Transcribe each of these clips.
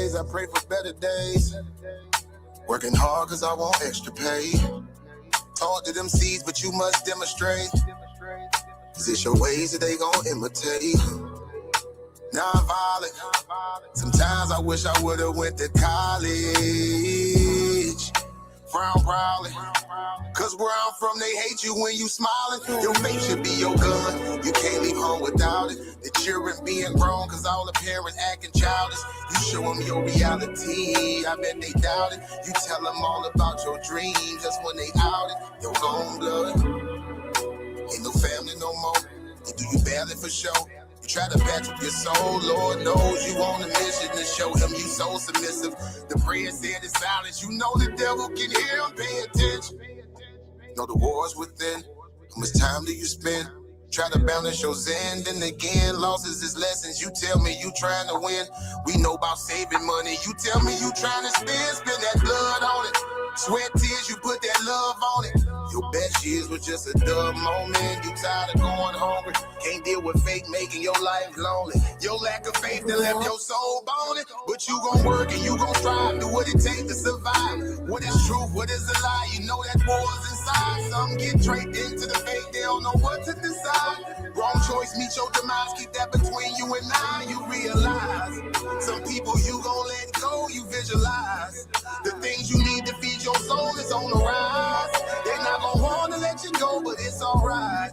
days, I pray for better days. Working hard cause I want extra pay. Talk to them seeds, but you must demonstrate. Cause it's your ways that they gon' imitate. Non-violent. Sometimes I wish I would've went to college. Frown proudly. Cause where I'm from, they hate you when you smiling. Your faith should be your gun. You can't leave home without it. The children being grown cause all the parents acting childish. You show them your reality, I bet they doubt it. You tell them all about your dreams, that's when they out it. Your own blood. Ain't no family no more. They do you badly for show. You try to patch up your soul, Lord knows you on a mission to show him you so submissive. The prayer said it's silence, you know the devil can hear him, pay attention. Know the war's within, how much time do you spend? Try to balance your zen, then again, losses is lessons. You tell me you trying to win, we know about saving money. You tell me you trying to spend that blood on it. Sweat, tears, you put that love on it. Your best years was just a dumb moment. You tired of going hungry, can't deal with fake making your life lonely. Your lack of faith that left your soul boning. But you gon' work and you gon' strive, do what it takes to survive. What is truth, what is a lie? You know that war's inside. Some get draped into the fake, they don't know what to decide. Wrong choice, meet your demise, keep that between you and I. You realize some people you gon' let go, you visualize the things you need to feed your soul is on the rise. They're not gon' wanna let you go, but it's alright.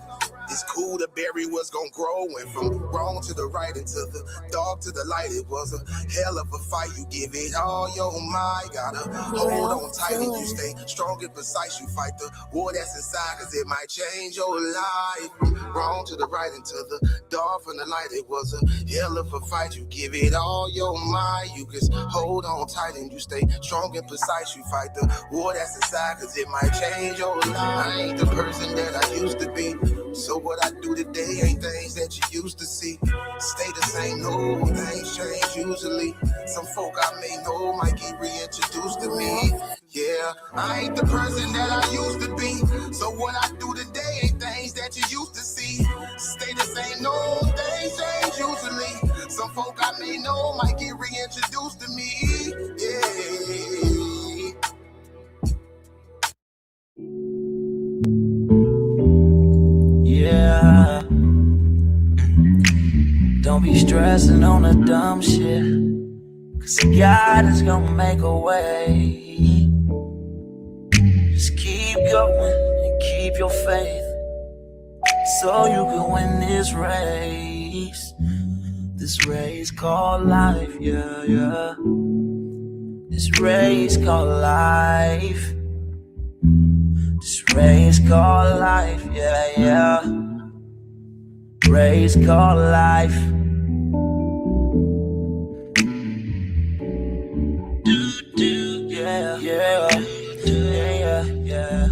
It's cool to bury what's gon' grow. Went from wrong to the right and to the dark to the light. It was a hell of a fight. You give it all your might. Gotta hold on tight and you stay strong and precise. You fight the war that's inside cause it might change your life. From wrong to the right and to the dark from the light. It was a hell of a fight. You give it all your might. You just hold on tight and you stay strong and precise. You fight the war that's inside cause it might change your life. I ain't the person that I used to be. So what I do today ain't things that you used to see. Stay the same, no, things change usually. Some folk I may know might get reintroduced to me. Yeah, I ain't the person that I used to be. So what I do today ain't things that you used to see. Stay the same, no, things change usually. Some folk I may know might get reintroduced to me. Yeah. Yeah, don't be stressing on the dumb shit, cause God is gonna make a way. Just keep going and keep your faith, so you can win this race. This race called life, yeah, yeah. This race called life. This race called life, yeah, yeah. Race called life. Yeah, yeah, yeah, yeah,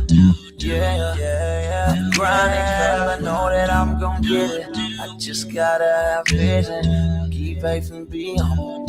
yeah, yeah. I'm grinding, girl, I know that I'm gon' get it. I just gotta have vision, keep faith and be humble.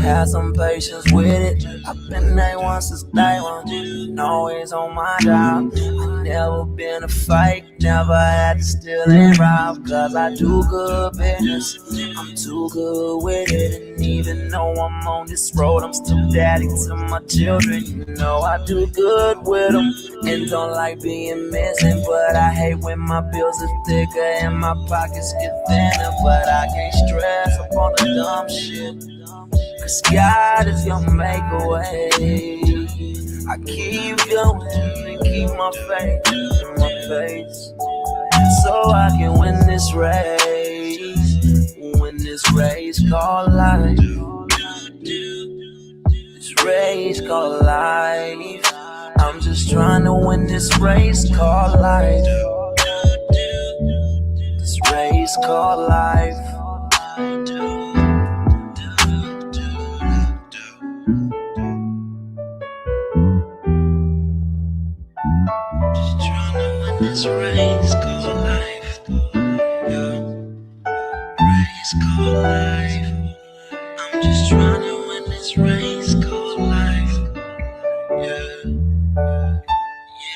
Have some patience with it. I've been A1 since day one, and always on my job. I never been a fake, never had to steal and rob. Cause I do good business, I'm too good with it. And even though I'm on this road, I'm still daddy to my children. You know I do good with them, and don't like being missing. But I hate when my bills are thicker and my pockets get thinner. But I can't stress up on the dumb shit, cause God is gonna make a way. I keep going and keep my faith in my face, so I can win this race. Win this race called life. This race called life. I'm just trying to win this race called life. This race called life. This race called life, yeah. Race called life. I'm just trying to win this race called life, yeah.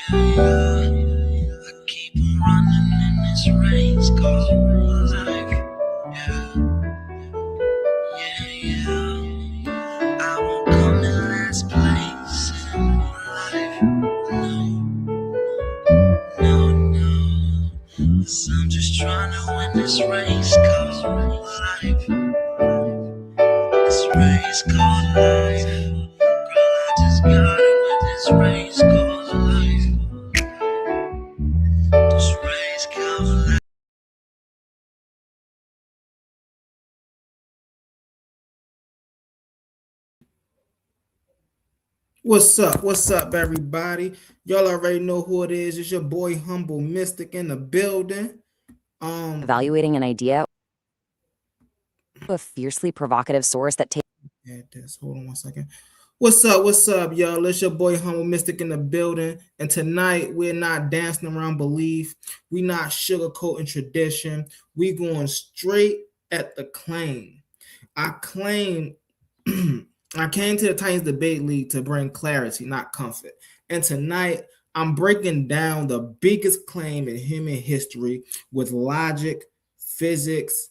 Yeah, yeah. I keep on running in this race called life, yeah. Yeah, yeah. I Just trying to win this race called life. This race called life. Girl, I just gotta win this race called life. This race called life. What's up? What's up, everybody? Y'all already know who it is. It's your boy Humble Mystic in the building. Evaluating an idea, a fiercely provocative source that takes. Hold on one second. What's up? What's up, y'all? It's your boy Humble Mystic in the building. And tonight we're not dancing around belief. We're not sugarcoating tradition. We're going straight at the claim. I claim I came to the Titans Debate League to bring clarity, not comfort. And tonight, I'm breaking down the biggest claim in human history with logic, physics,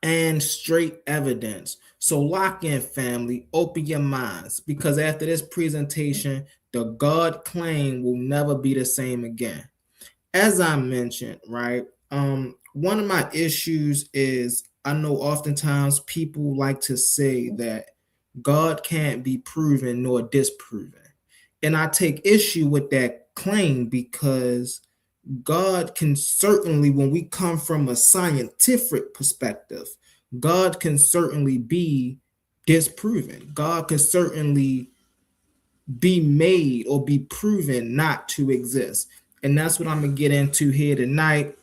and straight evidence. So lock in, family. Open your minds, because after this presentation, the God claim will never be the same again. As I mentioned, right, one of my issues is I know oftentimes people like to say that God can't be proven nor disproven. And I take issue with that claim because God can certainly, when we come from a scientific perspective, God can certainly be disproven. God can certainly be made or be proven not to exist. And that's what I'm going to get into here tonight.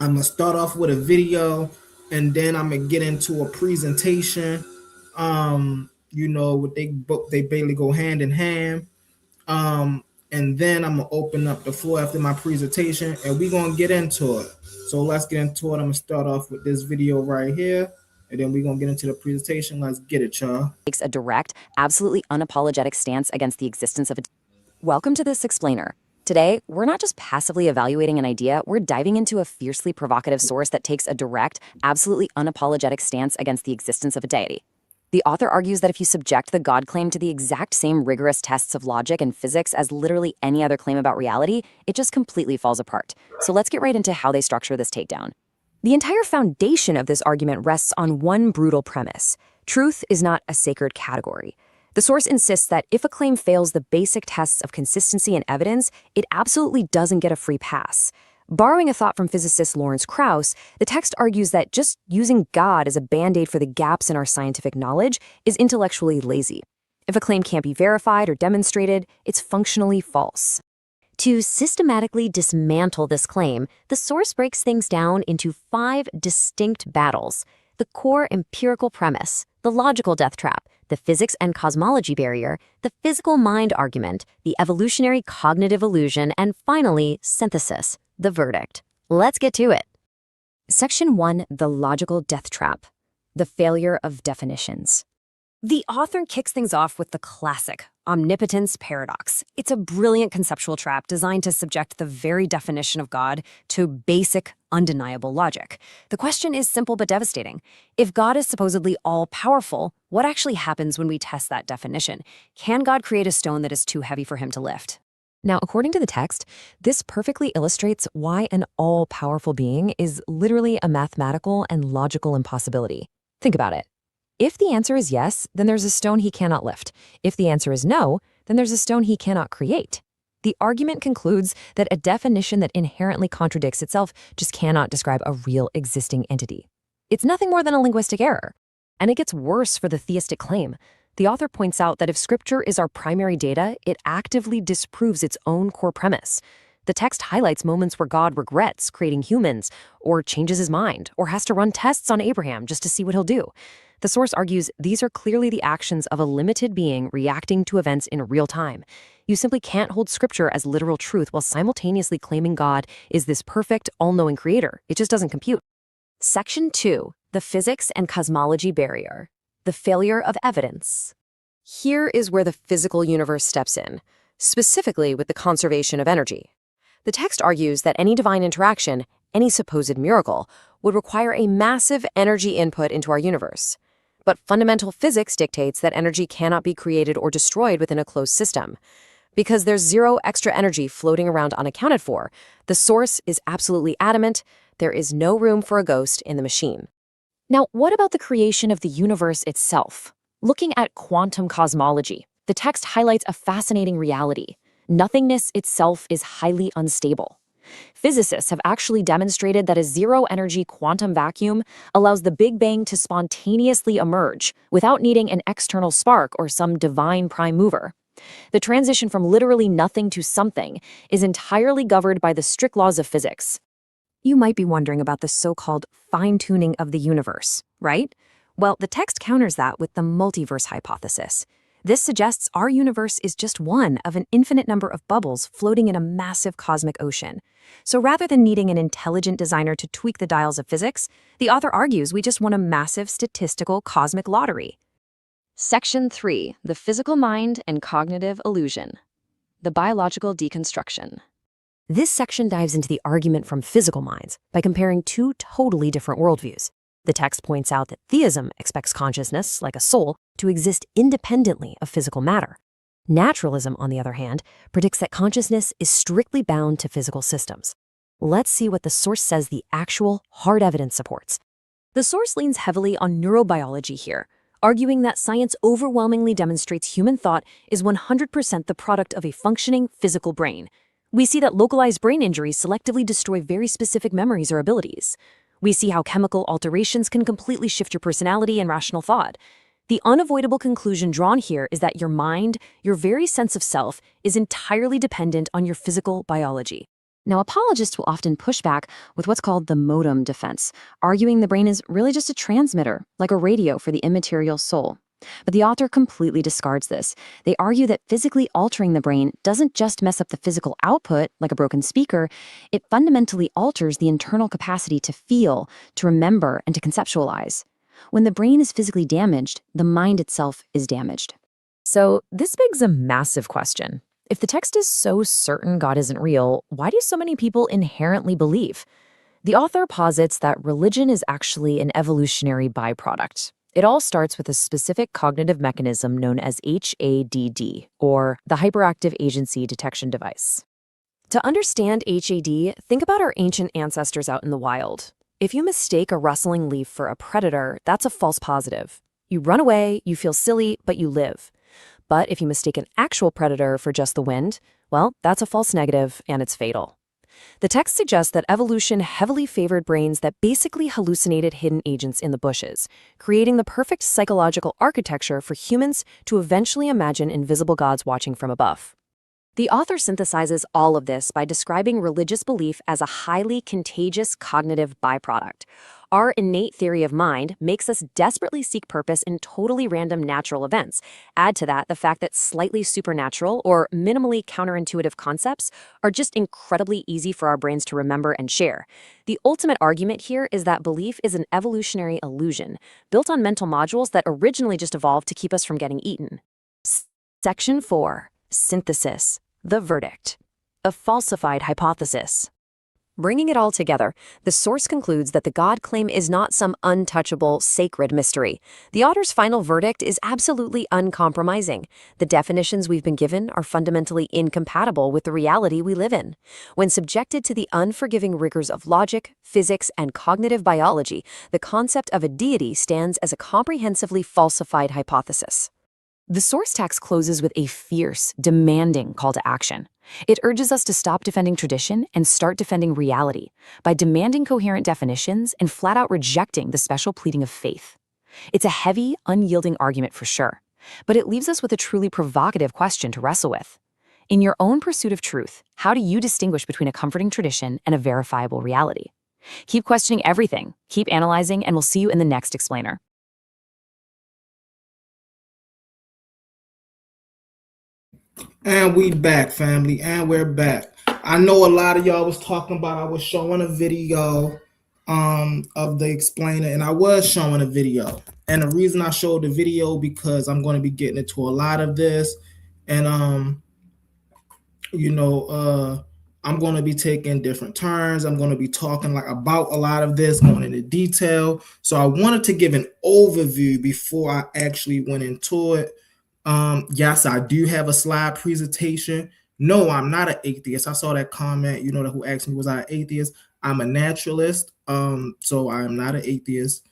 I'm going to start off with a video, and then I'm going to get into a presentation. They barely go hand in hand. And then I'm going to open up the floor after my presentation, and we're going to get into it. So let's get into it. I'm going to start off with this video right here, and then we're going to get into the presentation. Let's get it, y'all. Takes a direct, absolutely unapologetic stance against the existence of a. Welcome to this explainer. Today, we're not just passively evaluating an idea, we're diving into a fiercely provocative source that takes a direct, absolutely unapologetic stance against the existence of a deity. The author argues that if you subject the God claim to the exact same rigorous tests of logic and physics as literally any other claim about reality, it just completely falls apart. So let's get right into how they structure this takedown. The entire foundation of this argument rests on one brutal premise. Truth is not a sacred category. The source insists that if a claim fails the basic tests of consistency and evidence, it absolutely doesn't get a free pass. Borrowing a thought from physicist Lawrence Krauss, the text argues that just using God as a band-aid for the gaps in our scientific knowledge is intellectually lazy. If a claim can't be verified or demonstrated, it's functionally false. To systematically dismantle this claim, the source breaks things down into 5 distinct battles: the core empirical premise, the logical death trap, the physics and cosmology barrier, the physical mind argument, the evolutionary cognitive illusion, and finally, synthesis, the verdict. Let's get to it. Section 1, the logical death trap, the failure of definitions. The author kicks things off with the classic omnipotence paradox. It's a brilliant conceptual trap designed to subject the very definition of God to basic, undeniable logic. The question is simple but devastating. If God is supposedly all-powerful, what actually happens when we test that definition? Can God create a stone that is too heavy for him to lift? Now, according to the text, this perfectly illustrates why an all-powerful being is literally a mathematical and logical impossibility. Think about it. If the answer is yes, then there's a stone he cannot lift. If the answer is no, then there's a stone he cannot create. The argument concludes that a definition that inherently contradicts itself just cannot describe a real existing entity. It's nothing more than a linguistic error. And it gets worse for the theistic claim. The author points out that if scripture is our primary data, it actively disproves its own core premise. The text highlights moments where God regrets creating humans, or changes his mind, or has to run tests on Abraham just to see what he'll do. The source argues these are clearly the actions of a limited being reacting to events in real time. You simply can't hold scripture as literal truth while simultaneously claiming God is this perfect, all-knowing creator. It just doesn't compute. Section 2, the physics and cosmology barrier, the failure of evidence. Here is where the physical universe steps in, specifically with the conservation of energy. The text argues that any divine interaction, any supposed miracle, would require a massive energy input into our universe. But fundamental physics dictates that energy cannot be created or destroyed within a closed system. Because there's zero extra energy floating around unaccounted for, the source is absolutely adamant there is no room for a ghost in the machine. Now, what about the creation of the universe itself? Looking at quantum cosmology, the text highlights a fascinating reality. Nothingness itself is highly unstable. Physicists have actually demonstrated that a zero-energy quantum vacuum allows the Big Bang to spontaneously emerge without needing an external spark or some divine prime mover. The transition from literally nothing to something is entirely governed by the strict laws of physics. You might be wondering about the so-called fine-tuning of the universe, right? Well, the text counters that with the multiverse hypothesis. This suggests our universe is just one of an infinite number of bubbles floating in a massive cosmic ocean. So rather than needing an intelligent designer to tweak the dials of physics, the author argues we just won a massive statistical cosmic lottery. Section 3, the physical mind and cognitive illusion. The biological deconstruction. This section dives into the argument from physical minds by comparing two totally different worldviews. The text points out that theism expects consciousness, like a soul, to exist independently of physical matter. Naturalism, on the other hand, predicts that consciousness is strictly bound to physical systems. Let's see what the source says the actual hard evidence supports. The source leans heavily on neurobiology here, arguing that science overwhelmingly demonstrates human thought is 100% the product of a functioning physical brain. We see that localized brain injuries selectively destroy very specific memories or abilities. We see how chemical alterations can completely shift your personality and rational thought. The unavoidable conclusion drawn here is that your mind, your very sense of self, is entirely dependent on your physical biology. Now, apologists will often push back with what's called the modem defense, arguing the brain is really just a transmitter, like a radio for the immaterial soul. But the author completely discards this. They argue that physically altering the brain doesn't just mess up the physical output, like a broken speaker, it fundamentally alters the internal capacity to feel, to remember, and to conceptualize. When the brain is physically damaged, the mind itself is damaged. So this begs a massive question. If the text is so certain God isn't real, why do so many people inherently believe? The author posits that religion is actually an evolutionary byproduct. It all starts with a specific cognitive mechanism known as HADD, or the Hyperactive Agency Detection Device. To understand HAD, think about our ancient ancestors out in the wild. If you mistake a rustling leaf for a predator, that's a false positive. You run away, you feel silly, but you live. But if you mistake an actual predator for just the wind, well, that's a false negative, and it's fatal. The text suggests that evolution heavily favored brains that basically hallucinated hidden agents in the bushes, creating the perfect psychological architecture for humans to eventually imagine invisible gods watching from above. The author synthesizes all of this by describing religious belief as a highly contagious cognitive byproduct. Our innate theory of mind makes us desperately seek purpose in totally random natural events. Add to that the fact that slightly supernatural or minimally counterintuitive concepts are just incredibly easy for our brains to remember and share. The ultimate argument here is that belief is an evolutionary illusion, built on mental modules that originally just evolved to keep us from getting eaten. Section 4. Synthesis. The verdict. A falsified hypothesis. Bringing it all together, the source concludes that the God claim is not some untouchable, sacred mystery. The author's final verdict is absolutely uncompromising. The definitions we've been given are fundamentally incompatible with the reality we live in. When subjected to the unforgiving rigors of logic, physics, and cognitive biology, the concept of a deity stands as a comprehensively falsified hypothesis. The source text closes with a fierce, demanding call to action. It urges us to stop defending tradition and start defending reality by demanding coherent definitions and flat out rejecting the special pleading of faith. It's a heavy, unyielding argument for sure, but it leaves us with a truly provocative question to wrestle with. In your own pursuit of truth, how do you distinguish between a comforting tradition and a verifiable reality? Keep questioning everything, keep analyzing, and we'll see you in the next explainer. And we back, family, and we're back. I know a lot of y'all was talking about, I was showing a video of the explainer, and I was showing a video. And the reason I showed the video because I'm going to be getting into a lot of this, and I'm going to be taking different turns. I'm going to be talking about a lot of this, going into detail. So I wanted to give an overview before I actually went into it. Yes, I do have a slide presentation. No, I'm not an atheist. I saw that comment, who asked me, was I an atheist? I'm a naturalist. So I'm not an atheist.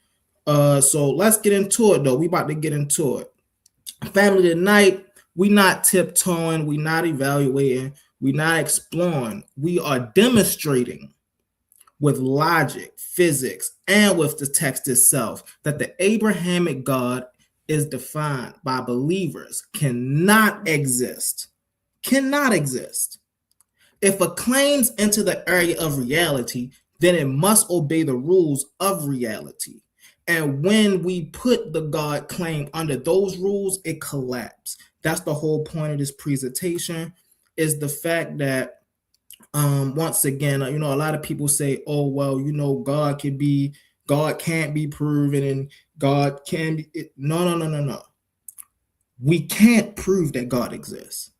So let's get into it though. We about to get into it. Family tonight, we not tiptoeing, we not evaluating, we not exploring. We are demonstrating with logic, physics, and with the text itself that the Abrahamic God is defined by believers cannot exist. Cannot exist. If a claims into the area of reality, then it must obey the rules of reality. And when we put the God claim under those rules, it collapses. That's the whole point of this presentation, is the fact that once again, a lot of people say, oh, well, God can't be proven and God can be. No. We can't prove that God exists,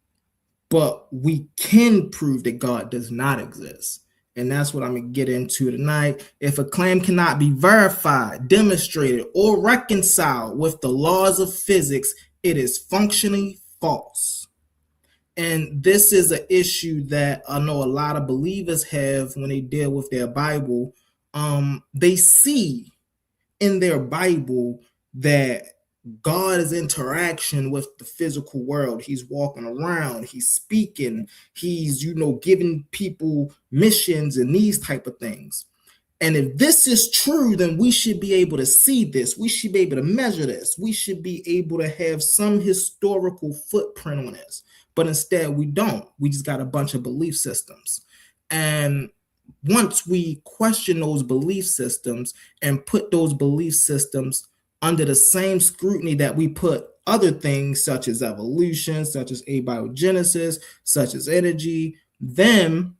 but we can prove that God does not exist. And that's what I'm going to get into tonight. If a claim cannot be verified, demonstrated, or reconciled with the laws of physics, it is functionally false. And this is an issue that I know a lot of believers have when they deal with their Bible. They see in their Bible that God is interaction with the physical world. He's walking around, he's speaking, he's, giving people missions and these type of things. And if this is true, then we should be able to see this. We should be able to measure this. We should be able to have some historical footprint on this. But instead, we don't. We just got a bunch of belief systems. And once we question those belief systems and put those belief systems under the same scrutiny that we put other things such as evolution, such as abiogenesis, such as energy, then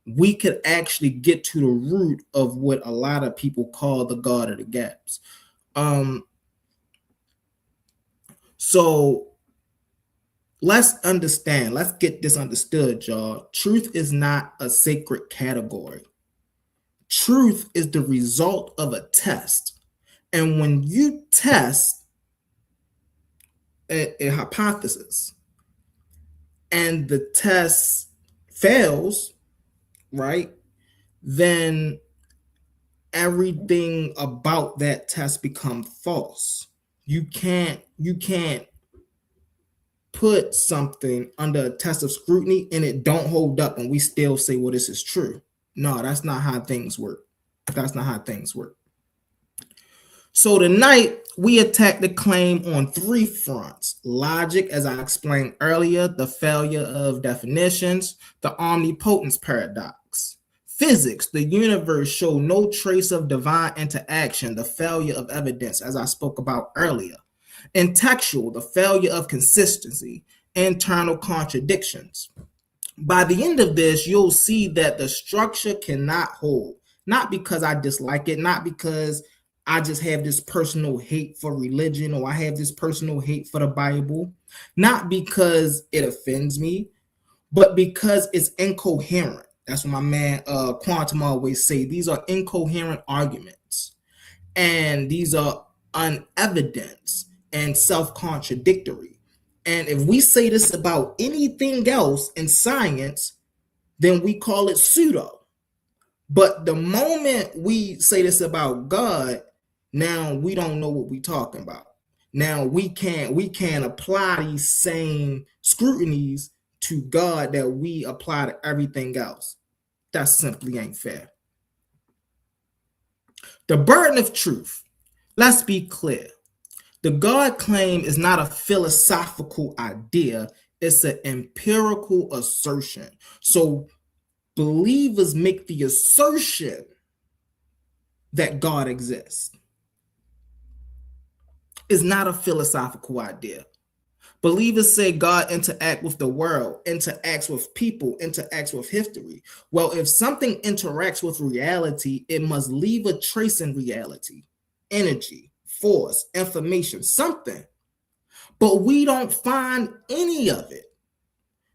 we could actually get to the root of what a lot of people call the God of the gaps. So let's understand, let's get this understood, y'all. Truth is not a sacred category. Truth is the result of a test. And when you test a hypothesis and the test fails, right, then everything about that test becomes false. You can't put something under a test of scrutiny and it don't hold up and we still say, well, this is true. No, that's not how things work. That's not how things work. So tonight, we attack the claim on three fronts. Logic, as I explained earlier, the failure of definitions, the omnipotence paradox. Physics, the universe show no trace of divine interaction, the failure of evidence, as I spoke about earlier. And textual, the failure of consistency, internal contradictions. By the end of this, you'll see that the structure cannot hold. Not because I dislike it, not because I just have this personal hate for religion or I have this personal hate for the Bible, not because it offends me, but because it's incoherent. That's what my man Quantum always say. These are incoherent arguments, and these are unevidenced and self-contradictory. And if we say this about anything else in science, then we call it pseudo. But the moment we say this about God, now we don't know what we're talking about. Now we can't apply these same scrutinies to God that we apply to everything else. That simply ain't fair. The burden of truth. Let's be clear. The God claim is not a philosophical idea. It's an empirical assertion. So believers make the assertion that God exists. It's not a philosophical idea. Believers say God interacts with the world, interacts with people, interacts with history. Well, if something interacts with reality, it must leave a trace in reality, energy, force, information, something. But we don't find any of it.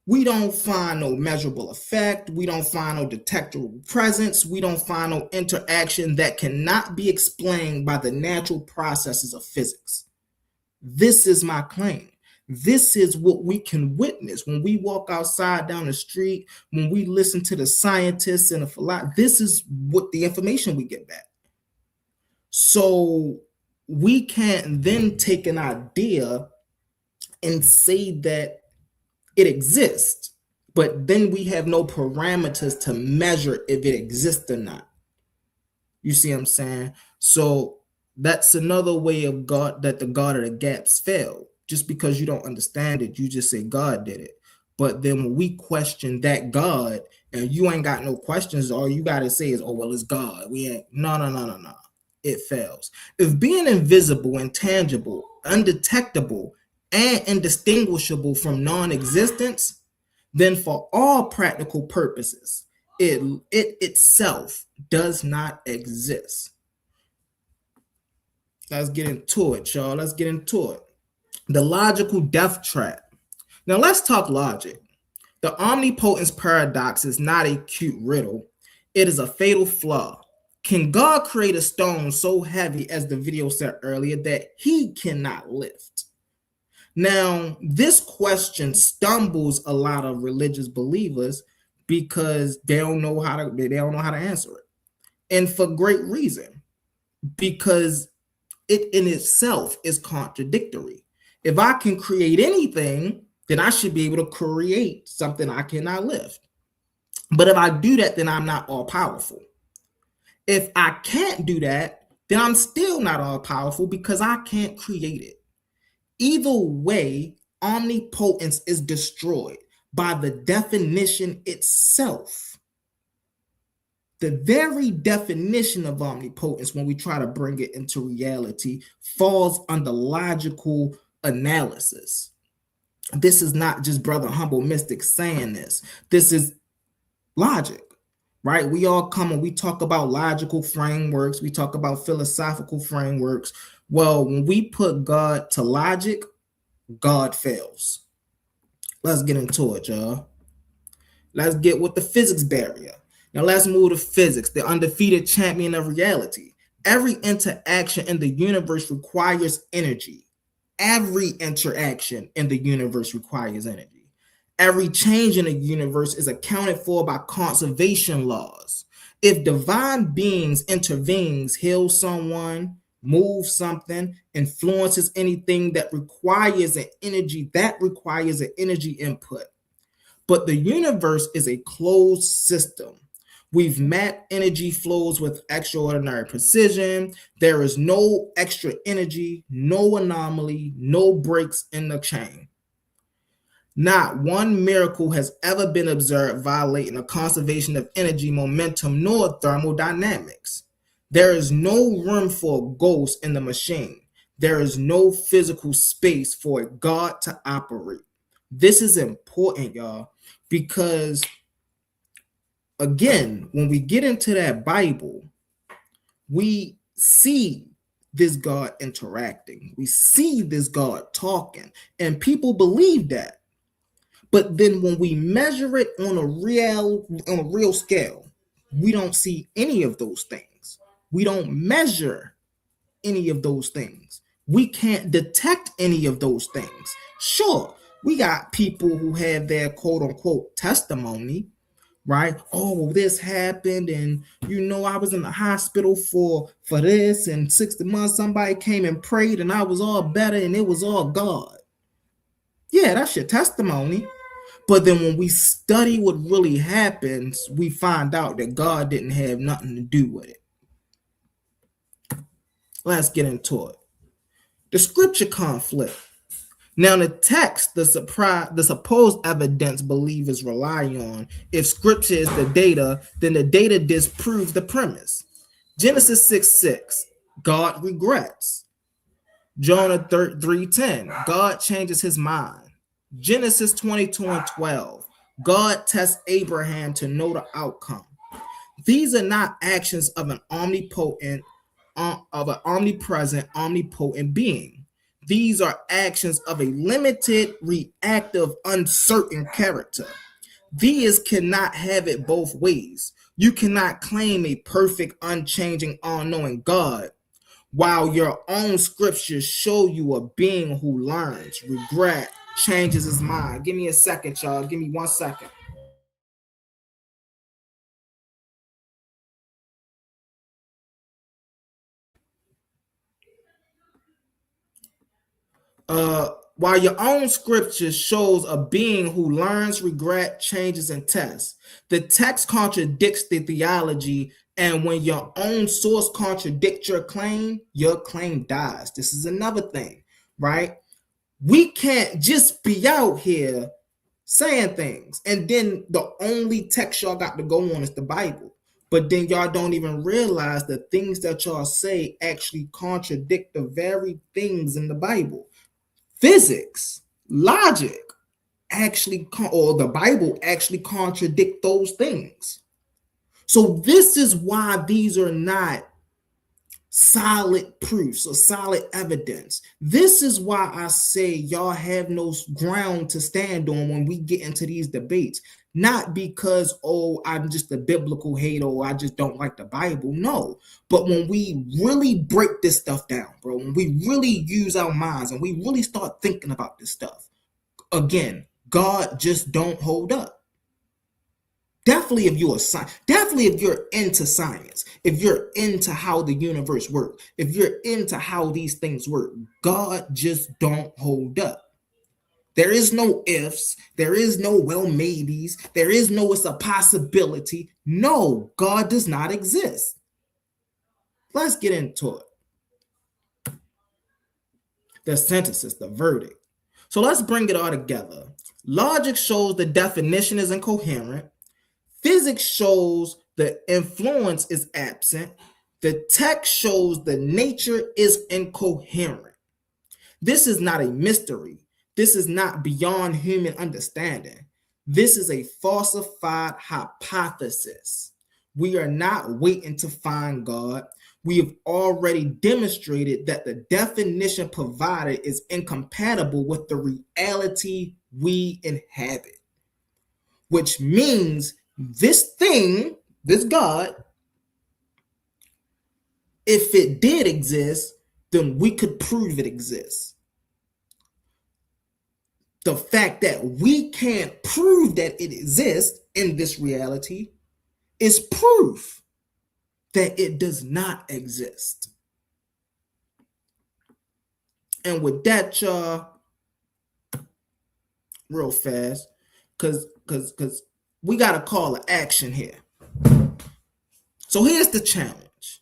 We don't find no measurable effect. We don't find no detectable presence. We don't find no interaction that cannot be explained by the natural processes of physics. This is my claim. This is what we can witness when we walk outside down the street, when we listen to the scientists and the philosophy. This is what the information we get back. So we can't then take an idea and say that it exists, but then we have no parameters to measure if it exists or not. You see what I'm saying? So that's another way of God, that the God of the gaps failed. Just because you don't understand it, you just say God did it. But then when we question that God and you ain't got no questions, all you got to say is, oh, well, it's God. We ain't, no. It fails. If being invisible, intangible, undetectable, and indistinguishable from non-existence, then for all practical purposes, it itself does not exist. Let's get into it, y'all. Let's get into it. The logical death trap. Now let's talk logic. The omnipotence paradox is not a cute riddle. It is a fatal flaw. Can God create a stone so heavy, as the video said earlier, that he cannot lift? Now, this question stumbles a lot of religious believers because they don't know how to answer it. And for great reason, because it in itself is contradictory. If I can create anything, then I should be able to create something I cannot lift. But if I do that, then I'm not all powerful. If I can't do that, then I'm still not all powerful because I can't create it. Either way, omnipotence is destroyed by the definition itself. The very definition of omnipotence, when we try to bring it into reality, falls under logical analysis. This is not just Brother Humble Mystic saying this. This is logic, right? We all come and we talk about logical frameworks. We talk about philosophical frameworks. Well, when we put God to logic, God fails. Let's get into it, y'all. Let's get with the physics barrier. Now let's move to physics, the undefeated champion of reality. Every interaction in the universe requires energy. Every interaction in the universe requires energy. Every change in the universe is accounted for by conservation laws. If divine beings intervenes, heal someone, move something, influences anything that requires an energy, that requires an energy input. But the universe is a closed system. We've mapped energy flows with extraordinary precision. There is no extra energy, no anomaly, no breaks in the chain. Not one miracle has ever been observed violating a conservation of energy, momentum, nor thermodynamics. There is no room for a ghost in the machine. There is no physical space for a God to operate. This is important, y'all, because again, when we get into that Bible, we see this God interacting. We see this God talking, and people believe that. But then when we measure it on a real scale, we don't see any of those things. We don't measure any of those things. We can't detect any of those things. Sure, we got people who have their quote unquote testimony, right? Oh, this happened, and I was in the hospital for this, and 60 months somebody came and prayed, and I was all better, and it was all God. Yeah, that's your testimony. But then when we study what really happens, we find out that God didn't have nothing to do with it. Let's get into it. The scripture conflict. Now, the text, the supposed evidence believers rely on, if scripture is the data, then the data disproves the premise. Genesis 6:6, God regrets. Jonah 3:10, God changes his mind. Genesis 22:12, God tests Abraham to know the outcome. These are not actions of an omnipresent, omnipotent being. These are actions of a limited, reactive, uncertain character. These cannot have it both ways. You cannot claim a perfect, unchanging, all-knowing God while your own scriptures show you a being who learns, regret, changes his mind. Give me a second, y'all. Give me 1 second. While your own scripture shows a being who learns, regret, changes, and tests, the text contradicts the theology, and when your own source contradicts your claim dies. This is another thing, right? We can't just be out here saying things, and then the only text y'all got to go on is the Bible. But then y'all don't even realize the things that y'all say actually contradict the very things in the Bible. Physics, logic, actually, or the Bible actually contradict those things. So this is why these are not solid proofs or solid evidence. This is why I say y'all have no ground to stand on when we get into these debates. Not because, oh, I'm just a biblical hater or I just don't like the Bible. No. But when we really break this stuff down, bro, when we really use our minds and we really start thinking about this stuff, again, God just don't hold up. Definitely if you're into science, if you're into how the universe works, if you're into how these things work, God just don't hold up. There is no ifs, there is no well maybes, there is no it's a possibility. No, God does not exist. Let's get into it. The synthesis, the verdict. So let's bring it all together. Logic shows the definition is incoherent. Physics shows the influence is absent. The text shows the nature is incoherent. This is not a mystery. This is not beyond human understanding. This is a falsified hypothesis. We are not waiting to find God. We have already demonstrated that the definition provided is incompatible with the reality we inhabit, which means this thing, this God, if it did exist, then we could prove it exists. The fact that we can't prove that it exists in this reality is proof that it does not exist. And with that, y'all, real fast, because we got a call to action here. So here's the challenge.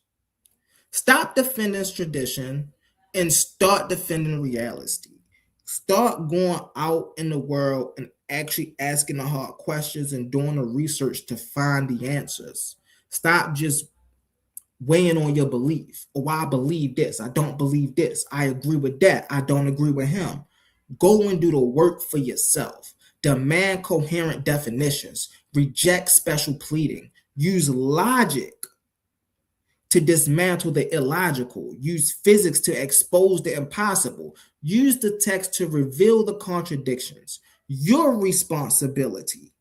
Stop defending tradition and start defending reality. Start going out in the world and actually asking the hard questions and doing the research to find the answers. Stop just weighing on your belief. Oh, I believe this. I don't believe this. I agree with that. I don't agree with him. Go and do the work for yourself. Demand coherent definitions. Reject special pleading. Use logic to dismantle the illogical. Use physics to expose the impossible. Use the text to reveal the contradictions. Your responsibility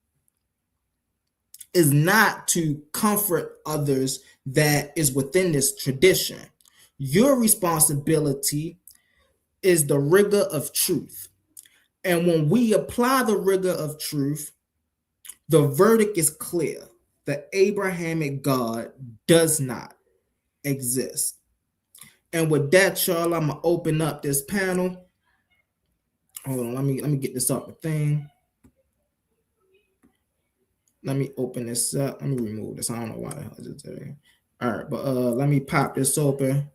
is not to comfort others that is within this tradition. Your responsibility is the rigor of truth. And when we apply the rigor of truth, the verdict is clear. The Abrahamic God does not exist. And with that, y'all, I'm gonna open up this panel. Hold on, let me get this up the thing. Let me open this up. Let me remove this. I don't know why the hell is it there. All right, but let me pop this open.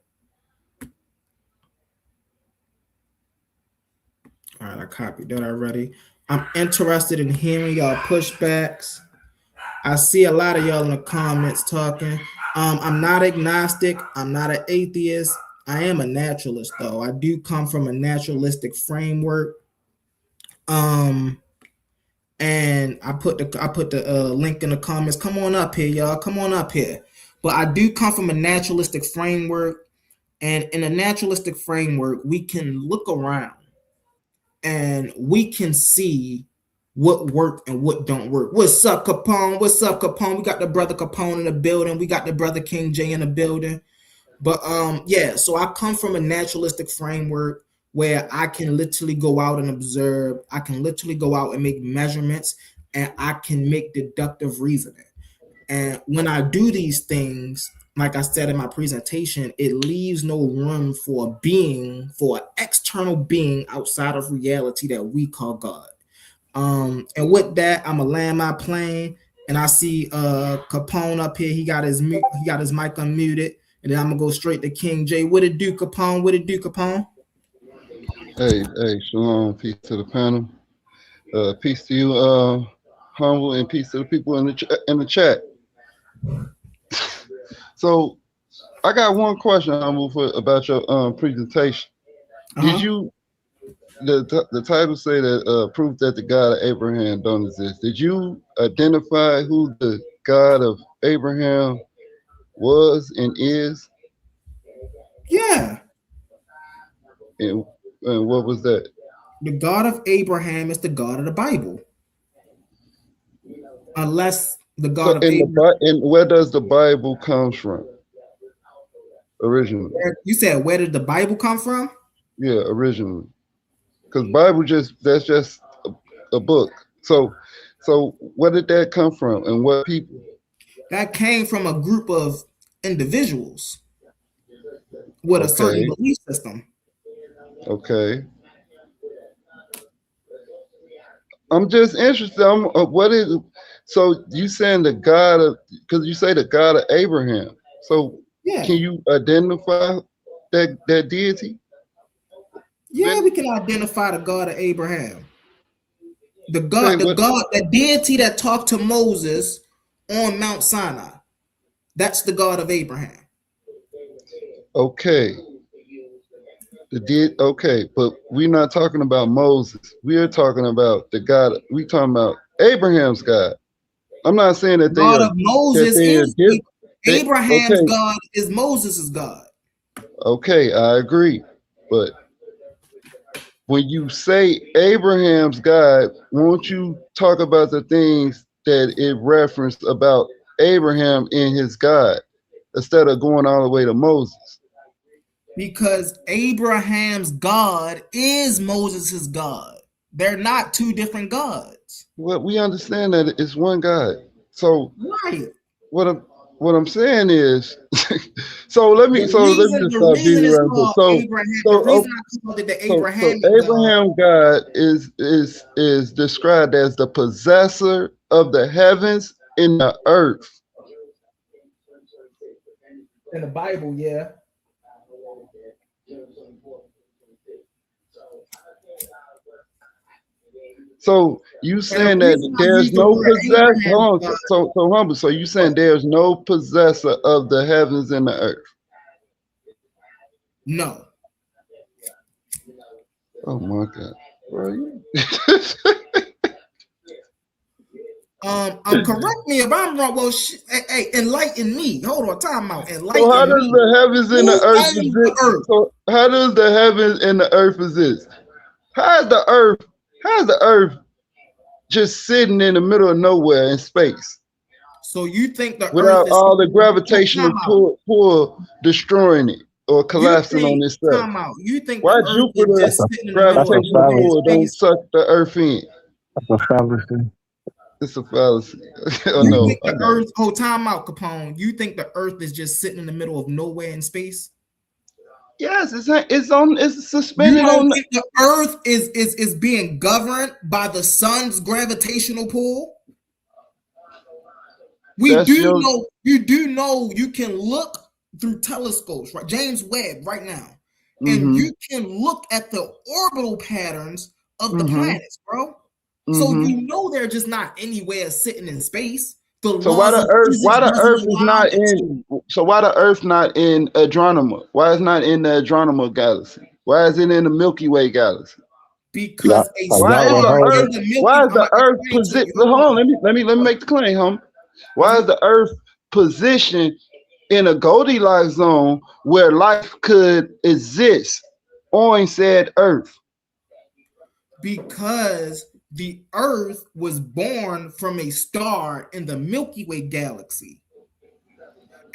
All right, I copied that already. I'm interested in hearing y'all pushbacks. I see a lot of y'all in the comments talking. I'm not agnostic. I'm not an atheist. I am a naturalist, though. I do come from a naturalistic framework. And I put the link in the comments. Come on up here, y'all. Come on up here. But I do come from a naturalistic framework. And in a naturalistic framework, we can look around and we can see what work and what don't work. What's up, Capone? What's up, Capone? We got the brother Capone in the building. We got the brother King J in the building. But yeah, so I come from a naturalistic framework where I can literally go out and observe, I can literally go out and make measurements, and I can make deductive reasoning. And when I do these things, like I said in my presentation, it leaves no room for a being, for an external being outside of reality that we call God. And with that, I'm gonna land my plane, and I see Capone up here. He got his mic unmuted, and then I'm gonna go straight to King J. What it do, Capone? What it do, Capone? Hey, shalom, peace to the panel. Peace to you, humble, and peace to the people in the chat. So I got one question, humble, about your presentation. Did you the title say that proof that the God of Abraham don't exist? Did you identify who the God of Abraham was and is? Yeah. And what was that? The God of Abraham is the God of the Bible. Unless the God of Abraham. And where does the Bible come from? Originally. You said, where did the Bible come from? Yeah, originally. Because Bible that's just a book. So where did that come from, and what people? That came from a group of individuals with a certain belief system. Okay. I'm just interested. What is? So you saying the God of? Because you say the God of Abraham. So yeah, can you identify that deity? Yeah, we can identify the God of Abraham. The deity that talked to Moses on Mount Sinai. That's the God of Abraham. Okay. But we're not talking about Moses. We are talking about the God. We talking about Abraham's God. I'm not saying that God of Moses is Abraham's God is Moses's God. Okay, I agree. But when you say Abraham's God, won't you talk about the things that it referenced about Abraham in his God instead of going all the way to Moses? Because Abraham's God is Moses's God. They're not two different gods. Well, we understand that it's one God. So right. What I'm saying is, let me just stop beating around the bush. So Abraham God is described as the possessor of the heavens and the earth. In the Bible, yeah. So you saying that there's no possessor? So humble. So you saying there's no possessor of the heavens and the earth? No. Oh my God, bro! Correct me if I'm wrong. Well, hey, enlighten me. Hold on, time out. Enlighten so how does the heavens and the earth exist? So how does the heavens and the earth exist? How's the earth just sitting in the middle of nowhere in space? So you think the without earth is all the gravitational pull destroying it or collapsing on itself? You think why Jupiter's gravitational pull don't suck the earth in? That's a fallacy. It's a fallacy. You think the earth, time out, Capone. You think the earth is just sitting in the middle of nowhere in space? Yes, it's suspended on the earth is being governed by the sun's gravitational pull. You do know you can look through telescopes, right? James Webb right now. And you can look at the orbital patterns of the planets, bro. So you know they're just not anywhere sitting in space. So why the earth not in Andromeda? Why is not in the Andromeda galaxy? Why is it in the Milky Way galaxy? Because why is the earth positioned? Hold on, let me make the claim, home. Why is the earth positioned in a Goldilocks zone where life could exist on said earth? Because the earth was born from a star in the Milky Way galaxy.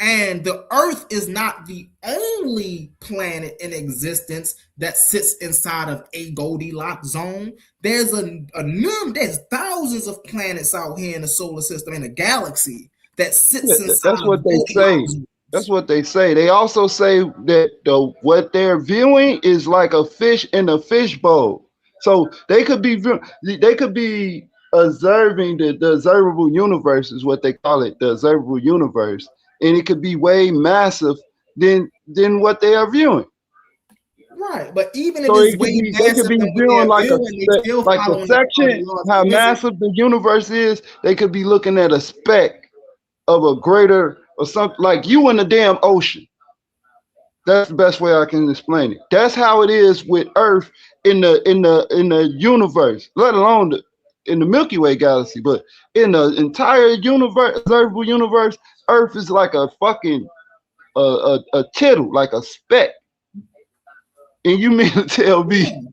And the Earth is not the only planet in existence that sits inside of a Goldilocks zone. There's there's thousands of planets out here in the solar system, in the galaxy, that sits inside That's of what they say. Goldilocks. That's what they say. They also say that what they're viewing is like a fish in a fishbowl. So they could be observing the observable universe is what they call it, the observable universe, and it could be way massive than what they are viewing. Right, but even So if it's way they could be viewing like a section, how massive the universe is. They could be looking at a speck of a greater or something, like you in the damn ocean. That's the best way I can explain it. That's how it is with Earth in the universe, let alone in the Milky Way galaxy, but in the entire universe, observable universe, Earth is like a fucking a tittle, like a speck. And you mean to tell me,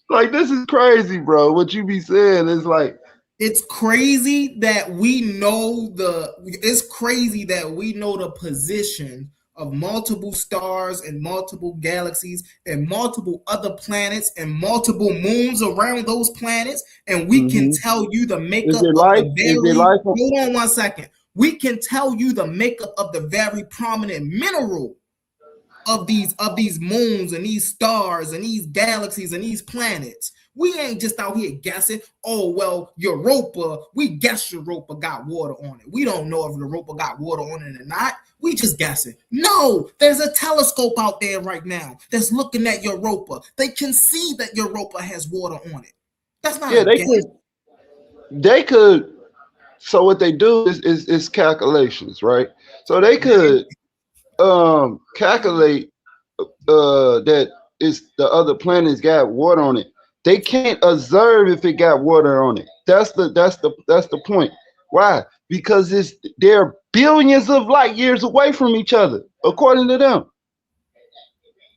like, this is crazy, bro? What you be saying is like, it's crazy that we know the position of multiple stars and multiple galaxies and multiple other planets and multiple moons around those planets, and we can tell you the makeup of the very. Hold on 1 second. We can tell you the makeup of the very prominent mineral of these moons and these stars and these galaxies and these planets. We ain't just out here guessing. Oh, well, Europa, we guess Europa got water on it. We don't know if Europa got water on it or not. We just guessing. No, there's a telescope out there right now that's looking at Europa. They can see that Europa has water on it. That's not a guess. They could. So what they do is calculations, right? So they could calculate that is the other planets got water on it. They can't observe if it got water on it. That's the point. Why? Because they're billions of light years away from each other, according to them.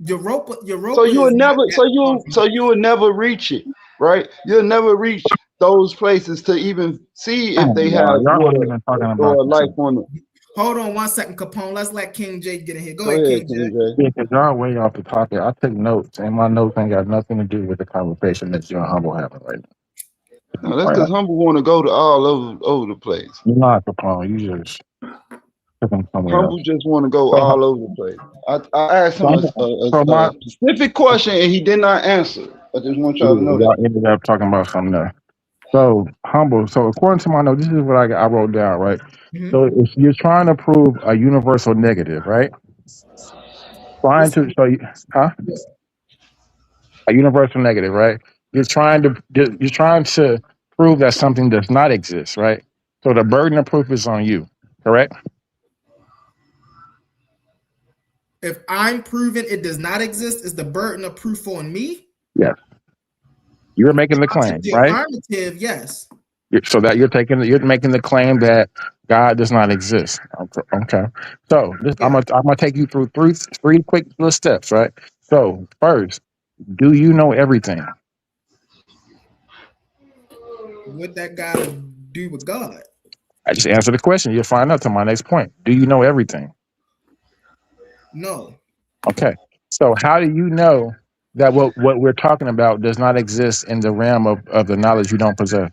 Europa. So you would never reach it, right? You'll never reach those places to even see if they have water or life on it. Hold on 1 second, Capone. Let's let King J get in here. Go ahead, King J. Yeah, because y'all way off the topic. I took notes, and my notes ain't got nothing to do with the conversation that you and Humble having right now. No, that's because Humble want to go to all over the place. You're not Capone. You just took him somewhere Humble else. just want to go all over the place. I asked him a specific question, and he did not answer. I just want y'all to know that. Y'all ended up talking about something there. So, Humble, so according to my notes, this is what I wrote down, right? Mm-hmm. So if you're trying to prove a universal negative, right? A universal negative, right? You're trying to prove that something does not exist, right? So the burden of proof is on you, correct? If I'm proving it does not exist, is the burden of proof on me? Yes. You're making the claim, right? Affirmative, yes. So that you're making the claim that God does not exist. Okay. So I'm gonna take you through three quick little steps, right? So first, do you know everything? What that got to do with God? I just answered the question. You'll find out to my next point. Do you know everything? No. Okay. So how do you know that what we're talking about does not exist in the realm of the knowledge you don't possess?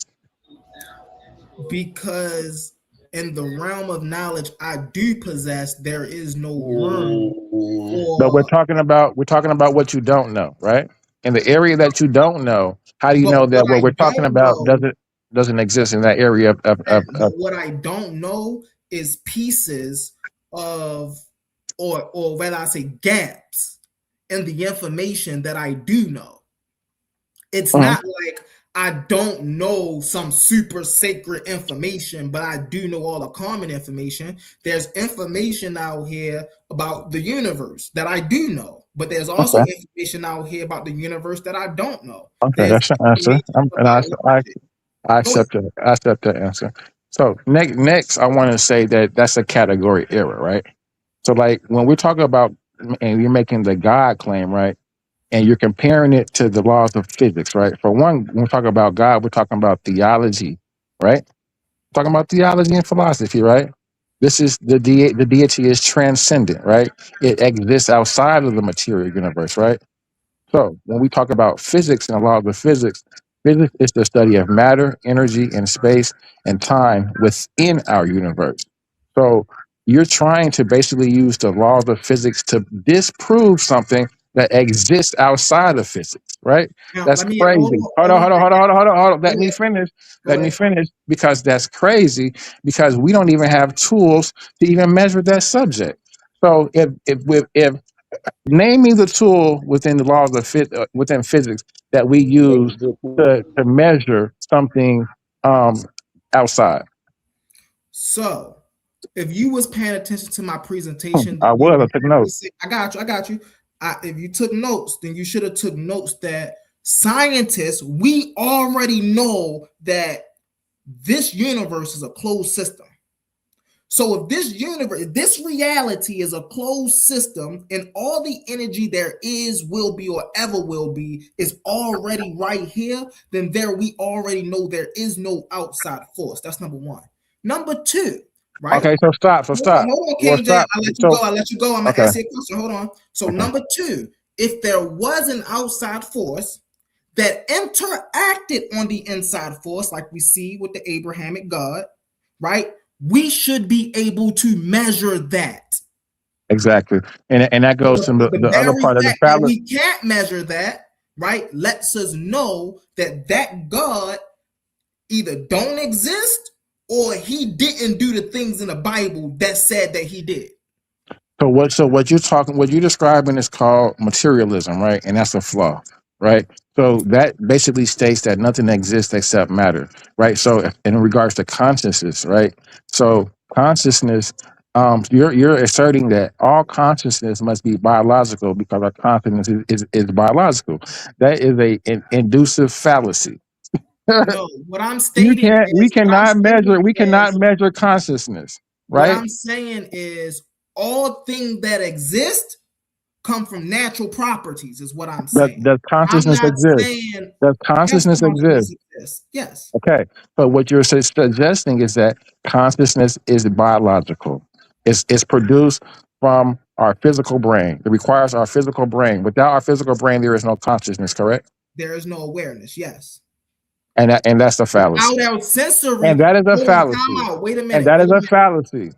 Because in the realm of knowledge I do possess, there is no room for... But we're talking about what you don't know, right? In the area that you don't know, how do you know that what we're talking about doesn't exist in that area of what I don't know is pieces of or whether I say gaps in the information that I do know. It's not like I don't know some super sacred information, but I do know all the common information. There's information out here about the universe that I do know, but there's also information out here about the universe that I don't know. Okay, that's the answer. I accept that answer. So next, I want to say that's a category error, right? So like when we're talking about, and you're making the God claim, right? And you're comparing it to the laws of physics, right? For one, when we talk about God, we're talking about theology, right? Talking about theology and philosophy, right? This is the deity is transcendent, right? It exists outside of the material universe, right? So when we talk about physics and the laws of physics, physics is the study of matter, energy, and space and time within our universe. So you're trying to basically use the laws of physics to disprove something that exists outside of physics, right? Now, That's let me crazy. Hold on, hold on, hold on, hold on, hold on, hold on. Go Let me ahead. finish. Go Let me ahead. finish because that's crazy because we don't even have tools to even measure that subject. So if name me the tool within the laws of within physics that we That's a use good point. to measure something um, outside. So, if you was paying attention to my presentation, I then you was. I took heard me notes. say, I got you. If you took notes, then you should have took notes that scientists, we already know that this universe is a closed system. So if this universe, this reality is a closed system, and all the energy there is, will be, or ever will be is already right here, then there we already know there is no outside force. That's number one. Number two, right? Okay, so stop. So stop. Hold on, Well, King J. stop. I'll let you So go. I'll let you go. I'm gonna okay, ask you a question. Hold on. So okay. number two, if there was an outside force that interacted on the inside force, like we see with the Abrahamic God, right? We should be able to measure that. Exactly, and that goes to The the other very part of the fact that fallacy. we can't measure that, right, lets us know that that God either don't exist or he didn't do the things in the Bible that said that he did. What you're describing is called materialism, right? And that's a flaw, right? So that basically states that nothing exists except matter, right? So in regards to consciousness, right? So consciousness, you're asserting that all consciousness must be biological because our consciousness is biological. That is an inducive fallacy. No, what I'm stating We is, cannot measure consciousness, what right? I'm saying is all things that exist come from natural properties, is what I'm saying. Does I'm consciousness not exist? saying Does yes, consciousness exist? consciousness exists. Yes. Okay. So what you're suggesting is that consciousness is biological. It's produced from our physical brain. It requires our physical brain. Without our physical brain, there is no consciousness, correct? There is no awareness. Yes. And that's a fallacy. Without our sensory, And that is a hold on, time fallacy. out. Wait a And minute. that Wait is a a minute. fallacy.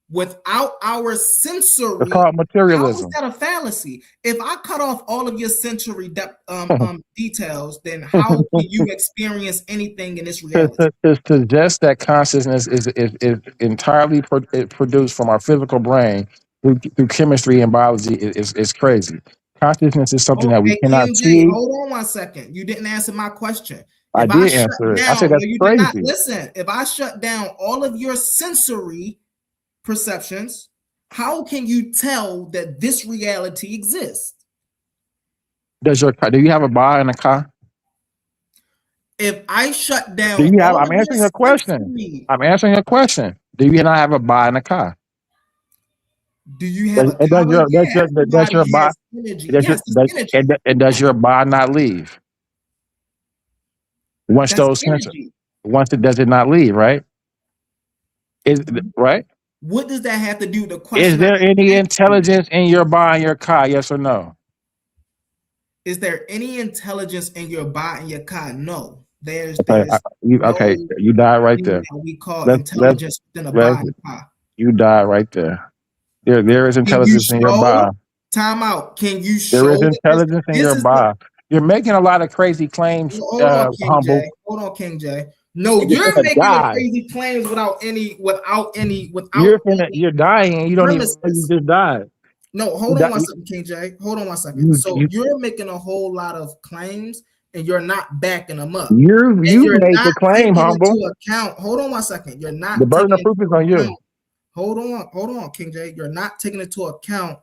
Without our It's sensory, called how is materialism. that a fallacy? If I cut off all of your sensory details, then how can you experience anything in this reality? To suggest that consciousness is entirely produced from our physical brain through chemistry and biology is crazy. Consciousness is something that we Okay, cannot King J, see. hold on one second. You didn't answer my question. I If I did shut answer it. I said down, no, that's you did not. crazy. Listen, if I shut down all of your sensory perceptions, how can you tell that this reality exists? Do you have a bar in a car? If I shut Do down you have? all I'm of your answering your question. sensory, I'm answering your question. Do you not have a bar in a car? do you have a And does car? your Yeah, everybody your bar has energy. Yes, it's energy. and does your bar not leave once That's those sensors energy. once it does it not leave, right? Is right? What does that have to do with the Is question I there any asked you? intelligence in your bar in your car? Yes or no? Is there any intelligence in your body in your car? No. There's Okay, no you die right thing there. that we call Let's intelligence within a let's body car. you die right there. There is Can you intelligence in your show? bar. Time out. Can you There is show that intelligence in this your is the bar. You're making a lot of crazy claims, hold on, King humble. J. Hold on, King J. No, And you're you're gonna making the die. crazy claims without any You're dying and you don't even know you premises. just died. No, hold on one second, King J. Hold on one second. So You you're making a whole lot of claims and you're not backing them up. And you you're made not the claim, taking humble. into account. Hold on one second. You're The not burden taking of proof is into on you. account. Hold on, King J. You're not taking into account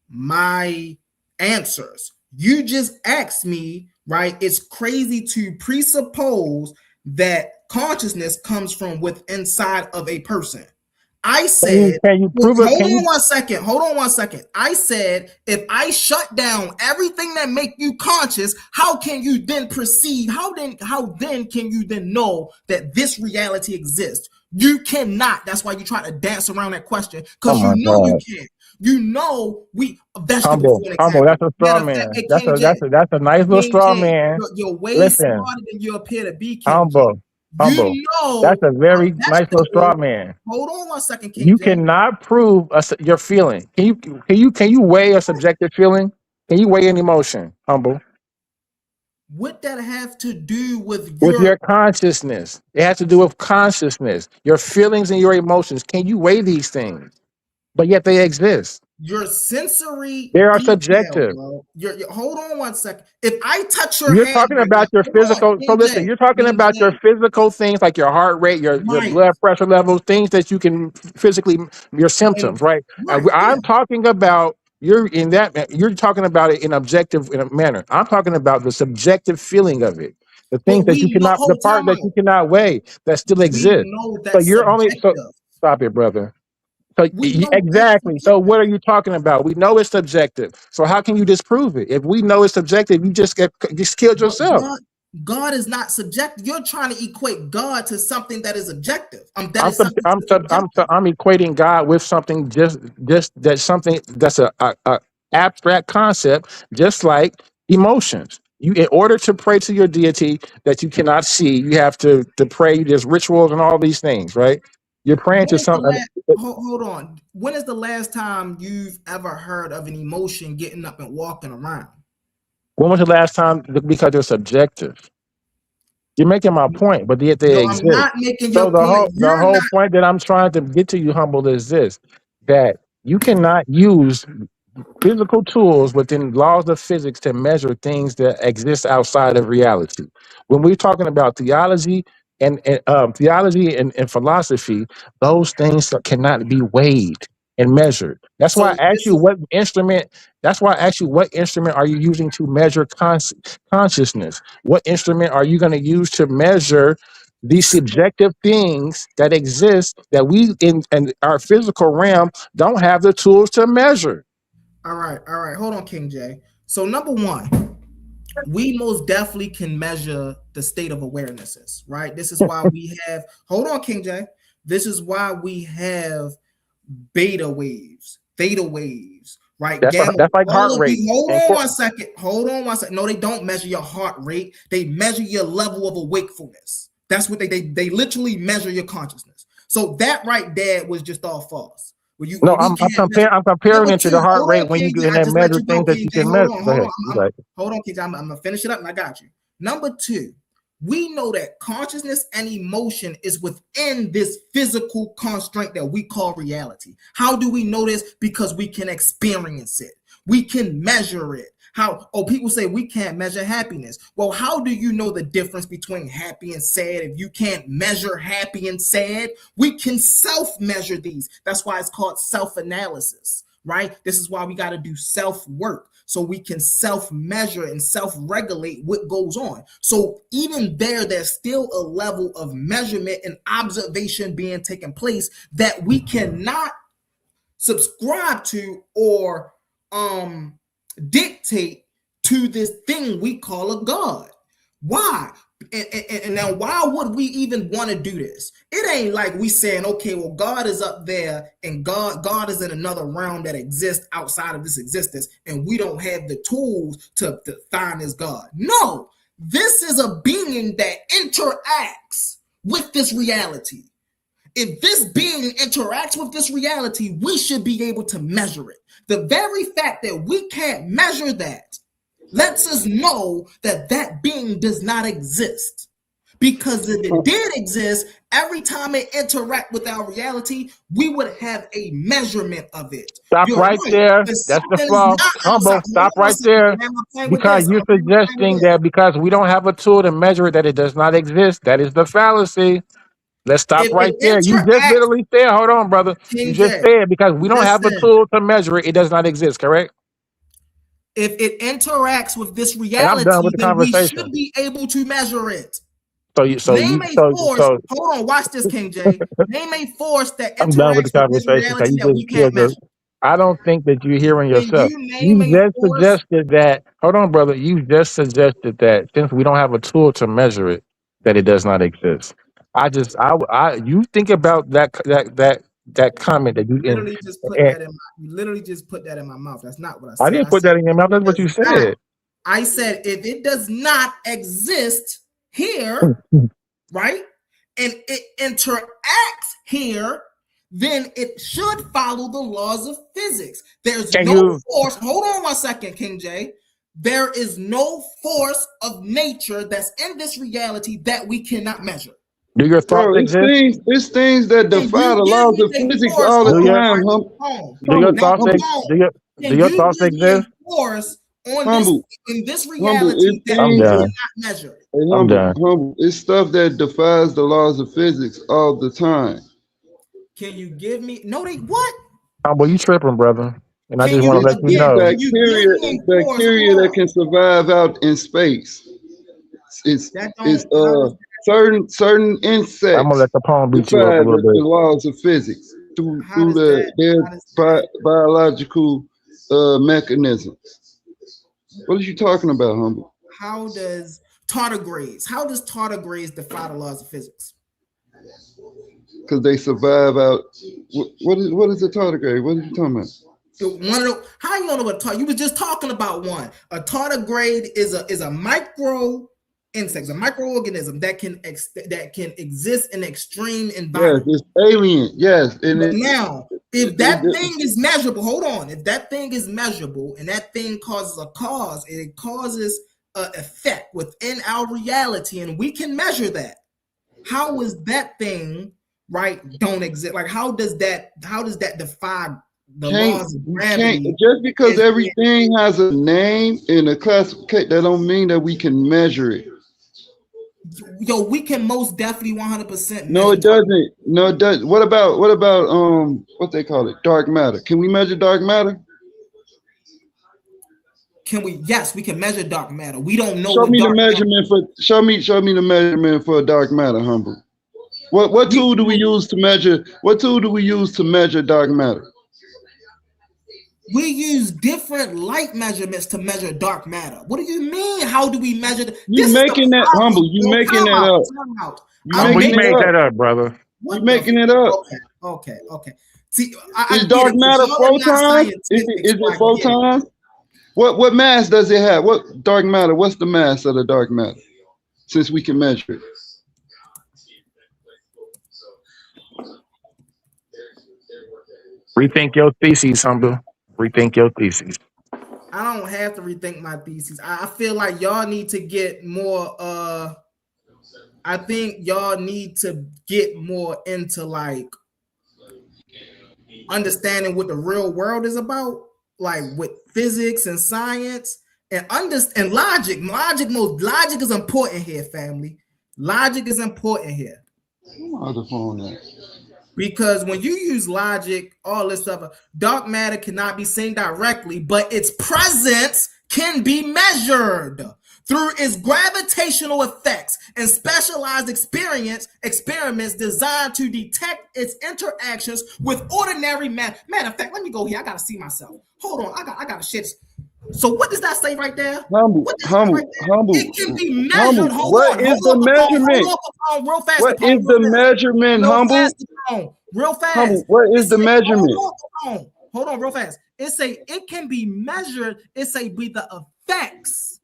my answers. You just asked me, right? It's crazy to presuppose that consciousness comes from within inside of a person. I said, Can you prove it? hold on one second. Hold on one second. I said, if I shut down everything that make you conscious, how can you then perceive? How then can you then know that this reality exists? You cannot. That's why you try to dance around that question, Oh because you my know you God. can't. You know, a vegetable Humble, for an humble. example. That's a straw Matter of fact, man. hey, King J, That's a nice little King straw J, man. you're way Listen, smarter than you appear to be, King J. humble, humble. You That's know a a very nice little straw vegetable. man. Hold on 1 second, King You J. cannot prove your feeling. Can you weigh a subjective feeling? Can you weigh an emotion? Humble. What that have to do with With your consciousness. It has to do with consciousness, your feelings and your emotions. Can you weigh these things? But yet they exist. your sensory They are detail, subjective. bro? Hold on 1 second. If I touch your You're hand talking right now, about your hold on, physical. So King listen, J, you're talking King about your J, physical things like your heart rate, your right, blood pressure levels, things that you can physically, your and symptoms, right? right, yeah. I'm talking about you're talking about it in objective in a manner. I'm talking about the subjective feeling of it, the things But that you we know. cannot, the Whole part time that you out. cannot weigh that still We exists. know So that's you're only so subjective. stop it, brother. So We know that's exactly. So subjective. what are you talking about? We know it's subjective. So how can you disprove it? If we know it's subjective, you just killed But yourself. God is not subjective. You're trying to equate God to something that is objective. That I'm is something that is objective. I'm equating God with something just that's something that's a abstract concept, just like emotions. You, in order to pray to your deity that you cannot see, you have to pray. There's rituals and all these things, right? You're praying When to is the something. last? Hold on. When is the last time you've ever heard of an emotion getting up and walking around? When was the last time? Because they're subjective. You're making my point, but yet they No, I'm exist. not making So your point. the You're whole not. point that I'm trying to get to you, humble, is this: that you cannot use physical tools within laws of physics to measure things that exist outside of reality. When we're talking about theology and philosophy, those things cannot be weighed and measured. That's why So I asked this you is what instrument. That's why I asked you what instrument are you using to measure consciousness? What instrument are you going to use to measure these subjective things that exist that we in our physical realm don't have the tools to measure? all right. All right. Hold on, King J. So number one, we most definitely can measure the state of awarenesses, right? This is why we have. Hold on, King J. This is why we have beta waves, theta waves, right? Gamma. That's like heart All of rate. these. Hold And on 1 second. Hold on 1 second. No, they don't measure your heart rate. They measure your level of wakefulness. That's what they literally measure your consciousness. So that right there was just all false. no, We can't measure. I'm comparing Number it to the two, heart hold rate on, when you King J. do and I then just let measure you go, things that King you J. can Hold measure. on, Go hold ahead. on. You got it. Hold on, King J. I'm gonna finish it up and I got you. Number two, we know that consciousness and emotion is within this physical constraint that we call reality. How do we know this? Because we can experience it. We can measure it. How? Oh, people say we can't measure happiness. Well, how do you know the difference between happy and sad if you can't measure happy and sad? We can self-measure these. That's why it's called self-analysis, right? This is why we got to do self-work so we can self-measure and self-regulate what goes on. So even there's still a level of measurement and observation being taken place that we cannot subscribe to or dictate to this thing we call a God. Why? And now, why would we even want to do this? It ain't like we saying, okay, well, God is up there and God is in another realm that exists outside of this existence, and we don't have the tools to find this God. No, this is a being that interacts with this reality. If this being interacts with this reality, we should be able to measure it. The very fact that we can't measure that lets us know that that being does not exist. Because if it did exist, every time it interact with our reality, we would have a measurement of it. Stop You're right right. there. If That's the something is flaw. not outside, Humble. hold Stop on a right second. there. I'm playing with Because this. you're I'm playing with suggesting this. that because we don't have a tool to measure it, that it does not exist. That is the fallacy. Let's stop If right it there. You just interacts, literally said, hold on, brother. You King just J, said because we don't have a listen. tool to measure it, it does not exist, correct? If it interacts with this And I'm done reality, with the then we should conversation. be able to measure it. So you so Name you a so force. so Hold on, watch this, King J. Name a force that I'm done with the interacts with this conversation because reality you that just we can't killed measure. your. I don't think that you're hearing Can yourself. you name You a just force? suggested that. Hold on, brother. You just suggested that since we don't have a tool to measure it, that it does not exist. You think about that comment that you in. Literally just put And that in my. You literally just put that in my mouth. That's not what I I said. didn't I put said that in your mouth. That's what you does not. said. I said if it does not exist here, right, and it interacts here, then it should follow the laws of physics. There's Can no you force. Hold on 1 second, King J. There is no force of nature that's in this reality that we cannot measure. do your thoughts Bro, exist? it's things that Can defy you the give laws me of a physics force? all the Do Hold your time. on. do your Humble, Now, thoughts humble, Capone, do can your you thoughts give me a exist? force on humble, this humble. reality It's that I'm we things. done. cannot measure? Hey, I'm humble, done. humble. It's stuff that defies the laws of physics all the time. Can you give me no? They what? Humble, you tripping, brother. And I Can just you want to let you It's again? know. Can you give bacteria. me It's a force? bacteria Hold that on. can survive out in space. It's That it's don't. How does certain I'm gonna insects let the palm beat you up a defy little the bit. laws of physics through how does that? their How does that? biological mechanisms. What are you talking about, humble? How does tardigrades? How does tardigrades defy the laws of physics? Because they survive out. What is a tardigrade? What are you talking about? One of the, how you don't know what you was just talking about one. A tardigrade is a micro insect, a microorganism that can exist in extreme Yes, environment. it's alien. Yes, and But now, if that it thing is measurable, hold on. If that thing is measurable and that thing causes a cause, and it causes an effect within our reality, and we can measure that, how is that thing right? Don't exist. Like how does that defy the laws of you can't gravity? just because Is being, everything has a name and a classification. That don't mean that we can measure it. yo, we can most definitely 100% No, measure. it doesn't. No, it doesn't. What about what they call it? Dark matter. Can we measure dark matter? Can we? Yes, we can measure dark matter. We don't know Show what me the dark matter. measurement for show me the measurement for dark matter, humble. What We tool do we use to measure? What tool do we use to measure dark matter? we use different light measurements to measure dark matter. What do you mean? How do we measure? You This is the making that problem. humble? You Yo, making time that out. up? Time out. You I Humble, make you making it made up? that up, brother. You what the. making it up? Okay. See, I Is get dark it because matter y'all are not photons? scientific, Is so it I get it. photons? What mass does it have? What dark matter? What's the mass of the dark matter? Since we can measure it. Rethink your theses, Humble. Rethink your theses. I don't have to rethink my thesis. I feel like y'all need to get more. I think y'all need to get more into like understanding what the real world is about, like with physics and science and logic. Logic is important here, family. Logic is important here. Other phone there. Because when you use logic, all this stuff, dark matter cannot be seen directly, but its presence can be measured through its gravitational effects and specialized experiments designed to detect its interactions with ordinary matter. Matter of fact, let me go here. I gotta see myself. Hold on, I gotta shit this. So what does that say right there? Humble, What does that humble, right there? humble, It can be humble. measured. What is the measurement? Hold on, real fast, What is Capone, the measurement, real humble? fast, Capone, real fast. Humble, what is the Hold measurement? hold on, real fast. It say it can be measured. It say be the effects.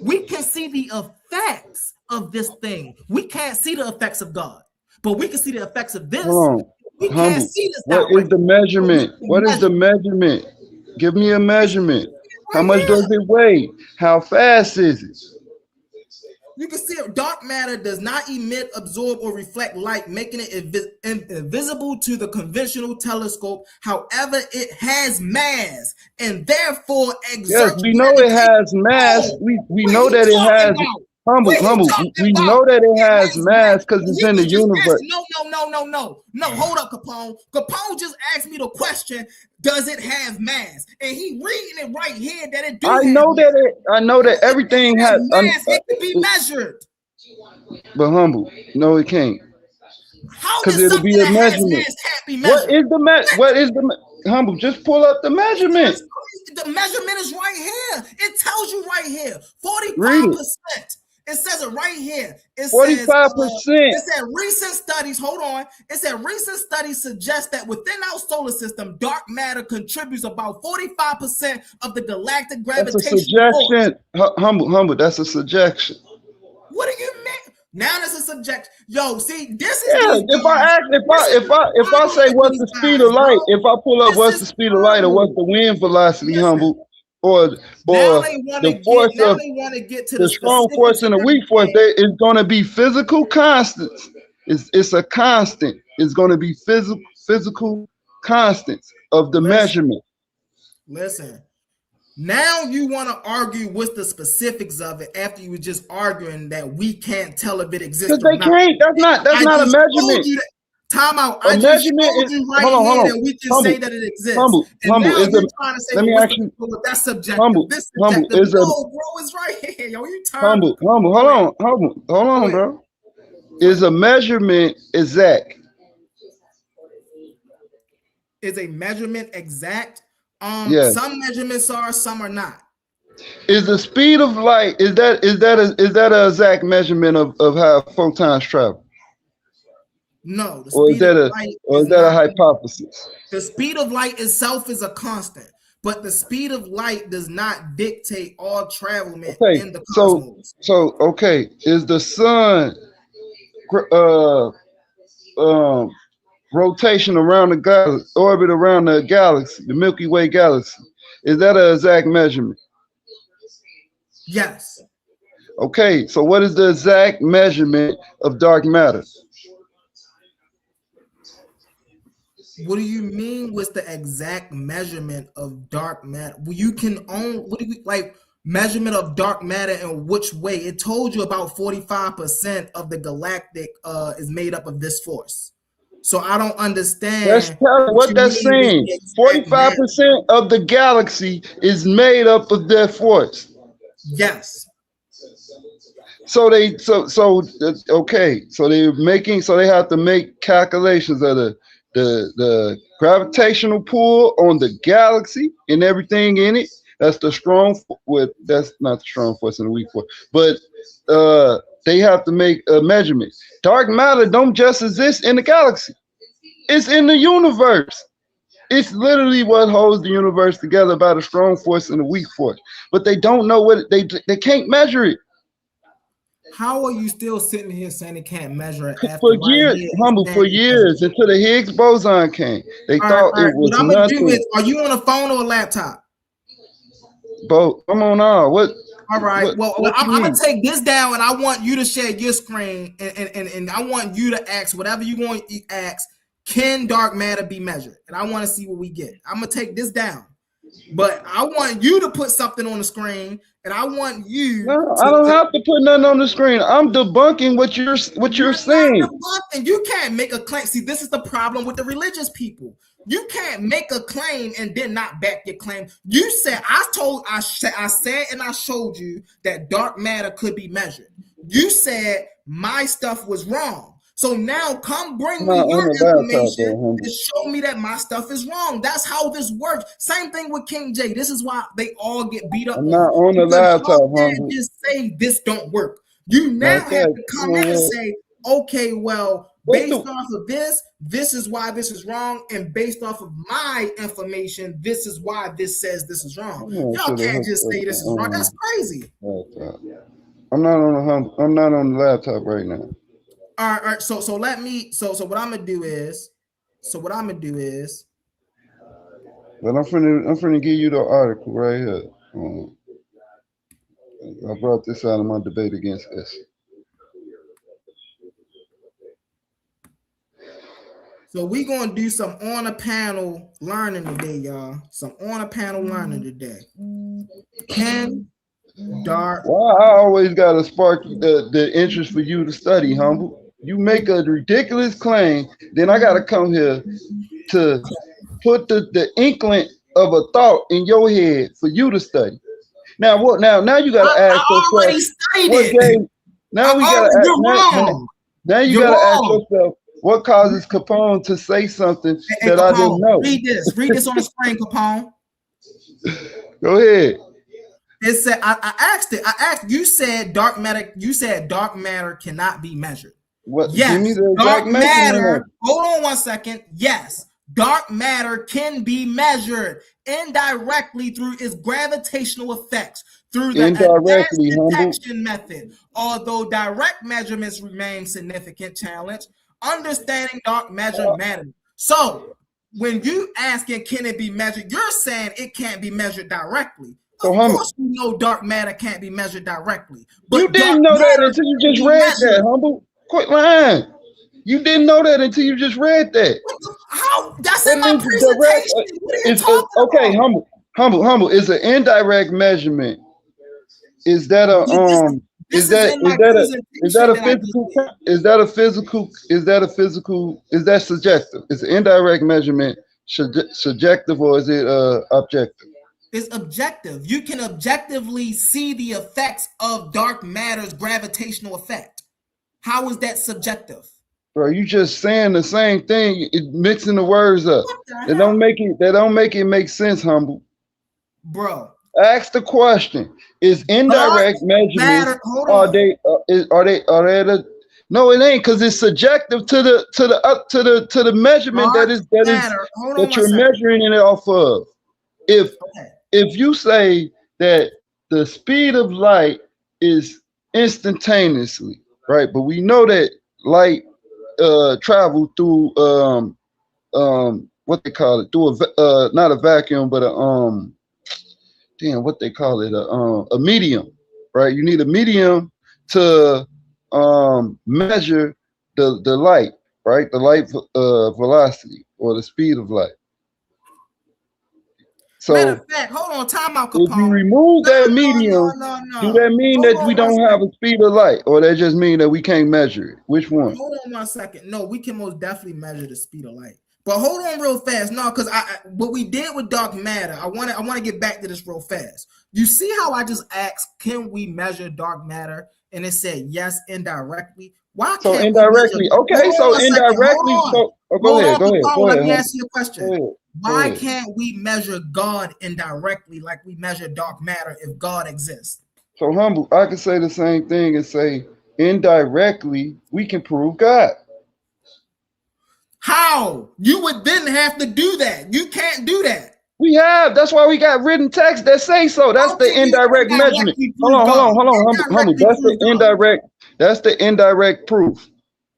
We can see the effects of this thing. We can't see the effects of God, but we can see the effects of this. Hold on. We can't Humble. see this What is the measurement? What is the measurement? Give me a measurement. How right much here. does it weigh? How fast is it? You can see it. Dark matter does not emit, absorb, or reflect light, making it invisible to the conventional telescope. However, it has mass and therefore exerts. Yes, we know it has mass. We know that it has humble. We know that it has mass because it's in the universe. No. Hold up, Capone. Capone just asked me the question, does it have mass? And he reading it right here that it do. I know that everything has mass. It can be measured. But humble, no, it can't. How because does it'll something be a that has measurement. mass can't be measured? What is the humble? Just pull up the measurement. The measurement is right here. It tells you right here. 45%. It says it right here. It 45%. said recent studies. Hold on. It said recent studies suggest that within our solar system, dark matter contributes about 45% of the galactic gravitational force. That's a suggestion. Humble. That's a suggestion. What do you mean? Now that's a subject. Yo, see, this is if I say what's the speed of light, if I pull up what's the speed of light or what's the wind velocity, humble, or the force of the strong force and the weak force, it's going to be physical constants. It's a constant. It's going to be physical constants of the measurement. Listen, now you want to argue what's the specifics of it after you were just arguing that we can't tell if it exists. Because they can't. That's not a measurement. Time out. I just told you right here that we can say that it exists. Humble. Trying to say, let me ask you. That's subjective. Humble. This subjective. No, bro, it's right here. Yo, you tired? Humble. Hold on, bro. Is a measurement exact? Is a measurement exact? Yes. Some measurements are, some are not. Is the speed of light is that an exact measurement of how photons travel? No, or is that a hypothesis? The speed of light itself is a constant, but the speed of light does not dictate all travel in the cosmos. So is the sun rotation around the galaxy, orbit around the galaxy, the Milky Way galaxy, is that an exact measurement? Yes. Okay, so what is the exact measurement of dark matter? What do you mean with the exact measurement of dark matter? Well, you can what do you like measurement of dark matter in which way? It told you about 45% of the galactic is made up of this force. So I don't understand. That's what that's saying. 45% of the galaxy is made up of that force. Yes. So they have to make calculations of the gravitational pull on the galaxy and everything in it. That's the strong that's not the strong force and the weak force, but they have to make a measurement. Dark matter don't just exist in the galaxy. It's in the universe. It's literally what holds the universe together by the strong force and the weak force. But they don't know what they can't measure it. How are you still sitting here saying they can't measure it? For years until the Higgs boson came. They thought it was what nothing. I'm gonna do is, are you on a phone or a laptop? Both. Come on now. What? All right. I'm gonna take this down, and I want you to share your screen, and I want you to ask whatever you want to ask. Can dark matter be measured? And I want to see what we get. I'm gonna take this down, but I want you to put something on the screen, and I want you. No, I don't have to put nothing on the screen. I'm debunking what you're saying. And you can't make a claim. See, this is the problem with the religious people. You can't make a claim and then not back your claim. You said I said and I showed you that dark matter could be measured. You said my stuff was wrong. So now come bring me your information and show me that my stuff is wrong. That's how this works. Same thing with King J. This is why they all get beat up. I'm not on the laptop. You just say this don't work. You now have to come in and say, okay, well, based off of this is why this is wrong, and based off of my information, this is why this says this is wrong. Y'all can't just say this is wrong. That's crazy. I'm not on the laptop right now. All right. So what I'm gonna do is. But I'm finna give you the article right here. I brought this out of my debate against S. So we're gonna do some on a panel learning today, y'all. Some on a panel learning today. Can dark. Well, I always gotta spark the interest for you to study, humble. You make a ridiculous claim, then I gotta come here to put the inkling of a thought in your head for you to study. Now what? Now you gotta ask yourself. Already studied. Now you gotta ask yourself. What causes Capone to say something that Capone, I didn't know? Read this on the screen, Capone. Go ahead. It said I asked it. I asked you said dark matter. You said dark matter cannot be measured. What? Yes, Give me the dark exact measurement. matter. Hold on 1 second. Yes, dark matter can be measured indirectly through its gravitational effects through the advanced detection method. Although direct measurements remain significant challenge, understanding dark matter matters. So when you asking can it be measured, you're saying it can't be measured directly. Of course, you know dark matter can't be measured directly. But you didn't know that until you just read that, Humble. Quit lying. You didn't know that until you just read that. How? That's in my presentation. What are you talking okay, about? Humble. Is an indirect measurement. Is that a is that subjective? Is the indirect measurement subjective or is it objective? It's objective. You can objectively see the effects of dark matter's gravitational effect. How is that subjective? Bro, you just saying the same thing, mixing the words up. That don't make it make sense, Humble. Bro. Ask the question: is indirect measurements are they? No, it ain't, because it's subjective to the measurement that you're measuring it off of. If you say that the speed of light is instantaneously, right? But we know that light travel through what they call it, through not a vacuum, but what they call it, a medium, right? You need a medium to measure the light, right? The light velocity or the speed of light. So, matter of fact, hold on, time out, Capone. If you remove that medium, do that mean that we don't have a speed of light, or that just mean that we can't measure it? Which one? Hold on 1 second. No, we can most definitely measure the speed of light. But hold on real fast. No, because what we did with dark matter, I want to get back to this real fast. You see how I just asked, can we measure dark matter? And it said yes, indirectly. Why can't so indirectly? Okay, so indirectly. Go ahead. Let me ask you a question. Why can't we measure God indirectly like we measure dark matter if God exists? So Humble, I can say the same thing and say indirectly we can prove God. How? You would then have to do that. You can't do that. We have. That's why we got written text that say so. That's the indirect measurement. Hold on, Humble. That's the indirect proof.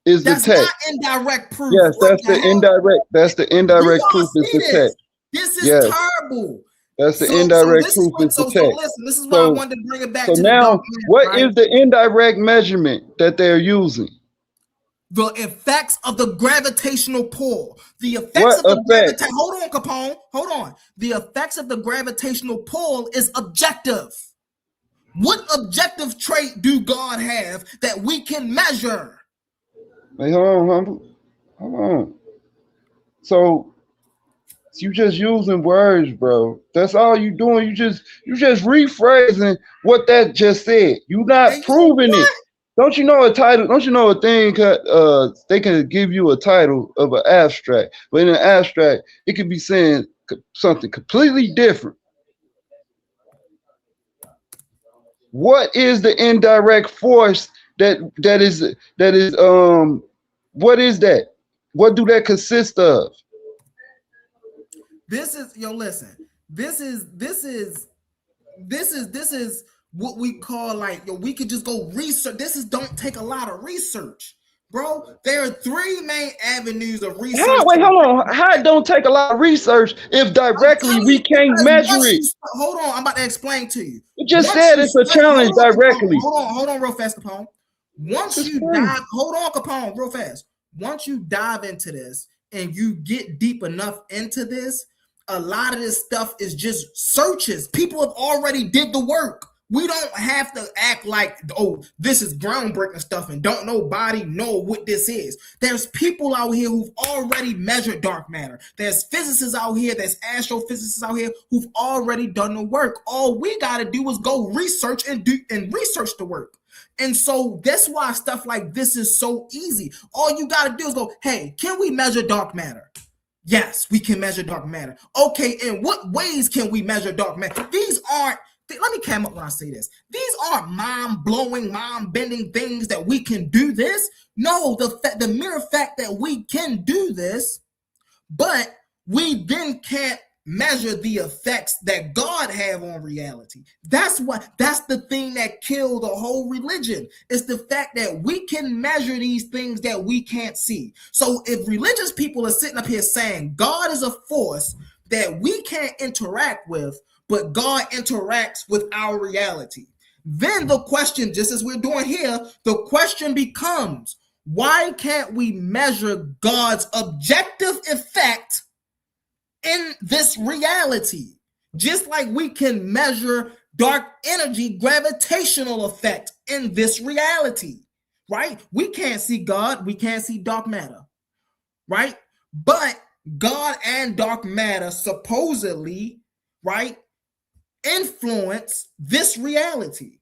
Is the text. That's not indirect proof. Yes, that's the indirect. That's the indirect proof. Is the text. This is terrible. That's the indirect proof. Is the text. So listen, this is why I wanted to bring it back. So now, what is the indirect measurement that they're using? The effects of the gravitational pull. The effects of the gravitational. Hold on, Capone. Hold on. The effects of the gravitational pull is objective. What objective trait do God have that we can measure? Hey, hold on. So you just using words, bro. That's all you doing. You just rephrasing what that just said. You not proving it. Don't you know a title? Don't you know a thing? They can give you a title of an abstract, but in an abstract, it could be saying something completely different. What is the indirect force that is what is that? What do that consist of? This is listen. This is what we call we could just go research. Don't take a lot of research, bro. There are three main avenues of research. Hold on. How it don't take a lot of research if directly we can't measure it? Hold on, I'm about to explain to you. You just said it's a challenge directly. Hold on, real fast, Capone. Once you dive into this and you get deep enough into this, a lot of this stuff is just searches. People have already did the work. We don't have to act like, oh, this is groundbreaking stuff and don't nobody know what this is. There's people out here who've already measured dark matter. There's physicists out here, there's astrophysicists out here who've already done the work. All we got to do is go research and research the work. And so that's why stuff like this is so easy. All you got to do is go, hey, can we measure dark matter? Yes, we can measure dark matter. Okay, in what ways can we measure dark matter? These aren't let me come up when I say this. These aren't mind-blowing, mind-bending things that we can do this. No, the mere fact that we can do this, but we then can't measure the effects that God have on reality. That's the thing that killed the whole religion. It's the fact that we can measure these things that we can't see. So if religious people are sitting up here saying God is a force that we can't interact with, but God interacts with our reality, then the question, just as we're doing here, the question becomes, why can't we measure God's objective effect in this reality? Just like we can measure dark energy gravitational effect in this reality, right? We can't see God, we can't see dark matter, right? But God and dark matter supposedly, right, influence this reality.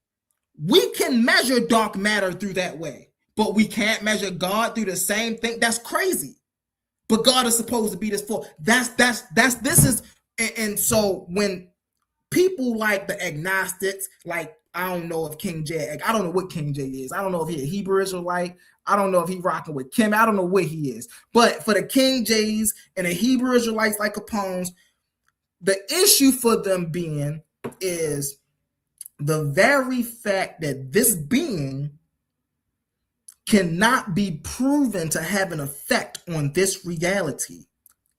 We can measure dark matter through that way, but we can't measure God through the same thing. That's crazy. But God is supposed to be this force. And so when people like the agnostics, like, I don't know if King J, I don't know what King J is. I don't know if he a Hebrew Israelite. I don't know if he rocking with Kim. I don't know what he is. But for the King J's and the Hebrew Israelites like Capone's, the issue for them being is the very fact that this being cannot be proven to have an effect on this reality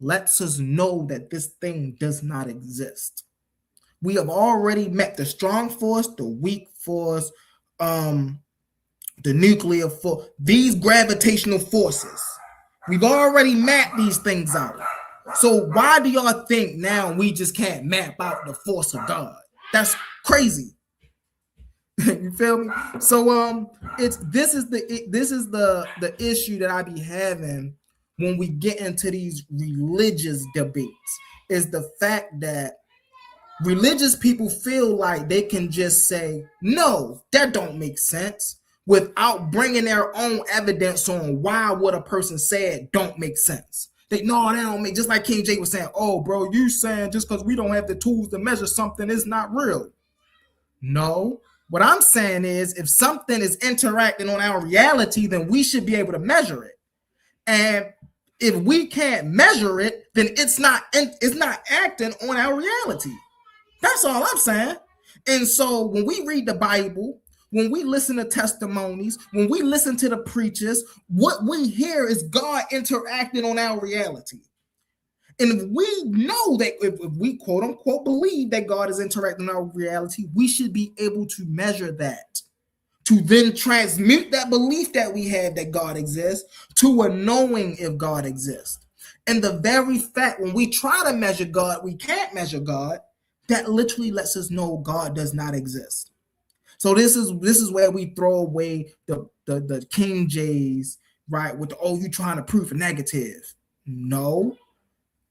lets us know that this thing does not exist. We have already met the strong force, the weak force, the nuclear force, these gravitational forces. We've already mapped these things out. So why do y'all think now we just can't map out the force of God? That's crazy. You feel me? So this is the issue that I be having when we get into these religious debates, is the fact that religious people feel like they can just say, no, that don't make sense, without bringing their own evidence on why what a person said don't make sense. They no, that don't make, just like King J was saying, oh, bro, you saying just because we don't have the tools to measure something is not real. No, what I'm saying is if something is interacting on our reality, then we should be able to measure it. And if we can't measure it, then it's not acting on our reality. That's all I'm saying. And so when we read the Bible, when we listen to testimonies, when we listen to the preachers, what we hear is God interacting on our reality. And if we know that, if we quote unquote believe that God is interacting in our reality, we should be able to measure that, to then transmute that belief that we have that God exists to a knowing if God exists. And the very fact when we try to measure God, we can't measure God, that literally lets us know God does not exist. So this is where we throw away the King J's, right? With the, oh, you trying to prove a negative. No.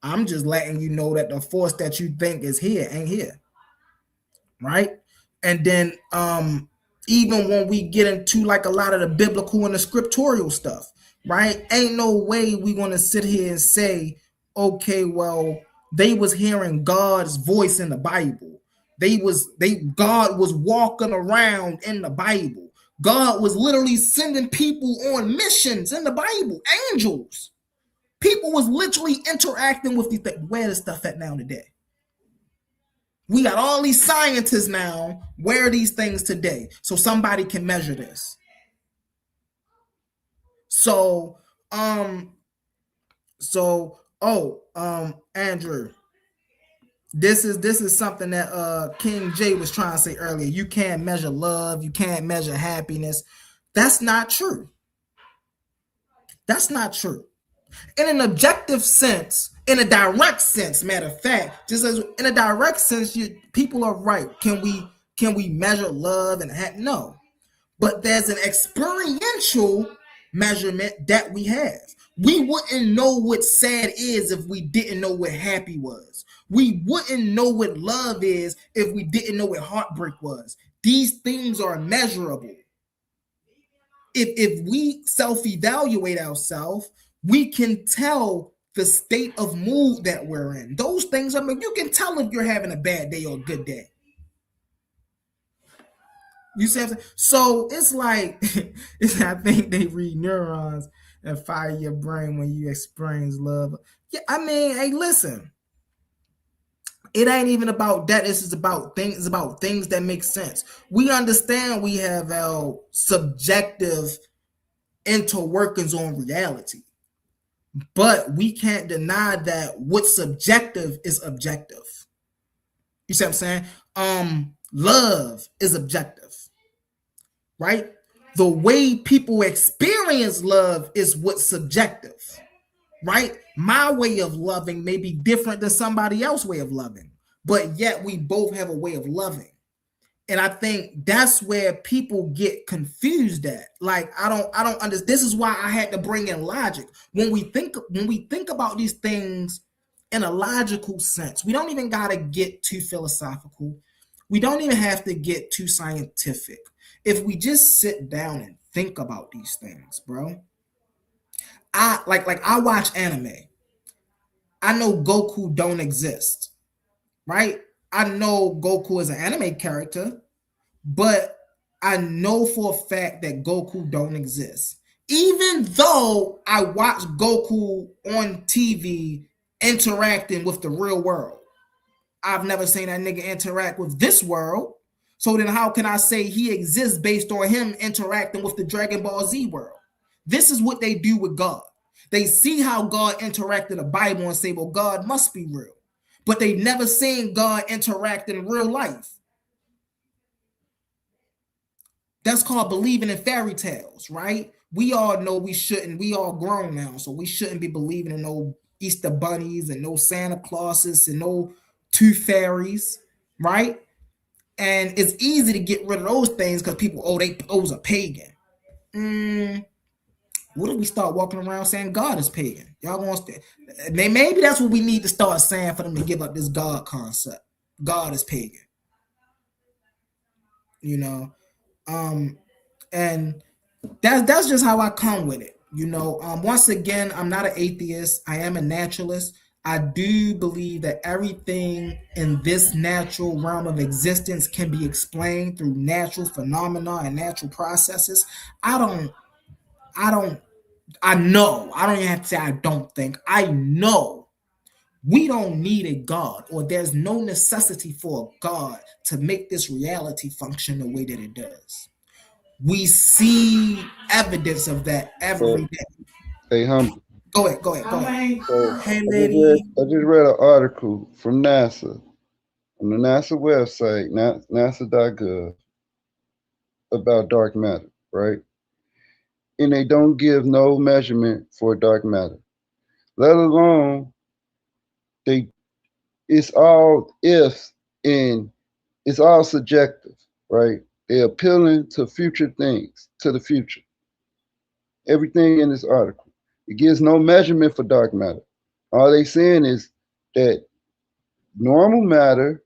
I'm just letting you know that the force that you think is here ain't here, right? And then even when we get into like a lot of the biblical and the scriptural stuff, right? Ain't no way we want to sit here and say, okay, well, they was hearing God's voice in the Bible. God was walking around in the Bible. God was literally sending people on missions in the Bible, angels. People was literally interacting with these things. Where is stuff at now today? We got all these scientists now. Where are these things today? So somebody can measure this. So, Andrew, this is something that King J was trying to say earlier. You can't measure love. You can't measure happiness. That's not true. That's not true. In an objective sense, in a direct sense, matter of fact, just as in a direct sense, people are right. Can we measure love and happiness? No. But there's an experiential measurement that we have. We wouldn't know what sad is if we didn't know what happy was. We wouldn't know what love is if we didn't know what heartbreak was. These things are measurable. If we self-evaluate ourselves, we can tell the state of mood that we're in. Those things, I mean, you can tell if you're having a bad day or a good day. You see what I'm saying? So it's like I think they read neurons and fire your brain when you experience love. Yeah, I mean, hey, listen. It ain't even about that. This is about things. It's about things that make sense. We understand we have our subjective interworkings on reality, but we can't deny that what's subjective is objective. You see what I'm saying? Love is objective, right? The way people experience love is what's subjective, right? My way of loving may be different than somebody else's way of loving, but yet we both have a way of loving. And I think that's where people get confused at. Like, I don't understand. This is why I had to bring in logic. When we think about these things in a logical sense, we don't even gotta get too philosophical. We don't even have to get too scientific. If we just sit down and think about these things, bro. I watch anime. I know Goku don't exist, right? I know Goku is an anime character, but I know for a fact that Goku don't exist. Even though I watch Goku on TV interacting with the real world, I've never seen that nigga interact with this world. So then how can I say he exists based on him interacting with the Dragon Ball Z world? This is what they do with God. They see how God interacted in the Bible and say, well, God must be real. But they never seen God interact in real life. That's called believing in fairy tales, right? We all know we shouldn't. We all grown now, so we shouldn't be believing in no Easter bunnies and no Santa Clauses and no tooth fairies, right? And it's easy to get rid of those things because people, those are pagan. What if we start walking around saying God is pagan? Y'all want to? Maybe that's what we need to start saying for them to give up this God concept. God is pagan, you know. And that's just how I come with it. Once again, I'm not an atheist. I am a naturalist. I do believe that everything in this natural realm of existence can be explained through natural phenomena and natural processes. I know. I don't even have to say I don't think. I know we don't need a God, or there's no necessity for a God to make this reality function the way that it does. We see evidence of that every day. Hey, Humble. Go ahead. So Hey, lady. I just read an article from NASA on the NASA website, nasa.gov, about dark matter, right? And they don't give no measurement for dark matter, let alone it's all ifs and it's all subjective, right? They're appealing to future things, to the future. Everything in this article. It gives no measurement for dark matter. All they saying is that normal matter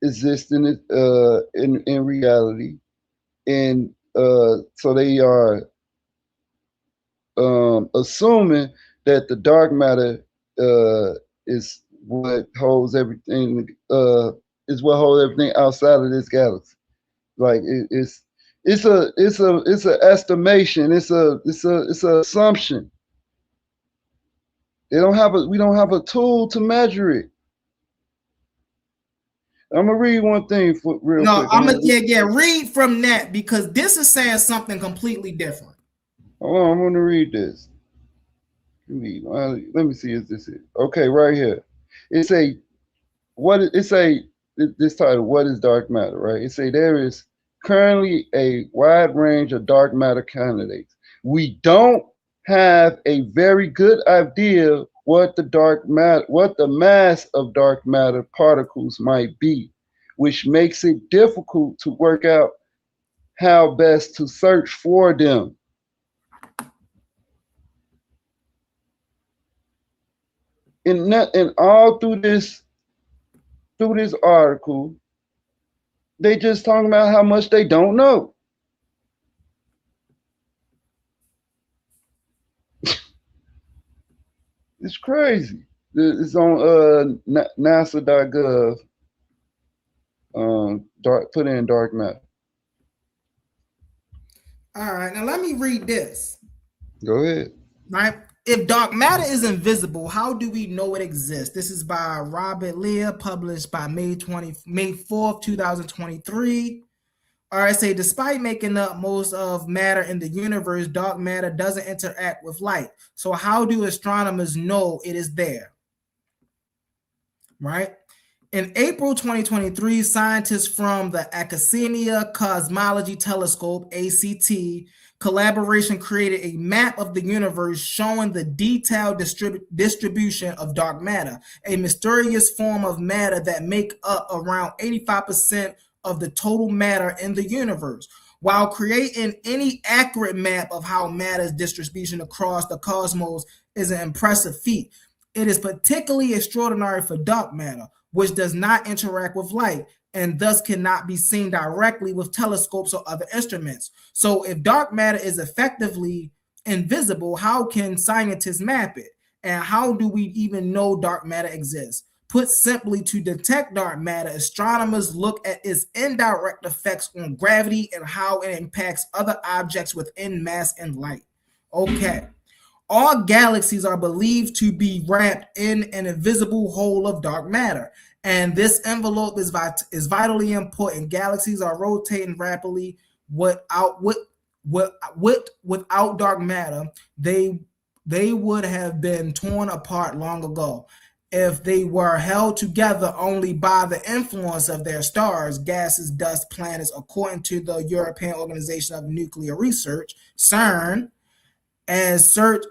exists in reality, and so they are assuming that the dark matter is what holds everything. Is what holds everything outside of this galaxy. Like it's an estimation. It's a assumption. We don't have a tool to measure it. I'm gonna read one thing real quick. Read from that, because this is saying something completely different. Hold on, I'm gonna read this. Let me see if this is okay. Right here, this title, what is dark matter? Right? It say there is currently a wide range of dark matter candidates. We don't have a very good idea what the mass of dark matter particles might be, which makes it difficult to work out how best to search for them. And all through this article, they just talking about how much they don't know. It's crazy. It's on NASA.gov. Put in dark matter. All right, now let me read this. Go ahead. Right? If dark matter is invisible, how do we know it exists? This is by Robert Lear, published by May 4th, 2023. All right, say despite making up most of matter in the universe, dark matter doesn't interact with light. So how do astronomers know it is there? Right? In April 2023, scientists from the Academia Cosmology Telescope, ACT, collaboration created a map of the universe showing the detailed distribution of dark matter, a mysterious form of matter that make up around 85% of the total matter in the universe. While creating any accurate map of how matter's distribution across the cosmos is an impressive feat, it is particularly extraordinary for dark matter, which does not interact with light and thus cannot be seen directly with telescopes or other instruments. So if dark matter is effectively invisible, how can scientists map it? And how do we even know dark matter exists? Put simply, to detect dark matter, astronomers look at its indirect effects on gravity and how it impacts other objects within mass and light. Okay. All galaxies are believed to be wrapped in an invisible hole of dark matter, and this envelope is vitally important. Galaxies are rotating rapidly without dark matter. They would have been torn apart long ago. If they were held together only by the influence of their stars, gases, dust, planets, according to the European Organization of Nuclear Research, CERN. As such,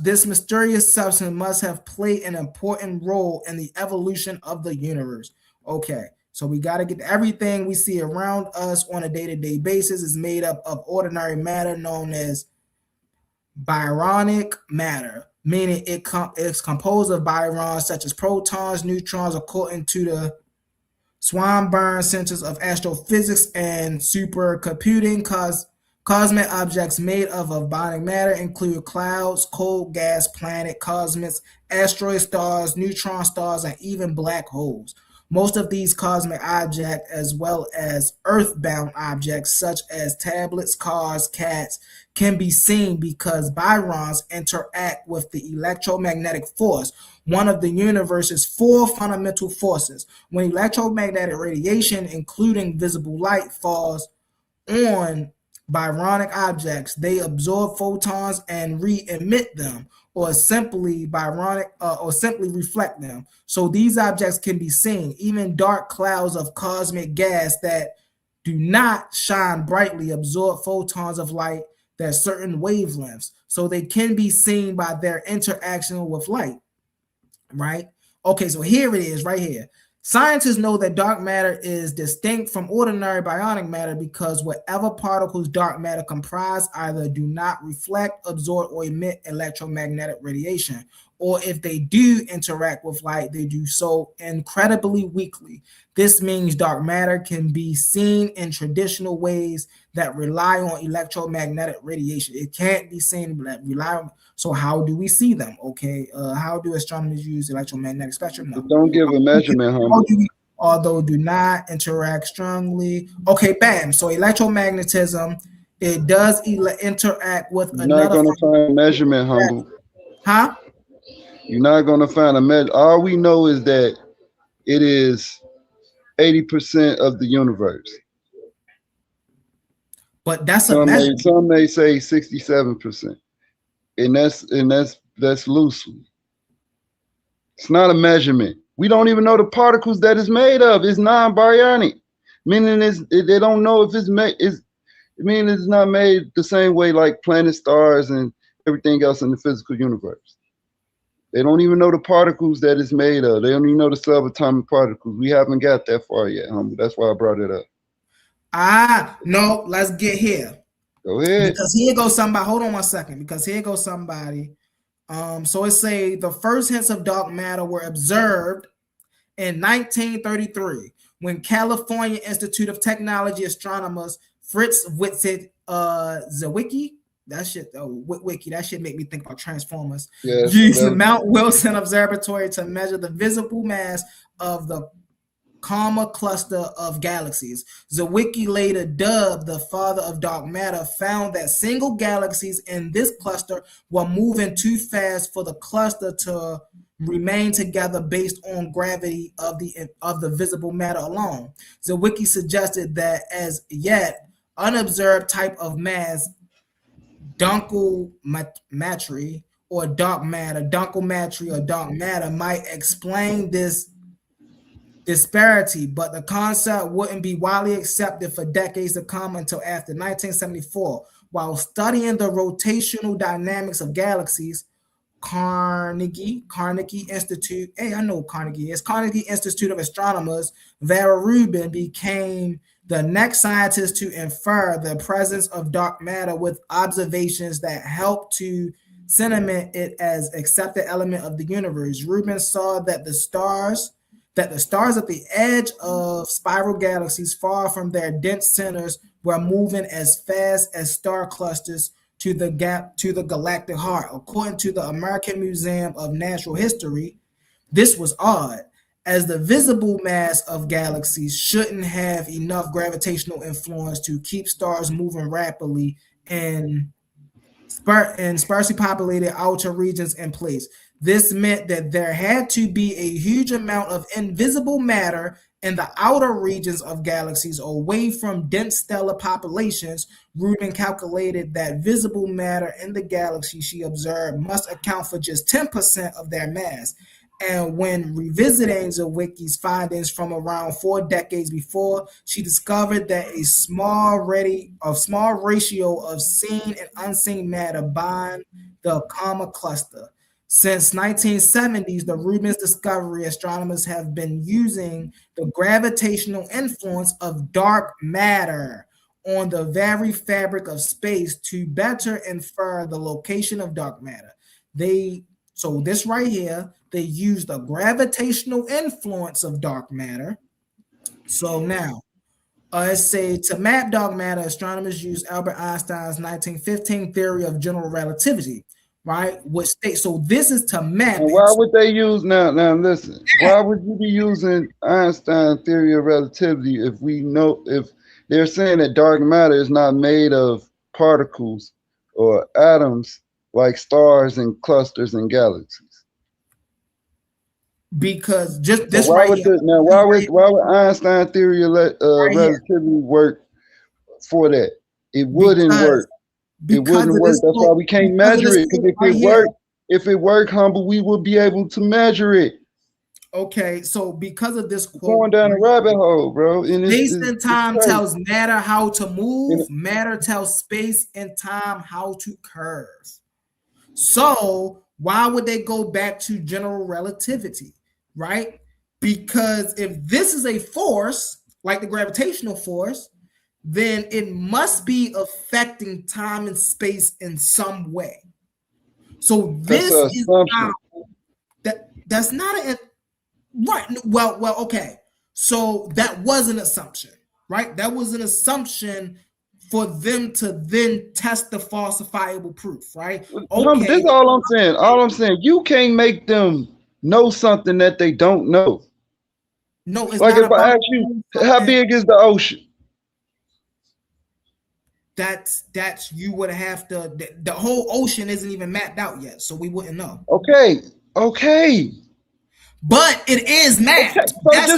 this mysterious substance must have played an important role in the evolution of the universe. Okay, so we got to get everything we see around us on a day-to-day basis is made up of ordinary matter known as baryonic matter, meaning it's composed of baryons such as protons, neutrons, according to the Swinburne Centers of Astrophysics and Supercomputing. Cosmic objects made of bionic matter include clouds, cold gas, planet, cosmics, asteroid stars, neutron stars, and even black holes. Most of these cosmic objects, as well as earthbound objects such as tablets, cars, cats, can be seen because baryons interact with the electromagnetic force, one of the universe's four fundamental forces. When electromagnetic radiation, including visible light, falls on baryonic objects, they absorb photons and re-emit them, or simply reflect them. So these objects can be seen. Even dark clouds of cosmic gas that do not shine brightly absorb photons of light that certain wavelengths. So they can be seen by their interaction with light, right? Okay, so here it is right here. Scientists know that dark matter is distinct from ordinary baryonic matter because whatever particles dark matter comprise either do not reflect, absorb, or emit electromagnetic radiation, or if they do interact with light, they do so incredibly weakly. This means dark matter can be seen in traditional ways that rely on electromagnetic radiation. It can't be seen that rely on. So how do we see them? Okay, how do astronomers use electromagnetic spectrum? No. Don't give a measurement, humble. Although do not interact strongly. Okay, bam. So electromagnetism, it does interact with You're not going to find a measurement, humble. Huh? You're not going to find a measure. All we know is that it is 80% of the universe. But that's a measure. Some may say 67%. And that's loosely. It's not a measurement. We don't even know the particles that it's made of. It's non-baryonic, meaning they don't know if it's made. It's not made the same way like planets, stars, and everything else in the physical universe. They don't even know the particles that it's made of. They don't even know the subatomic particles. We haven't got that far yet, humble. That's why I brought it up. No, let's get here. Go ahead. Because here goes somebody. Hold on one second. Because here goes somebody. So it say the first hints of dark matter were observed in 1933 when California Institute of Technology astronomers Fritz Zwicky, that shit make me think about Transformers. Yes, used the Mount Wilson Observatory to measure the visible mass of the Karma cluster of galaxies. Zwicky, later dubbed the father of dark matter, found that single galaxies in this cluster were moving too fast for the cluster to remain together based on gravity of the visible matter alone. Zwicky suggested that as yet unobserved type of mass, dunkelmatry or dark matter might explain this disparity, but the concept wouldn't be widely accepted for decades to come until after 1974. While studying the rotational dynamics of galaxies, Carnegie Institute, hey, I know Carnegie is, Carnegie Institute of Astronomers, Vera Rubin became the next scientist to infer the presence of dark matter with observations that helped to cement it as accepted element of the universe. Rubin saw that the stars at the edge of spiral galaxies far from their dense centers were moving as fast as star clusters to the galactic heart. According to the American Museum of Natural History, this was odd, as the visible mass of galaxies shouldn't have enough gravitational influence to keep stars moving rapidly in sparsely populated outer regions in place. This meant that there had to be a huge amount of invisible matter in the outer regions of galaxies away from dense stellar populations. Rubin calculated that visible matter in the galaxy she observed must account for just 10% of their mass. And when revisiting Zwicky's findings from around 4 decades before, she discovered that a small ratio of seen and unseen matter bind the Karma cluster. Since 1970s, the Rubin's discovery, astronomers have been using the gravitational influence of dark matter on the very fabric of space to better infer the location of dark matter. So this right here, they use the gravitational influence of dark matter. So now, let's say to map dark matter, astronomers use Albert Einstein's 1915 theory of general relativity, right? So this is to map. And why would they use now? Listen, why would you be using Einstein theory of relativity if they're saying that dark matter is not made of particles or atoms like stars and clusters and galaxies? Because just this why would Einstein theory of relativity work for that? It wouldn't work. It wouldn't work. That's why we can't measure it. Because if it worked, Humble, we would be able to measure it. Okay, so because of this quote, going down a rabbit hole, bro. Space and time tells matter how to move. Matter tells space and time how to curve. So why would they go back to general relativity, right? Because if this is a force, like the gravitational force, then it must be affecting time and space in some way. So this is how, that's not a right. Well, okay. So that was an assumption, right? That was an assumption for them to then test the falsifiable proof, right? Okay. This is all I'm saying. All I'm saying, you can't make them know something that they don't know. No, it's like not if I ask you, how big is the ocean? That's you would have to. The whole ocean isn't even mapped out yet, so we wouldn't know. Okay. But it is mapped. Okay, so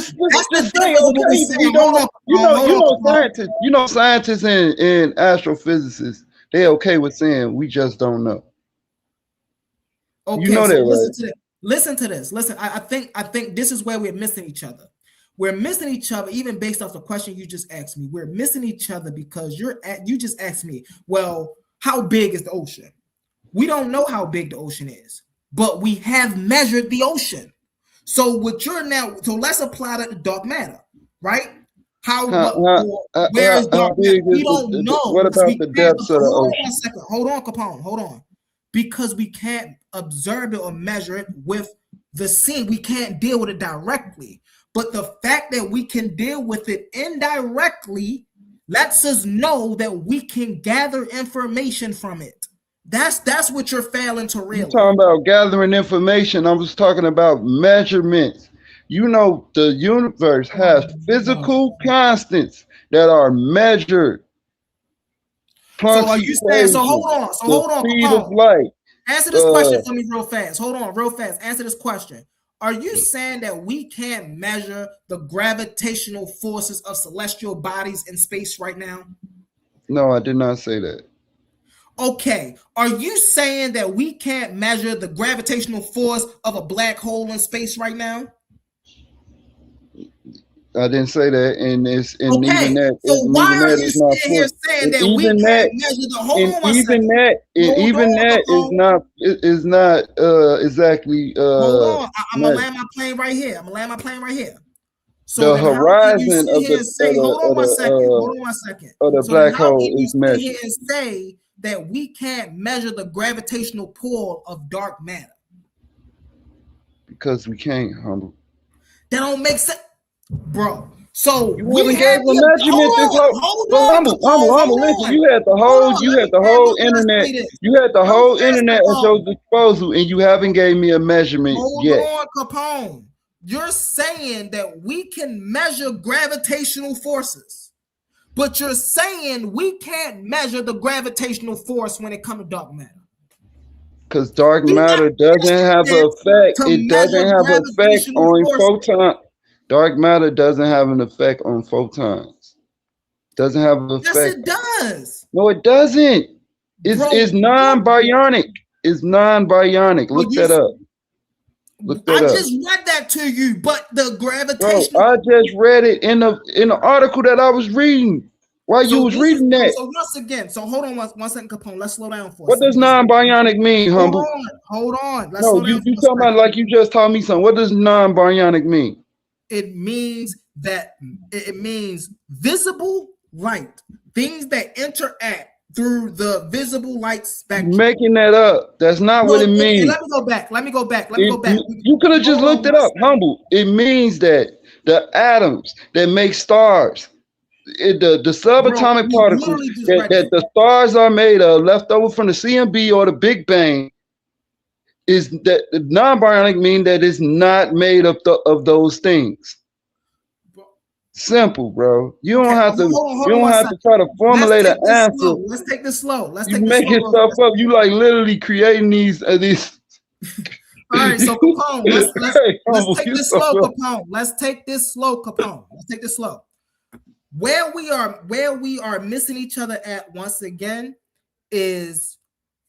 you know, scientists and astrophysicists, they're okay with saying we just don't know. Okay, you know so that, right? Listen to this. Listen, I think this is where we're missing each other. We're missing each other, even based off the question you just asked me. We're missing each other because you just asked me, well, how big is the ocean? We don't know how big the ocean is, but we have measured the ocean. So let's apply that to dark matter, right? Where is dark matter? We don't know. What about the depths of the ocean? Hold on, Capone. Hold on. Because we can't observe it or measure it with the scene. We can't deal with it directly. But the fact that we can deal with it indirectly lets us know that we can gather information from it. That's what you're failing to realize. You're talking about gathering information. I was talking about measurements. You know, the universe has physical constants that are measured. So Planck's are you saying? So equation, hold on, speed of Capone. light. Answer this question for me real fast. Hold on, real fast. Answer this question. Are you saying that we can't measure the gravitational forces of celestial bodies in space right now? No, I did not say that. Okay. Are you saying that we can't measure the gravitational force of a black hole in space right now? I didn't say that, and Okay. even that, So why are you is not sitting here full. saying And that we even can't that, measure the? Hold on one second. even that is not exactly Hold on. I'm gonna measured. land my plane right here. I'm gonna land my plane right here. So The then how can you horizon sit of here and say, hold on one second, hold on one second. the So then black how hole can you is sit here measured. and say that we can't measure the gravitational pull of dark matter? Because we can't, humble. That don't make sense, bro. So You we haven't have gave a the measurement this whole. hold Well, on, humble, Capone, hold listen. on. You had the Hold whole, on, let me internet. say this. You had the Real whole fast, internet at Capone. your disposal, and you haven't gave me a measurement Hold yet. on, Capone. You're saying that we can measure gravitational forces, but you're saying we can't measure the gravitational force when it comes to dark matter. Because dark We got matter doesn't have an effect. to It measure doesn't have an effect gravitational on force. photon. Dark matter doesn't have an effect on photons. Doesn't have an Yes, effect. it does. No, it doesn't. Bro, It's non-bionic. It's non-bionic. Well, Look that up. I just read that to you, but the Bro, gravitational. I just read it in the article that I was reading. While you was reading that. So once again, so hold on one second, Capone. Let's slow down for a What second. does non-bionic mean, humble? Hold on. Let's No, slow down you for a talking about second. like you just taught me something. What does non-bionic mean? It means that it means visible light, things that interact through the visible light spectrum. You're making that up. That's not what it means. Let me go back. You could have just looked it up, humble. It means that the atoms that make stars, the subatomic particles that the stars are made of, left over from the CMB or the Big Bang, is that non-bionic mean that it's not made up of those things. Simple, bro. You don't have to. You don't have to try to formulate an answer. Let's take this slow. You making stuff up. You like literally creating these. All right, so Capone, let's take this slow, Capone. Let's take this slow, Capone. Let's take this slow. Where we are missing each other at once again is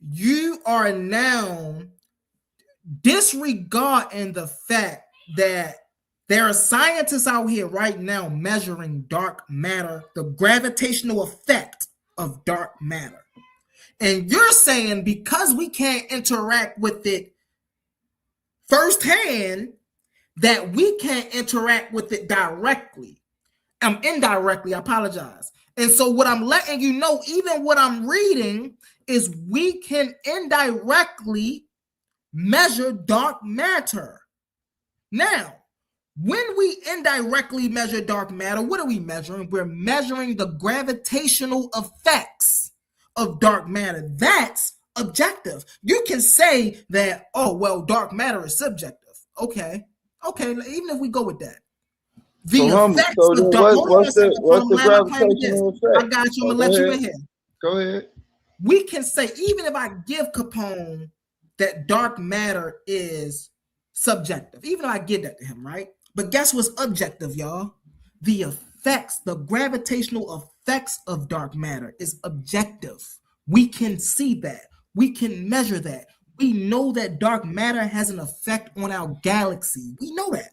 you are now disregarding the fact that there are scientists out here right now measuring dark matter, the gravitational effect of dark matter. And you're saying because we can't interact with it firsthand, that we can't interact with it directly. Indirectly, I apologize. And so what I'm letting you know, even what I'm reading, is we can indirectly measure dark matter. Now, when we indirectly measure dark matter, what are we measuring? We're measuring the gravitational effects of dark matter. That's objective. You can say that, oh, well, dark matter is subjective. Okay, even if we go with that. The effects of dark matter. What's the gravitational effect? I got you. I'm going to let you in here. Go ahead. We can say, even if I give Capone that dark matter is subjective, even if I give that to him, right? But guess what's objective, y'all? The effects, the gravitational effects of dark matter is objective. We can see that. We can measure that. We know that dark matter has an effect on our galaxy. We know that.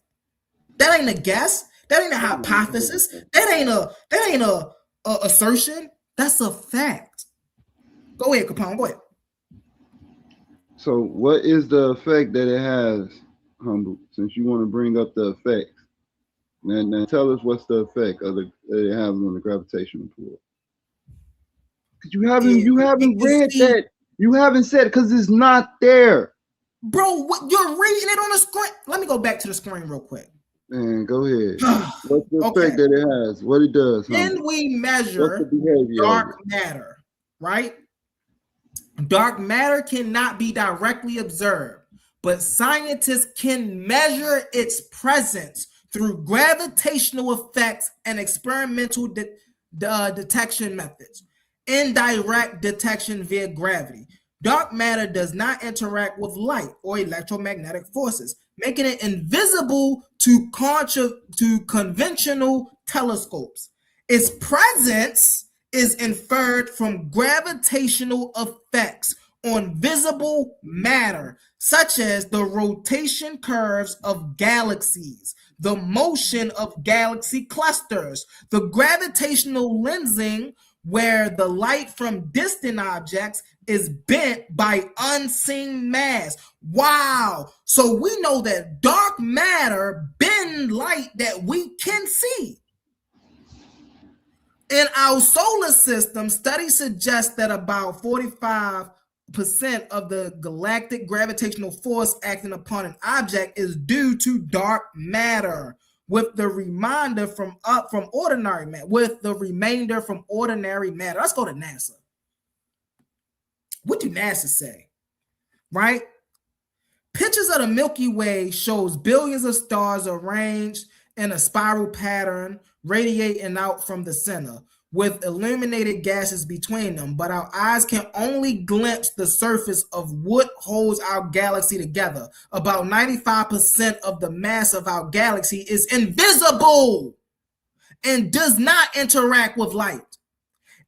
That ain't a guess. That ain't a hypothesis. That ain't a assertion. That's a fact. Go ahead, Capone. Go ahead. So, what is the effect that it has, humble? Since you want to bring up the effects, now tell us what's the effect that it has on the gravitational pull. Because you haven't read that. You haven't said because it's not there, bro. You're reading it on the screen. Let me go back to the screen real quick. Man, go ahead. What's the effect that it has? What it does? When we measure dark matter, right? Dark matter cannot be directly observed, but scientists can measure its presence through gravitational effects and experimental detection methods. Indirect detection via gravity. Dark matter does not interact with light or electromagnetic forces, making it invisible to conventional telescopes. Its presence is inferred from gravitational effects on visible matter, such as the rotation curves of galaxies, the motion of galaxy clusters, the gravitational lensing where the light from distant objects is bent by unseen mass. Wow. So we know that dark matter bends light that we can see. In our solar system, studies suggest that about 45% of the galactic gravitational force acting upon an object is due to dark matter, with the remainder from ordinary matter. Let's go to NASA. What do NASA say? Right? Pictures of the Milky Way shows billions of stars arranged in a spiral pattern, radiating out from the center, with illuminated gases between them, but our eyes can only glimpse the surface of what holds our galaxy together. About 95% of the mass of our galaxy is invisible and does not interact with light.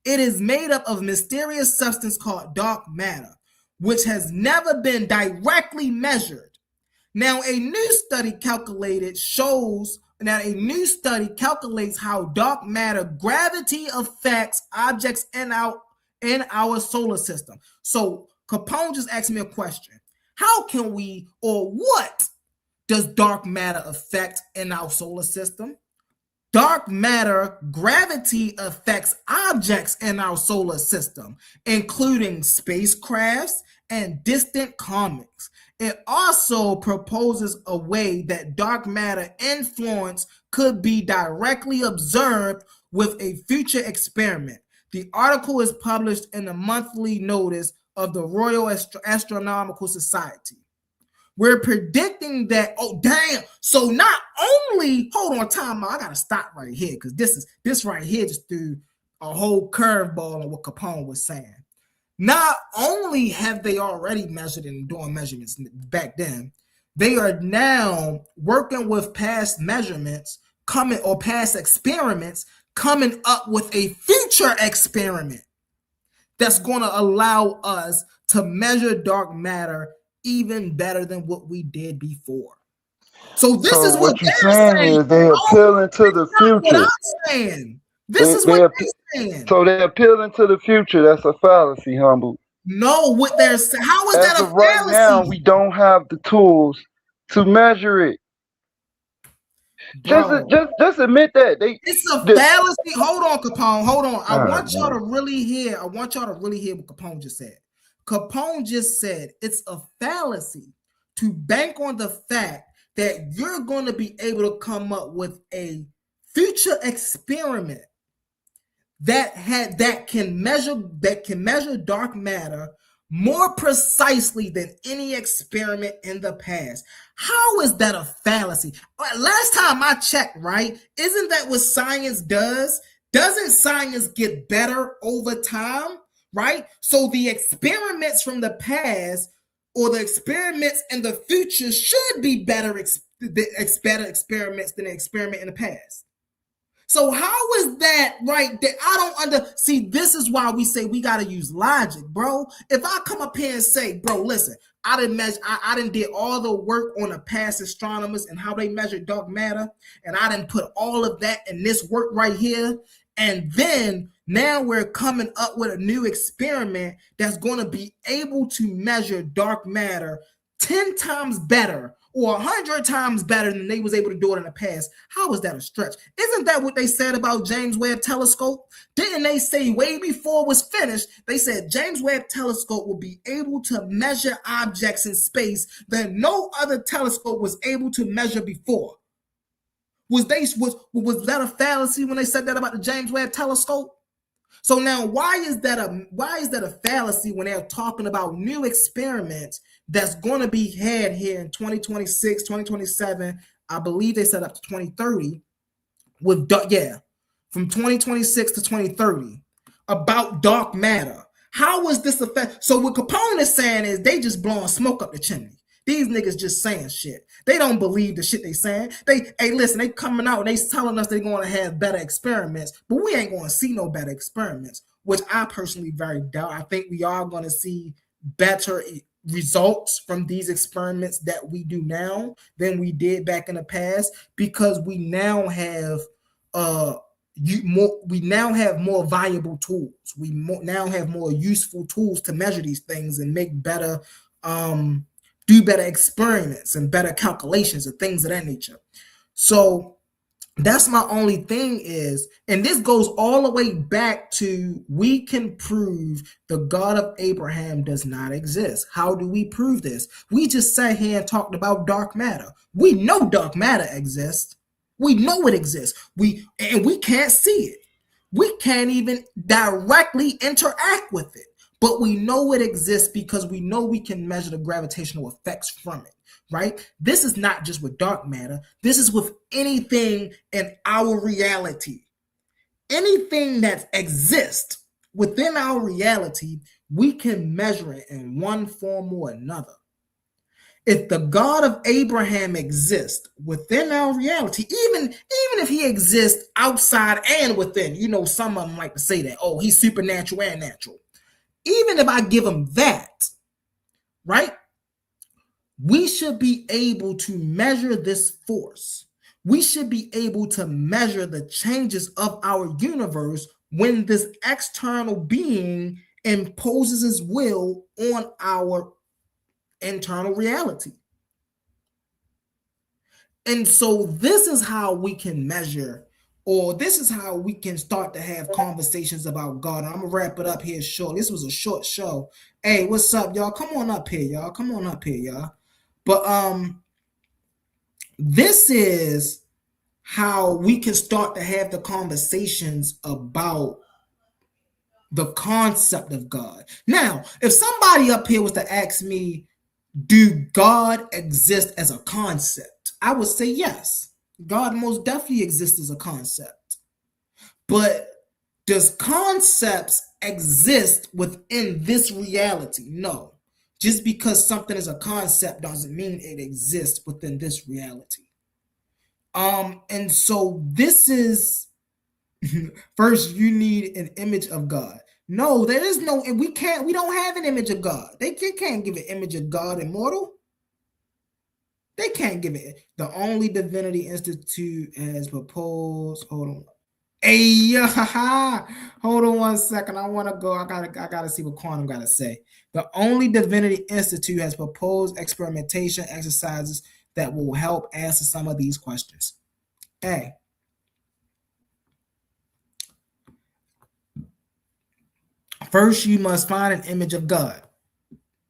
It is made up of mysterious substance called dark matter, which has never been directly measured. Now, a new study calculates how dark matter gravity affects objects in our solar system. So Capone just asked me a question. How can we, or what does dark matter affect in our solar system? Dark matter gravity affects objects in our solar system, including spacecrafts and distant comets. It also proposes a way that dark matter influence could be directly observed with a future experiment. The article is published in the monthly notice of the Royal Astronomical Society. We're predicting that, oh damn, so not only, hold on, time out, I gotta stop right here, because this right here just threw a whole curveball on what Capone was saying. Not only have they already measured and doing measurements back then, they are now working with past measurements past experiments coming up with a future experiment that's going to allow us to measure dark matter even better than what we did before. So this is what you're they're saying is they appealing to the future. What I'm saying. This is what they're saying. So they're appealing to the future. That's a fallacy, Humble. No, what they're saying. How is that a fallacy? Right now, we don't have the tools to measure it. Bro, just admit that. It's a fallacy. Hold on, Capone. Hold on. I want y'all to really hear what Capone just said. Capone just said it's a fallacy to bank on the fact that you're going to be able to come up with a future experiment that can measure dark matter more precisely than any experiment in the past. How is that a fallacy? Last time I checked, right? Isn't that what science does? Doesn't science get better over time? Right? So the experiments from the past or the experiments in the future should be better experiments than the experiment in the past. So how is that right? That I don't see. This is why we say we got to use logic, bro. If I come up here and say, bro, listen, I didn't did all the work on the past astronomers and how they measure dark matter, and I didn't put all of that in this work right here, and then now we're coming up with a new experiment that's going to be able to measure dark matter 10 times better or 100 times better than they was able to do it in the past. How is that a stretch? Isn't that what they said about James Webb Telescope? Didn't they say way before it was finished, they said James Webb Telescope will be able to measure objects in space that no other telescope was able to measure before? Was that a fallacy when they said that about the James Webb Telescope? So now why is that a fallacy when they're talking about new experiments that's going to be had here in 2026, 2027, I believe they set up to 2030 with from 2026 to 2030 about dark matter. How is this effect? So what Capone is saying is they just blowing smoke up the chimney. These niggas just saying shit. They don't believe the shit they saying. Listen, they coming out and they telling us they're going to have better experiments, but we ain't going to see no better experiments, which I personally very doubt. I think we are going to see better results from these experiments that we do now than we did back in the past, because we now have we now have more valuable tools. We now have more useful tools to measure these things and make better do better experiments and better calculations and things of that nature. So that's my only thing is, and this goes all the way back to, we can prove the God of Abraham does not exist. How do we prove this? We just sat here and talked about dark matter. We know dark matter exists. We know it exists. We can't see it. We can't even directly interact with it. But we know it exists because we know we can measure the gravitational effects from it, right? This is not just with dark matter. This is with anything in our reality. Anything that exists within our reality, we can measure it in one form or another. If the God of Abraham exists within our reality, even if he exists outside and within, some of them like to say that, oh, he's supernatural and natural. Even if I give him that, right? We should be able to measure this force. We should be able to measure the changes of our universe when this external being imposes his will on our internal reality. And so this is how we can measure, or this is how we can start to have conversations about God. I'm gonna wrap it up here short. This was a short show. Hey, what's up, y'all? Come on up here, y'all. Come on up here, y'all. But this is how we can start to have the conversations about the concept of God. Now, if somebody up here was to ask me, do God exist as a concept? I would say yes. God most definitely exists as a concept. But does concepts exist within this reality? No. Just because something is a concept doesn't mean it exists within this reality. And so this is first, you need an image of God. No, there is no, we don't have an image of God. They can't give an image of God immortal. They can't give it. The only Divinity Institute has proposed. Hold on. Hey, hold on 1 second. I want to go. I gotta see what Quantum gotta say. The only Divinity Institute has proposed experimentation exercises that will help answer some of these questions. Hey. First, you must find an image of God.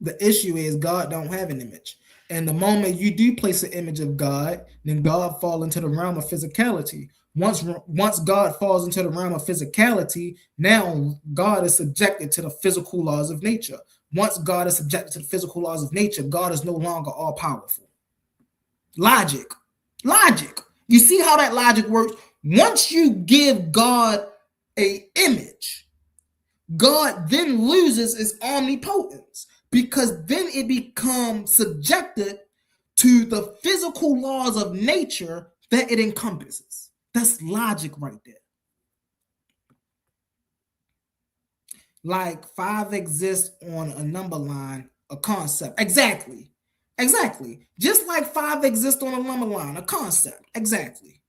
The issue is God don't have an image. And the moment you do place an image of God, then God falls into the realm of physicality. Once God falls into the realm of physicality, now God is subjected to the physical laws of nature. Once God is subjected to the physical laws of nature, God is no longer all-powerful. Logic. You see how that logic works? Once you give God an image, God then loses its omnipotence, because then it becomes subjected to the physical laws of nature that it encompasses. That's logic right there. Like 5 exists on a number line, a concept. Exactly. Just like 5 exists on a number line, a concept. Exactly.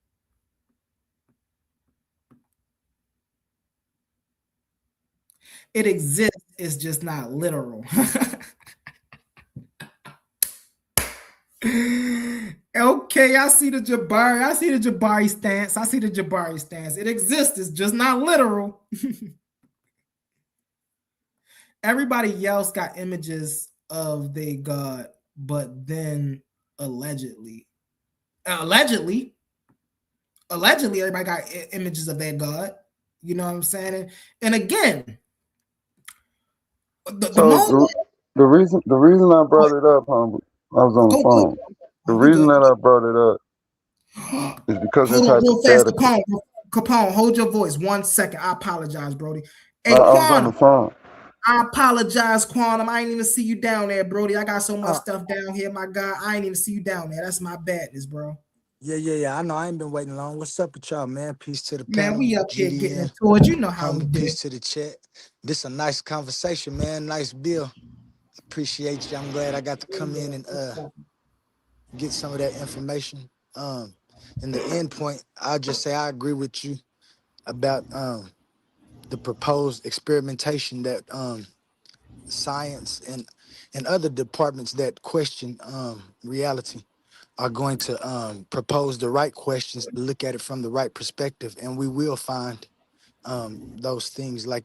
It exists, it's just not literal. Okay, I see the Jabari stance. It exists, it's just not literal. Everybody else got images of their God, but then allegedly, everybody got images of their God. You know what I'm saying? And again, the So moment. the reason I brought it up, humble, I was on the phone. The reason that I brought it up is because it's Hold on real fast, hypothetical. Capone, hold your voice 1 second. I apologize, Brody. Hey, I was on the phone. I apologize, Quantum. I ain't even see you down there, Brody. I got so much stuff down here, my guy. I ain't even see you down there. That's my badness, bro. Yeah. I know. I ain't been waiting long. What's up with y'all, man? Peace to the Man, panel. we up here GDN, getting into it. You know how we humble, do. peace to the chat. This a nice conversation, man. Nice bill. Appreciate you. I'm glad I got to come in and get some of that information. In the end point, I'll just say I agree with you about the proposed experimentation that science and other departments that question reality are going to propose the right questions to look at it from the right perspective, and we will find those things like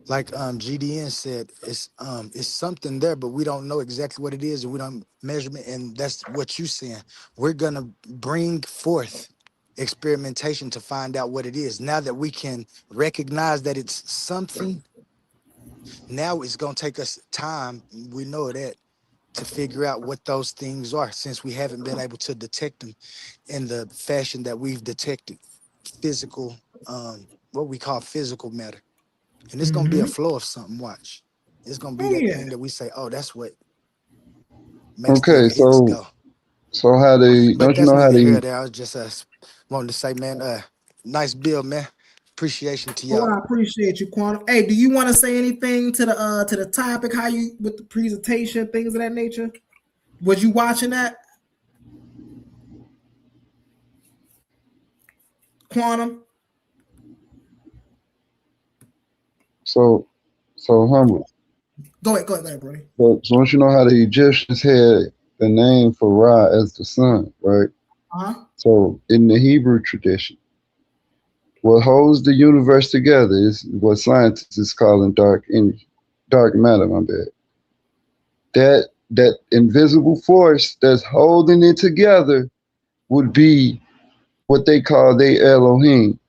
GDN said, it's something there, but we don't know exactly what it is, and we don't measurement, and that's what you saying. We're gonna bring forth experimentation to find out what it is. Now that we can recognize that it's something, now it's gonna take us time. We know that to figure out what those things are, since we haven't been able to detect them in the fashion that we've detected physical, what we call physical matter. And it's gonna be a flow of something. Watch, it's gonna be that thing that we say, "Oh, that's what makes the events go." So how they But don't you that's know how neither here they? nor there. I was just wanting to say, man, nice bill, man. Appreciation to Oh, y'all. I appreciate you, Quantum. Hey, do you want to say anything to the topic? How you with the presentation, things of that nature? Was you watching that, Quantum? So humble. Go ahead, Brody. So don't you know how the Egyptians had the name for Ra as the sun, right? So in the Hebrew tradition, what holds the universe together is what scientists is calling dark energy, dark matter. My bad. That invisible force that's holding it together would be what they call their Elohim.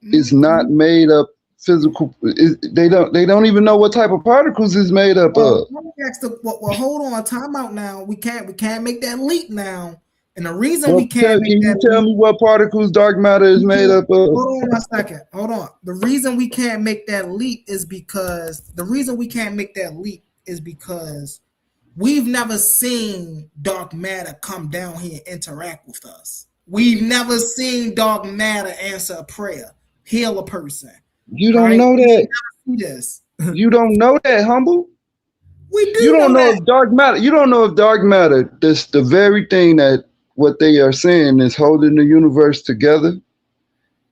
It's not made up physical. They don't even know what type of particles it's made up of. Well, hold on, time out now. We can't make that leap now. And the reason we can't Can you tell me what particles dark matter is made up of? Hold on a second. Hold on. The reason we can't make that leap is because we've never seen dark matter come down here and interact with us. We've never seen dark matter answer a prayer, heal a person. You don't know that. This. You don't know that, humble. We do. You don't know if dark matter. You don't know if dark matter. That's the very thing that what they are saying is holding the universe together.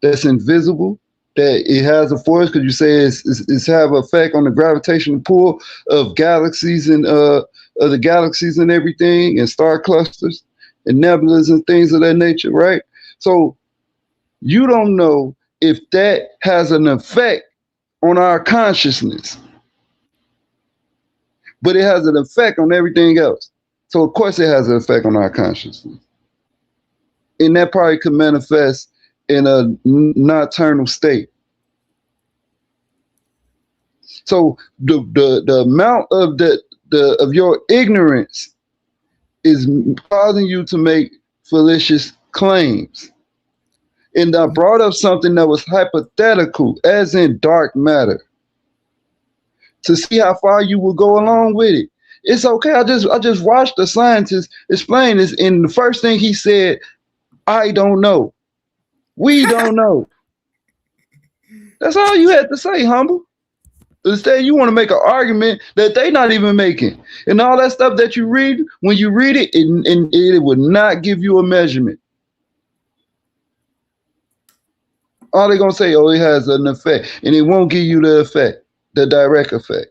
That's invisible. That it has a force because you say it's have an effect on the gravitational pull of galaxies and the galaxies and everything, and star clusters and nebulas and things of that nature, right? So you don't know if that has an effect on our consciousness, but it has an effect on everything else. So of course it has an effect on our consciousness, and that probably could manifest in a nocturnal state. So the amount of of your ignorance is causing you to make fallacious claims. And I brought up something that was hypothetical, as in dark matter, to see how far you will go along with it. It's okay. I just watched the scientist explain this, and the first thing he said, "I don't know. We don't know." That's all you had to say, humble. Instead, you want to make an argument that they're not even making. And all that stuff that you read, when you read it, it would not give you a measurement. All they're going to say, oh, it has an effect. And it won't give you the effect, the direct effect.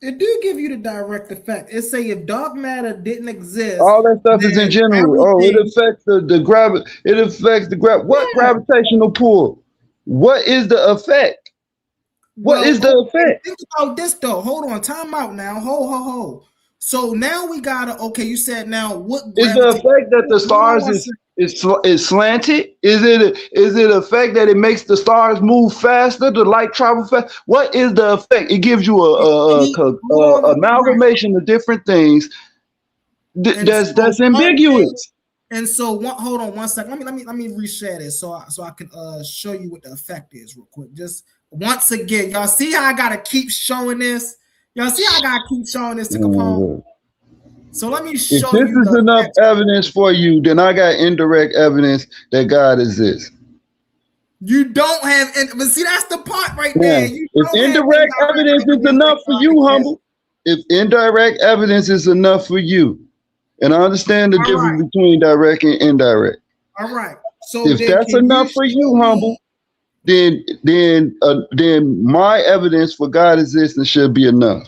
It do give you the direct effect. It say if dark matter didn't exist, all that stuff is in general. Oh, it affects the gravity. It affects the what gravitational pull? What is the effect? What is the effect? Think about this though. Hold on, time out now. Ho. So now we gotta. Okay, you said now what is the effect that the stars is It's slanted. Is it a effect that it makes the stars move faster, the light travel fast? What is the effect? It gives you a amalgamation of different things that's ambiguous. And so, hold on one second. Let me reshare this so I can show you what the effect is real quick. Just once again, y'all see how I gotta keep showing this. Y'all see how I gotta keep showing this to Capone. So let me show you. If this is enough evidence for you, then I got indirect evidence that God exists. You don't have, but see, that's the part right there. If indirect evidence is enough for you, Humble, if indirect evidence is enough for you, and I understand the difference between direct and indirect. All right. So if that's enough for you, Humble, then my evidence for God existence should be enough.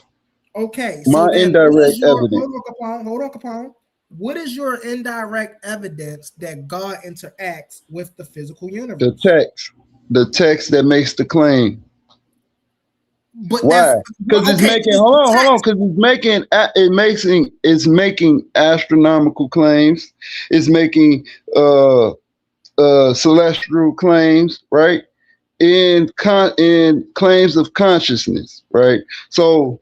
Okay. So my indirect evidence. Hold on, Capone. What is your indirect evidence that God interacts with the physical universe? The text that makes the claim. But why? Because it's making it's making astronomical claims. It's making celestial claims, right? And claims of consciousness, right? So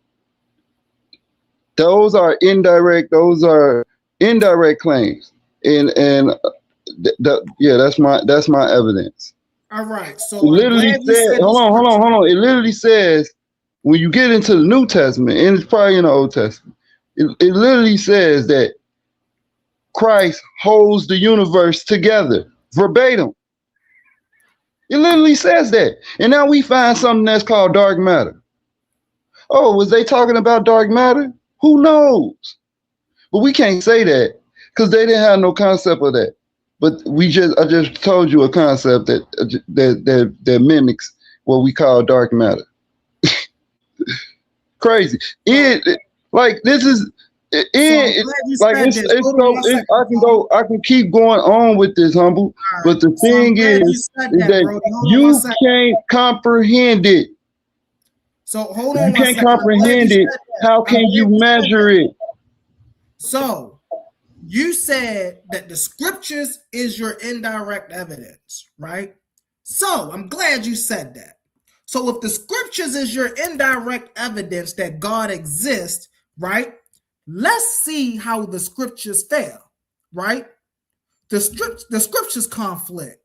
those are indirect claims, and that's my evidence. All right. So it literally says, hold on. It literally says, when you get into the New Testament, and it's probably in the Old Testament, it literally says that Christ holds the universe together, verbatim. It literally says that. And now we find something that's called dark matter. Oh, was they talking about dark matter? Who knows? But we can't say that because they didn't have no concept of that. But I just told you a concept that mimics what we call dark matter. Crazy. I can keep going on with this, Humble. Right. But the thing is that you can't comprehend it. So hold on. You can't comprehend it. How can you measure it? So you said that the scriptures is your indirect evidence, right? So I'm glad you said that. So if the scriptures is your indirect evidence that God exists, right? Let's see how the scriptures fail, right? The scriptures conflict.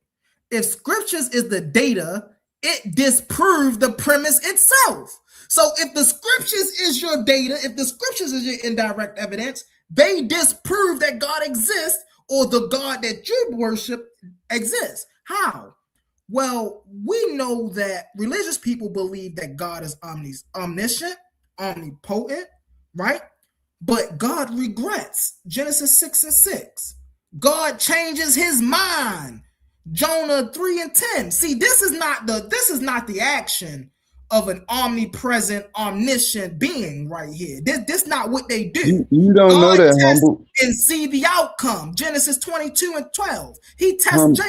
If scriptures is the data, it disproves the premise itself. So if the scriptures is your data, if the scriptures is your indirect evidence, they disprove that God exists or the God that you worship exists. How? Well, we know that religious people believe that God is omniscient, omnipotent, right? But God regrets. Genesis 6:6. God changes his mind. Jonah 3:10. See, this is not the action of an omnipresent, omniscient being right here. This not what they do. You don't know that, Humble. And see the outcome. Genesis 22:12. He tests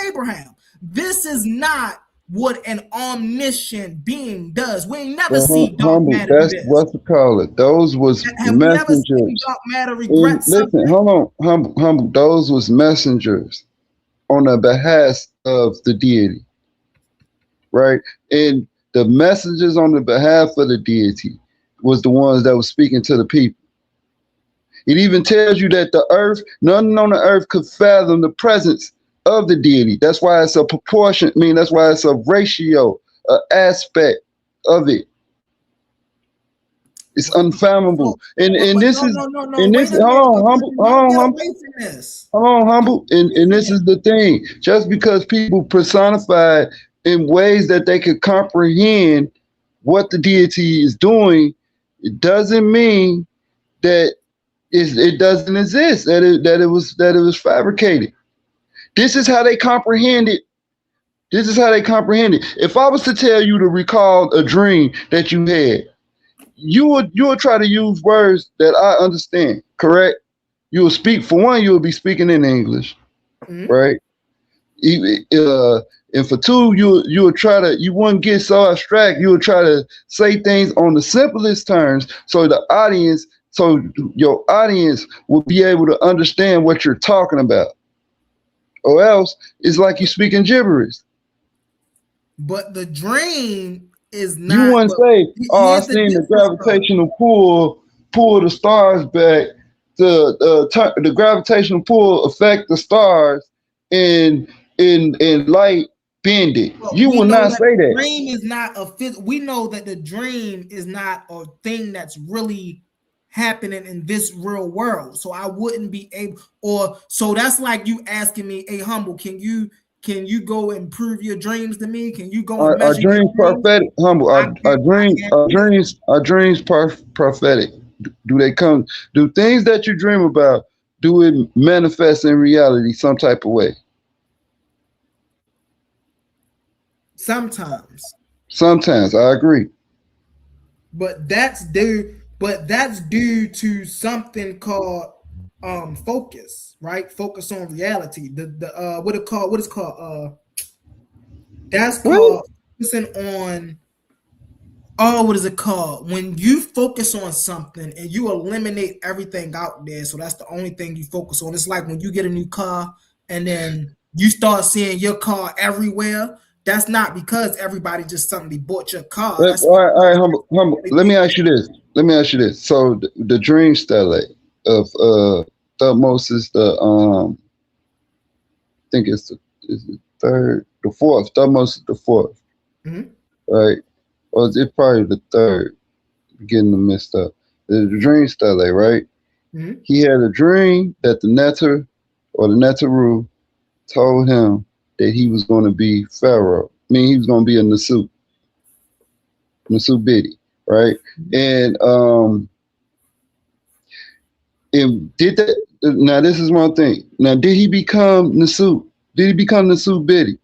Abraham. This is not what an omniscient being does. We ain't never see dark matter. That's what to call it. Those was messengers. Dark matter regrets. Listen, hold on, Humble. Those was messengers on the behalf of the deity, right? And the messengers on the behalf of the deity was the ones that was speaking to the people. It even tells you that the earth, nothing on the earth could fathom the presence of the deity. That's why it's a proportion. That's why it's a ratio, an aspect of it. It's unfathomable. And this is hold on, Humble. And this is the thing. Just because people personify in ways that they could comprehend what the deity is doing, it doesn't mean that it doesn't exist, that it was fabricated. This is how they comprehend it. If I was to tell you to recall a dream that you had, you would try to use words that I understand, correct? You will speak, for one, you will be speaking in English, right? And for two, you wouldn't get so abstract. You would try to say things on the simplest terms so your audience will be able to understand what you're talking about. or else it's like you speaking gibberish. But the dream is You not. wouldn't But say, "Oh, I here's the seen the difference, though. gravitational pull the stars back. The gravitational pull affect the stars, and light bend it." But You we will know not that say the that. dream is not a we know that the dream is not a thing that's really happening in this real world. So I wouldn't be able, or so that's like you asking me, "Hey, humble, can you go and prove your dreams to me? Can you go and Our measure your dreams dreams?" prophetic, humble. I can't. I can't do that. Our dreams prophetic. Do they come? Do things that you dream about? Do it manifest in reality some type of way? Sometimes, Sometimes I agree. but that's due. But that's due to something called focus, right? Focus on reality. The what it called? What is called? That's What? called focusing on. Oh, what is it called? When you focus on something and you eliminate everything out there, so that's the only thing you focus on. It's like when you get a new car and then you start seeing your car everywhere. That's not because everybody just suddenly bought your car. That's All right, because humble. Let me everything. ask you this. So the dream stele of Thutmose is I think it's the third, the fourth. Thutmose is the fourth, Mhm. right? Or is it probably the third? Getting them messed up. The dream stele, right? Mhm. He had a dream that the Neter or the Neteru told him that he was going to be Pharaoh. I mean, he was going to be a Nasu Biddy, right? And did that. Now, this is one thing. Now, did he become Nasu? Did he become Nasu Biddy?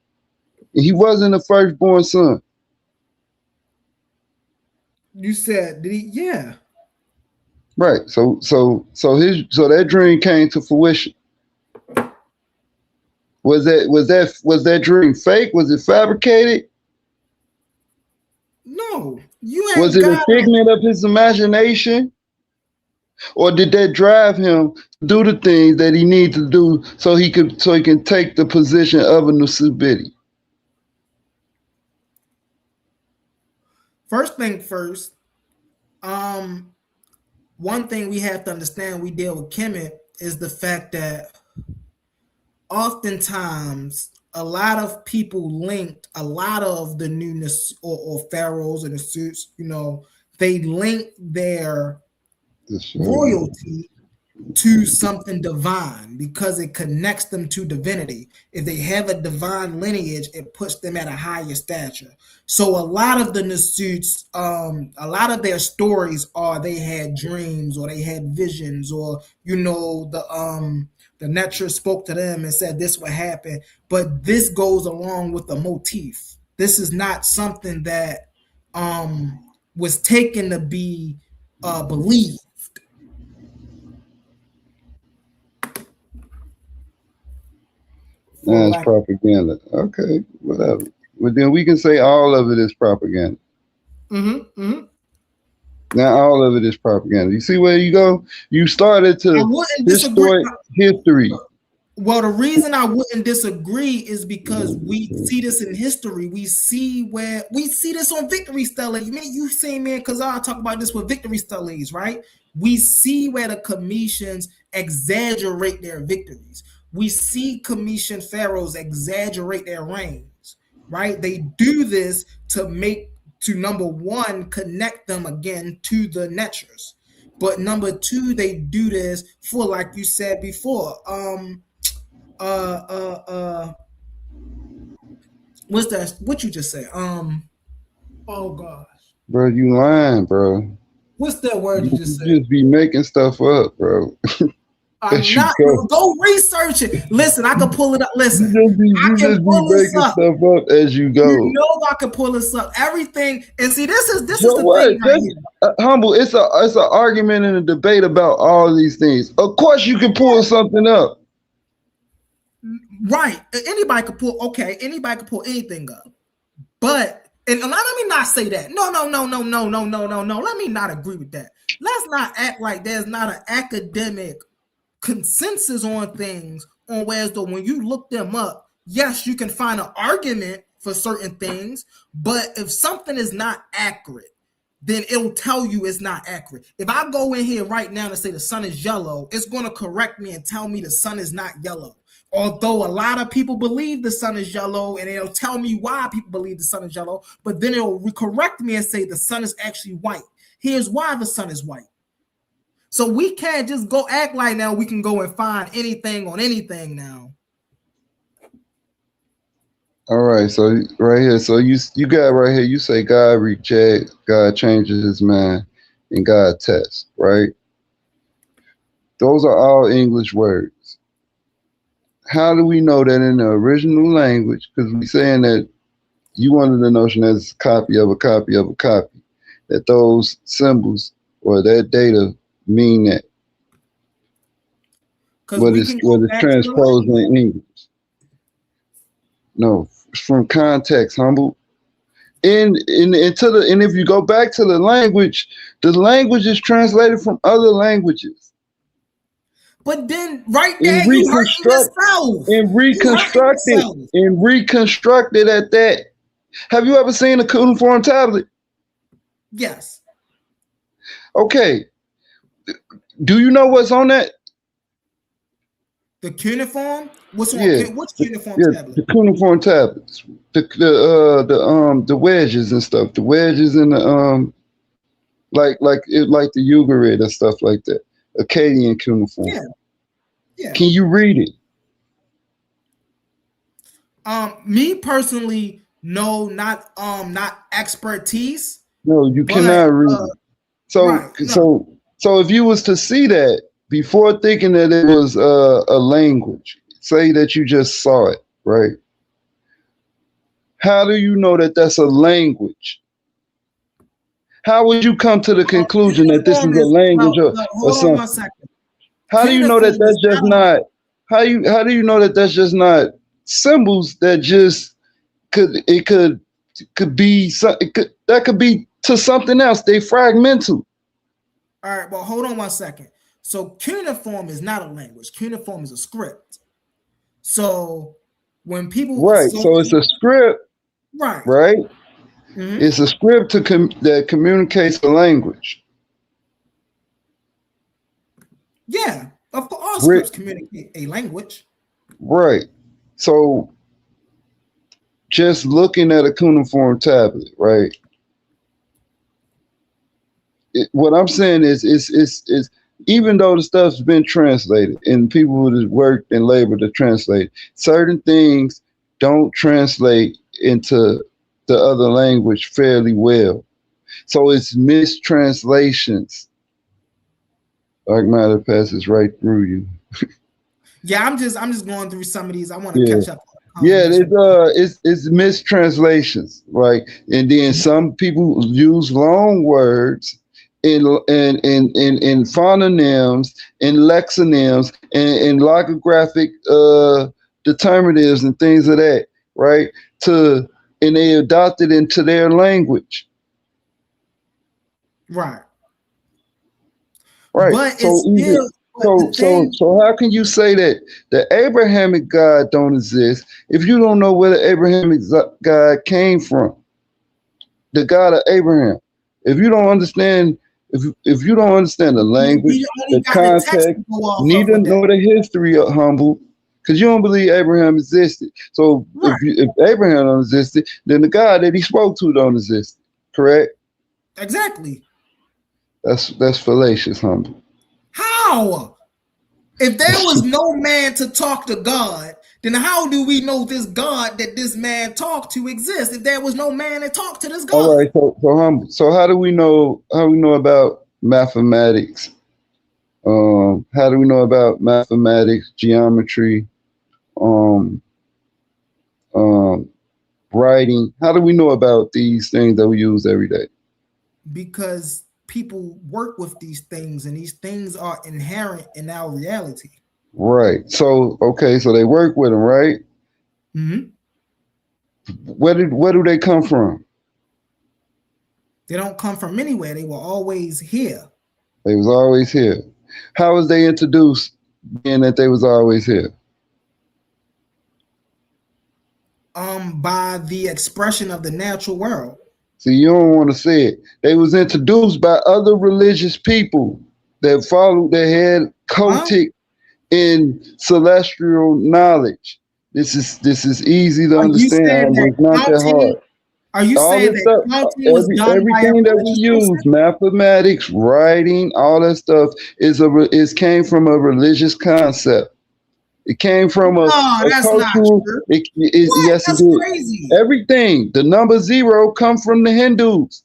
He wasn't the firstborn son. You said, did he? Yeah. Right. So that dream came to fruition. Was that dream fake? Was it fabricated? No, you Was ain't it a got to. figment of his imagination? Or did that drive him to do the things that he needed to do so he can take the position of a Nusubidi? First thing first, one thing we have to understand we deal with Kemet is the fact that oftentimes a lot of people linked a lot of the newness or pharaohs and the suits, they link their royalty to something divine because it connects them to divinity. If they have a divine lineage, it puts them at a higher stature. So a lot of the Nasuts, a lot of their stories are they had dreams or they had visions, or the Netra spoke to them and said this would happen. But this goes along with the motif. This is not something that was taken to be believed. That's propaganda. Okay, whatever. But then we can say all of it is propaganda. Mm-hmm, mm-hmm. Now all of it is propaganda. You see where you go? You started to distort history. Well, the reason I wouldn't disagree is because we see this in history. We see this on victory steles. You see, man, because I'll talk about this with victory steles, right? We see where the Cometians exaggerate their victories. We see Cometian pharaohs exaggerate their reigns, right? They do this to number one, connect them again to the Netras. But number two, they do this for, like you said before, what's that? What you just say? Oh gosh, Bro, you lying, bro. What's that word you just said? You just be making stuff up, bro. I'm not. Go research it. Listen, I can pull it up. Listen, you just be making stuff up as you go. You know I can pull this up. Everything, and see, this is the thing. Right humble. It's an argument and a debate about all these things. Of course, you can pull something up. Right. Anybody can pull. Okay, anybody can pull anything up. But and let me not say that. No. Let me not agree with that. Let's not act like there's not an academic consensus on things on whereas though when you look them up, yes, you can find an argument for certain things, but if something is not accurate, then it'll tell you it's not accurate. If I go in here right now and say the sun is yellow, it's going to correct me and tell me the sun is not yellow. Although a lot of people believe the sun is yellow, and it'll tell me why people believe the sun is yellow, but then it'll correct me and say the sun is actually white. Here's why the sun is white. So we can't just go act like now we can go and find anything on anything now. All right, so right here, so you got right here, you say God reject, God changes his mind, and God tests, right? Those are all English words. How do we know that in the original language, because we're saying that you under the notion that it's a copy of a copy of a copy, that those symbols or that data mean that. What is transposed in English? No, from context, humble. And if you go back to the language is translated from other languages. But then right there, you hurting yourself. And reconstructed at that. Have you ever seen a cuneiform tablet? Yes. Okay. Do you know what's on that? The cuneiform? What's on? Yeah. Which cuneiform tablet? The cuneiform tablets. The wedges and stuff. The wedges and the like the Ugarit and stuff like that. Akkadian cuneiform. Yeah. Yeah. Can you read it? Me personally, no, not expertise. No, you cannot read it. So right, no. so if you was to see that before thinking that it was a language, say that you just saw it, right? How do you know that that's a language? How would you come to the conclusion that this is a language or something? On 1 second. How do you know that that's just not? How do you know that that's just not symbols that just could be that could be to something else? They fragmental. All right, well, hold on 1 second. So cuneiform is not a language. Cuneiform is a script. So when people so it's a script, right? Mm-hmm. It's a script that communicates a language. Yeah, of course, all scripts communicate a language. Right. So just looking at a cuneiform tablet, right? What I'm saying is even though the stuff's been translated and people who have worked and labored to translate, certain things don't translate into the other language fairly well. So it's mistranslations. Dark matter passes right through you. Yeah, I'm just going through some of these. I want to catch up. Yeah, it's mistranslations, right? And then some people use long words in phononyms, in lexonyms, and logographic determinatives and things of that, right? And they adopt it into their language. Right. Right. But so how can you say that the Abrahamic God don't exist if you don't know where the Abrahamic God came from? The God of Abraham. If you don't understand, if you don't understand the language, the context, you need to know the history of humble, because you don't believe Abraham existed. So if Abraham don't exist, then the God that he spoke to don't exist. Correct? Exactly. That's fallacious, humble. How? If there was no man to talk to God, then how do we know this God that this man talked to exists? If there was no man to talk to this God. All right, so how do we know about mathematics? How do we know about mathematics, geometry, writing? How do we know about these things that we use every day? Because people work with these things, and these things are inherent in our reality. Right. So so they work with them, right? Mm-hmm. Where do they come from? They don't come from anywhere. They were always here. They was always here. How was they introduced, being that they was always here? by the expression of the natural world. See, you don't want to say it. They was introduced by other religious people that followed, that had cultic and celestial knowledge. This is easy to understand. It's not that hard. Are you All saying this that stuff, counting was done by a everything that we religious use, person? mathematics, writing, all that stuff is came from a religious concept. It came from a that's cultural. not true. Yes, That's it did. crazy. Everything. The number 0 come from the Hindus.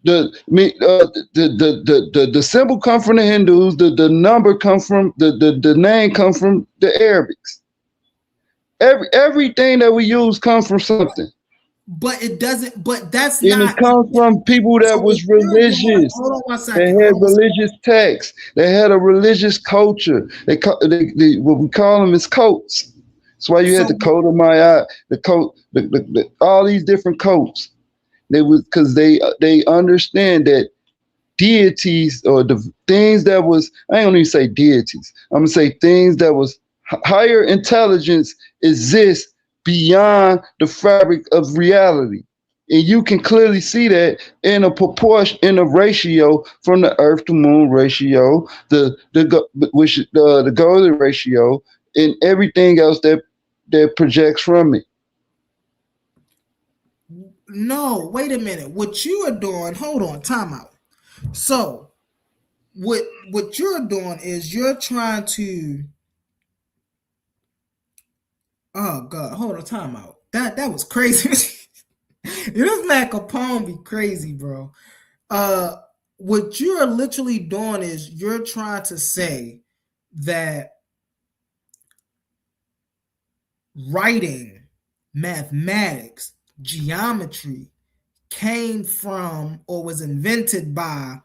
The symbol come from the Hindus. The number come from the name come from the Arabics. Everything that we use comes from something. But it doesn't. But that's and not. it comes from people that was religious. Hold on one They second. had religious texts. They had a religious culture. They what we call them is coats. That's why you had the coat of my eye, the coat, all these different coats. They was because they understand that deities or the things that was, I ain't gonna even say deities. I'm gonna say things that was higher intelligence exist beyond the fabric of reality. And you can clearly see that in a proportion, in a ratio from the Earth to Moon ratio, the golden ratio, and everything else that projects from it. No, wait a minute. What you are doing? Hold on, time out. So, what you're doing is you're trying to. Oh God, hold on, time out. That was crazy. This man Capone be crazy, bro. What you're literally doing is you're trying to say that writing, mathematics, geometry came from or was invented by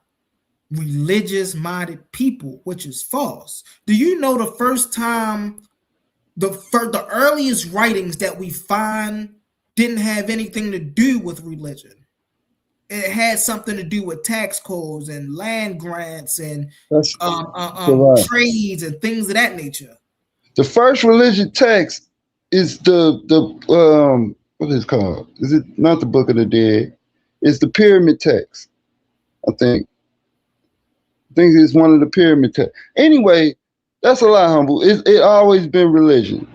religious minded people, which is false. Do you know the first time the earliest writings that we find didn't have anything to do with religion? It had something to do with tax codes and land grants and trades and things of that nature. The first religious text is the what is it called? Is it not the Book of the Dead? It's the pyramid text. I think it's one of the pyramid texts. Anyway, that's a lie, humble. It always been religion.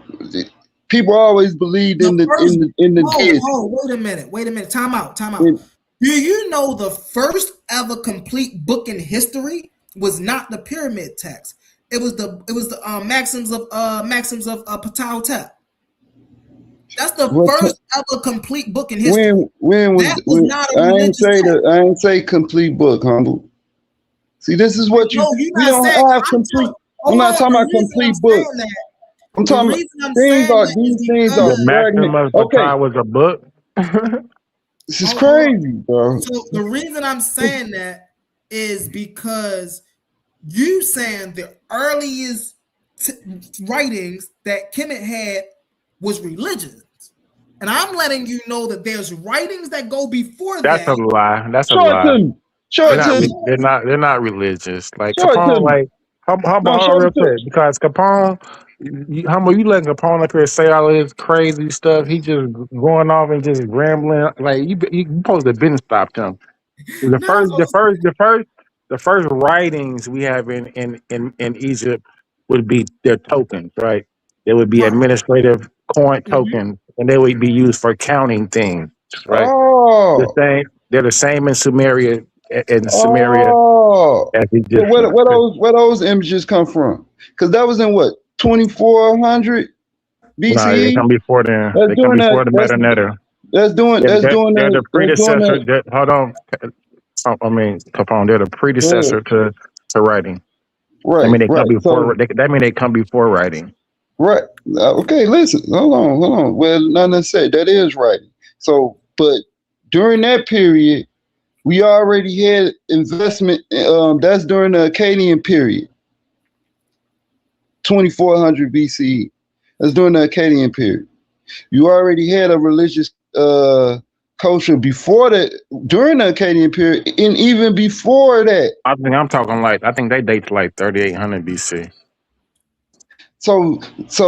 People always believed in the deity. Wait a minute. Time out. Do you know the first ever complete book in history was not the pyramid text? It was the maxims of Ptah. That's the first ever complete book in history. When was not a religious text. I ain't say complete book, humble. See, this is what we don't have complete. I'm not talking about complete book. I'm talking about these things are fragmented. Okay, was a book. This is crazy, bro. So the reason I'm saying that is because you saying the earliest writings that Kemet had was religious. And I'm letting you know that there's writings that go before that. That's a lie. That's a lie. They're not religious. Like Capone, like humble real quick, because Capone, you letting Capone up here say all of this crazy stuff. He just going off and just rambling. Like you supposed to have been stopped him. The first writings we have in Egypt would be their tokens, right? They would be administrative coin tokens, and they would be used for counting things, right? Oh, they're the same in Sumeria. Where those images come from? Because that was in what, 2400 BCE? No, they come before then. They come before the Metanetter. They're the predecessor. Hold on. I mean, Capone, they're the predecessor to writing. Right. I mean, they come before. That mean they come before writing. Right. Okay. Listen. Hold on. Well, not necessarily. That is writing. So, but during that period, we already had investment. That's during the Akkadian period, 2400 BCE. That's during the Akkadian period. You already had a religious culture before that, during the Akkadian period, and even before that. I think they date to like 3800 BC. So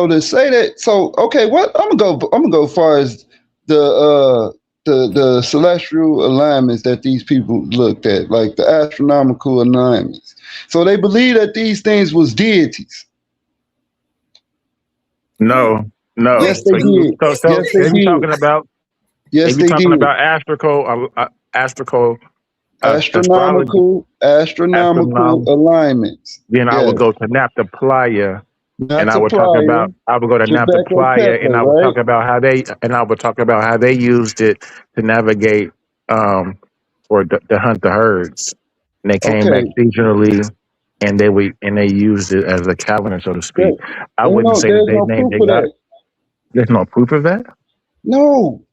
to say that, okay, what I'm gonna go as far as the celestial alignments that these people looked at, like the astronomical alignments. So they believe that these things was deities. No. Yes, they did. So Yes, they if you're did. talking about Yes, if you're they talking did. about astrological astrology, Astronomical astronomical, alignments. then I Yes. would go to Naphtaliya, and I would talk Naphtaliya, about I would go to Göbekli Naphtaliya, and Tepe, I would right? talk about how they used it to navigate or to hunt the herds. And they came back Okay. seasonally, and they used it as a calendar, so to speak. There- I wouldn't say that there's they no named proof their of God. that. There's no proof of that. No,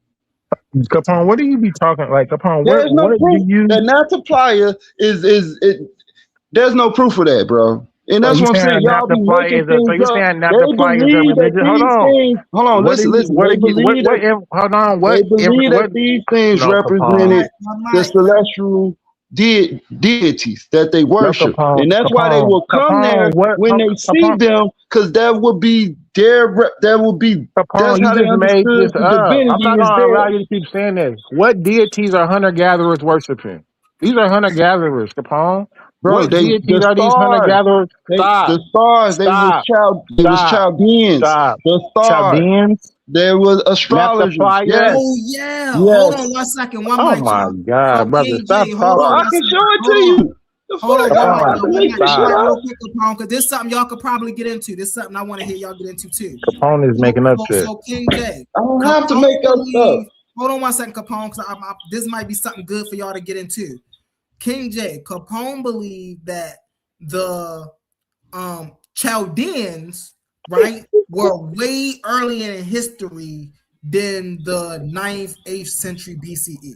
Capone, what do you be talking like? Capone, there's no what do proof. you? The Naphtaliya is it. There's no proof of that, bro. And So that's you what I'm saying. saying Y'all be Naphtaliya making is a? So things you up. saying They Naphtaliya is a believe that religion? Hold these on. things. Hold on, What do you? listen. What They do you? believe that Hold on. they believe that these things No, Capone. represented the celestial deities that they No, worship, and that's why they will come there when they see Capone? them, because that would be that would be that's Capone, you how they just made understood this the up. I'm divinity not is gonna there. allow you to keep saying this. What deities are hunter gatherers worshiping? These are hunter gatherers, Capone. Bro, What deities the are these hunter stars, gatherers? the Stop. stars, Stop. they was Stop. Chaldeans. Stop. The stars, Chaldeans? there was astrologers. Naphtaliya? Yes, Oh yeah. Hold yes. on 1 second. One Oh mic, my y'all. So God, brother. King Stop J, hold Bro, on talking. I 1 can second. show it to Hold on. you. The Hold on, fuck, one I don't mic, Capone, have to y'all. make this One shit stop. mic up. real quick, Capone, because this is something y'all could probably get into. This is something I want to hear y'all get into too. Capone is making up shit. So King J, I don't have to make Capone up stuff. believe. Hold on 1 second, Capone, because this might be something good for y'all to get into. King J, Capone believed that the Chaldeans, right, were way earlier in history than the 9th, 8th century BCE.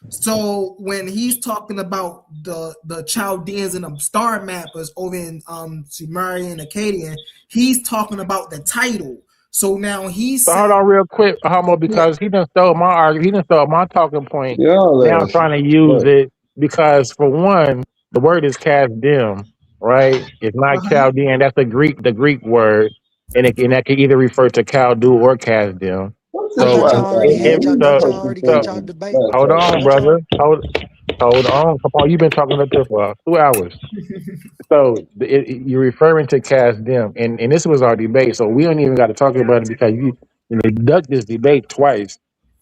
So when he's talking about the Chaldeans and the star mappers over in Sumerian and Akkadian, he's talking about the title. So now he's So hold on real quick, Homo, because he done stole my argument. He done stole my talking point. Y'all Now I'm asses. trying to use Right. it because, for one, the word is Kasdim, right? It's not Chaldean. That's the Greek word, and that can either refer to Kaldu or Kasdim. What's I this So thought Wi-Fi? y'all already if had y'all. Who's Don't so, y'all fucking already got so y'all crazy? debate? hold on, Don't y'all? brother. Hold on. Come on, you've been talking up there for 2 hours. So you're referring to Kasdim, and this was our debate. So we don't even got to talk about it because you ducked this debate twice.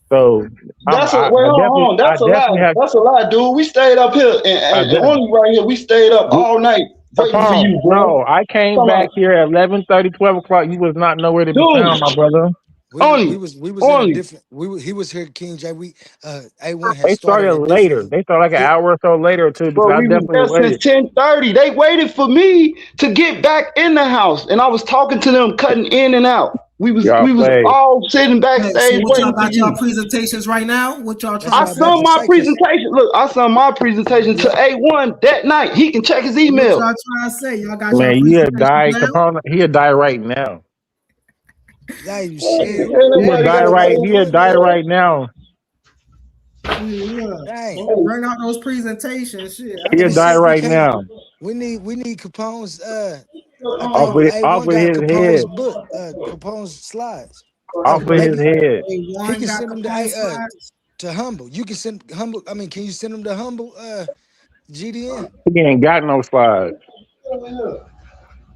So That's a wait, hold on. I That's a lie. definitely have That's a lie, dude. We stayed up here I and de- only right here. We stayed up all night waiting for Capone. you, bro. No, I came Come back on, here at 11:30, 12 o'clock. You was not nowhere to be found, my dude. brother. We was in a Only. different. He was here, King J. We A1 had They started started a later. different. They started like an He, hour or so later or two because Bro, I we was definitely there since waited. 10:30. They waited for me to get back in the house, and I was talking to them, cutting in and out. Y'all We was played. all sitting Okay, so backstage what y'all waiting for got y'all you. presentations right now? What y'all that's trying I to what I'm about say? sent to my say. Cause presentation. Look, I sent my presentation to yeah, A1 that night. He can check his What email. y'all trying to say? Y'all got y'all Man, you had presentations died. now? Capone, he'd die right now. yeah, you Hey, shit. He would Everybody die got right. He'd die right now. yeah. Dang, Bring out those presentations. Shit. I He'd can't die wait. we right can't. now. We need Capone's. I Off think with A1 got his Capone's head. book. Capone's slides. Off with his Maybe head. Hey, he one can got send them to Capone slides. to Humble. You can send Humble. I mean, can you send them to Humble? GDN. He ain't got no slides.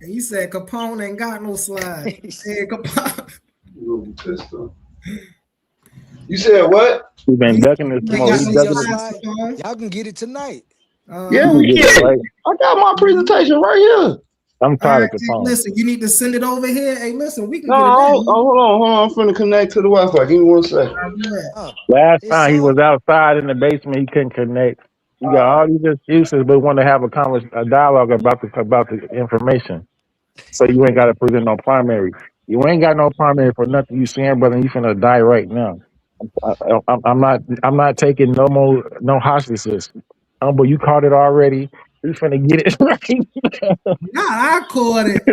And he said Capone ain't got no slides. Hey, Capone. You said what? He been He said ducking this you Can ain't smoke. you got He no send your ducking this. slides, slide? Capone. Y'all can get it tonight. Yeah, You can we get it can. right. I got my presentation right here. I'm All tired right, of hey, Capone. listen, you need to send it over here. Hey, listen, we can No, get it now. hold on. I'm finna connect to the Wi-Fi. Give me 1 second. All right. Oh, Last it's time he was on. outside in the basement, he couldn't connect. You got all these excuses, but want to have a dialogue about the information. So you ain't got to present no primary. You ain't got no primary for nothing. You saying, brother, you finna die right now. I'm not taking no hostages. But you caught it already. You finna get it right. Nah, I caught it.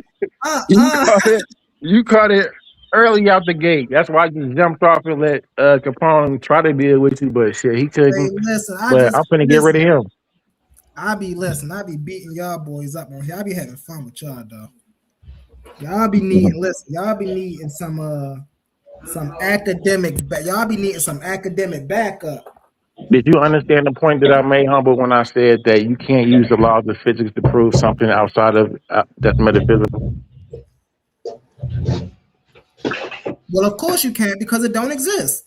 You caught it. You caught it early out the gate. That's why I just jumped off and let Capone try to deal with you, but shit, he Hey, couldn't. listen, But I'm finna get rid of him. I be beating y'all boys up on here. I be having fun with y'all though. Y'all be needing some Some academic, y'all be needing some academic backup. Did you understand the point that I made, Humble, when I said that you can't use the laws of physics to prove something outside of that's metaphysical? Well, of course you can't because it don't exist.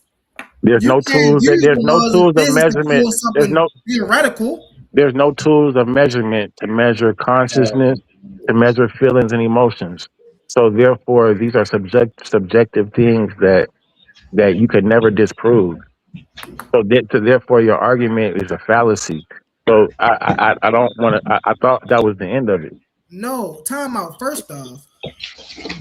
There's You no can't tools. use There's the no laws of tools of physics to measurement. prove something theoretical. There's no tools of measurement to measure consciousness, to measure feelings and emotions. So therefore, these are subjective things that you could never disprove. So therefore, your argument is a fallacy. So I don't want to. I thought that was the end of it. No, time out. First off,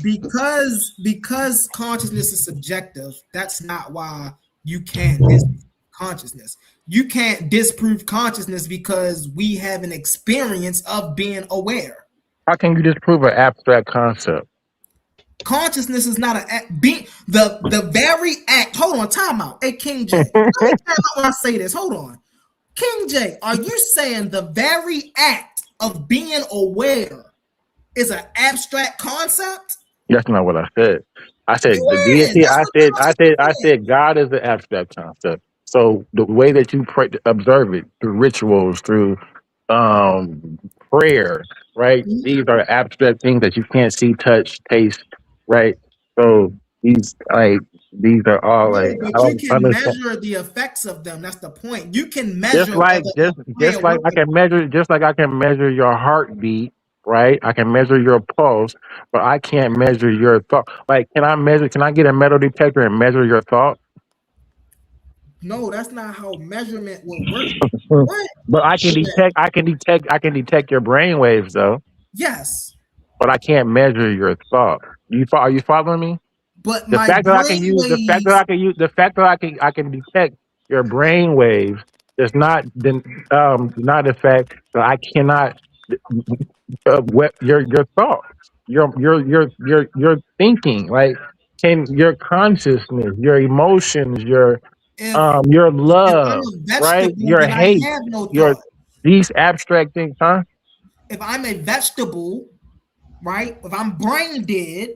because consciousness is subjective, that's not why you can't disprove consciousness. You can't disprove consciousness because we have an experience of being aware. How can you disprove an abstract concept? Consciousness is not the very act. Hold on, time out. Hey, King J. Let me turn up when I say this. Hold on. King J, are you saying the very act of being aware is an abstract concept? That's not what I said. I said the You is. deity. That's what I said God is the abstract concept. So the way that you observe it through rituals, through um, prayer, right? saying. These are abstract things that you can't see, touch, taste, right? So these are all Yeah, like I but you don't can understand. measure the effects of them. That's the point. You can Just measure like whether a just prayer like works I or can measure, just like I can measure your heartbeat, right? I can measure your pulse, but I can't measure your thought. Like, can I measure? Can I get a metal detector and measure your thought? not. No, that's not how measurement will work. Hmm. What? But I can Yeah. detect. I can detect your brain waves though, Yes, but I can't measure your thought. Are you following me? but The my fact that I can brain use waves. the fact that I can detect your brain waves does not the fact that I cannot what your thoughts, your thinking, like can your consciousness, your emotions, If your if I'm love, a right, vegetable, your then I hate, have no your thought. these abstract things, huh? If I'm a vegetable, right? If I'm brain dead,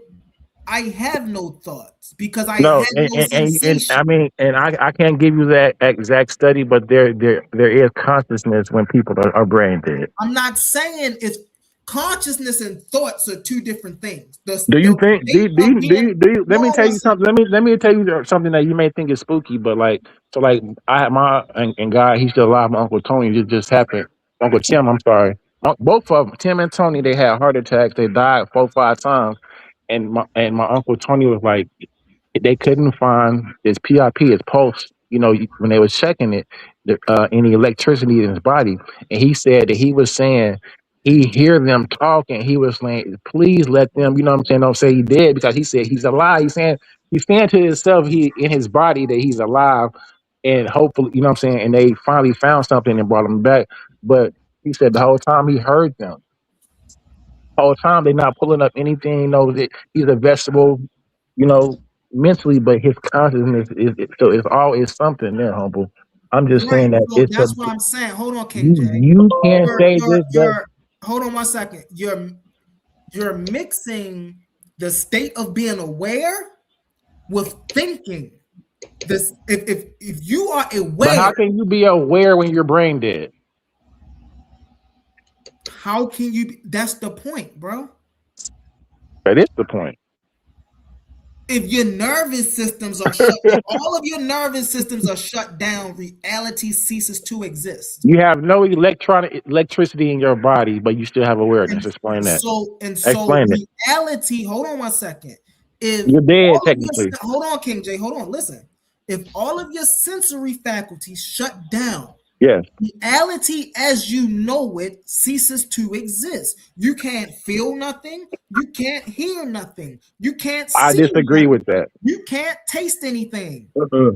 I have no thoughts because I No, have no and I sensation. mean, and I can't give you that exact study, but there is consciousness when people are brain dead. I'm not saying it's consciousness and thoughts are two different things. Do you The think? state of being. Do you? Let Hold me on tell one you something. second. Let me tell you something that you may think is spooky, but like so, like I had and God, he's still alive. My uncle Tony just happened. Uncle Tim, I'm sorry. Both of them, Tim and Tony, they had heart attacks. They died 4 5 times, and my uncle Tony was like, they couldn't find his PIP, his pulse. You know, when they was checking it, any electricity in his body, and he said that he was saying he hear them talking. He was saying, "Please let them." You know what I'm saying? Don't say he dead because he said he's alive. He's saying to himself, he in his body that he's alive, and hopefully, you know what I'm saying. And they finally found something and brought him back. But he said the whole time he heard them whole time they're not pulling up anything. You know that he's a vegetable, you know, mentally, but his consciousness so it's always something there, humble. I'm just Right. saying that So that's what I'm saying. Hold on, King J. you can't say this that You're hold on one second. You're mixing the state of being aware with thinking. This if you are but how aware, can you be aware when you're brain dead? how can you that's the point, bro. That is the point. If your nervous systems are shut, if all of your nervous systems are shut down, reality ceases to exist. You have no electricity in your body, but you still have And, awareness. Explain and that. so and so Explain it. reality, hold on one second. If You're dead all of technically. your hold on, King J, hold on, listen. If all of your sensory faculties shut down, Yes. reality as you know it ceases to exist. You can't feel nothing, you can't hear nothing, you can't I see disagree nothing, with that. you can't taste anything. Uh-uh.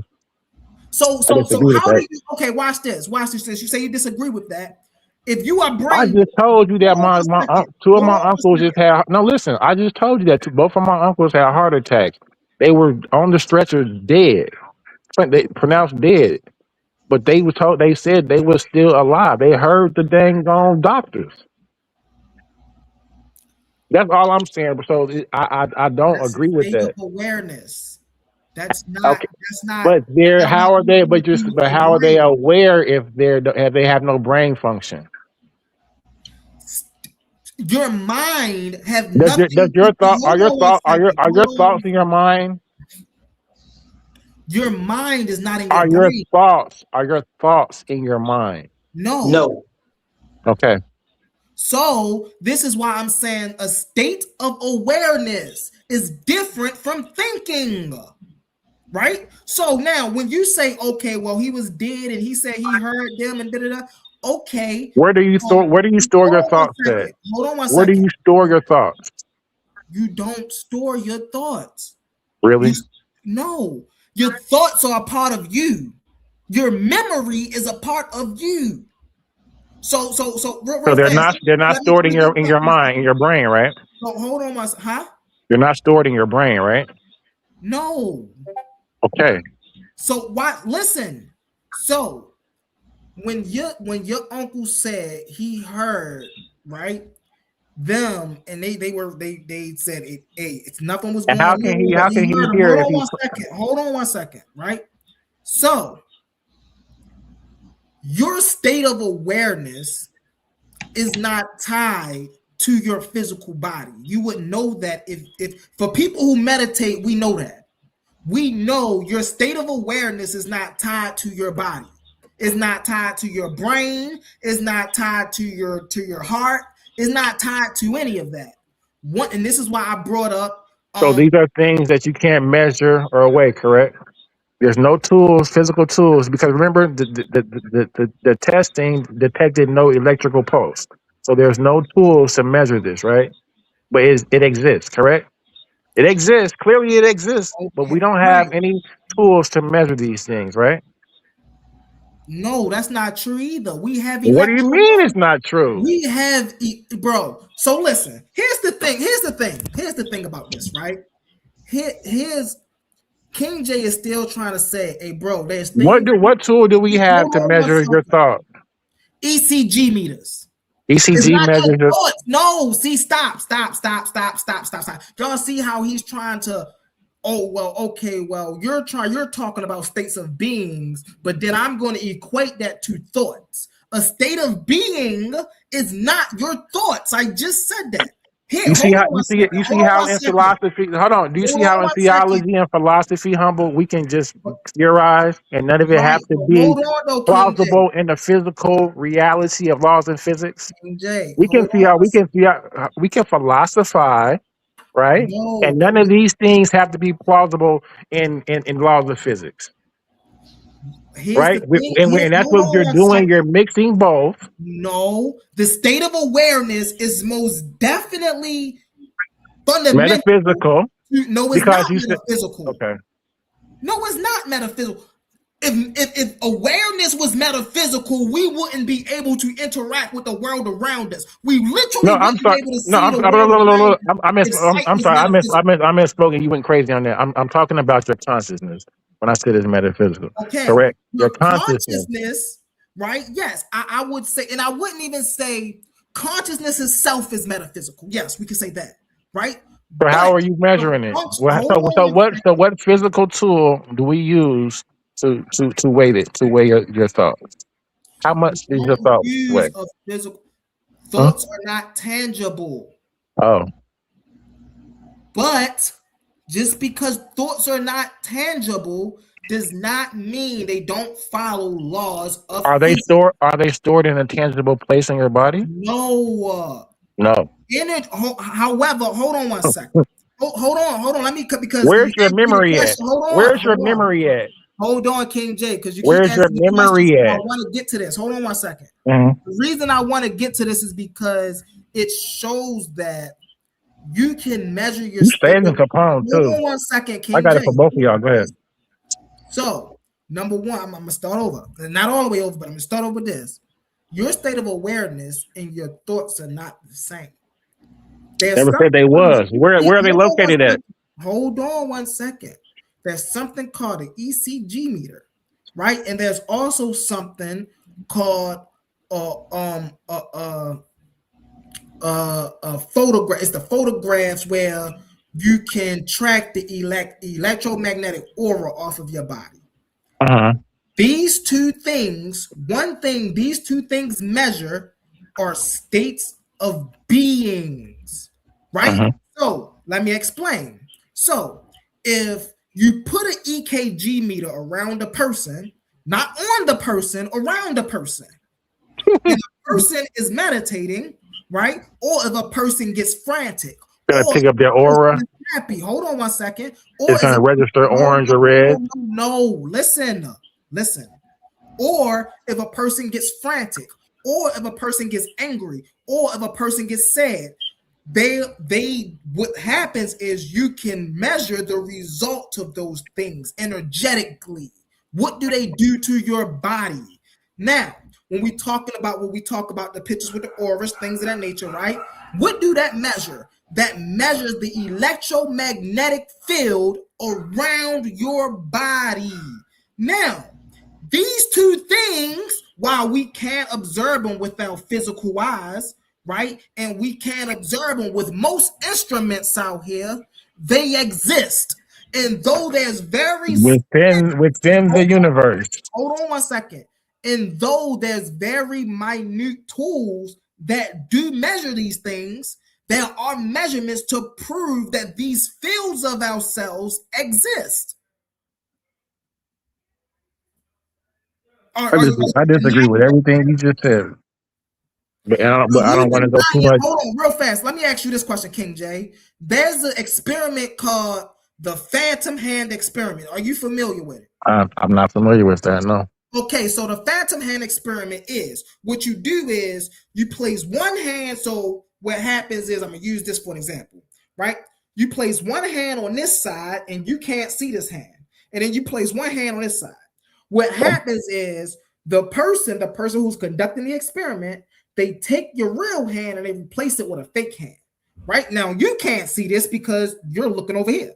I So disagree with how do that. you okay, watch this. Watch this. Since you say you disagree with that. If you are I brain, just told you that hold on one second. two of Hold my on one uncles just second. had no. Listen, I just told you that both of my uncles had heart attacks. They were on the stretcher, dead. They pronounced dead, but they were told. They said they were still alive. They heard the dang on doctors. That's all I'm saying. So I don't That's a agree with state of that. awareness. That's not. Okay, That's not. but they're That how are they? has But nothing to just do with but your how are they brain. aware if they have no brain function? Your mind have Does nothing. your thought Hold on one second. are your Hold thoughts on. in your mind? Your mind is not in your Are your brain. thoughts in your mind? No. No. Okay. So this is why I'm saying a state of awareness is different from thinking. Right? So now when you say, okay, well, he was dead and he said he heard them and da da da. Okay. Where do you store Hold your on one thoughts at? second. Hold on one Where do second. you store your thoughts? You don't store your thoughts. Really? You no, your thoughts are a part of you. Your memory is a part of you. So So real fast. they're not Let stored me just in talk your for a mind, in second. your brain, right? So hold on, huh? They're not stored in your brain, right? No. Okay. So why? Listen. So when your uncle said he heard right them and they said it, hey, it's nothing was And going on, but how he can he heard them. hear Hold if on he? one second. Hold on one second. Right. So your state of awareness is not tied to your physical body. You would know that if for people who meditate, we know that. We know your state of awareness is not tied to your body. It's not tied to your brain. It's not tied to your heart. It's not tied to any of that. One, and this is why I brought up So these are things that you can't measure or weigh, correct? There's no tools, physical tools, because remember the testing detected no electrical pulse. So there's no tools to measure this, right? But it exists, correct? It exists. Clearly it exists, but we okay, don't right. have any tools to measure these things, right? No, that's not true either. We have What do you mean electrical. it's not true? We have, bro. So listen. Here's the thing. Here's the thing about this, right? Here's King J is still trying to say, hey, bro, there's things. What tool do we have Hold to on one measure your second. thought? ECG meters. It's ECG not your measures your thoughts. No, see, stop. Y'all see how he's trying to, oh, well, okay, well, you're talking about states of beings, but then I'm going to equate that to thoughts. A state of being is not your thoughts. I just said that. Here, you see hold how on one second. you see Hold on how one in second. philosophy hold on, do you Hold see on how in one second. theology and philosophy, humble, we can just theorize and none of it Right, have to but be hold on though, King J. plausible in the physical reality of laws and physics? King J, We can hold on one second. see how we can philosophize, right? No, And none of these things have to be plausible in laws of physics, here's right? the thing. And that's Hold what on you're one doing. You're second. mixing both. No, the state of awareness is most definitely fundamental. Metaphysical, No, it's because not you said metaphysical. okay. No, it's not metaphysical. If awareness was metaphysical, we wouldn't be able to interact with the world around us. We literally No, I'm wouldn't be sorry. able to No, see the world around us if sight I'm was sorry. metaphysical. I misspoke, and you went crazy on that. I'm talking about your consciousness when I said it's metaphysical. Okay, Correct. Your your consciousness. consciousness, right? Yes, I would say, and I wouldn't even say consciousness itself is metaphysical. Yes, we can say that, right? So how But are you measuring it? hold on one second. So what physical tool do we use to weigh it, to weigh your thoughts? How We much does your don't thought use weigh? a physical. Huh? Thoughts are not tangible, Oh, but just because thoughts are not tangible does not mean they don't follow laws of physics. are they stored in a tangible place in your body? No. No. However, hold on one second. Hold on. Let me cut because you Where's your asked me the memory at? question. Hold on, Where's your hold on, memory at? hold on, King J, because you keep Where's your asking me questions. memory So I at? want to get to this. Hold on one second. Mhm. The reason I want to get to this is because it shows that you can measure your You state. staying in Capone Hold too. on one second, I King got J. it for both of y'all. Go ahead. So, number one, I'm gonna start over. Not all the way over, but I'm gonna start over with this. Your state of awareness and your thoughts are not the same. There's Never said something they called was. Where are they located at? hold on one second. There's something called an ECG meter, right? And there's also something called a photograph. It's the photographs where you can track the electromagnetic aura off of your body. These two things, these two things measure are states of beings, right? So let me explain. So if you put an EKG meter around a person, not on the person, around the person, if a person is meditating, right? Or if a person gets frantic, Gonna or pick up their aura. happy. Hold on 1 second. Or It's gonna register orange or red. No, listen. Or if a person gets frantic, or if a person gets angry, or if a person gets sad, what happens is you can measure the result of those things energetically. What do they do to your body? Now, when we talk about the pictures with the auras, things of that nature, right? What do that measure? That measures the electromagnetic field around your body. Now, these two things, while we can't observe them with our physical eyes, right? And we can't observe them with most instruments out here, they exist. And though there's within the universe. Hold on 1 second. And though there's very minute tools that do measure these things, there are measurements to prove that these fields of ourselves exist. I disagree with everything you just said. But I don't want to go too much. Hold on, real fast. Let me ask you this question, King J. There's an experiment called the Phantom Hand Experiment. Are you familiar with it? I'm not familiar with that, no. Okay, so the Phantom Hand Experiment is, what you do is you place one hand. So what happens is, I'm going to use this for an example, right? You place one hand on this side and you can't see this hand. And then you place one hand on this side. What happens is the person who's conducting the experiment, they take your real hand and they replace it with a fake hand. Right now, you can't see this because you're looking over here.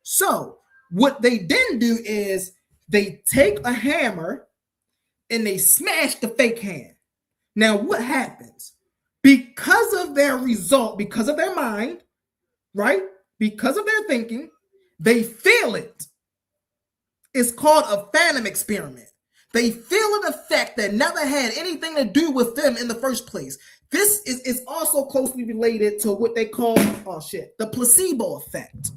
So what they then do is they take a hammer and they smash the fake hand. Now, what happens? Because of their result, because of their mind, right? Because of their thinking, they feel it. It's called a phantom experiment. They feel an effect that never had anything to do with them in the first place. This is also closely related to what they call, the placebo effect.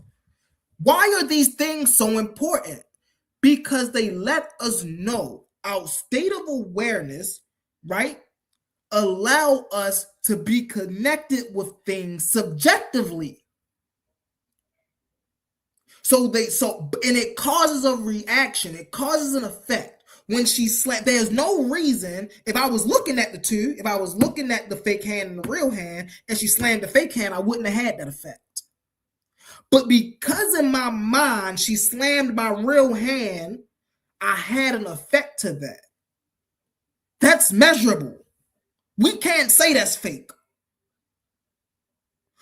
Why are these things so important? Because they let us know our state of awareness, right, allow us to be connected with things subjectively. And it causes a reaction. It causes an effect. When she slapped, there's no reason, if I was looking at the two, if I was looking at the fake hand and the real hand, and she slammed the fake hand, I wouldn't have had that effect. But because in my mind, she slammed my real hand, I had an effect to that. That's measurable. We can't say that's fake.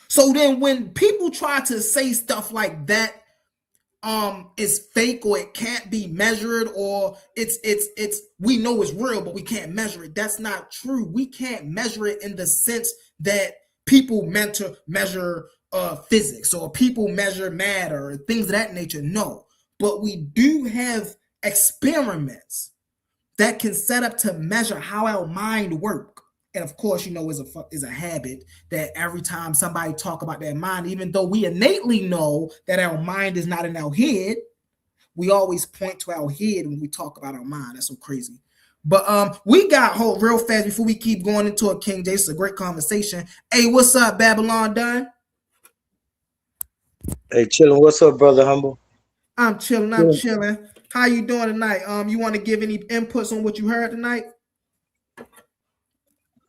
So then when people try to say stuff like that, is fake or it can't be measured, or it's we know it's real but we can't measure it, that's not true. We can't measure it in the sense that people meant to measure physics or people measure matter or things of that nature. No, but we do have experiments that can set up to measure how our mind works. And of course, is a habit that every time somebody talk about their mind, even though we innately know that our mind is not in our head, we always point to our head when we talk about our mind. That's so crazy. But we got real fast before we keep going into a King J. It's a great conversation. Hey, what's up, Babylon Dunn? Hey, chilling. What's up, brother Humble? I'm chilling. How you doing tonight? You want to give any inputs on what you heard tonight?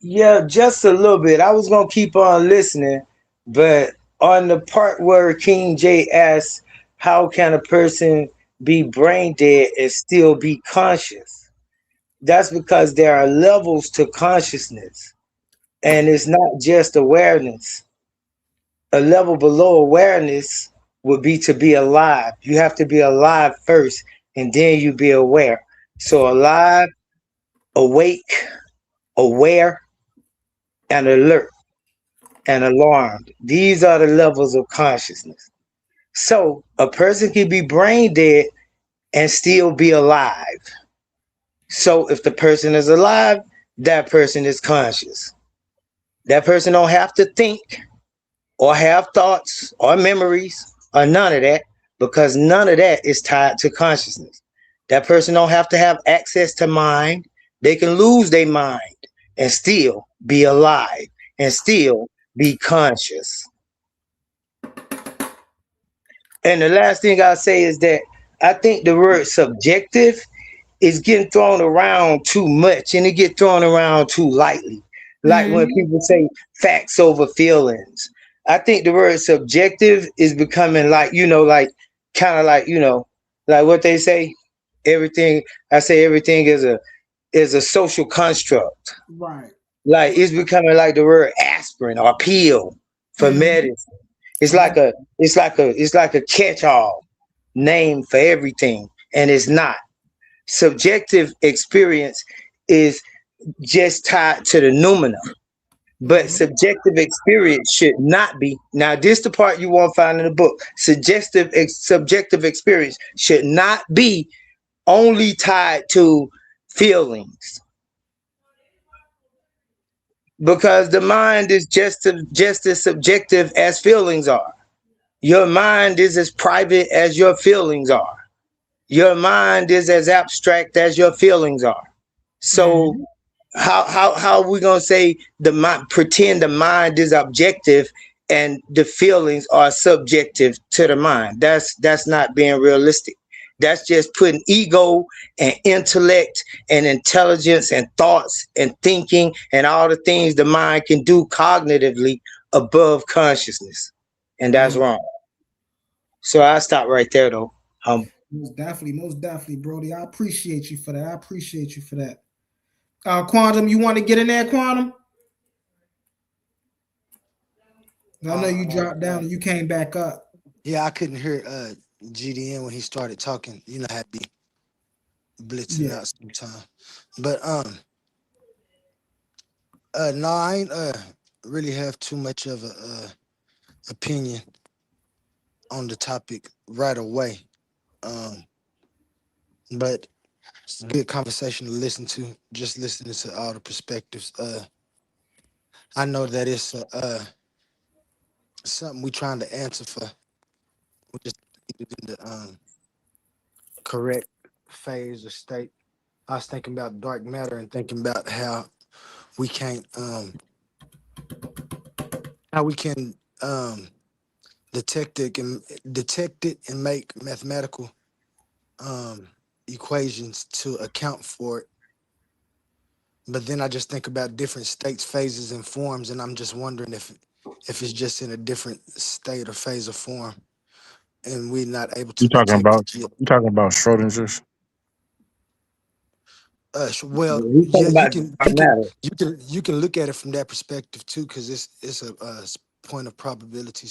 Yeah, just a little bit. I was gonna keep on listening, but on the part where King J asks, how can a person be brain dead and still be conscious? That's because there are levels to consciousness, and it's not just awareness. A level below awareness would be to be alive. You have to be alive first, and then you be aware. So alive, awake, aware, and alert and alarmed. These are the levels of consciousness. So a person can be brain dead and still be alive. So if the person is alive, that person is conscious. That person don't have to think or have thoughts or memories or none of that, because none of that is tied to consciousness. That person don't have to have access to mind. They can lose their mind and still be alive and still be conscious. And the last thing I'll say is that I think the word subjective is getting thrown around too much, and it get thrown around too lightly. Like when people say facts over feelings. I think the word subjective is becoming like, like kind of like, like what they say, everything everything is a social construct. Right. Like it's becoming like the word aspirin or pill for medicine. It's like a catch-all name for everything, and it's not. Subjective experience is just tied to the noumena, but subjective experience should not be. Now, this the part you won't find in the book. Subjective experience should not be only tied to feelings, because the mind is just as subjective as feelings are. Your mind is as private as your feelings are. Your mind is as abstract as your feelings are. So how are we gonna say the mind, pretend the mind is objective and the feelings are subjective to the mind? That's not being realistic. That's just putting ego and intellect and intelligence and thoughts and thinking and all the things the mind can do cognitively above consciousness, and that's wrong. So I stop right there, though. Most definitely, Brody. I appreciate you for that. Quantum, you want to get in there, Quantum? I know you dropped down and you came back up. Yeah, I couldn't hear GDN when he started talking. You know, I had to be blitzing out sometime. But no, I ain't really have too much of a opinion on the topic right away. But it's a good conversation to listen to. Just listening to all the perspectives. I know that it's something we trying to answer for. We just in the correct phase or state. I was thinking about dark matter and thinking about how we can't detect it and make mathematical equations to account for it. But then I just think about different states, phases, and forms, and I'm just wondering if it's just in a different state or phase or form, and we're not able to You talking detect about it yet. Schrodinger's? Well, We yeah, talking about dark matter. you can look at it from that perspective too, because it's a point of probability.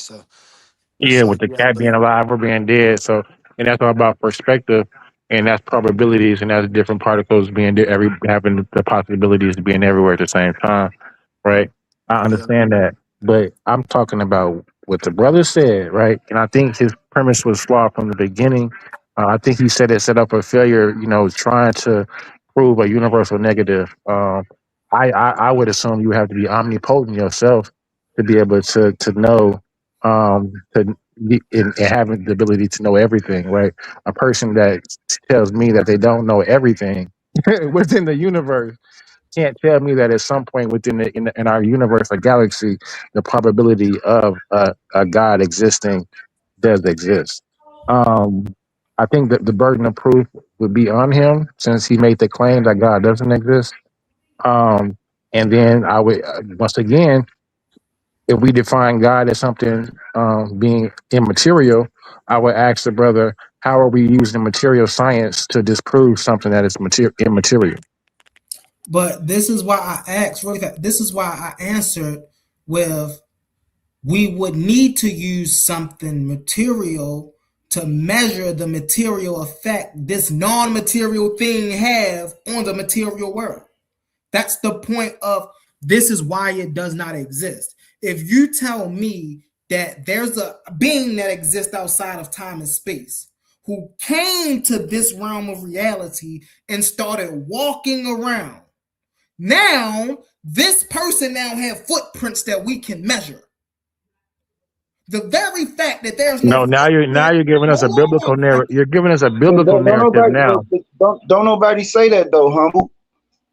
Yeah, So with the yeah, cat but being alive or being dead. So, and that's all about perspective, and that's probabilities, and that's different particles being having the possibilities of being everywhere at the same time, right? I yeah, understand that, but I'm talking about what the brother said, right? And I think his premise was flawed from the beginning. I think he said it set up a failure, trying to prove a universal negative. I would assume you have to be omnipotent yourself to be able to know and having the ability to know everything, right? A person that tells me that they don't know everything within the universe can't tell me that at some point in our universe or galaxy, the probability of a God existing does exist. Um, I think that the burden of proof would be on him since he made the claim that God doesn't exist. Um, and then I would once again, if we define God as something being immaterial, I would ask the brother, how are we using material science to disprove something that is immaterial? But this is why I asked, really, this is why I answered with we would need to use something material to measure the material effect this non-material thing have on the material world. That's the point of this is why it does not exist. If you tell me that there's a being that exists outside of time and space who came to this realm of reality and started walking around. Now, this person now have footprints that we can measure. The very fact that there's No, now you're giving us a biblical narrative. You're giving us a biblical narrative now. Don't nobody say that though, humble.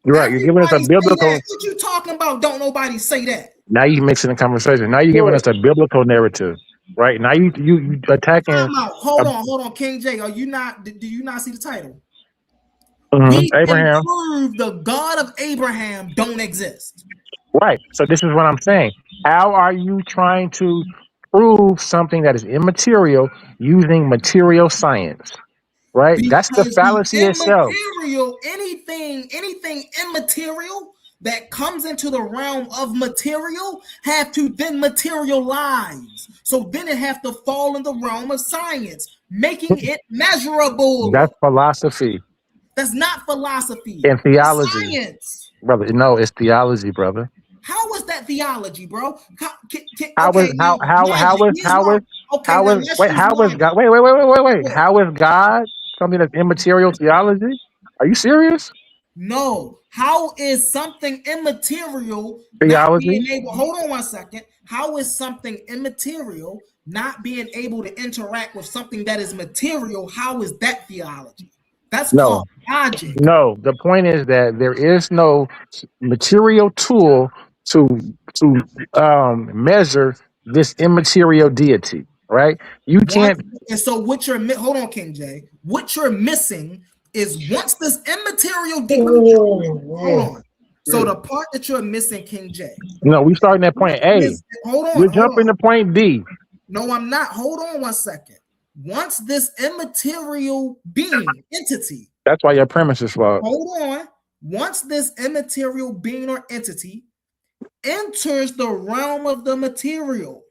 You're right. You're giving us a biblical. What you talking about? Don't nobody say that. Now you're mixing the conversation. Now you're giving us a biblical narrative, right? Now you attacking. Hold on, King J. Are you not? Do you not see the title? Abraham. Prove the God of Abraham don't exist. Right. So this is what I'm saying. How are you trying to prove something that is immaterial using material science? Right. That's the fallacy itself. Anything immaterial that comes into the realm of material have to then materialize. So then it have to fall in the realm of science, making it measurable. That's philosophy. That's not philosophy. And theology. It's science. Brother, no, it's theology, brother. How is that theology, bro? How is God? Wait. How is God something that's immaterial theology? Are you serious? No. How is something immaterial theology? Hold on 1 second. How is something immaterial not being able to interact with something that is material? How is that theology? That's called logic. No, the point is that there is no material tool to measure this immaterial deity, right? You can't. And so what you're hold on, King J. What you're missing is once this immaterial deity. Hold on. So the part that you're missing, King J. No, we starting at point A. Hold on. You're jumping to point B. No, I'm not. Hold on 1 second. Once this immaterial being, entity. That's why your premise is flawed. Hold on. Once this immaterial being or entity enters the realm of the material,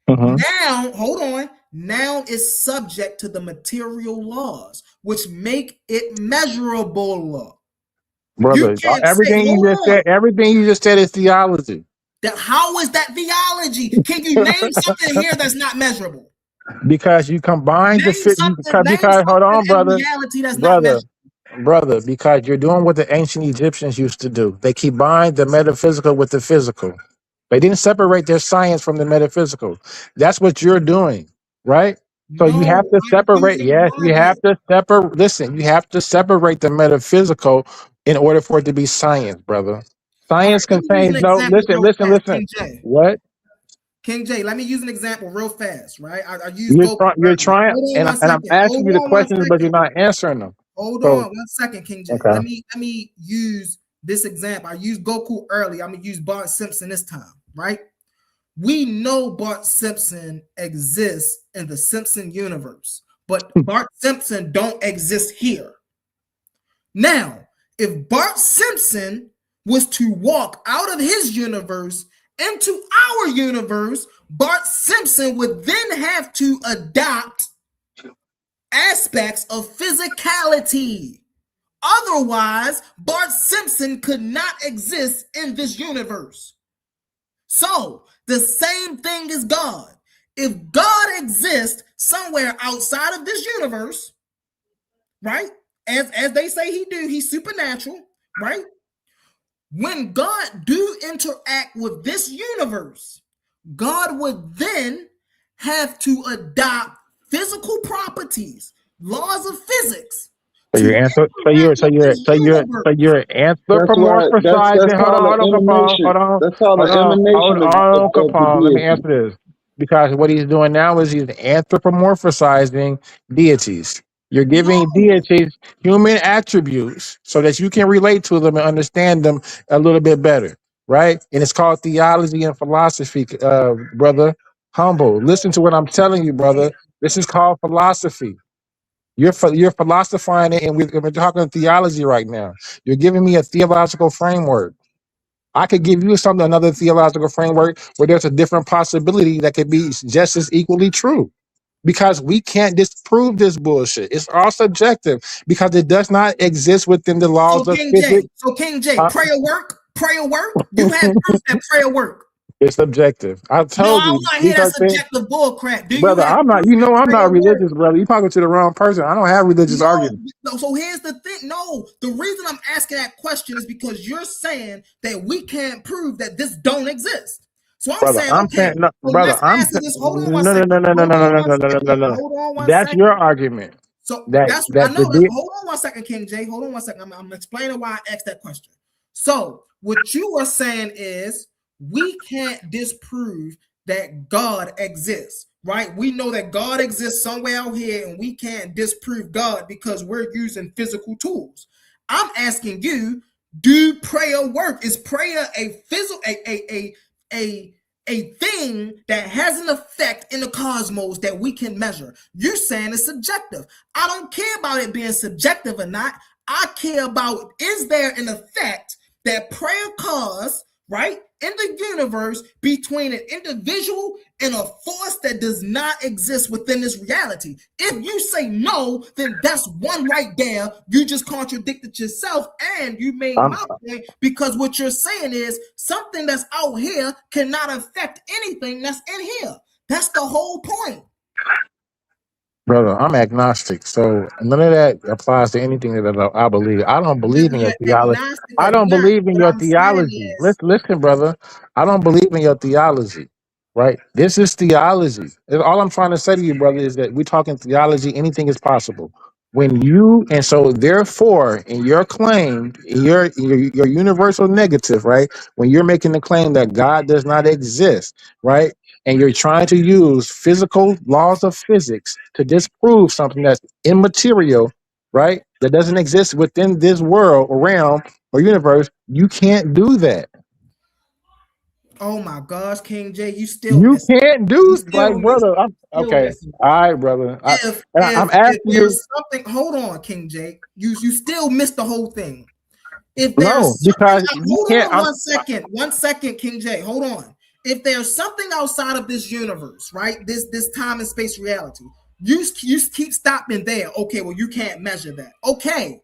now, hold on. Now it's subject to the material laws, which make it measurable. Brother, everything you just said is theology. How is that theology? Can you name something here that's not measurable? Because you combine because hold on, brother, because you're doing what the ancient Egyptians used to do. They combined the metaphysical with the physical. They didn't separate their science from the metaphysical. That's what you're doing, right? So you have to separate. Yes, you have to separate. Listen, you have to separate the metaphysical in order for it to be science, brother. Science contains no. Listen. What? King J, let me use an example real fast, right? You're trying, and I'm asking you the questions, but you're not answering them. Hold on 1 second, King J. Okay. Let me use this example. I used Goku early. I'm gonna use Bart Simpson this time, right? We know Bart Simpson exists in the Simpson universe, but Bart Simpson don't exist here. Now, if Bart Simpson was to walk out of his universe into our universe, Bart Simpson would then have to adopt aspects of physicality. Otherwise, Bart Simpson could not exist in this universe. So, the same thing is God. If God exists somewhere outside of this universe, right? As they say he do, he's supernatural, right? When God do interact with this universe, God would then have to adopt physical properties, laws of physics. So you're anthropomorphizing. Hold on. Let me answer this. Because what he's doing now is he's anthropomorphizing deities. You're giving deities human attributes so that you can relate to them and understand them a little bit better, right? And it's called theology and philosophy, brother. Humble. Listen to what I'm telling you, brother. This is called philosophy. You're philosophizing it, and we're talking theology right now. You're giving me a theological framework. I could give you another theological framework where there's a different possibility that could be just as equally true. Because we can't disprove this bullshit. It's all subjective because it does not exist within the laws of physics. So King J, prayer work. You have proof that prayer work. It's subjective. I No, told I don't you want to hear these that are things, subjective bull crap. Do you brother. have I'm not. proof You that know, I'm prayer not works? religious, brother. You talking to the wrong person. I don't have religious arguments. No, so here's the thing. No, the reason I'm asking that question is because you're saying that we can't prove that this don't exist. So I'm Brother, saying, I'm okay, saying, no, so brother, let's answer this. Hold on one no, no, second. no, no, no, Hold no, no, on no, one no, no, no, second. no. Hold on one That's second. your argument. So That that's I that know the that. deal, Hold on one second, King J. Hold on one second. I'm explaining why I asked that question. So what you are saying is we can't disprove that God exists, right? We know that God exists somewhere out here, and we can't disprove God because we're using physical tools. I'm asking you, do prayer work? Is prayer a physical a thing that has an effect in the cosmos that we can measure? You're saying it's subjective. I don't care about it being subjective or not. I care about, is there an effect that prayer cause, right, in the universe between an individual and a force that does not exist within this reality? If you say no, then that's one right there. You just contradicted yourself and you made I'm, my point, because what you're saying is something that's out here cannot affect anything that's in here. That's the whole point. brother, I'm agnostic, so none of that applies to anything that I believe. I don't believe Whether in you're your theology. agnostic I or don't not, believe in what your I'm saying theology. is, Listen, brother, I don't believe in your theology. Right? This is theology. And all I'm trying to say to you, brother, is that we're talking theology. Anything is possible. When you and so therefore, in your claim, in your universal negative, right? When you're making the claim that God does not exist, right? And you're trying to use physical laws of physics to disprove something that's immaterial, right? That doesn't exist within this world or realm or universe, you can't do that. oh my gosh, King J, you still You missing. can't You do like, still missing. brother. Still Okay, missing. all right, brother. I'm If asking you. there's something, hold on, King J, you still missed the whole thing. If No, there's something, because you hold can't. on one second, King J, hold on. If there's something outside of this universe, right, this time and space reality, you keep stopping there. Okay, well, you can't measure that. Okay,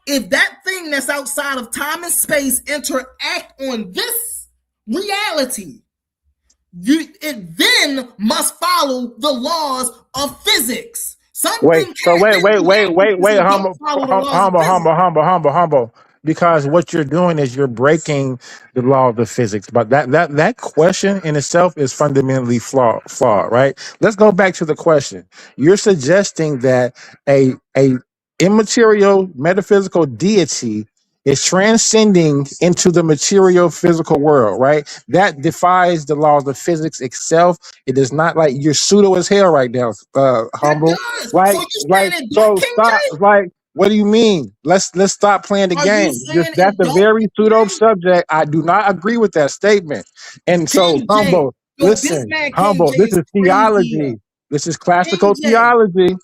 if that thing that's outside of time and space interact on this reality, it then must follow the laws of physics. Wait, Something so can't then react because wait, it don't follow the laws of physics. humble. Because what you're doing is you're breaking the law of the physics. But that question in itself is fundamentally flawed, right? Let's go back to the question. You're suggesting that a immaterial metaphysical deity is transcending into the material physical world, right? That defies the laws of physics itself. It is not like you're pseudo as hell right now, That humble. does. So you saying it don't, So King stop. J? Like, what do you mean? Let's stop playing the Are you game. Just saying that's it a don't, very King pseudo J? subject. I do not agree with that statement. And so, King J. humble. So this Listen, man King humble. J This is is crazy. theology. This is King classical J. theology.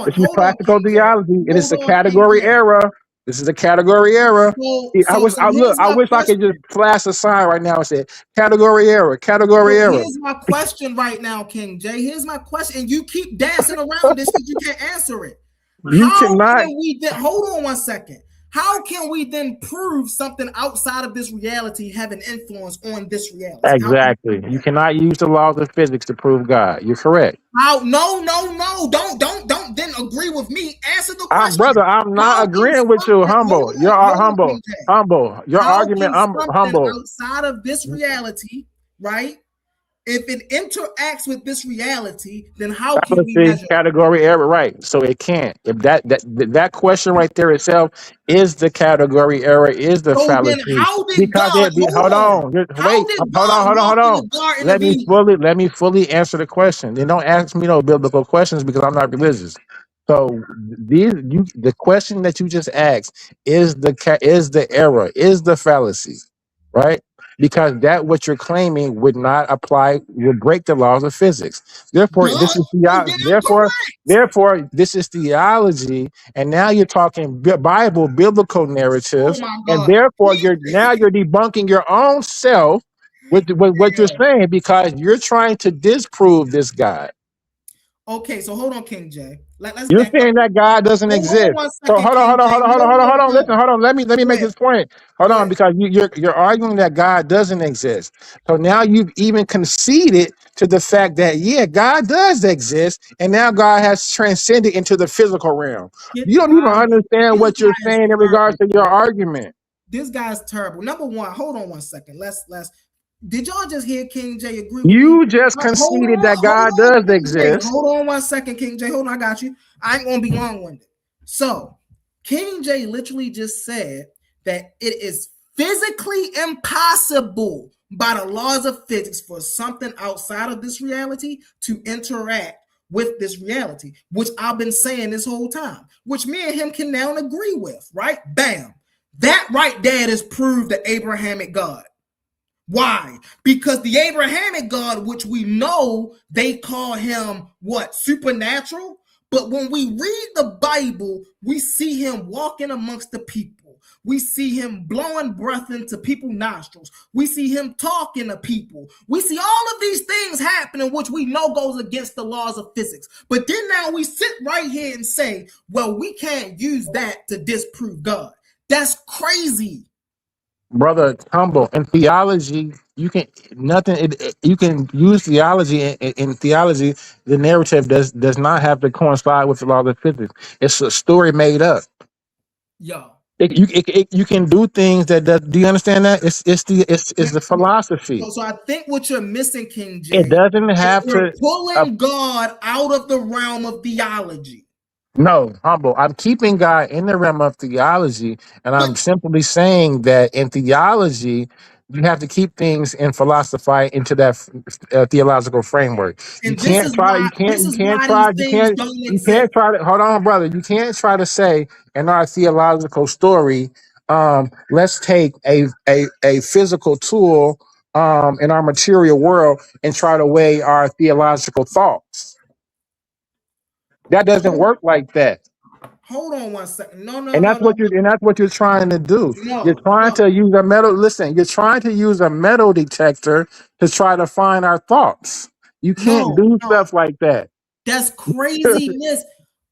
This is Hold on, classical King J. theology. It is Hold a on, King category J. error. This is a category error. So I look. here's I my wish I question. could just flash a sign right now and say category error. Category So error. here's my question right now, King J. Here's my question, and you keep dancing around this because you can't answer it. You How cannot. can we then hold on one second? How can we then prove something outside of this reality having influence on this reality? How can we Exactly. prove You that? cannot use the laws of physics to prove God. You're correct. How? No. Don't then agree with me. Answer the Brother, question. I'm not How can agreeing with you. something Humble. hold on, Humble. King J. Humble. Your How argument. can I'm something humble. outside of this reality, right? If it interacts with this reality, then how can we Fallacy, measure it? category error, right? So it can't. If that question right there itself is the category error, is the So then fallacy. how did Because God, it be hold hold on, on, how wait, did God hold walk in the on. Garden of Eden? Let me fully answer the question. Then don't ask me no biblical questions because I'm not religious. So the question that you just asked is is the error, is the fallacy, right? Because that what you're claiming would not apply, would break the laws of physics. Therefore, Duh. So then I'm correct. this is theology, and now you're talking Bible, biblical Oh narratives, my and God. therefore you're debunking your own self with what you're saying because you're trying to disprove this God. Okay, so hold on, King J. Let's You're back up. saying that God doesn't Hold on exist. one So second, King J. hold on. Listen, hold on. Let me Go make ahead. this point. Hold Go on, ahead. because you're arguing that God doesn't exist. So now you've even conceded to the fact that God does exist, and now God has transcended into the physical realm. Get You don't even out of here. understand This what you're guy is saying in regards terrible. to your argument. This guy's terrible. Number one, hold on one second. Let's. Did y'all just hear King J agree with me? You just conceded that Hold God on, does King J. exist. Hold on one second, King J. Hold on, I got you. I ain't gonna be long-winded. So, King J literally just said that it is physically impossible by the laws of physics for something outside of this reality to interact with this reality, which I've been saying this whole time, which me and him can now agree with, right? Bam. That right there is proved the Abrahamic God. Why? Because the Abrahamic God, which we know they call him what? Supernatural. But when we read the Bible, we see him walking amongst the people. We see him blowing breath into people's nostrils. We see him talking to people. We see all of these things happening, which we know goes against the laws of physics. But then now we sit right here and say, well, we can't use that to disprove God. That's crazy. Brother, humble in theology, you can you can use theology in theology. The narrative does not have to coincide with the law of physics. It's a story made up. Yo. You can do things do you understand that? It's the philosophy. So I think what you're missing, King It J, doesn't is have you're to. Uh, pulling God out of the realm of theology. no, humble. I'm keeping God in the realm of theology, and But I'm simply saying that in theology, you have to keep things and philosophy into that theological framework. You and this can't is try. why these things don't You can't exist. try to. Hold on, brother. You can't try to say in our theological story, let's take a physical tool in our material world and try to weigh our theological thoughts. That doesn't Hold, work like that. hold on one second. No, no, And no, that's no, what you're trying to do. You're no, trying no. to use a metal. Listen, you're trying to use a metal detector to try to find our thoughts. You can't No, do no. stuff like that. That's craziness.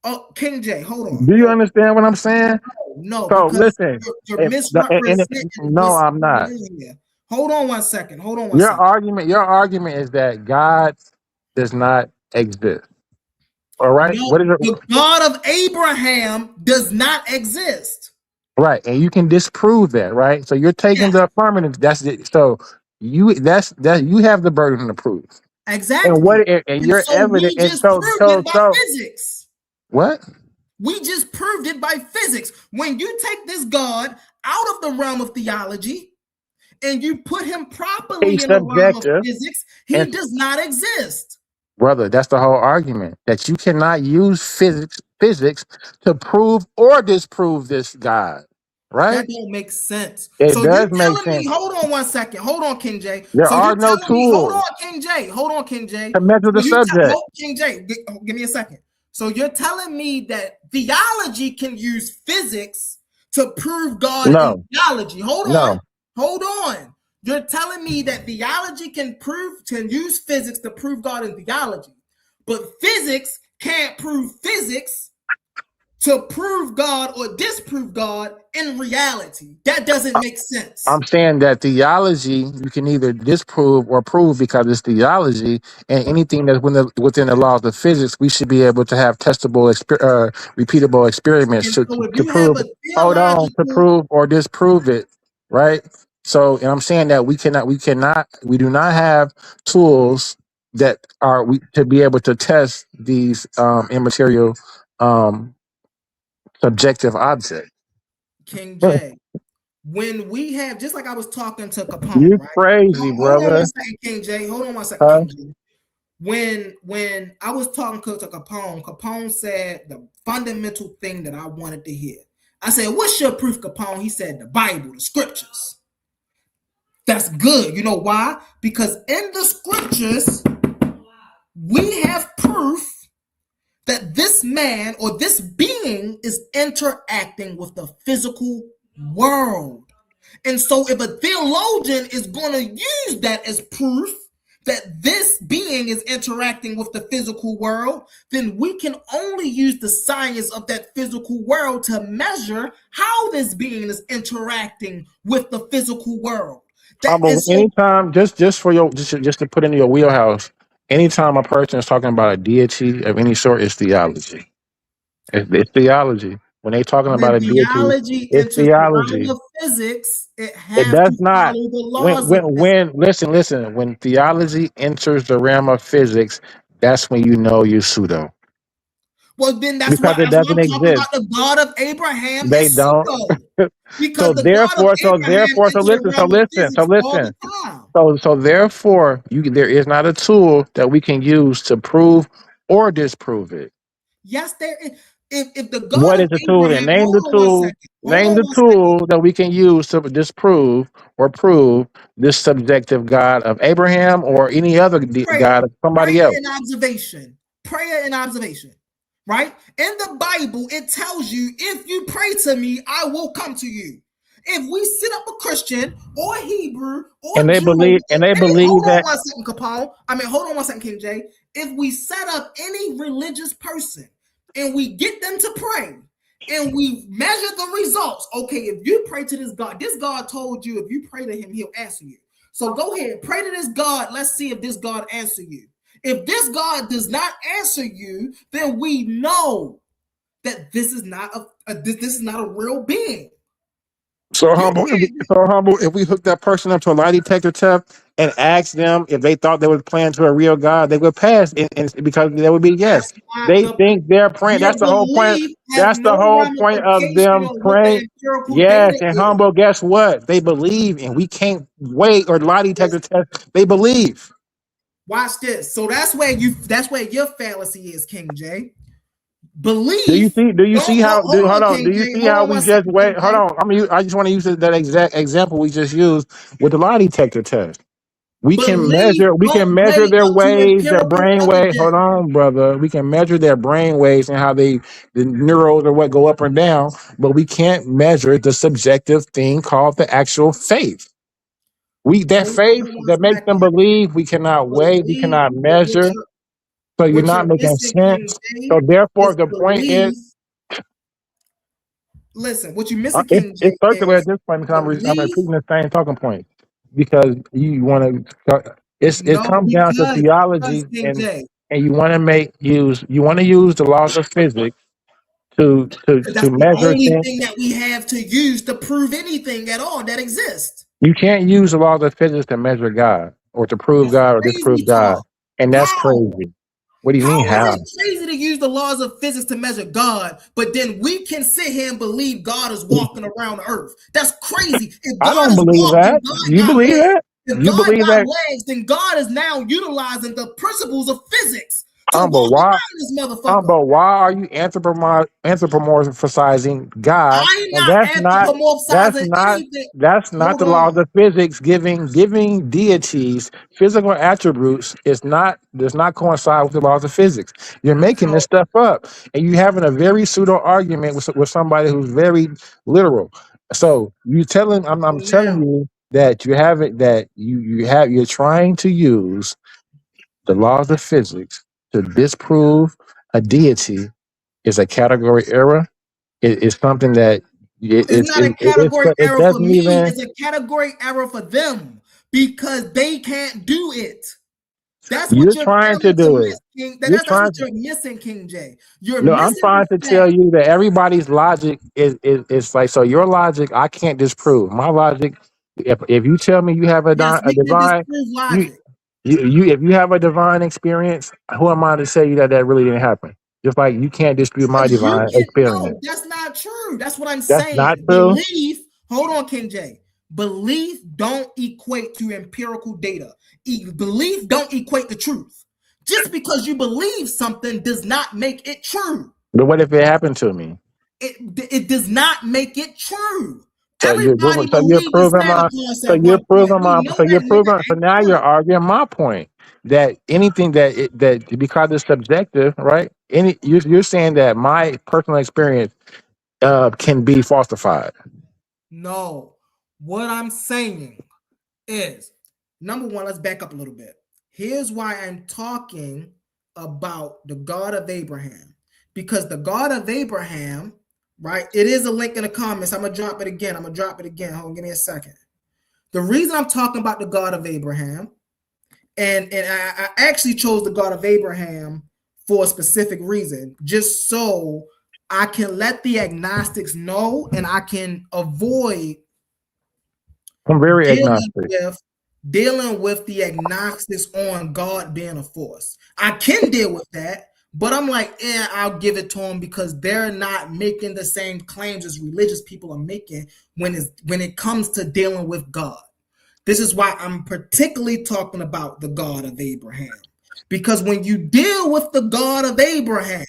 Oh, King J, hold on. Do you understand what I'm saying? No, So because listen, you're if the, misrepresenting no, what's I'm going not. on here. Hold on one second. Hold on one Your second. argument is that God does not exist. All right. No, What is it? the God of Abraham does not exist. Right, and you can disprove that, right? So you're taking Yes, the affirmative. That's it. So you have the burden of proof. And exactly. And your so evidence we and just proved it by so physics. what? We just proved it by physics. When you take this God out of the realm of theology and you put him A properly in the realm of subjective physics, and he does not exist. brother, that's the whole argument that you cannot use physics to prove or disprove this God. That Right? don't make sense. It So you're does make telling me, sense. hold on one second. Hold on, King J. There So you're are no telling me, hold on, tools King J. Hold on, King J. to measure So the subject. hold, King J, give me a second. So you're telling me that theology can use physics to prove God in No, theology. Hold on. no. Hold on. You're telling me that theology can use physics to prove God in theology. But physics can't prove physics to prove God or disprove God in reality. That doesn't make sense. I'm saying that theology you can either disprove or prove because it's theology, and anything that's within the laws of physics, we should be able to have testable, repeatable experiments And to, so to, if to you have prove. a Hold on, to theological, prove or disprove it, right? So, and I'm saying that we do not have tools that are to be able to test these immaterial um, subjective objects. King J, when we have, just like I was talking to Capone, You right? crazy, Hold on one brother. second, King J. Hold on one second, Huh? King J. When I was talking to Capone, Capone said the fundamental thing that I wanted to hear. I said, "What's your proof, Capone?" He said, "The Bible, the scriptures." That's good. You know why? Because in the scriptures, we have proof that this man or this being is interacting with the physical world. And so if a theologian is going to use that as proof, that this being is interacting with the physical world, then we can only use the science of that physical world to measure how this being is interacting with the physical world. That But is so anytime, just for your just to put into your wheelhouse, anytime a person is talking about a deity of any sort, it's theology. It's theology. When they talking when about a deity, theology it's enters the realm theology. of physics, it It have to does not. follow the When laws of when physics. when listen. When theology enters the realm of physics, that's when you know you're pseudo Well, then because it that's why doesn't I'm talking exist. about the God of Abraham They is don't. pseudo. Because So the God of therefore, so Abraham therefore, so enters the listen, so realm of listen, so physics all listen. the time. So therefore, there is not a tool that we can use to prove or disprove it. Yes, there is. If the God What of is the tool then? Abraham, Name the tool. hold Name on the one second. tool that we can use to disprove or prove this subjective God of Abraham or any other Prayer, God of somebody prayer else. and observation, prayer and observation. Right in the Bible, it tells you if you pray to me, I will come to you. If we sit up a Christian or Hebrew And or they Jew, believe, and they hold believe on that. one second, Capone. Hold on one second, King J. If we set up any religious person and we get them to pray and we measure the results, okay, if you pray to this God told you if you pray to him, he'll answer you. So go ahead, pray to this God. Let's see if this God answer you. If this God does not answer you, then we know that this is not this is not a real being. So You humble, can't. so humble. If we hook that person up to a lie detector test and ask them if they thought they were praying to a real God, they would pass, and because they would be yes. That's not They the. think they're praying. Your That's the whole point. belief has That's the no whole point of ramification them on what the praying. empirical Yes, data and is. humble. Guess what? They believe, and we can't wait or lie detector test. They believe. Watch this. So that's where your fallacy is, King J. Do you Belief. see? Do you Don't see how? hold Hold on, on. King Do you J. see Hold how on we one just second, wait? King Hold J. on. I just want to use that exact example we just used with the lie detector test. We can Belief measure. We can don't measure weigh their up to waves, their empirical brain wave. Hold evidence. on, brother. We can measure their brain waves and how the neurons or what go up and down, but we can't measure the subjective thing called the actual faith. That Hold faith on one that makes them second. believe. We cannot weigh. We Belief, cannot but measure. So you're what not you're making missing, King sense. J, So therefore, is the point is. belief. Listen, what you're missing, It's, King J, it's circular at is this point because I'm belief. repeating the same talking point because you want to. It No, comes down to because theology King J, and you want to use the laws of physics to to because to that's the measure only things. thing that we have to use to prove anything at all that exists. You can't use the laws of physics to measure God or to prove That's God or disprove crazy God, talk. and that's How? crazy. What do you mean How is how? it crazy to use the laws of physics to measure God, but then we can sit here and believe God is walking around the earth? That's crazy. If I God don't is believe walking, that. God You got believe legs. that? If You God believe got that? legs, then God is now utilizing the principles of physics to But walk why? around this motherfucker. But why are you anthropomorphizing God? I'm And not that's anthropomorphizing not anything. that's not Hold the laws on. of physics. Giving deities physical attributes is not does not coincide with the laws of physics. You're making this So, stuff up, and you having a very pseudo argument with somebody who's very literal. So I'm telling now, you that you have it that you're trying to use the laws of physics to disprove a deity is a category error. It's something that it's not a category it error for doesn't me. even. It's a category error for them because they can't do it. That's what You're you're trying to failing to do it. miss, King. You're That's what trying to. you're missing, King J. You're No, I'm missing trying to the tell fact. you that everybody's logic is like so. Your logic, I can't disprove. My logic, if you tell me you have Yes, a we can divine, disprove you logic. if you have a divine experience, who am I to say you that really didn't happen? Just like you can't dispute my Because you divine can experience. no, that's not true. That's what I'm That's not saying. true. Belief, hold on, King J. Belief don't equate to empirical data. Belief don't equate to truth. Just because you believe something does not make it true. But what if it happened to me? It does not make it true. So you're Everybody so you're believed in proving Santa my Claus so at you're one point. proving We my know so you're that nigga proving so ain't now you're lying. arguing my point that anything that because it's subjective, right? You're saying that my personal experience can be falsified. No. What I'm saying is, number one, let's back up a little bit. Here's why I'm talking about the God of Abraham, because the God of Abraham, right? It is a link in the comments. I'm gonna drop it again. Hold on, give me a second. The reason I'm talking about the God of Abraham, and I actually chose the God of Abraham for a specific reason, just so I can let the agnostics know, and I can avoid I'm very agnostic. dealing with the agnostics on God being a force. I can deal with that, but I'm like, I'll give it to them because they're not making the same claims as religious people are making when it comes to dealing with God. This is why I'm particularly talking about the God of Abraham. Because when you deal with the God of Abraham,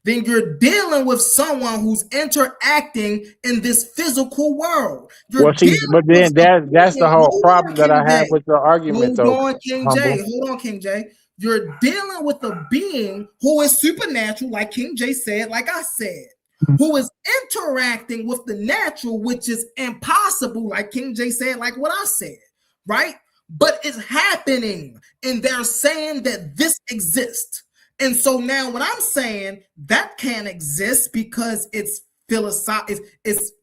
then you're dealing with someone who's interacting in this physical world. You're Well, see, dealing but with then that's the whole hold on, problem that I King have J. with your argument, though. Humble. Hold on, King J. You're dealing with a being who is supernatural, like King J said, like I said, who is interacting with the natural, which is impossible, like King J said, like what I said, right? But it's happening, and they're saying that this exists. And so now what I'm saying, that can't exist because it's philosophical, it's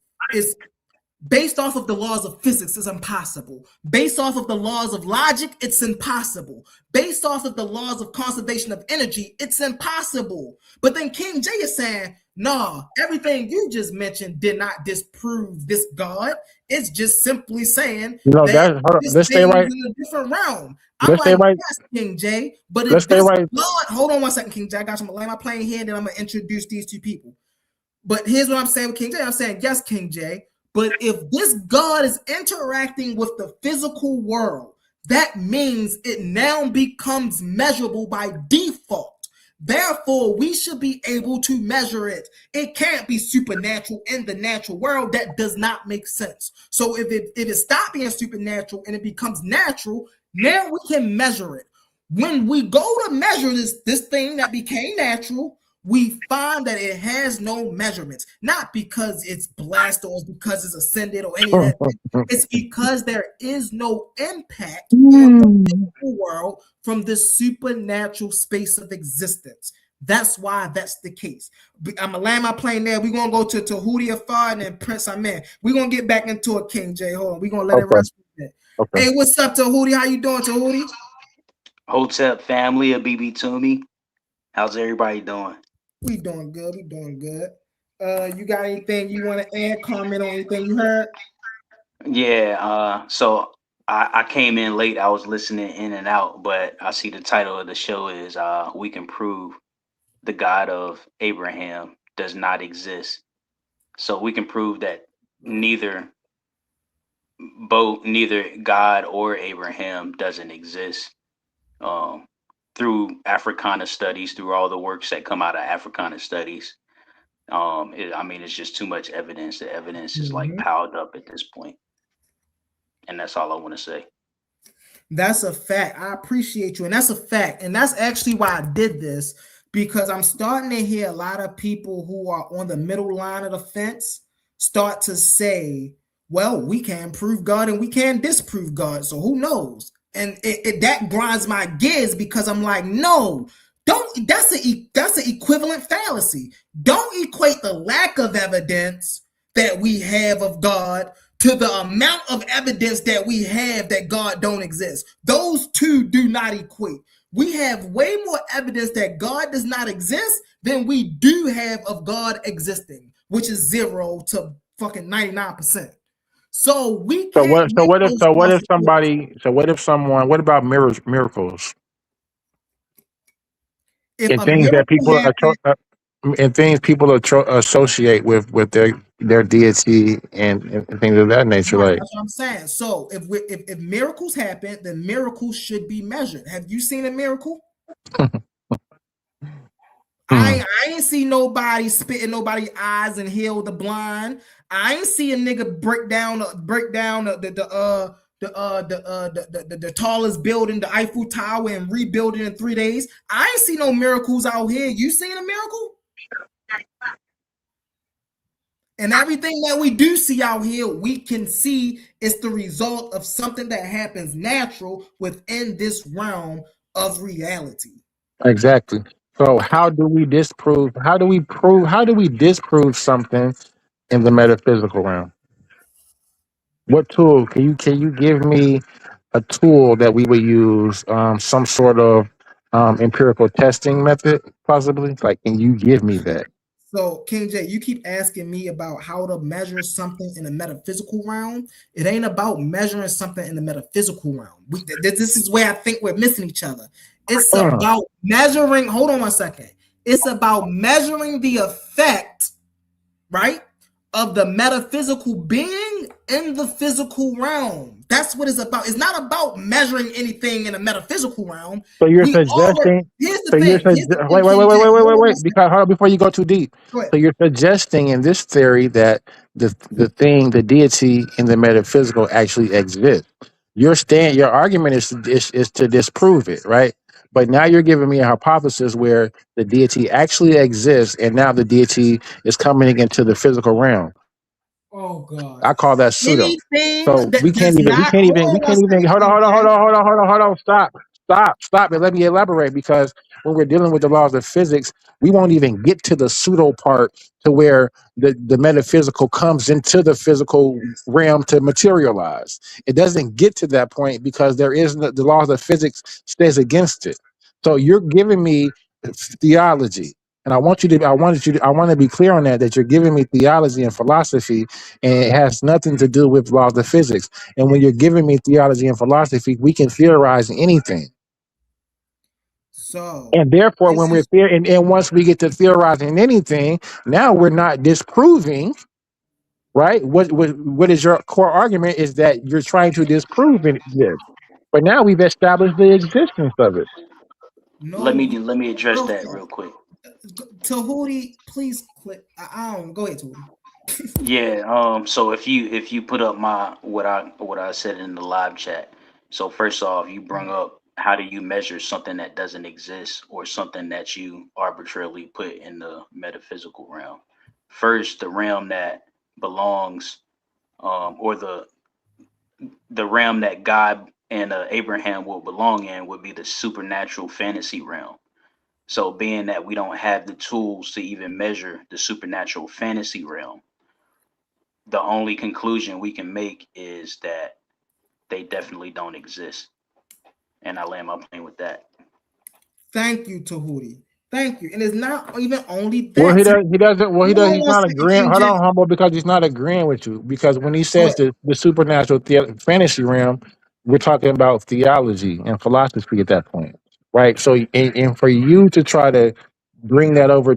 based off of the laws of physics, it's impossible. Based off of the laws of logic, it's impossible. Based off of the laws of conservation of energy, it's impossible. But then King J is saying, no, everything you just mentioned did not disprove this God. It's just simply saying No, that that's hold on. this Let's stay thing is right. in a different realm. I'm Let's stay like, right. yes, King J, but Let's if stay this right. God, hold on one second, King J, I got you. I'm gonna lay my plane here, and then I'm gonna introduce these two people. But here's what I'm saying with King J. I'm saying, yes, King J, but if this God is interacting with the physical world, that means it now becomes measurable by default. Therefore, we should be able to measure it. It can't be supernatural in the natural world. That does not make sense. So if it stops being supernatural and it becomes natural, now we can measure it. When we go to measure this thing that became natural, we find that it has no measurements, not because it's blessed or because it's ascended or any of that. It's because there is no impact on the physical world from this supernatural space of existence. That's why that's the case. I'm gonna land my plane there. We're gonna go to Hootie Afar and then Prince Amen. We're gonna get back into a King J. Hold on, we're gonna let it Okay. rest for a bit. Okay. Hey, what's up, Tahuti? How you doing, Tahuti? Hotep family of BB Toomey. How's everybody doing? We doing good. We doing good. You got anything you want to add? Comment on anything you heard? Yeah, so I came in late. I was listening in and out, but I see the title of the show is We Can Prove the God of Abraham does not exist. So we can prove that neither neither God or Abraham doesn't exist. Um, through Africana studies, through all the works that come out of Africana studies. I mean, it's just too much evidence. The evidence is like piled up at this point, and that's all I want to say. That's a fact. I appreciate you, and that's a fact, and that's actually why I did this, because I'm starting to hear a lot of people who are on the middle line of the fence start to say, "Well, we can prove God and we can disprove God, so who knows?" And that grinds my gears because I'm like, no, don't. That's an equivalent fallacy. Don't equate the lack of evidence that we have of God to the amount of evidence that we have that God don't exist. Those two do not equate. We have way more evidence that God does not exist than we do have of God existing, which is 0 to fucking 99%. So we So can't make those what if false somebody? So what if someone? What about miracles if and a things that miracle people happens. and things people associate with their deity and things of that nature? Right, Like, that's what I'm saying. So if miracles happen, then miracles should be measured. Have you seen a miracle? hmm. I ain't see nobody spit in nobody's eyes and heal the blind. I ain't see a nigga break down the tallest building, the Eiffel Tower, and rebuild it in 3 days. I ain't see no miracles out here. You seen a miracle? And everything that we do see out here, we can see it's the result of something that happens natural within this realm of reality. Exactly. So how do we disprove? How do we prove? How do we disprove something in the metaphysical realm? What tool can you give me a tool that we would use? Some sort of empirical testing method, possibly. Like, can you give me that? So, King J, you keep asking me about how to measure something in the metaphysical realm. It ain't about measuring something in the metaphysical realm. This is where I think we're missing each other. It's Uh, about measuring. Hold on 1 second. It's about measuring the effect, right, of the metaphysical being in the physical realm. That's what it's about. It's not about measuring anything in the metaphysical realm. so you're We already. suggesting. Here's the So you're thing. Here's the thing, wait, wait, King wait, wait, J. wait, wait, Hold wait, on wait. 1 second. Because hold on, before you go too deep. Go ahead. So you're suggesting in this theory that the deity in the metaphysical actually exists. Your argument is to disprove it, right? But now you're giving me a hypothesis where the deity actually exists, and now the deity is coming into the physical realm. Oh gosh. I call that pseudo. Anything So that does not we hold on can't one even, second, hold on, King hold on, hold J. on, hold on, hold on, hold on, stop, and let me elaborate, because when we're dealing with the laws of physics, we won't even get to the pseudo part to where the metaphysical comes into the physical realm to materialize. It doesn't get to that point because there is the laws of physics stays against it. So you're giving me theology. And I want to be clear on that you're giving me theology and philosophy, and it has nothing to do with laws of physics. And when you're giving me theology and philosophy, we can theorize anything. So And therefore, this when we're is there, and once we get to theorizing anything, now we're not disproving, right? What is your core argument is that you're trying to disprove this. But now we've established the existence of it. Let no. me let me address First that off, real quick. Tahuti, please click. I don't go ahead, Tahuti. Yeah. So if you put up my what I said in the live chat. So first off, you brought up how do you measure something that doesn't exist or something that you arbitrarily put in the metaphysical realm. First, the realm that belongs, or the realm that God and Abraham will belong in would be the supernatural fantasy realm. So, being that we don't have the tools to even measure the supernatural fantasy realm, the only conclusion we can make is that they definitely don't exist. And I land my plane with that. Thank you, Tahuti. Thank you. And it's not even only Well, that. See, he doesn't. Well, he hold does. on He's one not second, agreeing. King Hold J. on, humble, because he's not agreeing with you. Because when he Go says ahead. the supernatural fantasy realm, we're talking about theology and philosophy at that point, right? So, and for you to try to bring that over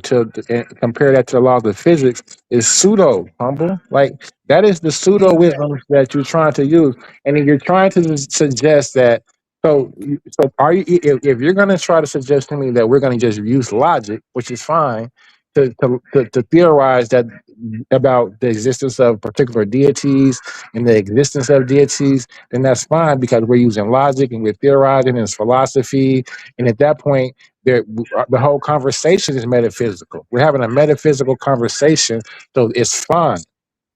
and compare that to the laws of physics is pseudo humble. Like, that is the pseudo King J. wisdom that you're trying to use, and then you're trying to suggest that. So are you? If you're going to try to suggest to me that we're going to just use logic, which is fine, to theorize that about the existence of particular deities and the existence of deities, then that's fine because we're using logic and we're theorizing and it's philosophy. And at that point, the whole conversation is metaphysical. We're having a metaphysical conversation, so it's fine.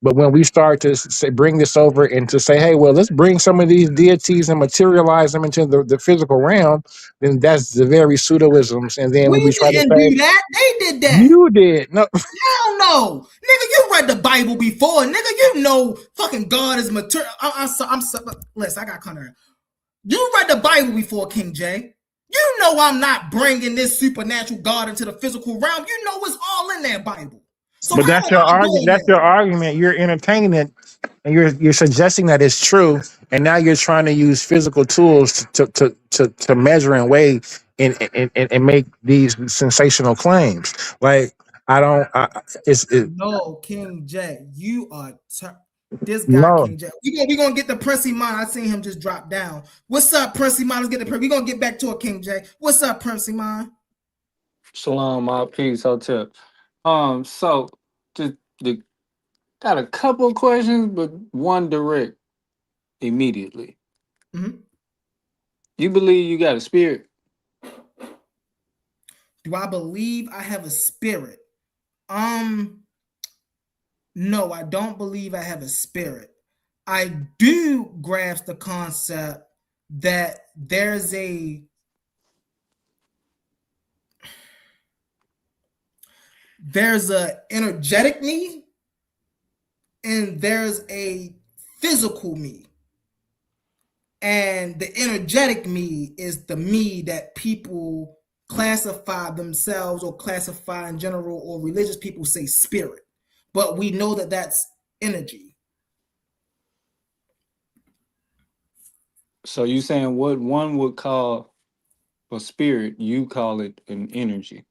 But when we start to bring this over and to say, hey, well, let's bring some of these deities and materialize them into the physical realm, then that's the very pseudoisms. And then when we We try to didn't say, do that. They did that. you did, no, Hell no. Nigga, you read the Bible before. Nigga, you know fucking God is material. Listen, I got Connor. You read the Bible before, King J. You know I'm not bringing this supernatural God into the physical realm. You know it's all in that Bible. So but how that's am your I argument. doing That's your that? argument. You're entertaining it, and you're suggesting that it's true, and now you're trying to use physical tools to measure and weigh and make these sensational claims. Like, I don't. No, King J, you are this guy, No. King J. We gonna get the Princey Mind. I seen him just drop down. What's up, Princey Mind? Let's get the. We gonna get back to it, King J. What's up, Princey Mind? Shalom, my peace, hotel. So just the got a couple of questions, but one direct immediately. Mhm. You believe you got a spirit? Do I believe I have a spirit? Um, no, I don't believe I have a spirit. I do grasp the concept that there's a there's a energetic me and there's a physical me. And the energetic me is the me that people classify themselves or classify in general, or religious people say spirit. But we know that that's energy. So you saying what one would call a spirit, you call it an energy.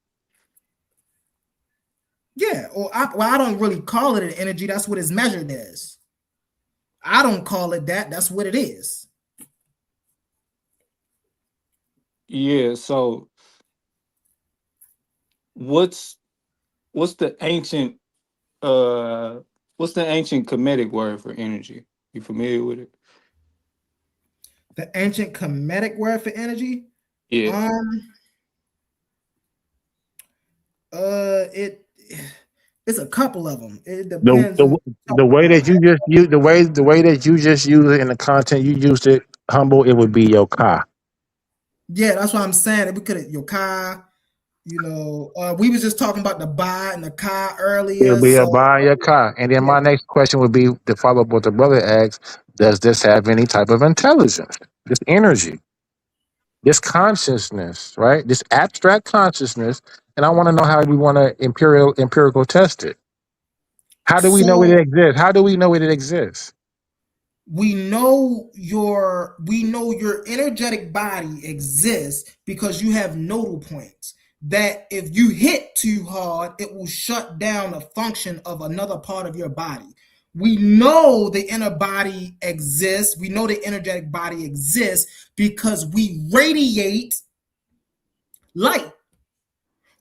Yeah, or I don't really call it an energy. That's what it's measured as. I don't call it that. That's what it is. Yeah, so what's the ancient what's the ancient Kemetic word for energy? You familiar with it? The ancient Kemetic word for energy. Yeah. It's a couple of them. It The, depends on. the the way that you just use the way that you just use it in the content you used it, humble, it would be yokai. Yeah, that's what I'm saying. We could have yokai. We was just talking about the ba and the ka It earlier. would be a So buy yokai. And then yeah, my next question would be to follow up what the brother asks, does this have any type of intelligence? This energy, this consciousness, right? This abstract consciousness. And I want to know how we want to empirical test it. How do we know it so exists? How do we know it exists? we know your energetic body exists because you have nodal points that if you hit too hard, it will shut down a function of another part of your body. We know the inner body exists. We know the energetic body exists because we radiate light.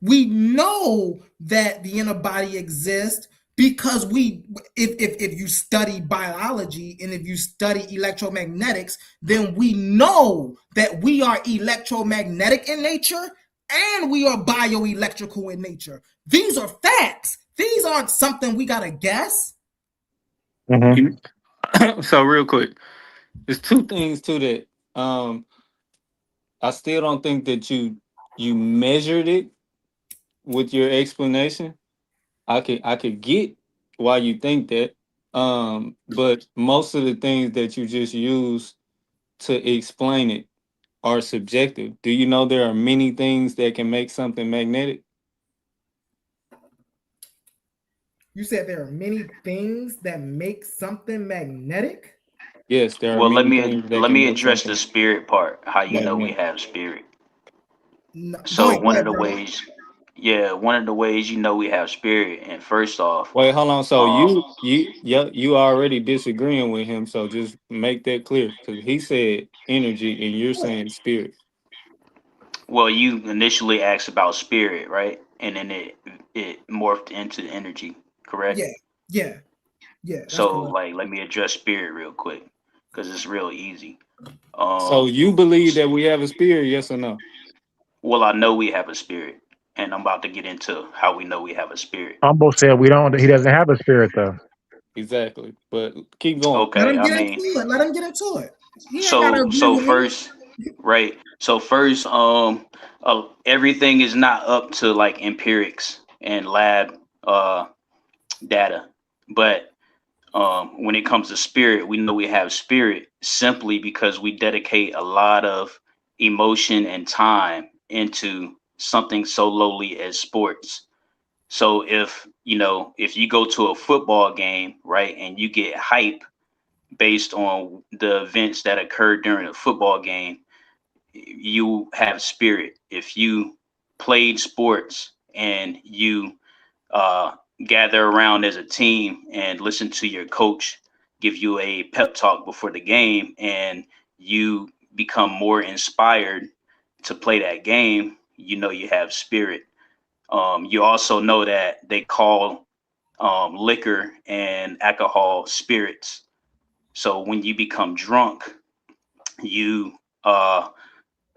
We know that the inner body exists because if you study biology and if you study electromagnetics, then we know that we are electromagnetic in nature and we are bioelectrical in nature. These are facts. These aren't something we gotta guess. Mm-hmm. So real quick, there's two things to that. I still don't think that you measured it with your explanation. I could get why you think that. But most of the things that you just use to explain it are subjective. Do you know there are many things that can make something magnetic? You said there are many things that make something magnetic. Yes, there are Well, many things that let can me make address the something spirit part. How you know we magnetic. have spirit? No, So go one of ahead, the bro. ways, yeah, one of the ways you know we have spirit, and first off, Wait, hold on. So um, you already disagreeing with him. So just make that clear because he said energy and you're saying spirit. well, you initially asked about spirit, right? And then it morphed into energy, correct? Yeah, yeah, yeah. That's So correct. like, let me address spirit real quick because it's real easy. So Um, you believe that we have a spirit? Yes or no? well, I know we have a spirit, and I'm about to get into how we know we have a spirit. Humble said we don't. He doesn't have a spirit though. Exactly. But keep going. Let Okay, him I get into mean, it. Let him get into it. He ain't gotta so agree so with me. first, right? So first, everything is not up to like empirics and lab uh data, but when it comes to spirit, we know we have spirit simply because we dedicate a lot of emotion and time into something so lowly as sports. So if you go to a football game, right, and you get hype based on the events that occurred during a football game, you have spirit. If you played sports and you uh, gather around as a team and listen to your coach give you a pep talk before the game, and you become more inspired to play that game, you know you have spirit. You also know that they call liquor and alcohol spirits. So when you become drunk, you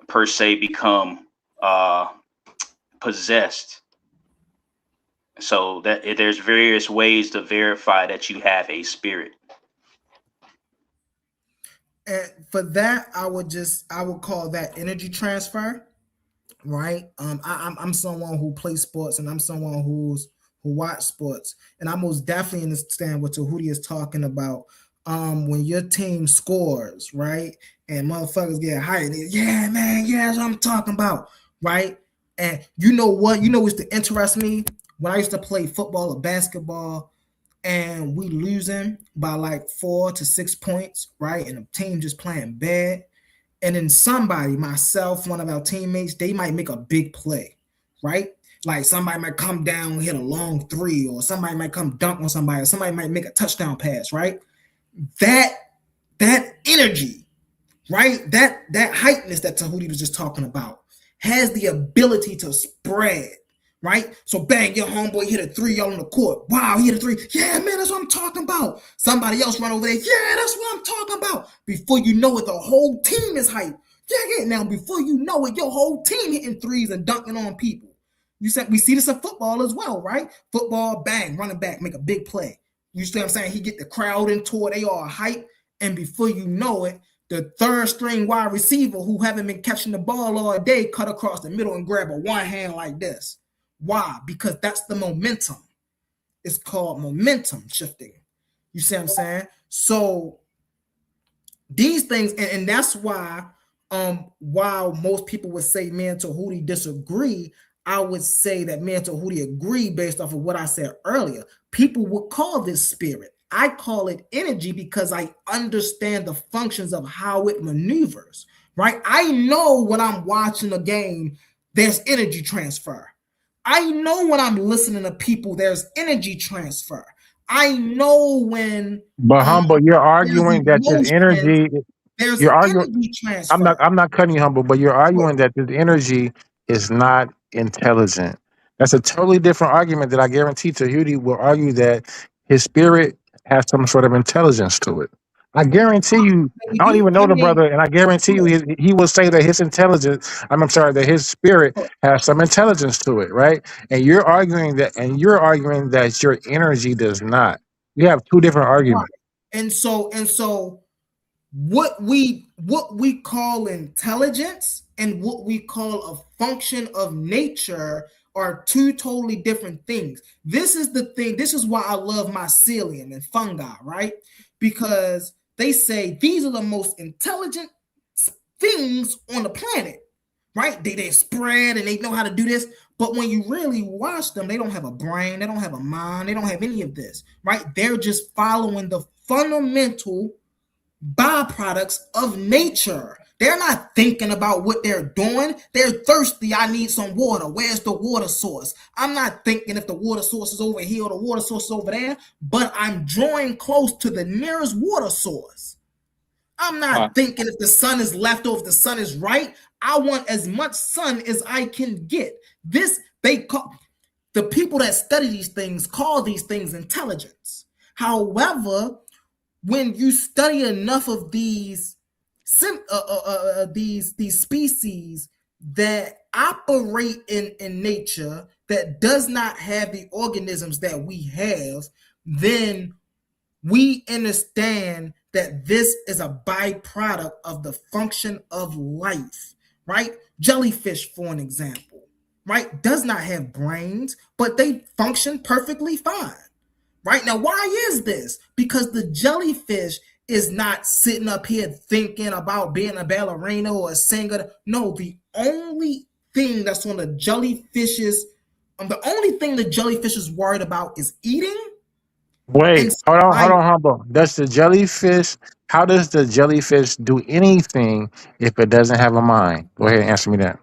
per se become uh, possessed. So that there's various ways to verify that you have a spirit. And for that, I would call that energy transfer, right? I'm someone who plays sports and I'm someone who watch sports, and I most definitely understand what Tahuti is talking about. When your team scores, right, and motherfuckers get hyped, yeah, man, yeah, that's what I'm talking about, right? And you know what? You know what's to interest me? When I used to play football or basketball, and we losing by like 4 to 6 points, right? And the team just playing bad. And then somebody, myself, one of our teammates, they might make a big play, right? Like somebody might come down, hit a long three, or somebody might come dunk on somebody, or somebody might make a touchdown pass, right? That energy, right? That hypeness that Tahuti was just talking about has the ability to spread, right? So bang, your homeboy hit a three, y'all on the court. Wow, he hit a three. Yeah, man, that's what I'm talking about. Somebody else run over there. Yeah, that's what I'm talking about. Before you know it, the whole team is hyped. Yeah. Now, before you know it, your whole team hitting threes and dunking on people. You said we see this in football as well, right? Football, bang, running back, make a big play. You see what I'm saying? He get the crowd into it. They all hype. And before you know it, the third string wide receiver who haven't been catching the ball all day cut across the middle and grab a one hand like this. Why? Because that's the momentum. It's called momentum shifting. You see what I'm saying? So these things, and that's why while most people would say me and Tahuti disagree, I would say that me and Tahuti agree based off of what I said earlier. People would call this spirit. I call it energy because I understand the functions of how it maneuvers, right? I know when I'm watching a game, there's energy transfer. I know when I'm listening to people, there's energy transfer. I know when But Humble, you're there's arguing that this emotion, energy. there's You're arguing. energy transfer. I'm not cutting you, Humble, but you're arguing that this energy is not intelligent. That's a totally different argument that I guarantee Tahuti will argue that his spirit has some sort of intelligence to it. I guarantee you, I don't even know I the mean, brother, and I guarantee you he will say that his intelligence, I'm sorry, that his spirit has some intelligence to it, right? And you're arguing that your energy does not. You have two different right. arguments. And so what we call intelligence and what we call a function of nature are two totally different things. This is the thing. This is why I love mycelium and fungi, right? Because they say these are the most intelligent things on the planet, right? They spread and they know how to do this. But when you really watch them, they don't have a brain, they don't have a mind, they don't have any of this, right? They're just following the fundamental byproducts of nature. They're not thinking about what they're doing. They're thirsty. I need some water. Where's the water source? I'm not thinking if the water source is over here or the water source is over there, but I'm drawing close to the nearest water source. I'm not thinking if the sun is left or if the sun is right. I want as much sun as I can get. This, they call, the people that study these things call these things intelligence. However, when you study enough of these species that operate in nature that does not have the organisms that we have, then we understand that this is a byproduct of the function of life, right? Jellyfish, for an example, right, does not have brains, but they function perfectly fine. Right now, why is this? Because the jellyfish is not sitting up here thinking about being a ballerina or a singer. No, the only thing that's on the jellyfish's, the only thing the jellyfish is worried about is eating. Wait, hold on, Humble. Does the jellyfish? How does the jellyfish do anything if it doesn't have a mind? Go ahead and answer me that.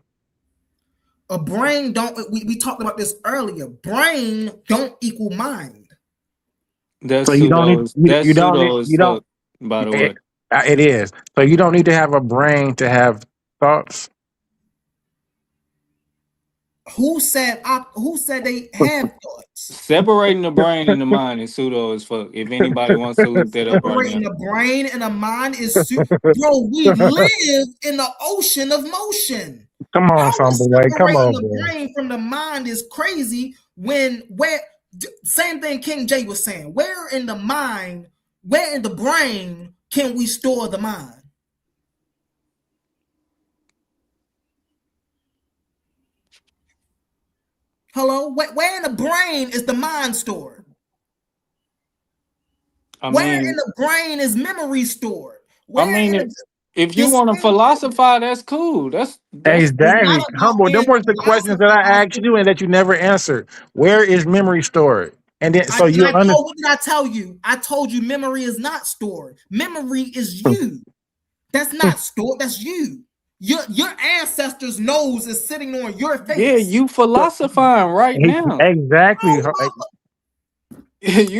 A brain don't. We talked about this earlier. Brain don't equal mind. That's So you don't need pseudo. That's pseudo as you don't. fuck. By the It, way, it is. So you don't need to have a brain to have thoughts. Who said they have thoughts? separating the brain and the mind is pseudo as fuck. If anybody wants to look that up right Separating now, the brain and the mind is bro. We live in the ocean of motion. Come on, How some is boy. Come separating on, the boy. brain from the mind is crazy when where same thing King J was saying. Where in the mind, where in the brain can we store the mind? Hello, where in the brain is the mind stored? I Where in mean, the brain is memory stored? Where in the if you this want to thing philosophize, that's cool. That's is not Exactly. about Humble. Them being was the questions that I asked philosophizing. you and that you never answered. Where is memory stored? And then so you understand. What did I tell you? I told you memory is not stored. Memory is you. That's not stored. That's you. Your ancestors' nose is sitting on your yeah, face. you philosophizing right now. Exactly. You're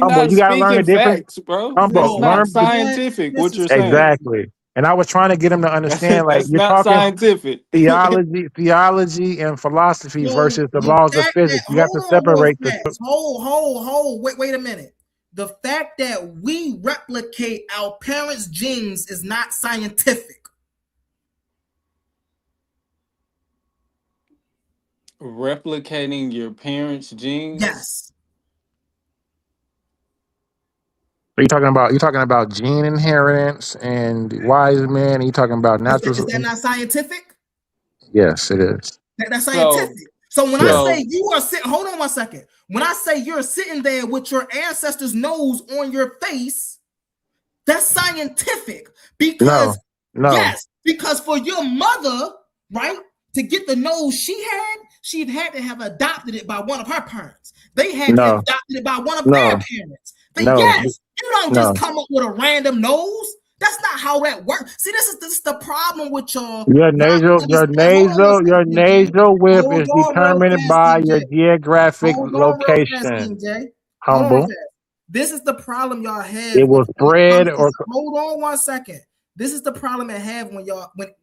Humble. not You gotta learn the speaking difference. facts, bro. Humble. That's not Learn scientific. This What is you're saying. crazy. exactly. And I was trying to get him to understand, like That's you're not talking scientific. theology and philosophy So versus the the laws of fact that physics. You got to hold on real separate the two. fast. Wait a minute. The fact that we replicate our parents' genes is not scientific. Replicating your parents' genes. Yes. You're talking about gene inheritance and wise men. You talking about Is natural. that not scientific? Yes, it is. That's So, scientific. So when I Yes. say so you are sitting, hold on one second. When I say you're sitting there with your ancestors' nose on your face, that's scientific. No. Because No. because for your mother, right, to get the nose she'd had to have adopted it by one of her parents. They had to have No. adopted it by one of their No. parents. No. You don't just No. come up with a random nose. That's not how that works. See, this is the problem with y'all Your not nasal, your understand. Hold on one nasal, your second, King J. nasal whip Hold is on real determined fast, by King your J. geographic Hold on real fast, location. King J. Hold on real Humble. fast. This is the problem y'all have It when was it bred comes to. or Hold on one second. This is the problem I have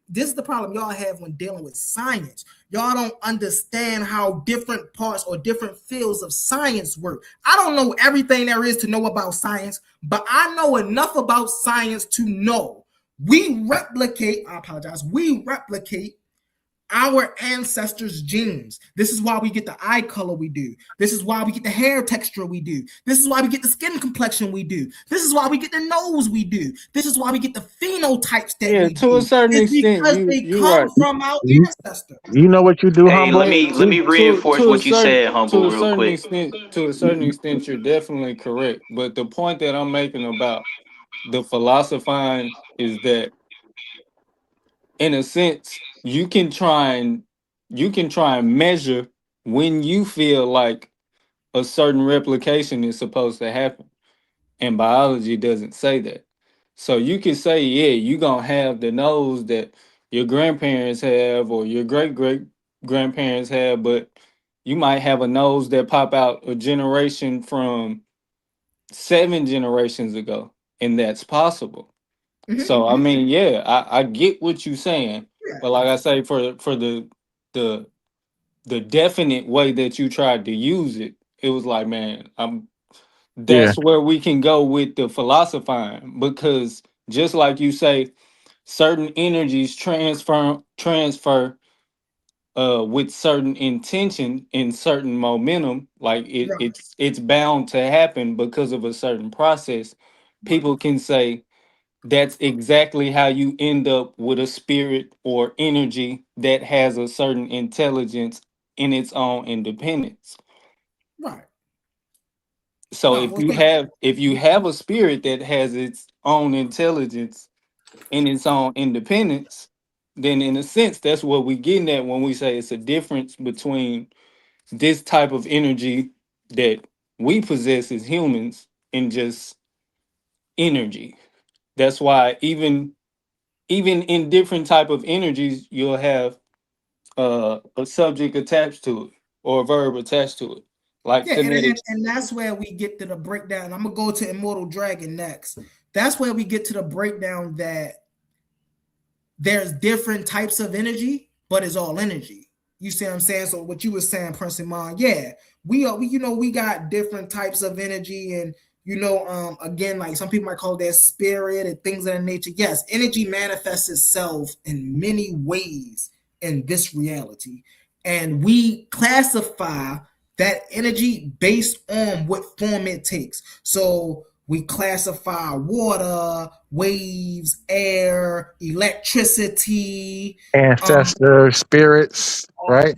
this is the problem y'all have when dealing with science. Y'all don't understand how different parts or different fields of science work. I don't know everything there is to know about science, but I know enough about science to know we replicate our ancestors' genes. This is why we get the eye color we do. This is why we get the hair texture we do. This is why we get the skin complexion we do. This is why we get the nose we do. This is why we get the phenotypes that yeah, we to a do. certain It's extent, because you they you're come right. from our you, ancestors. you know what you do, Hey, let humble? Yeah, me let me reinforce to a what you certain said, humble, real quick. to a certain extent, you're definitely correct. But the point that I'm making about the philosophizing is that, in a sense, you can try and measure when you feel like a certain replication is supposed to happen, and biology doesn't say that. So you can say, yeah, you're gonna have the nose that your grandparents have or your great grandparents have, but you might have a nose that pop out a generation from 7 generations ago, and that's possible. So I mean, yeah, I get what you're saying, but like I say, for the the definite way that you tried to use it, it was like, man, I'm Yeah. that's where we can go with the philosophizing, because just like you say, certain energies transfer with certain intention and certain momentum, like Right, it's bound to happen because of a certain process. right, People can say that's exactly how you end up with a spirit or energy that has a certain intelligence in its own independence. right. So No, well, if you have a spirit that has its own intelligence and its own independence, then in a sense that's what we're getting at when we say it's a difference between this type of energy that we possess as humans and just energy. That's why even in different type of energies, you'll have a subject attached to it or a verb attached to it, like yeah, phonetics. and that's where we get to the breakdown. I'm gonna go to Immortal Dragon next. That's where we get to the breakdown that there's different types of energy, but it's all energy. You see what I'm saying? So what you were saying, Prince Iman, yeah, we got different types of energy, and again, like some people might call that spirit and things of that nature. Yes, energy manifests itself in many ways in this reality, and we classify that energy based on what form it takes. So we classify water, waves, air, electricity, Ancestor spirits, right?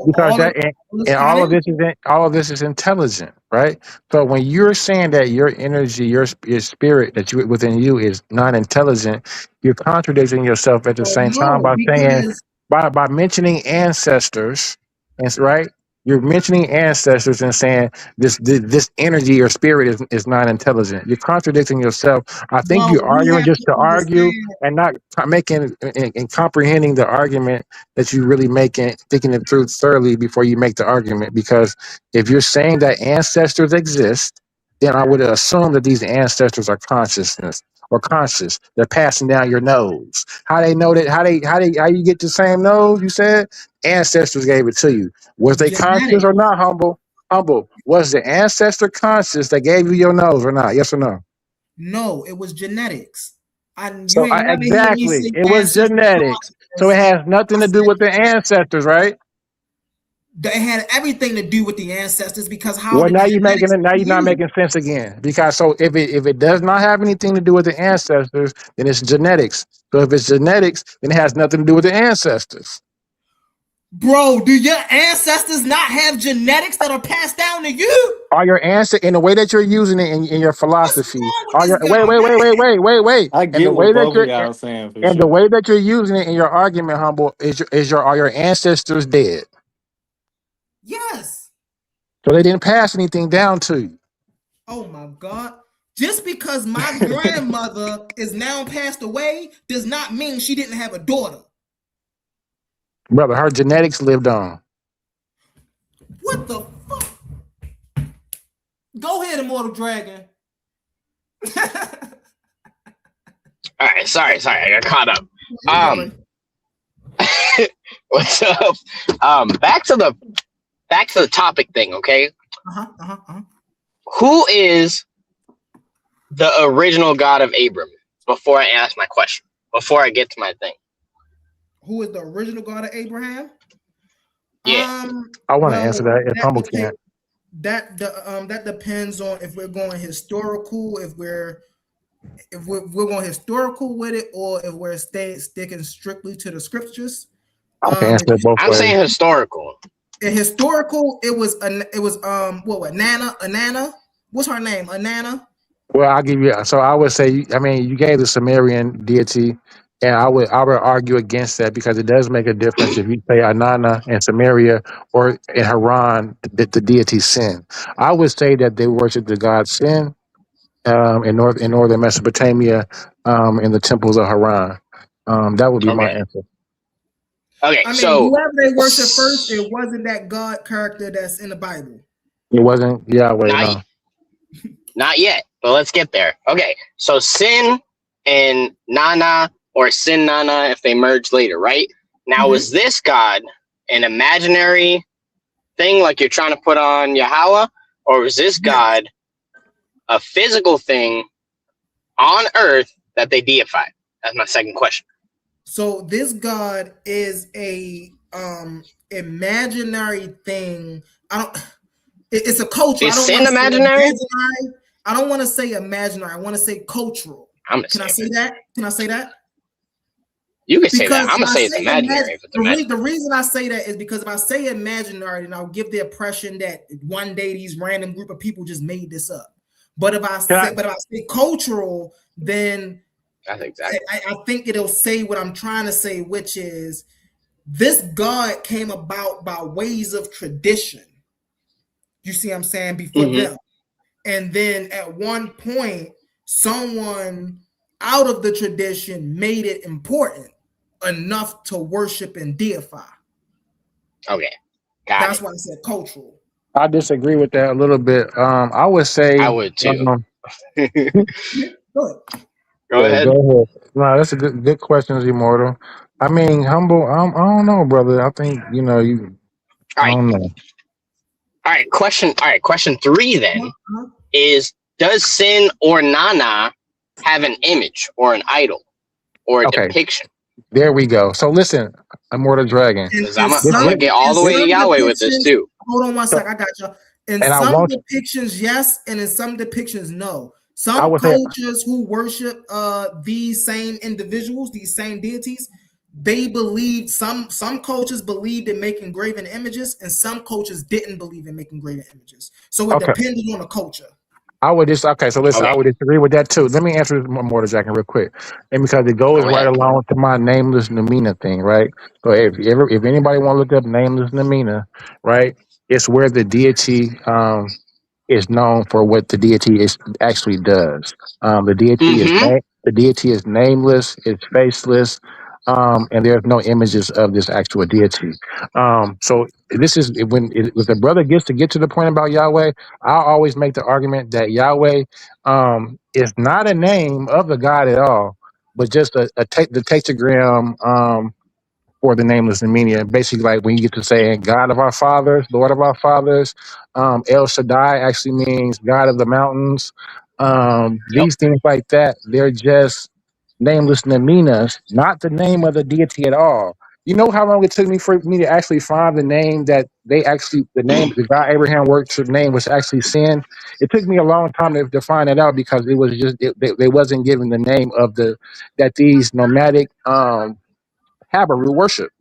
Because all of that and got it. all of this is intelligent, right? So when you're saying that your energy, your spirit that you within you is non-intelligent, you're contradicting yourself at the So same time no, by saying because by mentioning ancestors, and right, you're mentioning ancestors and saying this energy or spirit is not intelligent. You're contradicting yourself. I think bro, you're we arguing have just to to argue understand. and not making and comprehending the argument that you really making, thinking it through thoroughly before you make the argument. Because if you're saying that ancestors exist, then I would assume that these ancestors are consciousness or conscious. They're passing down your nose. How they know that? How you get the same nose? You said ancestors gave it to you. Was they conscious Genetic. or not? Humble. Was the ancestor conscious that gave you your nose or not? Yes or no? No, it was genetics. You So ain't never hear me exactly, say it was ancestral genetics. So it consciousness. has nothing I to do said with the ancestors, right? that it had everything to do with the ancestors because how Well, did the now you're making genetics it. Now be you're not used? making sense again. Because so if it does not have anything to do with the ancestors, then it's genetics. So if it's genetics, then it has nothing to do with the ancestors. Bro, do your ancestors not have genetics that are passed down to you? Are your answer in the way that you're using it in your What's philosophy? wrong with Are this your guy, wait, I and the get way what that both of you're y'all saying for and the sure. way that you're using it in your argument, humble, is your are your ancestors dead? Yes. So they didn't pass anything down to you, Oh my God. Just because my grandmother is now passed away does not mean she didn't have a daughter. brother. Her genetics lived on. What the fuck? Go ahead, Immortal Dragon. All right, sorry, I got caught up. Sorry. What's up? Back to the topic thing, okay? Who is the original God of Abram? Before I ask my question, before I get to my thing. Who is the original God of Abraham? Yeah. I want to Well, answer that if humble okay, can't. that depends on if we're going historical, if we're going historical with it, or if we're sticking strictly to the scriptures. I can answer it both I'm ways. saying historical. In historical, it was Anana. What's her name? Anana. Well, I'll give you. So I would say, I mean, you gave the Sumerian deity, and I would argue against that because it does make a difference if you say Anana in Samaria or in Haran, the deity Sin. I would say that they worship the god Sin in northern Mesopotamia, in the temples of Haran. That would be my Okay. answer. Okay, I mean, so whoever they worship first, it wasn't that God character that's in the Bible. It wasn't Yahweh, no. Not yet, but let's get there. Okay, so Sin and Nana, or Sin Nana if they merge later, right? Now, is this God an imaginary thing like you're trying to put on Yahweh, or is this God a physical thing on earth that they deified? That's my second question. So this God is a imaginary thing. It's a culture. Is I don't Sin want to say imaginary? I don't want to say imaginary. I want to say cultural. Can I say that? Can I say that? You can say that. I'm gonna say it's imaginary. If it's imaginary. The reason I say that is because if I say imaginary, then I'll give the impression that one day these random group of people just made this up. But if I say cultural, then that's exactly. I think it'll say what I'm trying to say, which is this God came about by ways of tradition. You see what I'm saying? Before them. And then at one point, someone out of the tradition made it important enough to worship and deify. Okay. That's why I said cultural. I disagree with that a little bit. I would say I would too. Go ahead. Go ahead. No, that's a good question, Immortal. I mean, humble. I don't know, brother. I think you. I don't know. All right. Question 3 then is: does Sin or Nana have an image or an idol or a depiction? There we go. So listen, Immortal Dragon. I'm gonna get all the way to Yahweh with this too. Hold on one second. I got you. In some depictions, yes, and in some depictions, no. Some cultures who worship these same individuals, these same deities, they believe some cultures believed in making graven images, and some cultures didn't believe in making graven images. So it depended on the culture. I would just so listen. I would disagree with that too. Let me answer this more to Jack real quick, and because it goes right along to my nameless Namina thing, right? So if anybody want to look up nameless Namina, right, it's where the deity is known for what the deity is actually does. The deity the deity is nameless, it's faceless, and there's no images of this actual deity. So this is if the brother gets to the point about Yahweh, I always make the argument that Yahweh is not a name of the God at all, but just the tetragram for the nameless and meaning. Basically, like when you get to saying God of our fathers, Lord of our fathers, El Shaddai actually means God of the mountains. These things like that, they're just nameless naminas, not the name of the deity at all. You know how long it took me for me to actually find the name that the God Abraham worked to name was actually sin. It took me a long time to find it out because it was just they wasn't given the name of that these nomadic Habaru worship.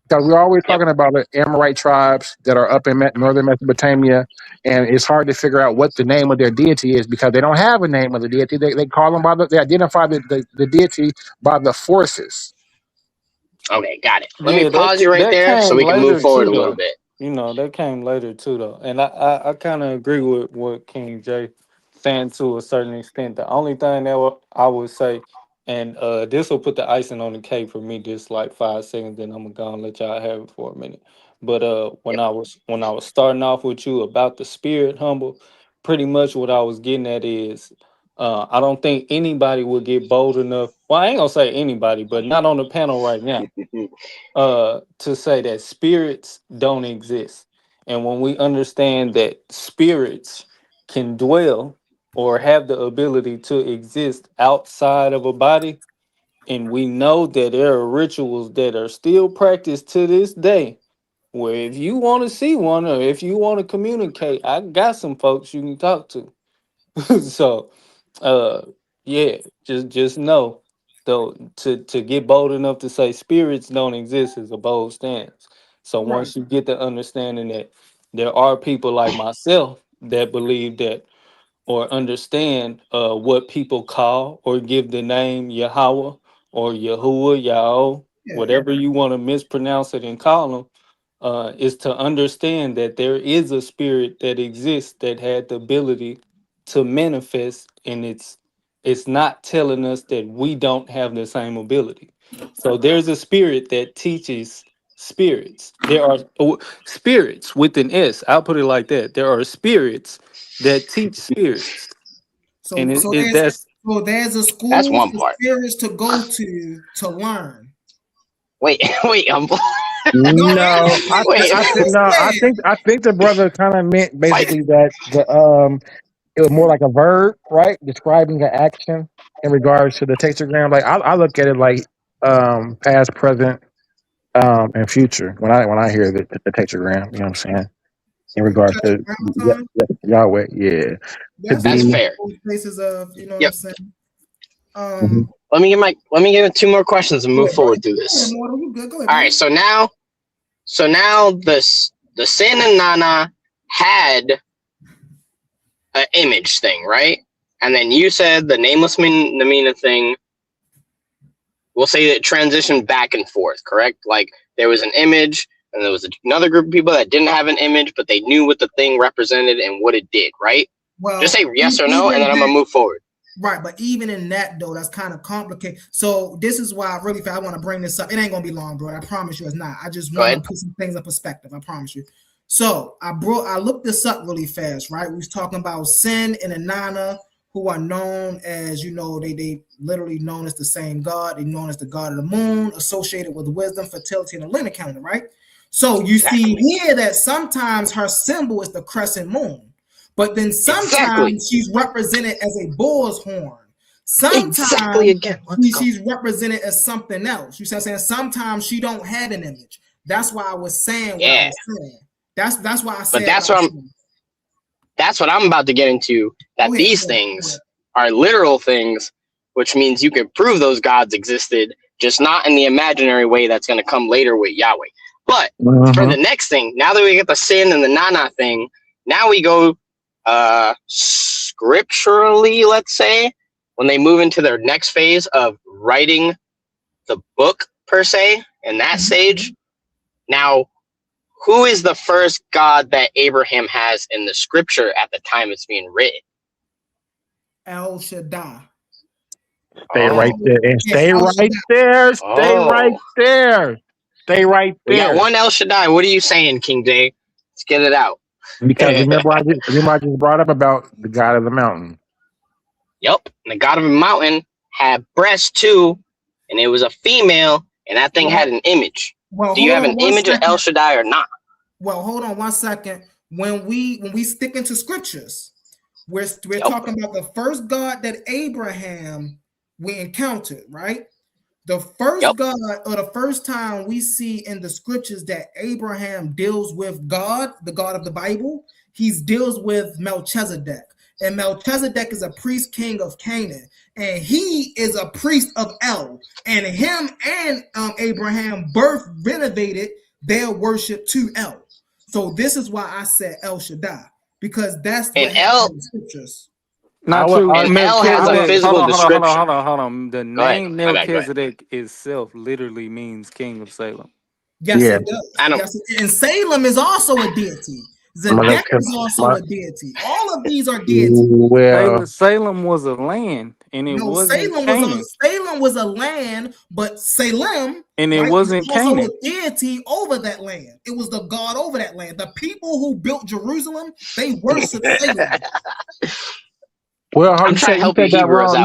Because we're always talking about the Amorite tribes that are up in northern Mesopotamia, and it's hard to figure out what the name of their deity is because they don't have a name of the deity. They call them they identify the deity by the forces. Okay, got it. Let me Yeah, pause you right that there so came we can move later forward too, a little though. bit. You know, that came later too, though. And I kind of agree with what King J saying to a certain extent. The only thing that I would say, and this will put the icing on the cake for me, just like 5 seconds, then I'm gonna go and let y'all have it for a minute. But when I was starting off with you about the spirit humble, pretty much what I was getting at is I don't think anybody would get bold enough. Well, I ain't gonna say anybody, but not on the panel right now to say that spirits don't exist. And when we understand that spirits can dwell or have the ability to exist outside of a body, and we know that there are rituals that are still practiced to this day, where if you want to see one or if you want to communicate, I got some folks you can talk to. So uh yeah, just know though to get bold enough to say spirits don't exist is a bold stance. So Right. once you get the understanding that there are people like myself that believe that or understand what people call or give the name Yahweh or Yahuwah, Yahweh, Yeah. whatever you want to mispronounce it and call them, is to understand that there is a spirit that exists that had the ability to manifest, and it's not telling us that we don't have the same ability. So there's a spirit that teaches spirits. There are spirits with an S. I'll put it like that. There are spirits that teach spirits, So and so it that's there's a That's school one for part. spirits to go to learn. Wait, wait, No, No, wait, I think the brother kind of meant wait. basically that it was more like a verb, right, describing an action in regards to the tetragram. Like I look at it like past, present, and future when I hear the tetragram. You know what I'm saying in regards to time. Yahweh, yeah, to That's be. That's fair. places of what I'm Yep. saying. Mhm. Let me give it 2 more questions and move Go ahead, forward through go ahead, this. Mortal. You good? Go ahead, All brother. right, so now the Sin and Nana had an image thing, right? And then you said the nameless Namina thing. We'll say it transitioned back and forth, correct? Like there was an image, and there was another group of people that didn't have an image, but they knew what the thing represented and what it did, right? Just Well, say yes or no, and even then I'm that, gonna move forward. right, but even in that though, that's kind of complicated. So this is why I want to bring this up. It ain't gonna be long, bro. I promise you, it's not. I just Go want to ahead. put some things in perspective. I promise you. So I looked this up really fast, right? We was talking about Sin and Inanna, who are known as, they literally known as the same God. They're known as the God of the moon, associated with wisdom, fertility, and the lunar calendar, right? So you see here that sometimes her symbol is the crescent moon, but then sometimes she's represented as a bull's horn. Sometimes again. she's represented as something else. You see what I'm saying? Sometimes she don't have an image. That's why I was saying what I was saying. That's why I said. But that's what I'm about to get into. That these things are literal things, which means you can prove those gods existed, just not in the imaginary way that's going to come later with Yahweh. But for the next thing, now that we get the sin and the Nana thing, now we go scripturally, let's say, when they move into their next phase of writing the book per se, in that stage. Now, who is the first God that Abraham has in the scripture at the time it's being written? El Shaddai. Stay right there. And stay El right Shaddai. there. Stay right there. Stay right We got there. one El Shaddai. What are you saying, King J? Let's get it out. Because remember I just brought up about the God of the mountain. Yep. And the God of the mountain had breasts too, and it was a female, and that thing had an image. Do you have an image of El Shaddai or not? Well, hold on 1 second. When we stick into scriptures, we're talking about the first God that Abraham we encountered, right? The first God, or the first time we see in the scriptures that Abraham deals with God, the God of the Bible, he deals with Melchizedek. And Melchizedek is a priest king of Canaan, and he is a priest of El. And him and Abraham both renovated their worship to El. So this is why I said El Shaddai, because that's what happened in the scriptures. Not true. And El has a physical description. Hold on. The name Melchizedek itself literally means king of Salem. Yes, it does. Yes, and Salem is also a deity. Zedek is also a deity. All of these are deities. Well, Salem was a land, and it wasn't Canaan. Salem was a land, but Salem, and it wasn't also Canaan. a deity over that land. It was the God over that land. The people who built Jerusalem, they worshiped Salem. Well, you said that wrong.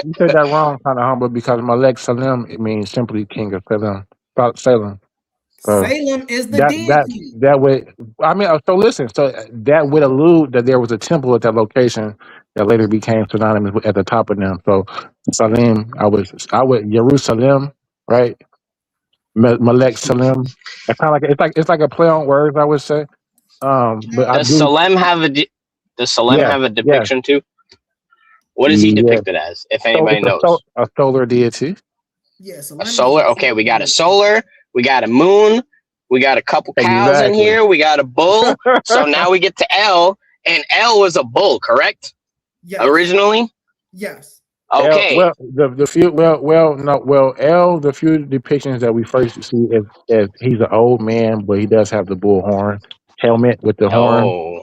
You said that wrong, kind of humble, because Malek Salem, it means simply king of Salem. Salem. Salem is the deity. That would, I mean, so listen, so that would allude that there was a temple at that location that later became synonymous at the top of them. So Salem, I would Jerusalem, right? Malek Salem. It's kind of like it's like a play on words, I would say. But does Salem have a depiction too? What is he depicted as, if anybody knows? A solar deity. Yes, a solar. Okay, we got a solar. We got a moon. We got a couple cows in here. We got a bull. So now we get to El, and El was a bull, correct? Yes. Originally. Yes. Okay. El, the few depictions that we first see is he's an old man, but he does have the bull horn helmet with the horn.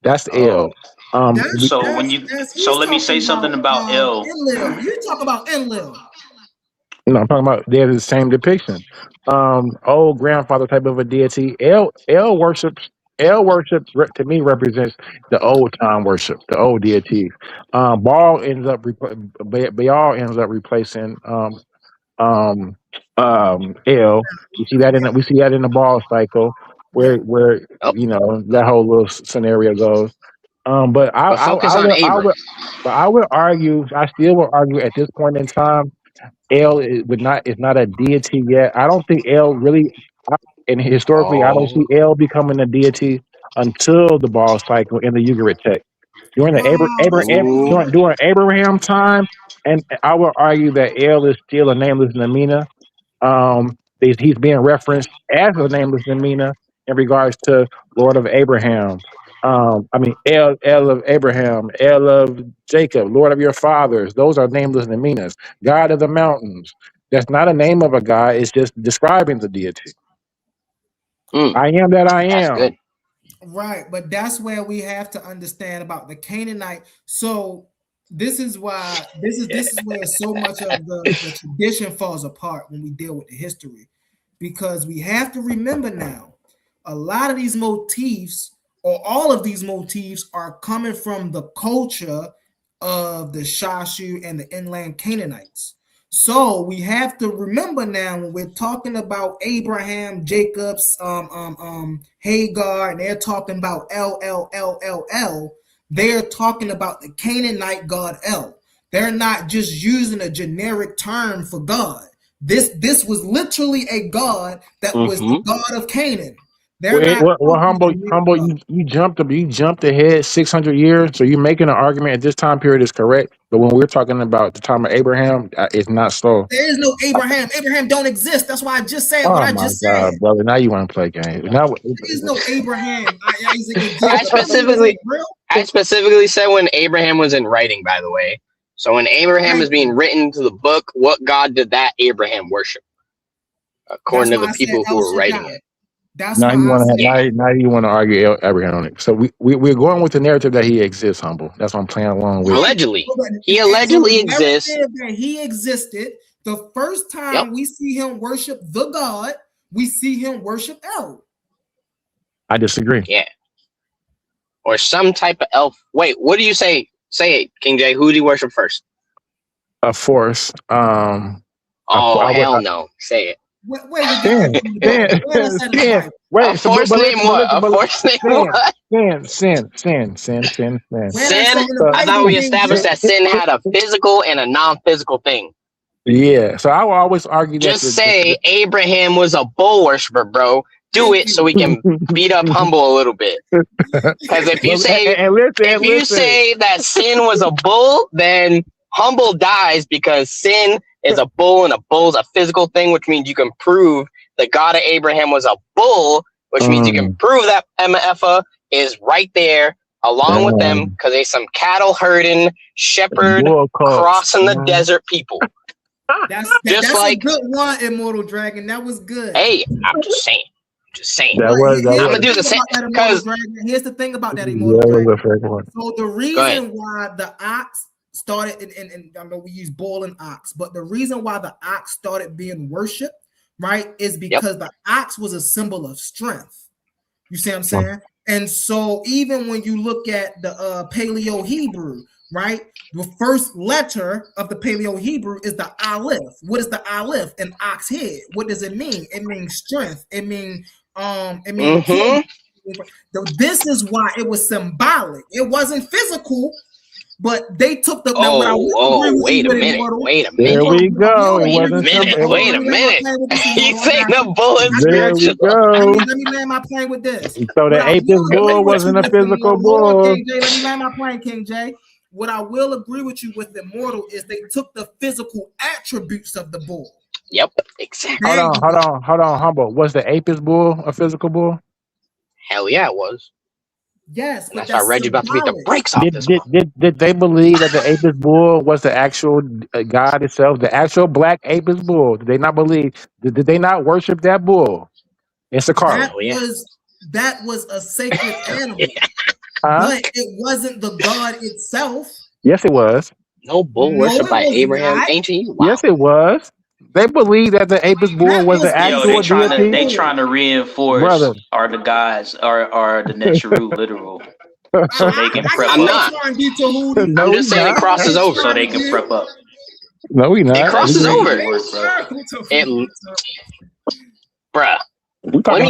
That's El. Let me say something about El. Enlil. You talk about Enlil. No, I'm talking about they're the same depiction. Old grandfather type of a deity. El worship to me represents the old time worship, the old deities. Baal ends up replacing El. We see that in the Baal cycle where you know that whole little scenario goes. But I would argue, I still would argue at this point in time, El is not a deity yet. I don't think El really, and historically, I don't see El becoming a deity until the Baal cycle in the Ugarit text. During the during Abraham time, and I would argue that El is still a nameless Namina. He's being referenced as a nameless Namina in regards to Lord of Abraham. El of Abraham, El of Jacob, Lord of your fathers. Those are nameless Naminas. God of the mountains. That's not a name of a god. It's just describing the deity. I am that I am. Good. Right, but that's where we have to understand about the Canaanite. So this is why this is where so much of the tradition falls apart when we deal with the history, because we have to remember now a lot of these motifs, or all of these motifs, are coming from the culture of the Shashu and the inland Canaanites. So we have to remember now when we're talking about Abraham, Jacob's, Hagar, and they're talking about El, they're talking about the Canaanite god El. They're not just using a generic term for God. This was literally a god that was the god of Canaan. They're not Well, humble, made humble. up. You jumped ahead 600 years. So you're making an argument at this time period is correct. But when we're talking about the time of Abraham, it's not so. There is no Abraham. Abraham don't exist. That's why I just said what Oh I my just said. God, brother! Now you want to play games? Now, There is no Abraham. Isaac, and I Jacob. specifically said when Abraham was in writing, by the way. So when Abraham is being written into the book, what God did that Abraham worship? According to the people who were writing it. That's now why you I want said to now you want to argue Abraham on it. So we're going with the narrative that he exists, humble. That's what I'm playing along with. Allegedly, he and allegedly the narrative exists. that he existed. The first time we see him worship the God, we see him worship El. I disagree. Yeah. Or some type of elf. Wait, what do you say? Say it, King J. Who did he worship first? A force. Oh, hell no. Say it. Where you get that from the Bible? Where that's at in the Bible? Wait, a force name what? A force name what? Sin. Sin? I thought we established that sin had a physical and a non-physical thing. Yeah, so I will always argue that. Just say Abraham was a bull worshiper, bro. Do it so we can beat up Humble a little bit. Because if you say say that sin was a bull, then Humble dies because sin is a bull and a bull's a physical thing, which means you can prove the God of Abraham was a bull, which means you can prove that MFA is right there along with them because they some cattle herding, shepherd crossing the desert people. That's like a good one, Immortal Dragon. That was good. Hey, I'm just saying. I'm gonna do the same because here's the thing about that Immortal Dragon. So the reason why the ox started, and I know we use bull and ox, but the reason why the ox started being worshipped, right, is because the ox was a symbol of strength. You see what I'm saying? And so even when you look at the Paleo Hebrew, right, the first letter of the Paleo Hebrew is the Aleph. What is the Aleph? An ox head. What does it mean? It means strength. It means this is why it was symbolic. It wasn't physical, but they took the. Wait a minute. There we go. Wait a minute. He's saying the bull is spiritual. Let me land my plane with this. So the atheist bull wasn't a physical bull. King J, let me land my plane, King J. What I will agree with you with Immortal is they took the physical attributes of the bull. Yep, exactly. Hold on, Humble. Was the apis bull a physical bull? Hell yeah, it was. Yes, but that's why Reggie about to beat the brakes off this one. Did they believe that the apis bull was the actual God itself, the actual black apis bull? Did they not believe? Did they not worship that bull? It's a car. That was a sacred animal, but it wasn't the God itself. Yes, it was. No bull worship by Abraham, ancient. Wow. Yes, it was. They believe that the apis bull was the actual deity. They trying to reinforce are the guys are the Netru literal, so they can prep I'm up. not. I'm just saying it crosses over, so they can prep up. No, we not. It crosses over. Bruh. Let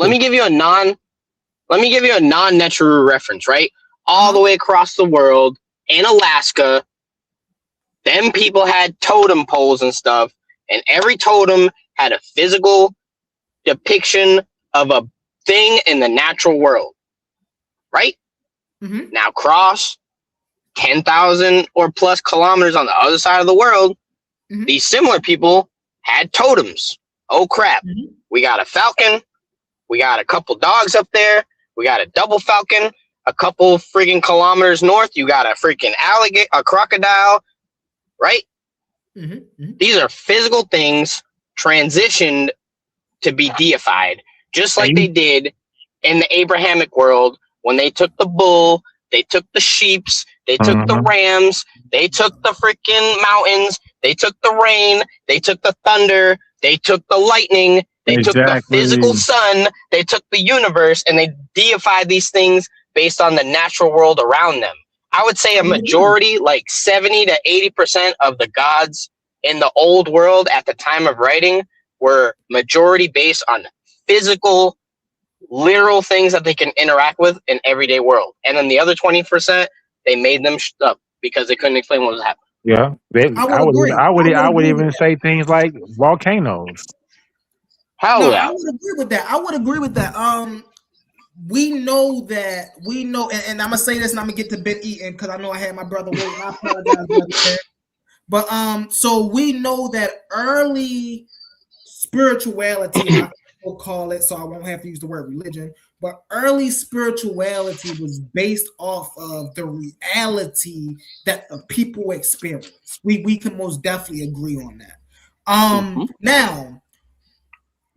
me give you a non-Netru reference, right? All the way across the world in Alaska, them people had totem poles and stuff. And every totem had a physical depiction of a thing in the natural world, right? Mm-hmm. Now cross 10,000 or plus kilometers on the other side of the world. Mm-hmm. These similar people had totems. Oh crap. Mm-hmm. We got a falcon. We got a couple dogs up there. We got a double falcon. A couple freaking kilometers north, you got a freaking alligator, a crocodile, right? Mm-hmm, mm-hmm. These are physical things transitioned to be deified, just like they did in the Abrahamic world when they took the bull, they took the sheeps, they took the rams, they took the freaking mountains, they took the rain, they took the thunder, they took the lightning, they took the physical sun, they took the universe, and they deified these things based on the natural world around them. I would say a majority, like 70 to 80% of the gods in the old world at the time of writing were majority based on physical, literal things that they can interact with in everyday world. And then the other 20%, they made them up because they couldn't explain what was happening. Yeah, I would even say things like volcanoes. Hell yeah. I would agree with that. We know, and I'm gonna say this, and I'm gonna get to Ben Eaton because I know I had my brother waiting. I apologize, brother. But so we know that early spirituality, I will call it, so I won't have to use the word religion, but early spirituality was based off of the reality that the people experience. We can most definitely agree on that. Now,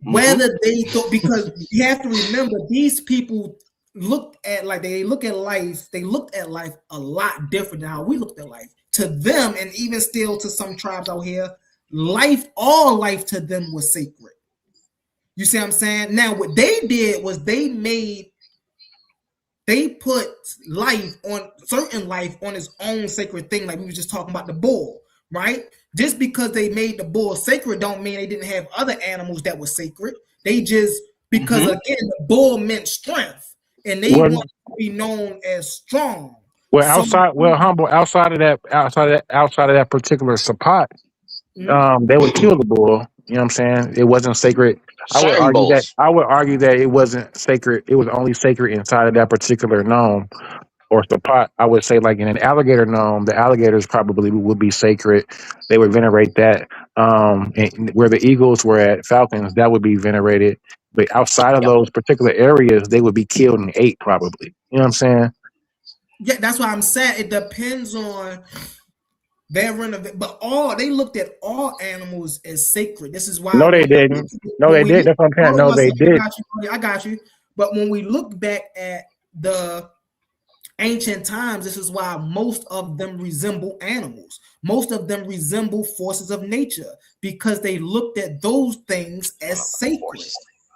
whether they thought, because you have to remember, these people looked at life a lot different than how we looked at life. To them, and even still to some tribes out here, all life to them was sacred. You see what I'm saying? Now, what they did was they put certain life on its own sacred thing, like we were just talking about the bull, right? Just because they made the bull sacred don't mean they didn't have other animals that were sacred. They just, because again, the bull meant strength, and they want to be known as strong. Well, outside of that particular spot, they would kill the bull. You know what I'm saying? It wasn't sacred. Certain bulls. I would argue that it wasn't sacred. It was only sacred inside of that particular gnome or spot. I would say, like in an alligator gnome, the alligators probably would be sacred. They would venerate that. And where the eagles were at, falcons, that would be venerated. But outside of those particular areas, they would be killed and ate probably. You know what I'm saying? Yeah, that's why I'm saying it depends on their renovation. But they looked at all animals as sacred. This is why. No, they didn't. No, they did. That's what I'm saying. No, they did. I got you. But when we look back at the ancient times, this is why most of them resemble animals. Most of them resemble forces of nature because they looked at those things as sacred.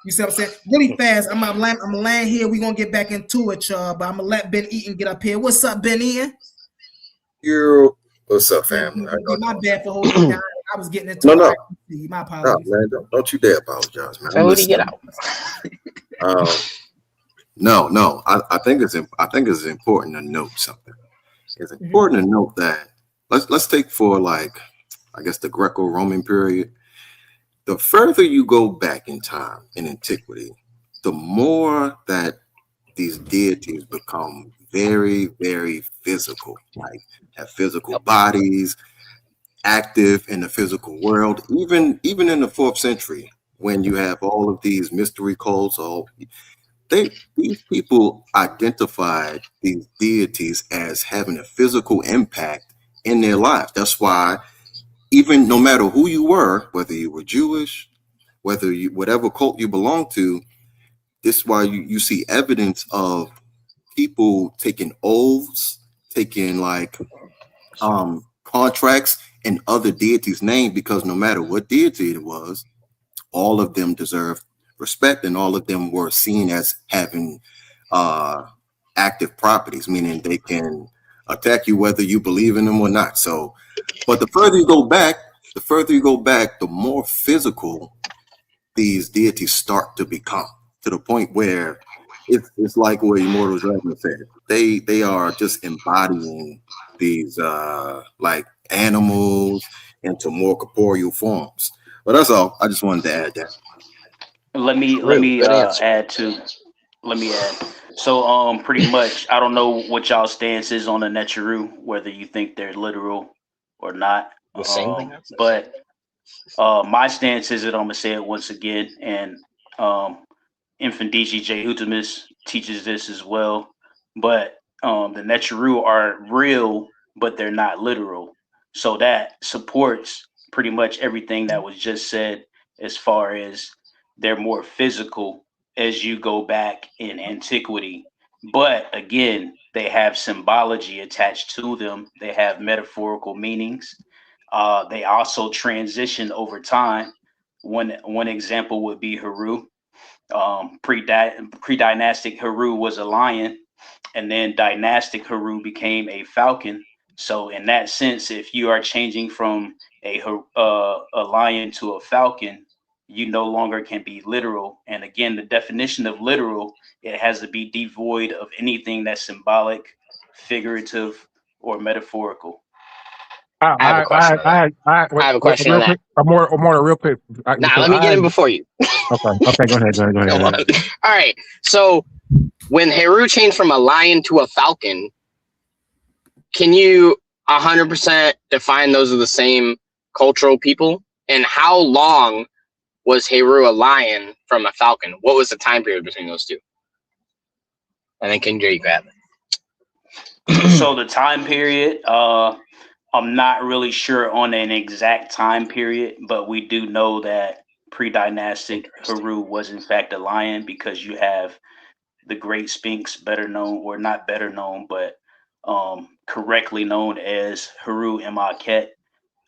You see what I'm saying? Really fast. I'm gonna land here. We're gonna get back into it, y'all. But I'm gonna let Ben Eaton get up here. What's up, Ben Eaton? What's up, fam? My bad for holding you down. I was getting into it. My apologies. No, man, don't you dare apologize, man. So get out. No. I think it's important to note something. It's important to note that let's take for like, I guess, the Greco-Roman period. The further you go back in time in antiquity, the more that these deities become very, very physical, like have physical bodies, active in the physical world. Even in the 4th century, when you have all of these mystery cults, these people identified these deities as having a physical impact in their lives. That's why, even no matter who you were, whether you were Jewish, whatever cult you belong to, this is why you see evidence of people taking oaths, taking like contracts in other deities' names, because no matter what deity it was, all of them deserved respect, and all of them were seen as having active properties, meaning they can attack you whether you believe in them or not. So, but the further you go back, the more physical these deities start to become, to the point where it's like what Immortal Dragon said. They are just embodying these like animals into more corporeal forms. But that's all. I just wanted to add that. Let me add. So pretty much, I don't know what y'all stance is on the Neteru, whether you think they're literal or not. But my stance is that I'm gonna say it once again, and Infantiji J. Hutamus teaches this as well. But the Neteru are real, but they're not literal. So that supports pretty much everything that was just said, as far as they're more physical as you go back in antiquity. But again, they have symbology attached to them. They have metaphorical meanings. They also transition over time. One example would be Heru. Pre-dynastic Heru was a lion, and then dynastic Heru became a falcon. So in that sense, if you are changing from a lion to a falcon, you no longer can be literal. And again, the definition of literal, it has to be devoid of anything that's symbolic, figurative, or metaphorical. I have a question. I have a question on that. More real quick. Let me get in before you. Okay. Go ahead. Come on. All right. So when Heru changed from a lion to a falcon, can you 100% define those are the same cultural people? And how long was Heru a lion from a falcon? What was the time period between those two? And then King J, you grab it. So the time period, I'm not really sure on an exact time period, but we do know that pre-dynastic Heru was in fact a lion, because you have the Great Sphinx, better known, or not better known, but correctly known as Heru Imhotep.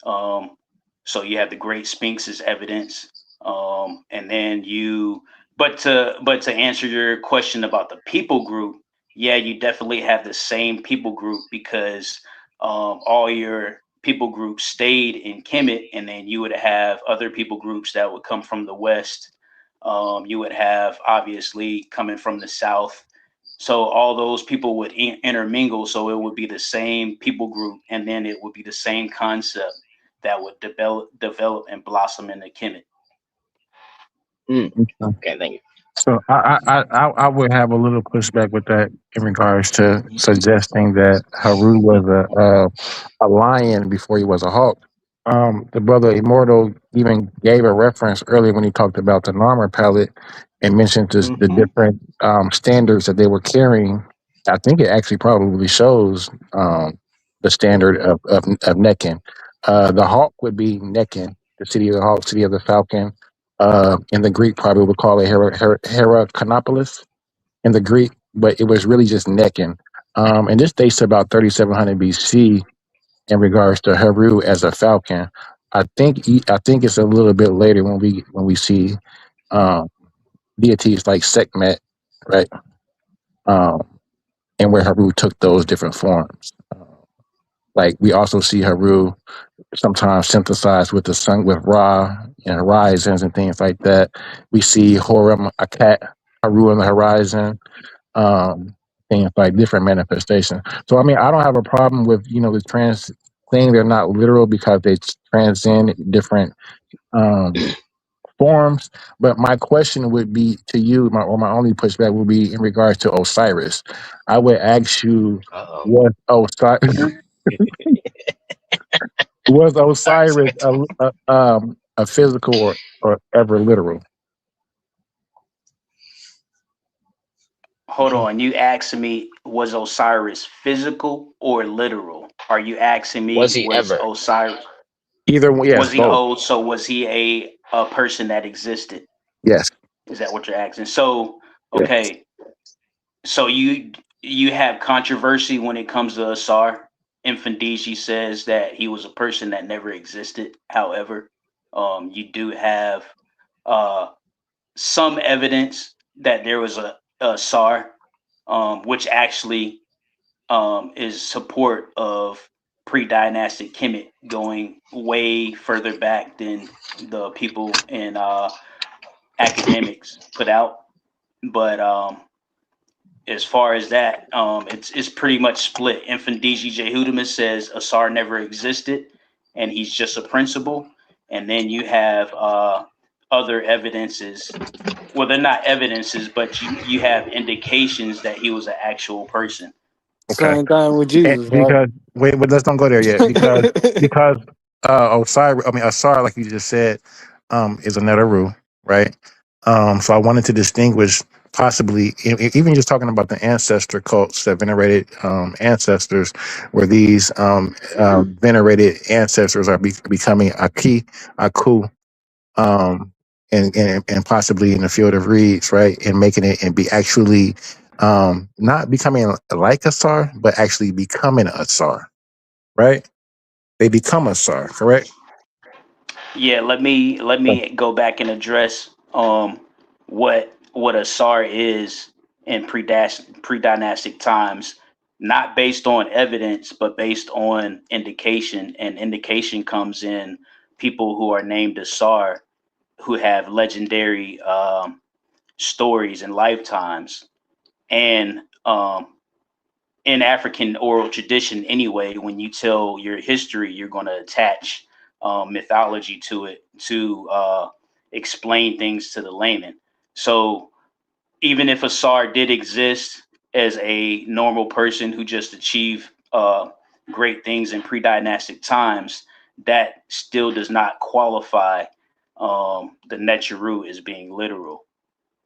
So you have the Great Sphinx as evidence, and then but to answer your question about the people group, yeah, you definitely have the same people group, because all your people groups stayed in Kemet, and then you would have other people groups that would come from the west. You would have obviously coming from the south. So all those people would intermingle. So it would be the same people group, and then it would be the same concept that would develop and blossom in the Kemet. Okay, thank you. So I would have a little pushback with that in regards to suggesting that Haru was a lion before he was a hawk. The brother Immortal even gave a reference earlier when he talked about the Narmer palette and mentioned the different standards that they were carrying. I think it actually probably shows the standard of Neckin. The hawk would be Neckin, the city of the hawk, city of the falcon. In the Greek, probably would call it Heracanopolis in the Greek, but it was really just Neckin. And this dates to about 3700 BC in regards to Heru as a falcon. I think it's a little bit later when we see um, deities like Sekhmet, right? Um, and where Heru took those different forms. Like we also see Heru sometimes synthesized with the sun, with Ra and horizons and things like that. We see Horem, a cat, Heru on the horizon, things like different manifestations. So I mean, I don't have a problem with the trans thing. They're not literal because they transcend different um, forms. But my question would be to you, my only pushback would be in regards to Osiris. I would ask you, Uh-oh. was Osiris was Sorry. Osiris a physical or ever literal? Hold on, you asking me, was Osiris physical or literal? Are you asking Was me, he was ever? Osiris, Either one, yes, was he both. old? So was he a person that existed? Yes, Is that what you're asking? So yes. okay, so you have controversy when it comes to Asar. Infandiji says that he was a person that never existed. However, you do have uh, some evidence that there was a Asar, which actually is support of pre-dynastic Kemet, going way further back than the people in academics put out. But as far as that, it's pretty much split. Infant DG Jehudamus says Asar never existed, and he's just a principle. And then you have other evidences. Well, they're not evidences, but you have indications that he was an actual person. Okay. Same thing with Jesus, right? Because wait, let's don't go there yet. Because Osiris, I mean Asar, like you just said, is a Netaru, right? So I wanted to distinguish possibly even just talking about the ancestor cults that venerated ancestors, where these venerated ancestors are becoming Aku, um, and possibly in the field of reeds, right, and making it and be actually not becoming like a Sar, but actually becoming a Sar, right? They become a Sar, correct? Yeah, let me go back and address what Asar is in pre-dynastic times, not based on evidence, but based on indication. And indication comes in people who are named Asar, who have legendary stories and lifetimes. And in African oral tradition, anyway, when you tell your history, you're going to attach mythology to it to explain things to the layman. So even if Asar did exist as a normal person who just achieved great things in pre-dynastic times, that still does not qualify the Neteru as being literal.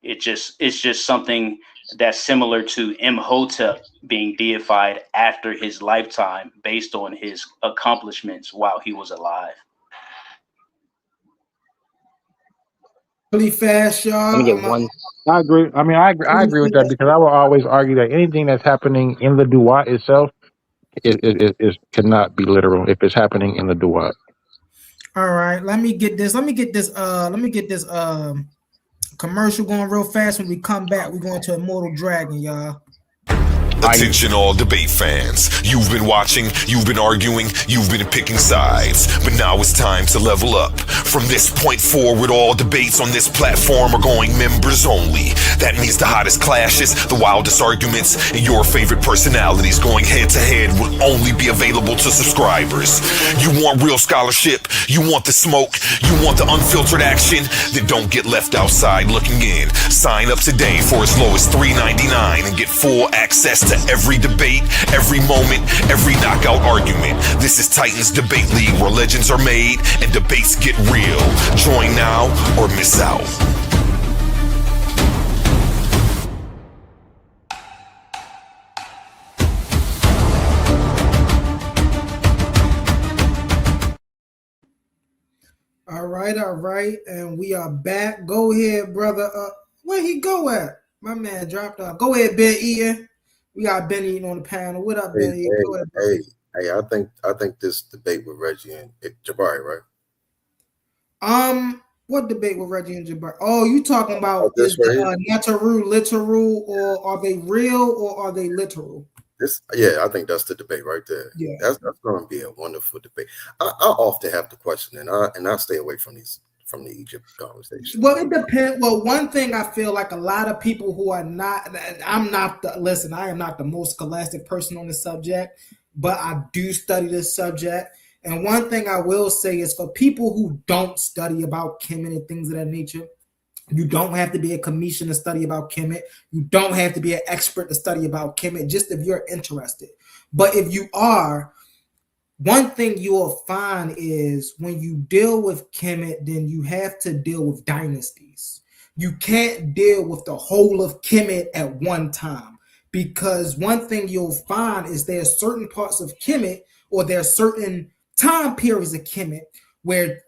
It's just something that's similar to Imhotep being deified after his lifetime based on his accomplishments while he was alive. Really fast, y'all. Let me get one. I agree. I mean, I agree with that because I will always argue that anything that's happening in the duat itself is cannot be literal if it's happening in the duat. All right, let me get this commercial going real fast. When we come back, we're going to Immortal Dragon, y'all. Attention all debate fans. You've been watching, you've been arguing, you've been picking sides. But now it's time to level up. From this point forward, all debates on this platform are going members only. That means the hottest clashes, the wildest arguments, and your favorite personalities going head to head will only be available to subscribers. You want real scholarship, you want the smoke, you want the unfiltered action, then don't get left outside looking in. Sign up today for as low as $3.99 and get full access to every debate, every moment, every knockout argument. This is Titans Debate League, where legends are made and debates get real. Join now or miss out. All right, and we are back. Go ahead, brother. Where he go at? My man dropped off. Go ahead, Ben Eaton. We got Ben Eaton on the panel. What up, Ben Eaton? Go ahead, hey, I think this debate with Reggie and Jabari, right? What debate with Reggie and Jabari? Oh, you talking about is the Neteru literal, or are they real, or are they literal? I think that's the debate right there. Yeah, that's going to be a wonderful debate. I often have the question, and I stay away from the Egypt conversation. Well, it depends. Well, one thing I feel like a lot of people who are not, I am not the most scholastic person on the subject, but I do study this subject. And one thing I will say is for people who don't study about Kemet and things of that nature, you don't have to be a commission to study about Kemet. You don't have to be an expert to study about Kemet, just if you're interested. But if you are, one thing you will find is when you deal with Kemet, then you have to deal with dynasties. You can't deal with the whole of Kemet at one time, because one thing you'll find is there are certain parts of Kemet, or there are certain time periods of Kemet where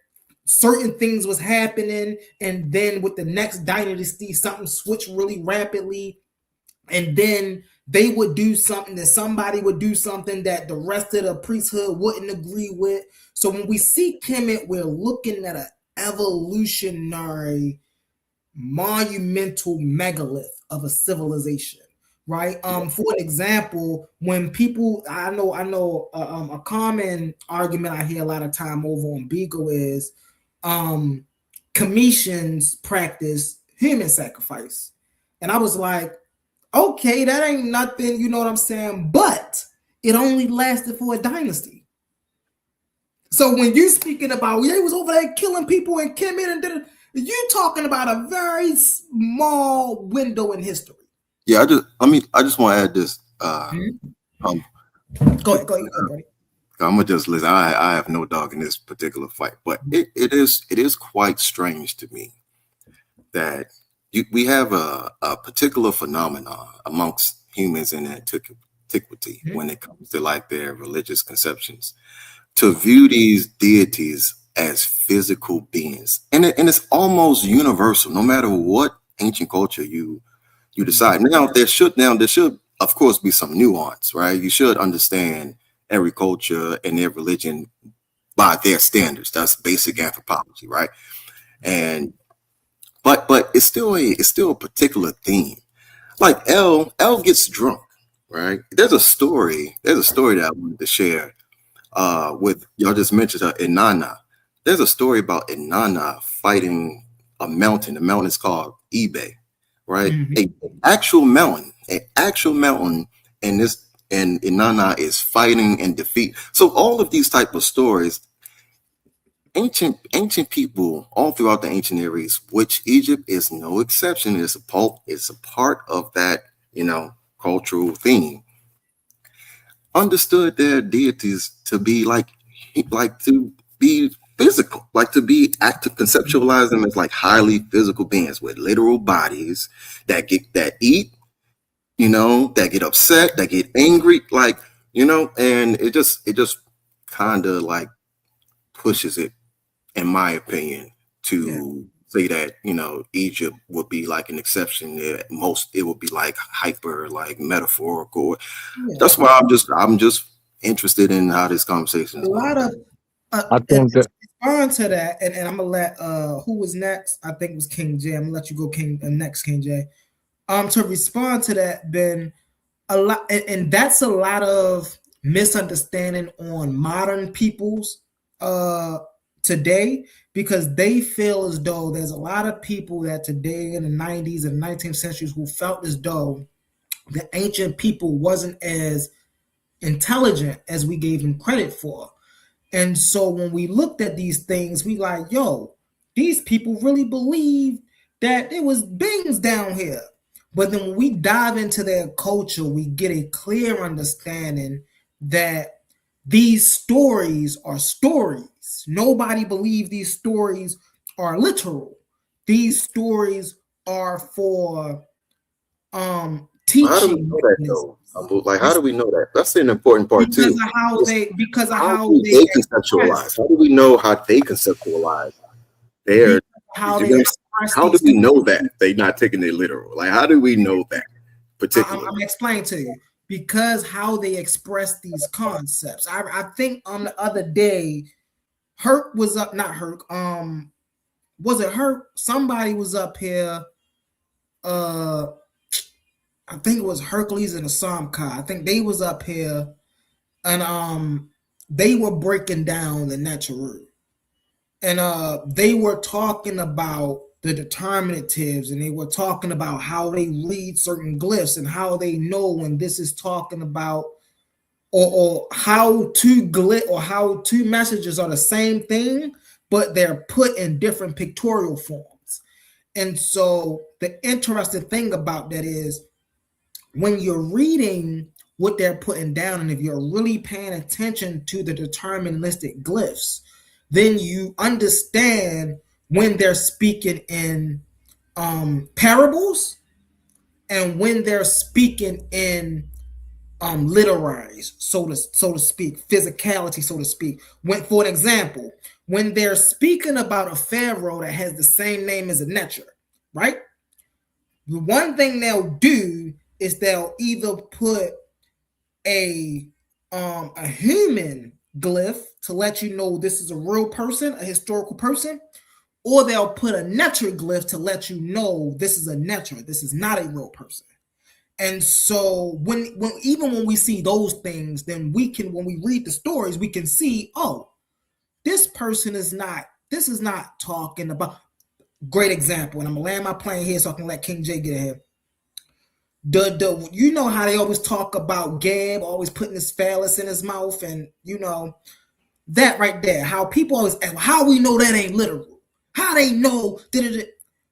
certain things was happening, and then with the next dynasty, something switched really rapidly, and then they would do something, that somebody would do something that the rest of the priesthood wouldn't agree with. So when we see Kemet, we're looking at an evolutionary, monumental megalith of a civilization, right? For an example, when people, I know, a common argument I hear a lot of time over on Beagle is, commissions practice human sacrifice, and I was like, okay, that ain't nothing, you know what I'm saying? But it only lasted for a dynasty. So when you speaking about, they was over there killing people and Kemet, and you talking about a very small window in history. Yeah, I just want to add this. Go ahead, buddy. I'm gonna just listen. I have no dog in this particular fight, but it is quite strange to me that we have a particular phenomenon amongst humans in antiquity when it comes to like their religious conceptions, to view these deities as physical beings, and it's almost universal, no matter what ancient culture you decide. Now there should of course be some nuance, right? You should understand every culture and their religion by their standards. That's basic anthropology, right? And but it's still a particular theme. Like El gets drunk, right? There's a story that I wanted to share with y'all. Just mentioned Inanna. There's a story about Inanna fighting a mountain. The mountain is called Ebe, right? An actual mountain, and Inanna is fighting and defeat. So all of these type of stories, ancient people all throughout the ancient areas, which Egypt is no exception. It's a part of that, cultural theme. Understood their deities to be to be physical, like to be active, conceptualize them as like highly physical beings with literal bodies that eat, that get upset, that get angry, and it just kind of like pushes it, in my opinion, to say that Egypt would be like an exception. At most, it would be like hyper, like metaphorical. That's why I'm just interested in how this conversation is A going. lot of I think that respond to that, and I'm gonna let who was next? I think it was King J. I'm gonna let you go, King next, King J. To respond to that, Ben, a lot, and that's a lot of misunderstanding on modern people's today, because they feel as though there's a lot of people that today in the 90s and 19th centuries who felt as though the ancient people wasn't as intelligent as we gave them credit for. And so when we looked at these things, we like, yo, these people really believe that there was beings down here. But then when we dive into their culture, we get a clear understanding that these stories are stories. Nobody believes these stories are literal. These stories are for How do we teaching know that though? Like, how do we know that? That's an important part too. because of How how do they they express, conceptualize? How do we know how they conceptualize their? how You they know, express how do these we things. know that they're not taking it literal? Like, how do we know that particularly? I'm explaining to you because how they express these concepts. I think on the other day, Herc was up, not Herc. Was it Herc? Somebody was up here. I think it was Hercules and Asamka. I think they was up here, and they were breaking down the Neteru. And they were talking about the determinatives, and they were talking about how they read certain glyphs and how they know when this is talking about, or how two glyph or how two messages are the same thing, but they're put in different pictorial forms. And so the interesting thing about that is when you're reading what they're putting down, and if you're really paying attention to the deterministic glyphs, then you understand when they're speaking in parables and when they're speaking in literarize, so to speak, physicality, so to speak. When, for an example, when they're speaking about a pharaoh that has the same name as a Neter, right? The one thing they'll do is they'll either put a human glyph to let you know this is a real person, a historical person, or they'll put a netroglyph to let you know this is a netra, this is not a real person. And so when even when we see those things, then we can, when we read the stories, we can see, oh, this person is not, this is not talking about, great example, and I'm gonna land my plane here so I can let King J get ahead. You know how they always talk about Gab always putting his phallus in his mouth, and you know that right there, how people always ask, how we know that ain't literal, how they know that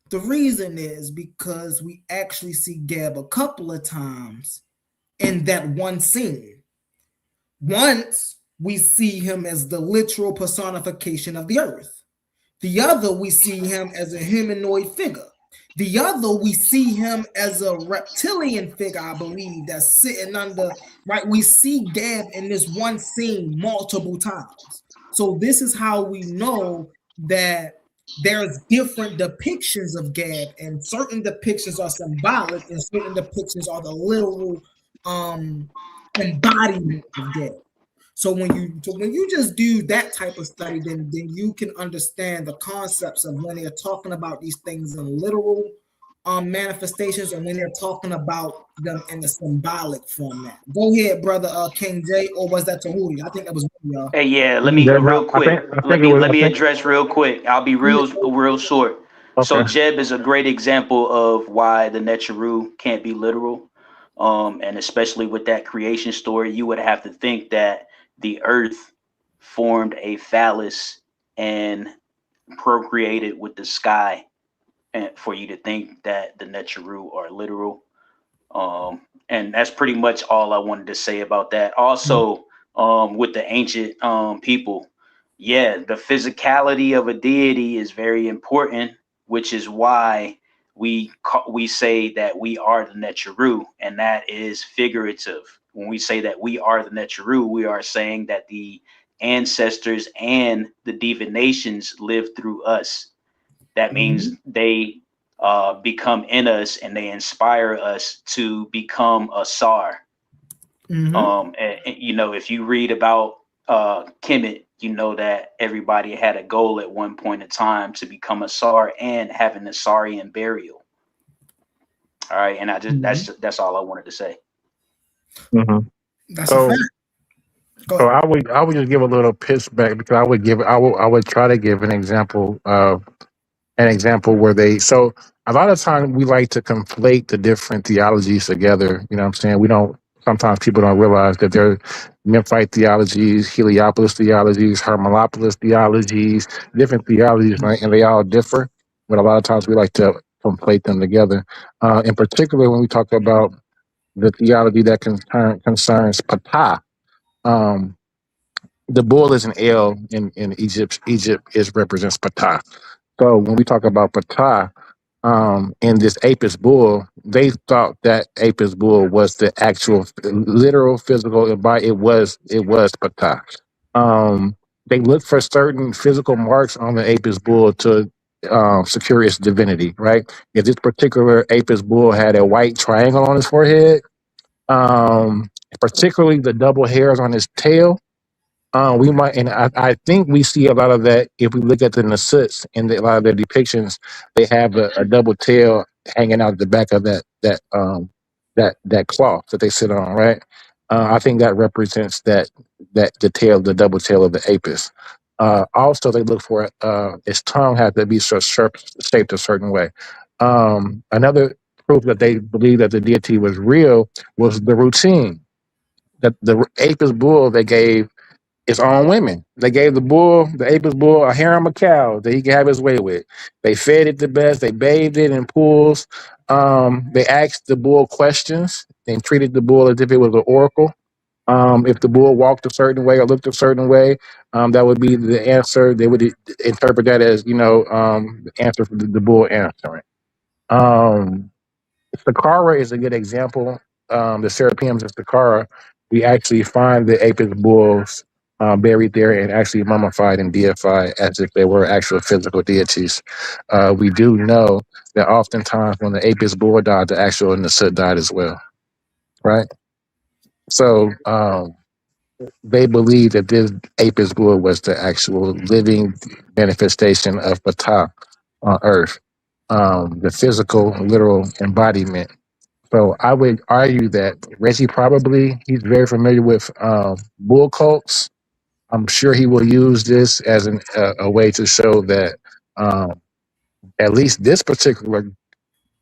the reason is because we actually see Gab a couple of times in that one scene. Once we see him as the literal personification of the earth. The other, we see him as a humanoid figure. The other, we see him as a reptilian figure, I believe, that's sitting under, right? We see Gab in this one scene multiple times. So this is how we know that there's different depictions of Gab, and certain depictions are symbolic and certain depictions are the literal embodiment of Gab. So when you just do that type of study, then you can understand the concepts of when they're talking about these things in literal manifestations, and when they're talking about them in the symbolic format. Go ahead, brother King J, or was that Tahuti? I think that was me, y'all. Hey, yeah, let me yeah, real I quick. think I think it was. Let I me think address real quick. I'll be real short. So okay. Jeb is a great example of why the Neteru can't be literal. And especially with that creation story, you would have to think that the earth formed a phallus and procreated with the sky, and for you to think that the Neteru are literal. And that's pretty much all I wanted to say about that. Also, with the ancient people, yeah, the physicality of a deity is very important, which is why we say that we are the Neteru, and that is figurative. When we say that we are the Neteru, we are saying that the ancestors and the divinations live through us. That means they become in us and they inspire us to become a Sar. You know, if you read about Kemet, you know that everybody had a goal at one point in time to become a Sar and having a Sarian burial. All right, and I just that's all I wanted to say. That's a fact. So I would just give a little pitch back because I would try to give an example of where they so a lot of times we like to conflate the different theologies together. You know what I'm saying? We don't sometimes people don't realize that there are Memphite theologies, Heliopolis theologies, Hermopolis theologies, different theologies, right? And they all differ. But a lot of times we like to conflate them together. In particular, when we talk about the theology that concerns Ptah, um, the bull is an L in Egypt. Egypt is represents Ptah. So when we talk about Ptah, in this Apis bull, they thought that Apis bull was the actual literal physical embody. It was Ptah. They looked for certain physical marks on the Apis bull to secure its divinity. Right? If this particular Apis bull had a white triangle on his forehead, particularly the double hairs on his tail, we might, and I think we see a lot of that if we look at the Nasuts and a lot of their depictions. They have a double tail hanging out the back of that cloth that they sit on, right? I think that represents that the tail, the double tail of the apis. Also, they look for its tongue had to be shaped a certain way. Another proof that they believe that the deity was real was the routine that the apis bull they gave its own women. They gave the Apis bull, a harem of cows that he could have his way with. They fed it the best. They bathed it in pools. They asked the bull questions and treated the bull as if it was an oracle. If the bull walked a certain way or looked a certain way, that would be the answer. They would interpret that as, the answer for the bull answering. Um, Saqqara is a good example. The Serapeums of Saqqara, we actually find the Apis bulls buried there and actually mummified and deified as if they were actual physical deities. We do know that oftentimes when the Apis bull died, the actual Nasut died as well, right? So they believe that this Apis bull was the actual living manifestation of Ptah on Earth, the physical, literal embodiment. So I would argue that Reggie he's very familiar with bull cults. I'm sure he will use this as a way to show that um, at least this particular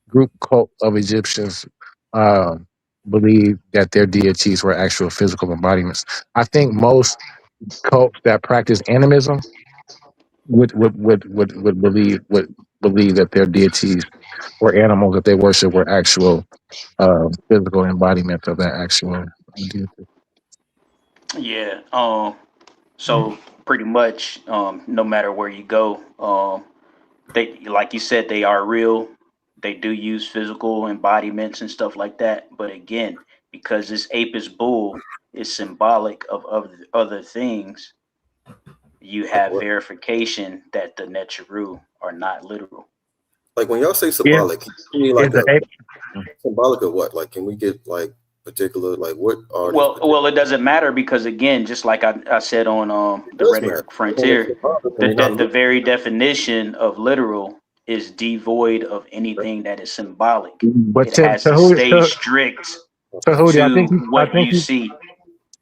group cult of Egyptians um, believe that their deities were actual physical embodiments. I think most cults that practice animism would believe that their deities or animals that they worship were actual physical embodiments of that actual deity. Yeah. So pretty much, no matter where you go, they, like you said, they are real. They do use physical embodiments and stuff like that. But again, because this apis bull is symbolic of other things, you Like have what? verification that the Neteru are not literal. Like when y'all say Yeah, symbolic, can you give me is like the a ape. symbolic of what? Like, can we get like particular? Like, what are these Well, particular? it doesn't matter because again, just like I said on It the does matter. Rhetoric When it's Frontier, symbolic and we're not the looking very definition of literal is devoid of at anything that is symbolic. But It has to stay strict to Hootie, to I what think you see.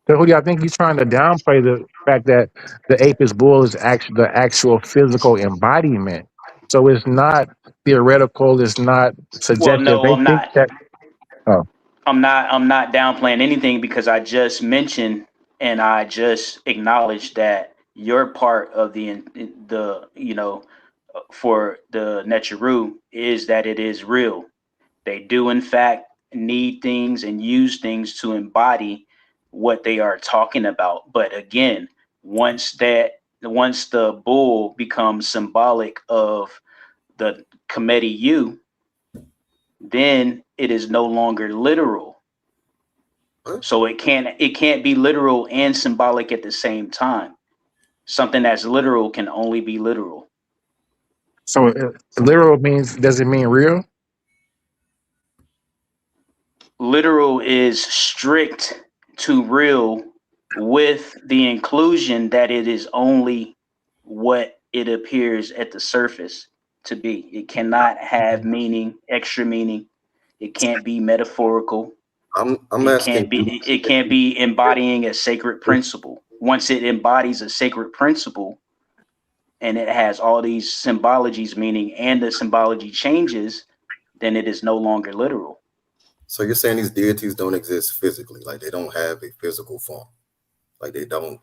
So, Hootie, I think he's trying to downplay the fact that the apis bull is actually the actual physical embodiment. So it's not theoretical. It's not Well, suggestive. no, They I'm think not. that. Oh, I'm not downplaying anything because I just mentioned and I just acknowledged that your part of the for the Neteru is that it is real. They do in fact need things and use things to embody what they are talking about. But again, once the bull becomes symbolic of the Committee U, then it is no longer literal. So it can't be literal and symbolic at the same time. Something that's literal can only be literal. So literal means, does it mean real? Literal is strict to real with the inclusion that it is only what it appears at the surface to be. It cannot have meaning, extra meaning. It can't be metaphorical. I'm It asking can't be it can't be embodying a sacred principle. Once it embodies a sacred principle and it has all these symbologies meaning and the symbology changes, then it is no longer literal. So you're saying these deities don't exist physically, like they don't have a physical form, like they don't.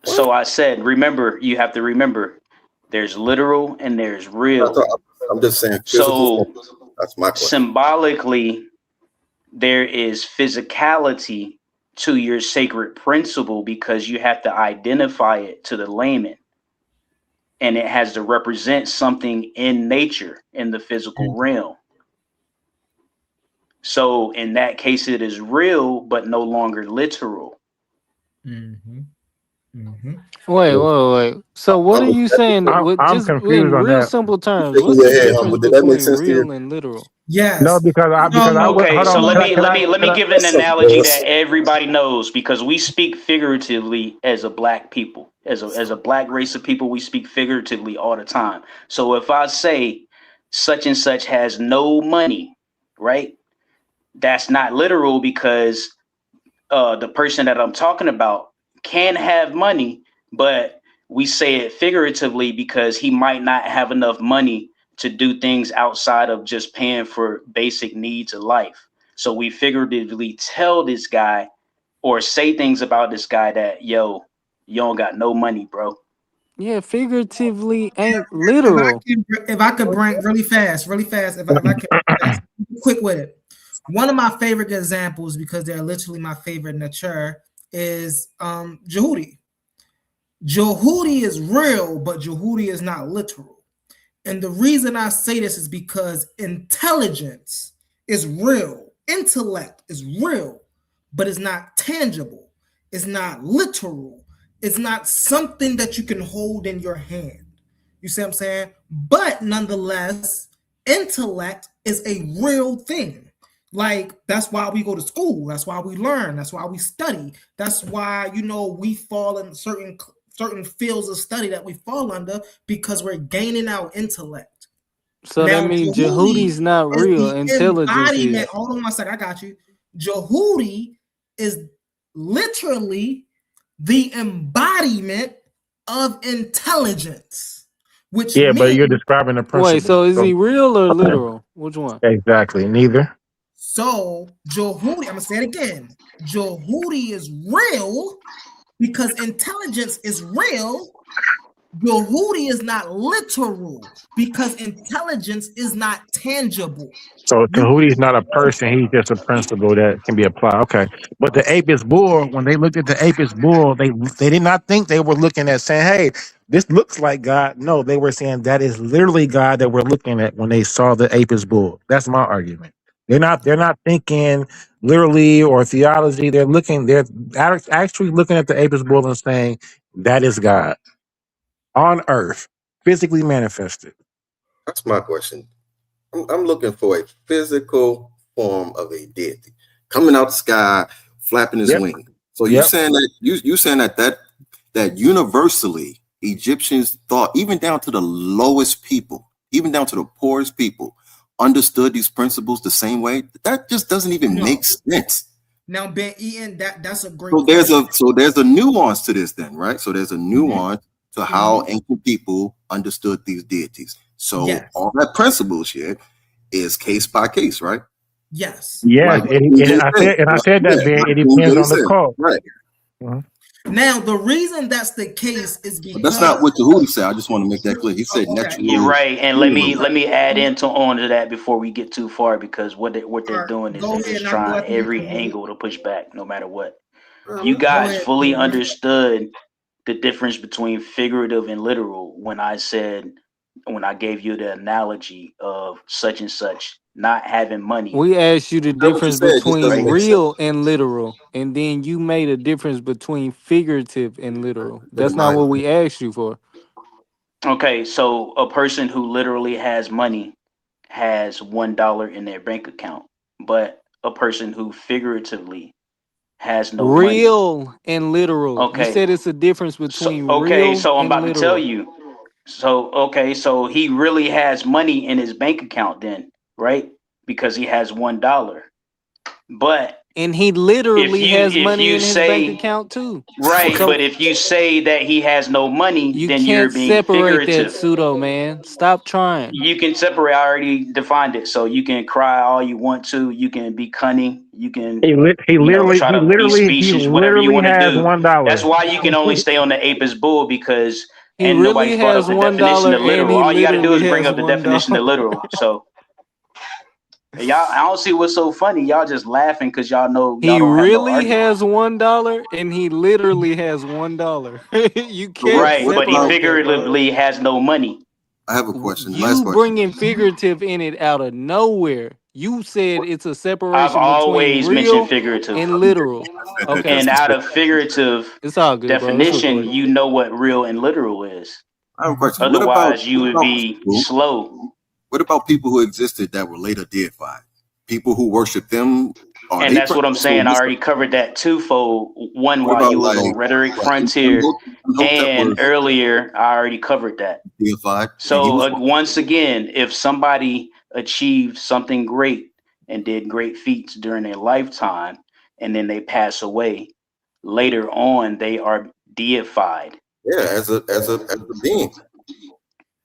So I said, remember, you have to remember there's literal and there's real. I'm just saying physical So form. That's my question. symbolically, there is physicality to your sacred principle because you have to identify it to the layman. And it has to represent something in nature in the physical realm. So in that case, it is real, but no longer literal. Wait. So what are you saying? I'm Just in confused on real that. simple terms, Shaking what's your the head, difference humble. Did that make between sense to you? real and literal? Yes. No, because I would Okay, hold so on. let me give an That's something analogy else. that everybody knows because we speak figuratively as a black people, as a black race of people, we speak figuratively all the time. So if I say such and such has no money, right? That's not literal because the person that I'm talking about can have money, but we say it figuratively because he might not have enough money to do things outside of just paying for basic needs of life. So we figuratively tell this guy or say things about this guy that, yo, you don't got no money, bro. Yeah, figuratively ain't If literal. I could bring really fast, if I could quick with it. One of my favorite examples, because they're literally my favorite nature, is Jehudi. Jehudi is real, but Jehudi is not literal. And the reason I say this is because intelligence is real, intellect is real, but it's not tangible, it's not literal, it's not something that you can hold in your hand. You see what I'm saying? But nonetheless, intellect is a real thing. Like, that's why we go to school, that's why we learn, that's why we study, that's why, we fall in certain fields of study that we fall under because we're gaining our intellect. So that Now, means Jehudi Jehudi's not is real. the Intelligence embodiment. is. Hold on one second, I got you. Jehudi is literally the embodiment of intelligence, which Yeah, but means. you're describing the principle. Wait, so is he real or Okay. literal? Which one? Exactly. Neither. So Jehudi, I'm gonna say it again. Jehudi is real because intelligence is real. Jehudi is not literal because intelligence is not tangible. So Tahuti's not a person; he's just a principle that can be applied. Okay, but the Apis bull, when they looked at the Apis bull, they did not think they were looking at saying, "Hey, this looks like God." No, they were saying that is literally God that we're looking at when they saw the Apis bull. That's my argument. They're not thinking literally or theology. They're actually looking at the Apis bull and saying that is God on earth, physically manifested. That's my question. I'm looking for a physical form of a deity coming out the sky, flapping his Yep. wing. So Yep. you saying that universally Egyptians thought, even down to the lowest people, even down to the poorest people, understood these principles the same way? That just doesn't even make sense. Now, Ben Eaton, that's a great. So there's a nuance to this, then, right? So there's a nuance to how ancient people understood these deities. So all that principle shit is case by case, right? Yes. Yes, I said that, Ben. It depends on the cult. Right. Now, the reason that's the case is But that's not because what Tahuti said. I just want to make that clear. He said okay. You're natural. right, and let me add into on to that before we get too far, because they're All right, doing is go they're ahead, just and I'm trying glad you every Tahuti. angle to push back, no matter what. You Go guys ahead, fully Tahuti. understood the difference between figurative and literal when I gave you the analogy of such and such not having money, We asked you the That's what you difference said. It just between doesn't right? make sense. real and literal, and then you made a difference between figurative and literal. Look at That's not mine. what we asked you for. Okay, so a person who literally has money has $1 in their bank account, but a person who figuratively has no money. Real and literal. You Okay, said it's a difference so between okay, real so I'm and about to tell literal. you. So okay, so he really has money in his bank account then, right? Because he has $1. But And he if literally you has if money you in his bank say account too. right, So but if you say that he has no money, you then you're can't being separate that, figurative. pseudo man. Stop trying. You can separate. I already defined it. So you can cry all you want to. You can be cunning. You can, He try he to be literally he specious. Whatever you literally want to has do. That's $1. why you can only stay on the apis bull because, He and really nobody's brought up has the one definition dollar of and literal. he All you got to do literally is bring has up the definition $1. of literal. So y'all, I don't see what's so funny. Y'all just laughing because y'all know y'all He don't have no really argument. has $1 and he literally has $1. You So can't Right, but he separate that, bro. figuratively has no money. I have a question. Last You question. bringing figurative in it out of nowhere. You said it's a I've separation between always mentioned real figurative. and literal. I said that Okay, just And to out say. of figurative it's all good, bro. It's definition, recorded. you know what real and literal is. I have a question. Otherwise, you What would about be people? slow. What about people who existed that were later deified? People who worship them, are And they that's what I'm so saying. I already covered that twofold. One, what while about you was like on Rhetoric what Frontier, Imhotep and was earlier, I already covered that. deified and he So, was once again, if somebody achieved something great and did great feats during their lifetime, and then they pass away, later on, they are deified. yeah, as a being.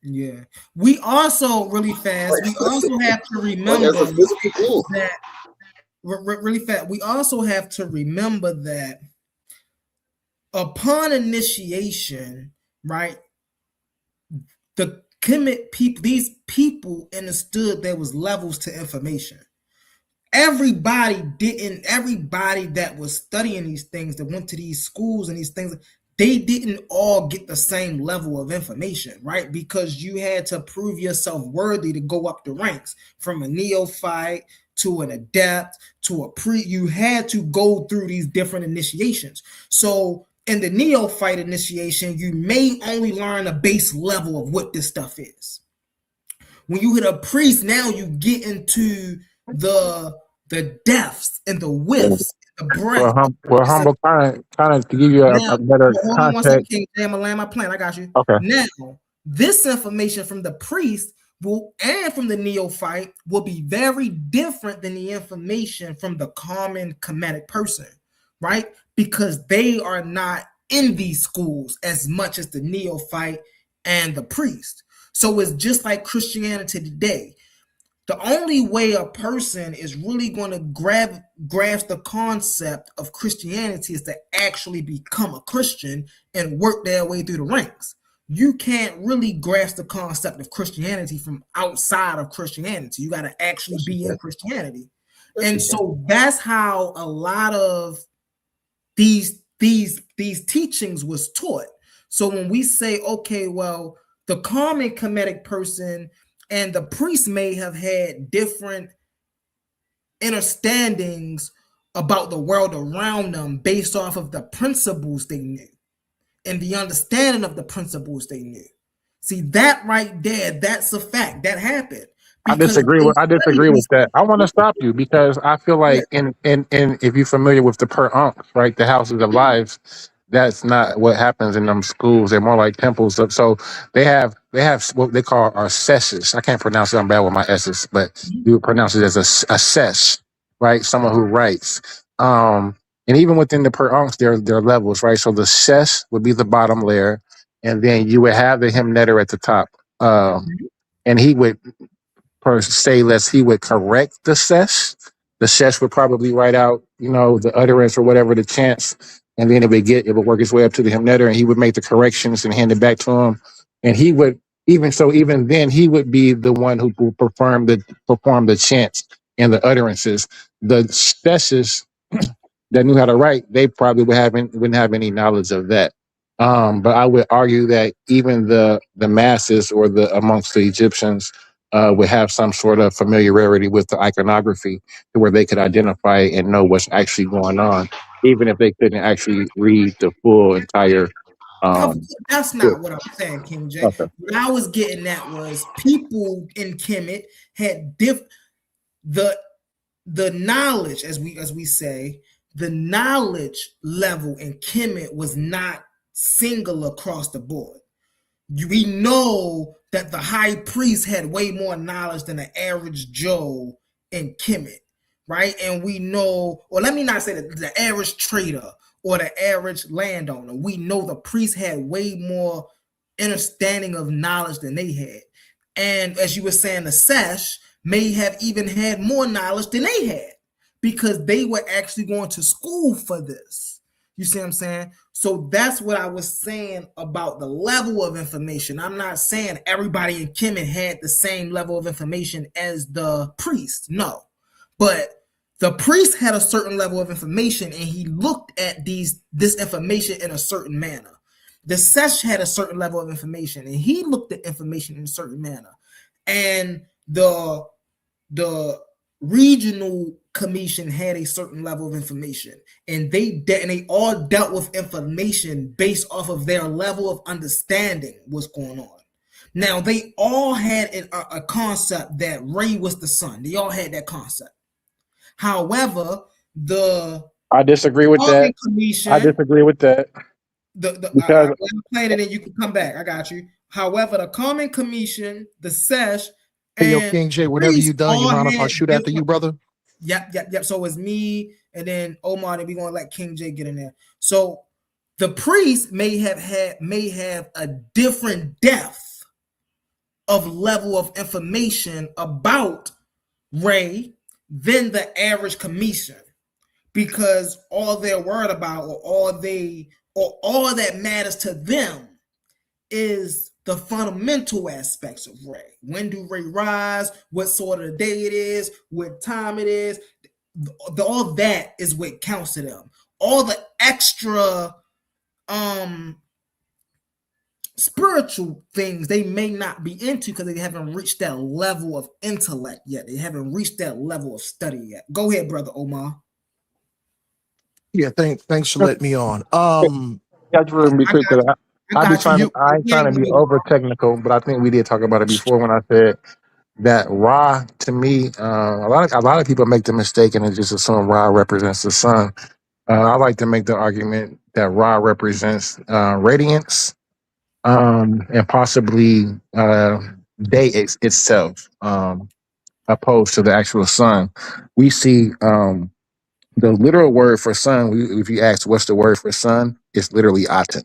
Yeah. We also really fast. We also have to Like as remember a physical being. that really fast. We also have to remember that upon initiation, right? The Kemet people, these people understood there was levels to information. Everybody didn't. Everybody that was studying these things, that went to these schools and these things, they didn't all get the same level of information, right? Because you had to prove yourself worthy to go up the ranks from a neophyte to an adept to a pre. You had to go through these different initiations. So in the neophyte initiation, you may only learn a base level of what this stuff is. When you hit a priest, now you get into the depths and the widths, the breadth of what this. Humble, kind of to give you Now, a better hold on one second, context. King Jam. I'm land my plan. I got you. Okay. Now, this information from the priest will and from the neophyte will be very different than the information from the common Kemetic person, right? Because they are not in these schools as much as the neophyte and the priest. So it's just like Christianity today. The only way a person is really going to grasp the concept of Christianity is to actually become a Christian and work their way through the ranks. You can't really grasp the concept of Christianity from outside of Christianity. You got to actually be in Christianity. And so that's how a lot of these teachings was taught. So when we say, okay, well, the common Kemetic person and the priest may have had different understandings about the world around them based off of the principles they knew and the understanding of the principles they knew. See, that right there, that's a fact. That happened because they I studied disagree with these that. I want to principles. stop you because I feel Yeah. like in if you're familiar with the per unct, right, the houses of lives, that's not what happens in them schools. They're more like temples. So they have what they call our sesses. I can't pronounce it. I'm bad with my s's, but you would pronounce it as a sess, right? Someone who writes. And even within the per uncts, there are levels, right? So the sess would be the bottom layer, and then you would have the hymneter at the top. And he would per se, less he would correct the sesh. The sesh would probably write out, the utterance or whatever the chants, and then it would work its way up to the hymn letter, and he would make the corrections and hand it back to him. And he would even then he would be the one who would perform the chants and the utterances. The specialists that knew how to write, they probably wouldn't have any knowledge of that. But I would argue that even the masses or the amongst the Egyptians would have some sort of familiarity with the iconography to where they could identify and know what's actually going on, even if they couldn't actually read the full entire. That's not what I'm saying, King J. Okay. What I was getting at was people in Kemet had the knowledge, as we say, the knowledge level in Kemet was not single across the board. We know that the high priest had way more knowledge than the average Joe in Kemet, right? And we know, or let me not say that the average trader or the average landowner, we know the priest had way more understanding of knowledge than they had. And as you were saying, the Sesh may have even had more knowledge than they had because they were actually going to school for this. You see what I'm saying? So that's what I was saying about the level of information. I'm not saying everybody in Kemet had the same level of information as the priest. No. But the priest had a certain level of information and he looked at this information in a certain manner. The Sesh had a certain level of information and he looked at information in a certain manner. And the regional commission had a certain level of information, and they all dealt with information based off of their level of understanding what's going on. Now they all had a concept that Ray was the son. They all had that concept. However, I disagree with that. I disagree with that. Because I'm playing it and you can come back. I got you. However, the Common Commission, the Sesh, and King J, whenever you're done, you mind if I shoot after you, brother? Yep. So it's me and then Omar, and we're gonna let King J get in there. So the priest may have a different depth of level of information about Ray than the average commission, because all they're worried about or all that matters to them is the fundamental aspects of Ray. When do Ray rise? What sort of day it is? What time it is? All that is what counts to them. All the extra spiritual things they may not be into because they haven't reached that level of intellect yet. They haven't reached that level of study yet. Go ahead, brother Omar. Yeah, thanks for letting me on. Just really be quick, because I ain't trying to be over technical, but I think we did talk about it before when I said that Ra, to me, a lot of people make the mistake and just assume Ra represents the sun. I like to make the argument that Ra represents radiance, and possibly day itself, opposed to the actual sun. We see the literal word for sun. If you ask what's the word for sun, it's literally Aten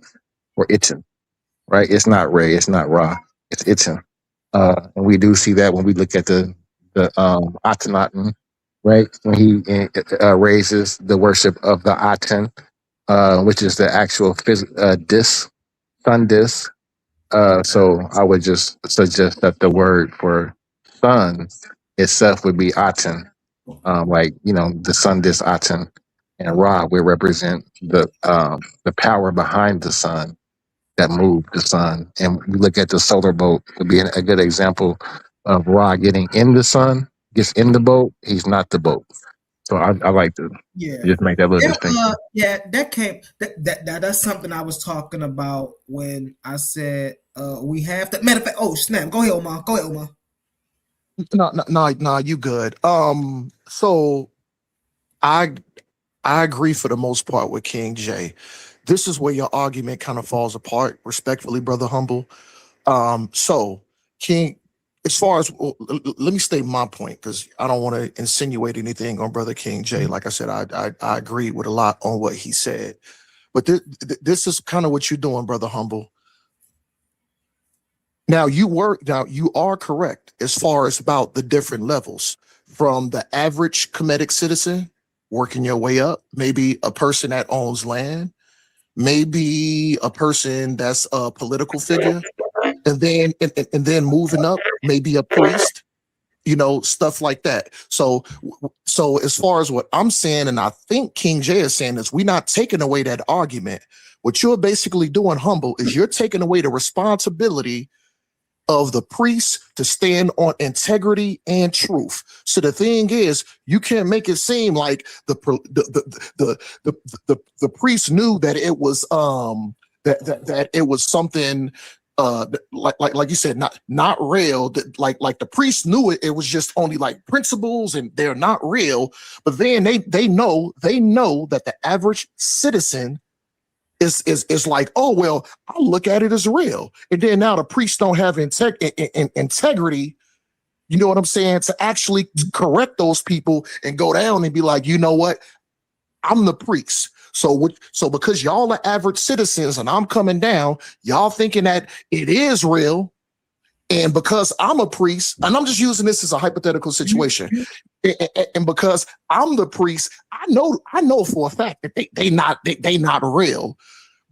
or Iten, right? It's not Ray, it's not Ra, it's Iten. And we do see that when we look at the Akhenaten, right? When he raises the worship of the Aten, which is the actual disk, sun disk. So I would just suggest that the word for sun itself would be Aten, the sun disk Aten, and Ra will represent the power behind the sun that moved the sun. And we look at the solar boat would be a good example of Ra getting in the sun, gets in the boat, he's not the boat. So I like to just make that little distinction. That's something I was talking about when I said we have to. Matter of fact, oh snap! Go ahead, Omar. No, you good. So I agree for the most part with King J. This is where your argument kind of falls apart, respectfully, brother Humble. So King, as far as let me state my point, because I don't want to insinuate anything on brother King J. Like I said, I agree with a lot on what he said, but this is kind of what you're doing, brother Humble. Now you are correct as far as about the different levels, from the average Kemetic citizen working your way up, maybe a person that owns land, maybe a person that's a political figure, and then moving up, maybe a priest, stuff like that. So as far as what I'm saying, and I think King J is saying, is we're not taking away that argument. What you're basically doing, Humble, is you're taking away the responsibility of the priest to stand on integrity and truth. So the thing is, you can't make it seem like the priest knew that it was that it was something like you said, not real. That like the priest knew it was just only like principles and they're not real. But then they know that the average citizen is like, oh well, I'll look at it as real. And then now the priests don't have integrity, you know what I'm saying, to actually correct those people and go down and be like, you know what, I'm the priest. So because y'all are average citizens and I'm coming down, y'all thinking that it is real. And because I'm a priest, and I'm just using this as a hypothetical situation, and because I'm the priest, I know for a fact that they not real.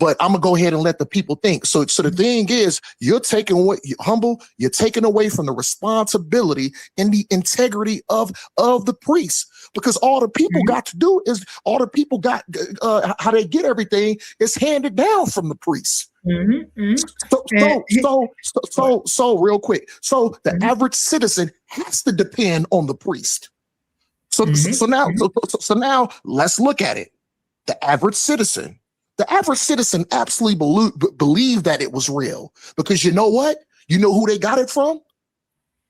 But I'm gonna go ahead and let the people think. So the thing is, you're taking you're taking away from the responsibility and the integrity of the priest, because all the people got to do is how they get everything is handed down from the priest. So real quick. So the average citizen has to depend on the priest. So now let's look at it. The average citizen absolutely believed that it was real, because you know what? You know who they got it from?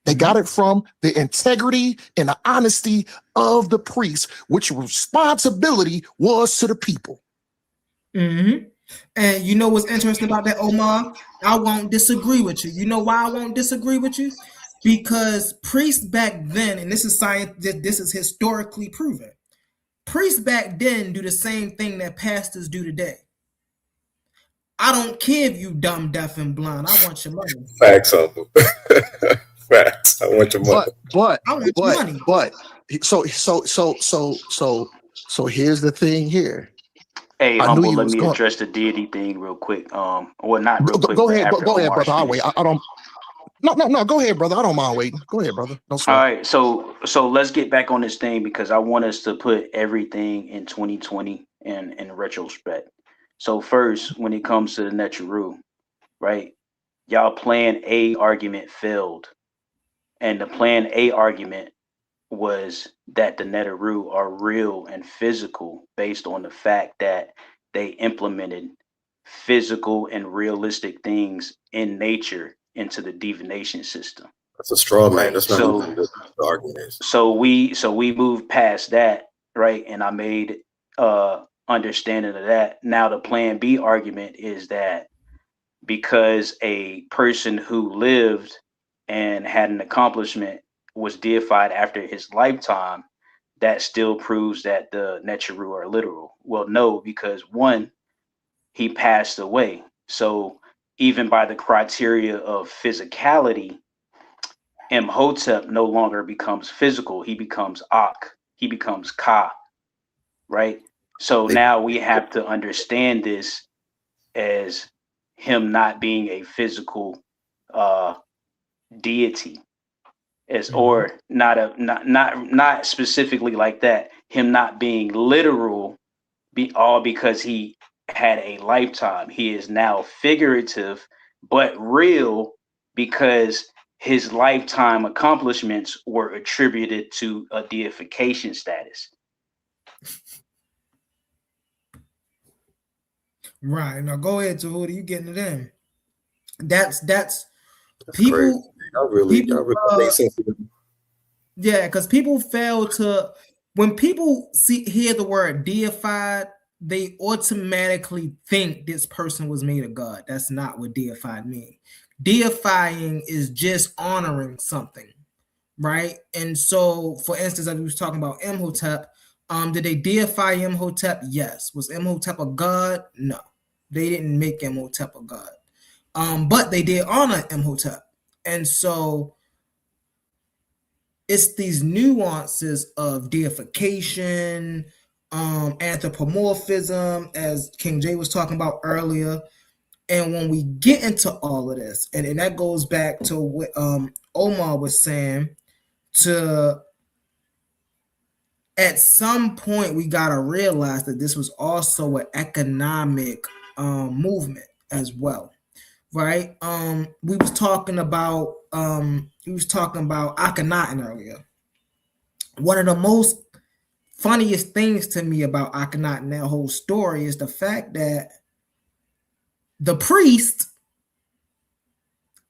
They got it from the integrity and the honesty of the priest, which responsibility was to the people. And you know what's interesting about that, Omar? I won't disagree with you. You know why I won't disagree with you? Because priests back then, and this is science, this is historically proven, priests back then do the same thing that pastors do today. I don't care if you dumb, deaf, and blind. I want your money. Facts, Uncle. Facts. I want your money. But I want your money. But so here's the thing here. Hey, Humble, let me address the deity thing real quick. Well, not real quick. Go ahead, brother. I'll wait. I don't. No. Go ahead, brother. I don't mind waiting. Go ahead, brother. No sweat. All right, so let's get back on this thing, because I want us to put everything in 2020 and in retrospect. So first, when it comes to the Neteru, right? Y'all plan A argument failed, and the plan A argument was that the Neteru are real and physical based on the fact that they implemented physical and realistic things in nature into the divination system. That's a straw man. Right? That's not what the argument is. So we moved past that, right? And I made understanding of that. Now the plan B argument is that because a person who lived and had an accomplishment was deified after his lifetime, that still proves that the Neteru are literal. Well, no, because one, he passed away. So even by the criteria of physicality, Imhotep no longer becomes physical. He becomes Ak. He becomes Ka, right? So now we have to understand this as him not being a physical deity, or not specifically like that. Him not being literal, because he had a lifetime. He is now figurative, but real, because his lifetime accomplishments were attributed to a deification status. Right. Now go ahead, Tahuti. You getting it in. That's people. Yeah, because people fail to, when people hear the word deified, they automatically think this person was made of God. That's not what deified means. Deifying is just honoring something, right? And so, for instance, as we was talking about Imhotep, did they deify Imhotep? Yes. Was Imhotep a god? No. They didn't make Imhotep a god. But they did honor Imhotep. And so it's these nuances of deification, anthropomorphism, as King J was talking about earlier. And when we get into all of this, and that goes back to what Omar was saying, to at some point we gotta realize that this was also an economic movement as well, right? We was talking about Akhenaten earlier. One of the most funniest things to me about Akhenaten, that whole story, is the fact that the priest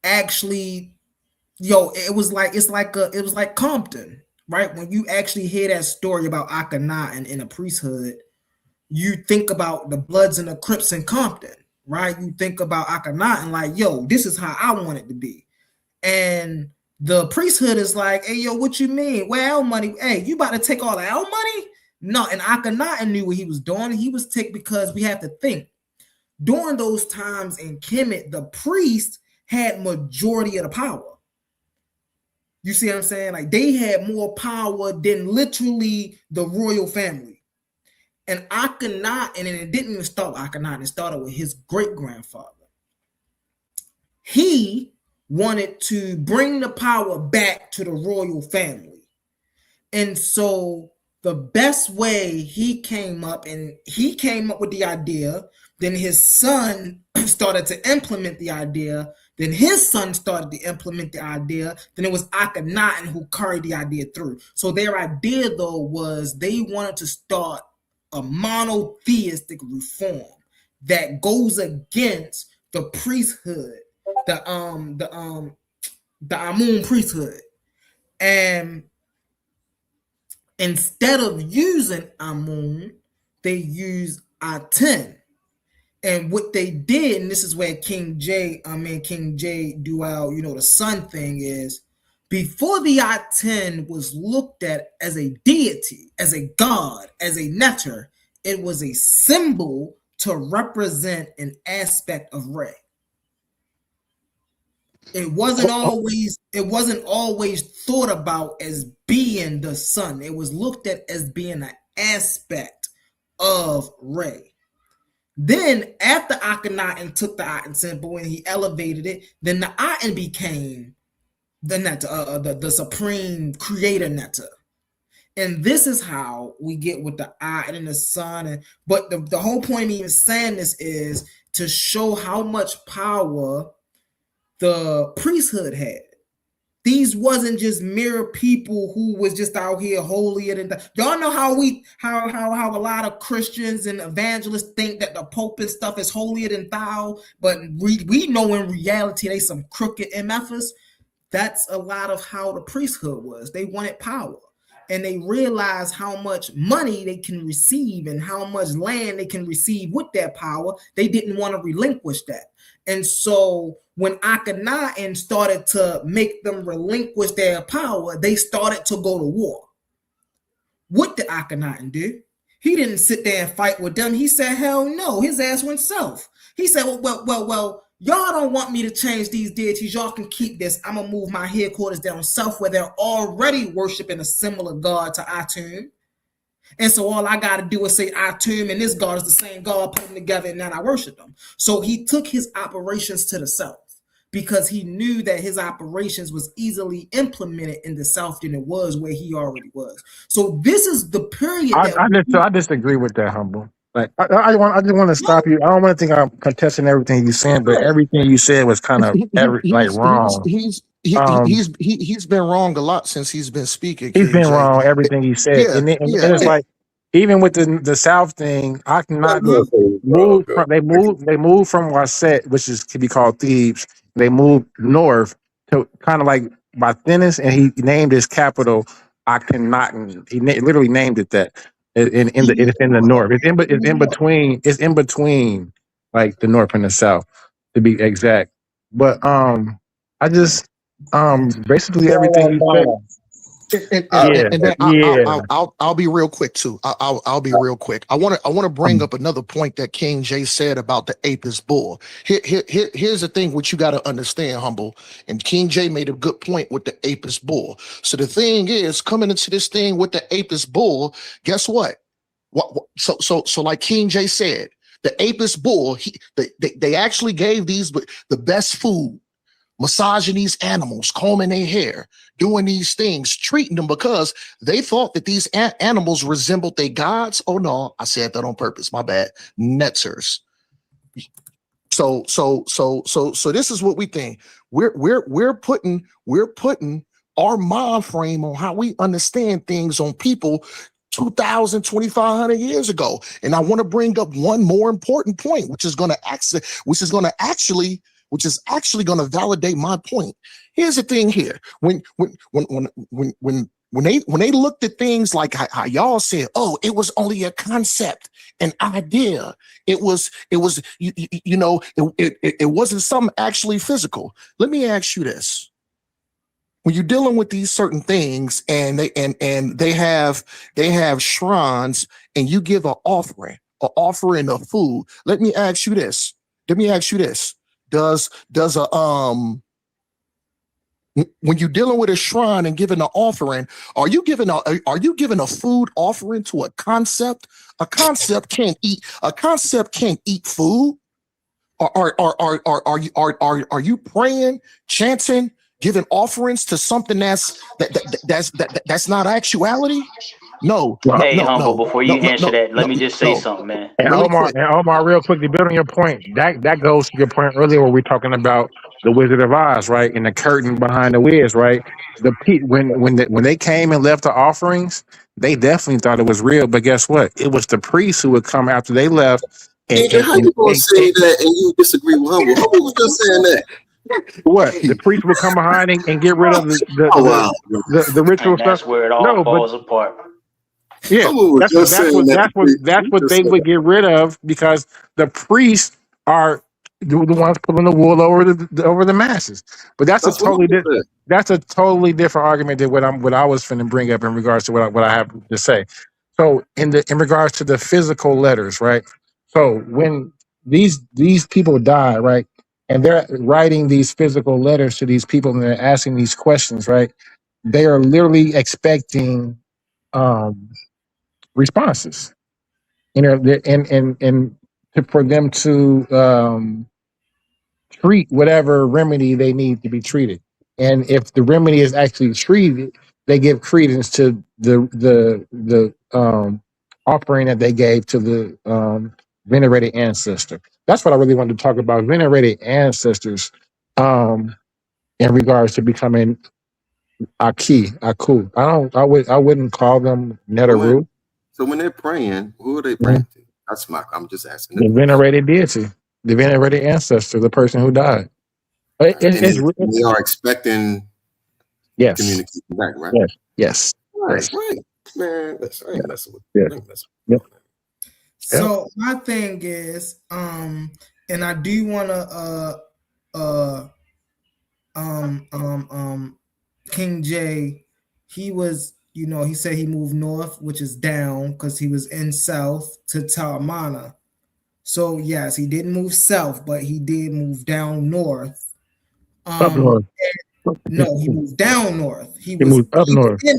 actually, it was like Compton, right? When you actually hear that story about Akhenaten in a priesthood, you think about the Bloods and the Crips in Compton, right? You think about Akhenaten like, yo, this is how I want it to be. And the priesthood is like, hey, yo, what you mean? Where our money? Hey, you about to take all our money? No, and Akhenaten knew what he was doing. He was because we have to think. During those times in Kemet, the priest had majority of the power. You see what I'm saying? Like, they had more power than literally the royal family. And Akhenaten, and it didn't even start with Akhenaten, it started with his great-grandfather. He wanted to bring the power back to the royal family. And so the best way he came up with the idea, then his son started to implement the idea, then his son started to implement the idea, then it was Akhenaten who carried the idea through. So their idea, though, was they wanted to start a monotheistic reform that goes against the priesthood, the Amun priesthood. And instead of using Amun, they use Aten. And what they did, and this is where King J do out, the sun thing is, before the Aten was looked at as a deity, as a god, as a neter, it was a symbol to represent an aspect of Re. It wasn't always thought about as being the sun. It was looked at as being an aspect of Re. Then after Akhenaten took the Aten symbol and he elevated it, then the Aten became the Netta, the supreme creator Netta. And this is how we get with the Aten and the sun. But the whole point of even saying this is to show how much power the priesthood had. These wasn't just mere people who was just out here holier than thou. Y'all know how a lot of Christians and evangelists think that the Pope and stuff is holier than thou, but we know in reality they some crooked MFers. That's a lot of how the priesthood was. They wanted power, and they realized how much money they can receive and how much land they can receive with that power. They didn't want to relinquish that. And so when Akhenaten started to make them relinquish their power, they started to go to war. What did Akhenaten do? He didn't sit there and fight with them. He said, hell no. His ass went south. He said, well, y'all don't want me to change these deities. Y'all can keep this. I'm going to move my headquarters down south where they're already worshiping a similar god to Atum. And so all I got to do is say Atum and this God is the same God, put them together, and now I worship them. So he took his operations to the south because he knew that his operations was easily implemented in the south than it was where he already was. So this is the period I disagree with that, Humble. Like I just want to stop you. I don't want to think I'm contesting everything you're saying, but everything you said was kind of wrong. He's been wrong a lot since he's been speaking. He's been wrong everything he said, and it's like even with the South thing, Akhenaten moved from they moved from Waset, which could be called Thebes. They moved north to kind of like Bathinis, and he named his capital Akhenaten. He literally named it that. It's in the north. It's in between like the north and the south, to be exact. But I just basically everything you said. I'll be real quick too. I'll be real quick. I want to bring up another point that King J said about the Apis bull. Here's the thing which you got to understand, Humble. And King J made a good point with the Apis bull. So the thing is, coming into this thing with the Apis bull, guess what? So like King J said, the apis bull, they actually gave these the best food, massaging these animals, combing their hair, doing these things, treating them because they thought that these animals resembled their gods. Oh no, I said that on purpose. My bad. Netzers. So this is what we think. We're putting our mind frame on how we understand things on people 2,000, 2,500 years ago. And I want to bring up one more important point, which is actually going to validate my point. Here's the thing here. When they looked at things like how y'all said, oh, it was only a concept, an idea. It wasn't something actually physical. Let me ask you this. When you're dealing with these certain things and they have shrines and you give an offering of food, let me ask you this. Does when you're dealing with a shrine and giving an offering, are you giving a food offering to a concept? A concept can't eat food. Are you praying, chanting, giving offerings to something that's not actuality? No. Hey, Humble, before you answer that, let me just say something, man. And Really Omar, real quick, to build on your point, that goes to your point earlier where we're talking about the Wizard of Oz, right? And the curtain behind the Wiz, right? When they came and left the offerings, they definitely thought it was real. But guess what? It was the priests who would come after they left. Adrian, how you gonna say that and you disagree with Humble? Humble was just saying that. What? The priest would come behind and get rid of the ritual And that's stuff. where it all falls apart. Yeah, that's what they would get rid of because the priests are the ones pulling the wool over the masses. But that's a totally different argument than what I was finna bring up in regards to what I have to say. So in regards to the physical letters, right? So when these people die, right, and they're writing these physical letters to these people and they're asking these questions, right? They are literally expecting responses, and for them to treat whatever remedy they need to be treated. And if the remedy is actually treated, they give credence to the offering that they gave to the venerated ancestor. That's what I really wanted to talk about, venerated ancestors, in regards to becoming Aku. I wouldn't call them Netaru. So when they're praying, who are they praying to? I'm just asking. The venerated deity, the venerated ancestor, the person who died. They are expecting communication back, right? Yes. Right. Man, that's right. That's what. Yep. So my thing is, and I do want to, King J, he was, he said he moved north, which is down because he was in south to Taramana. So yes, he didn't move south, but he did move down north. Up north. No, he moved down north. He moved up north. He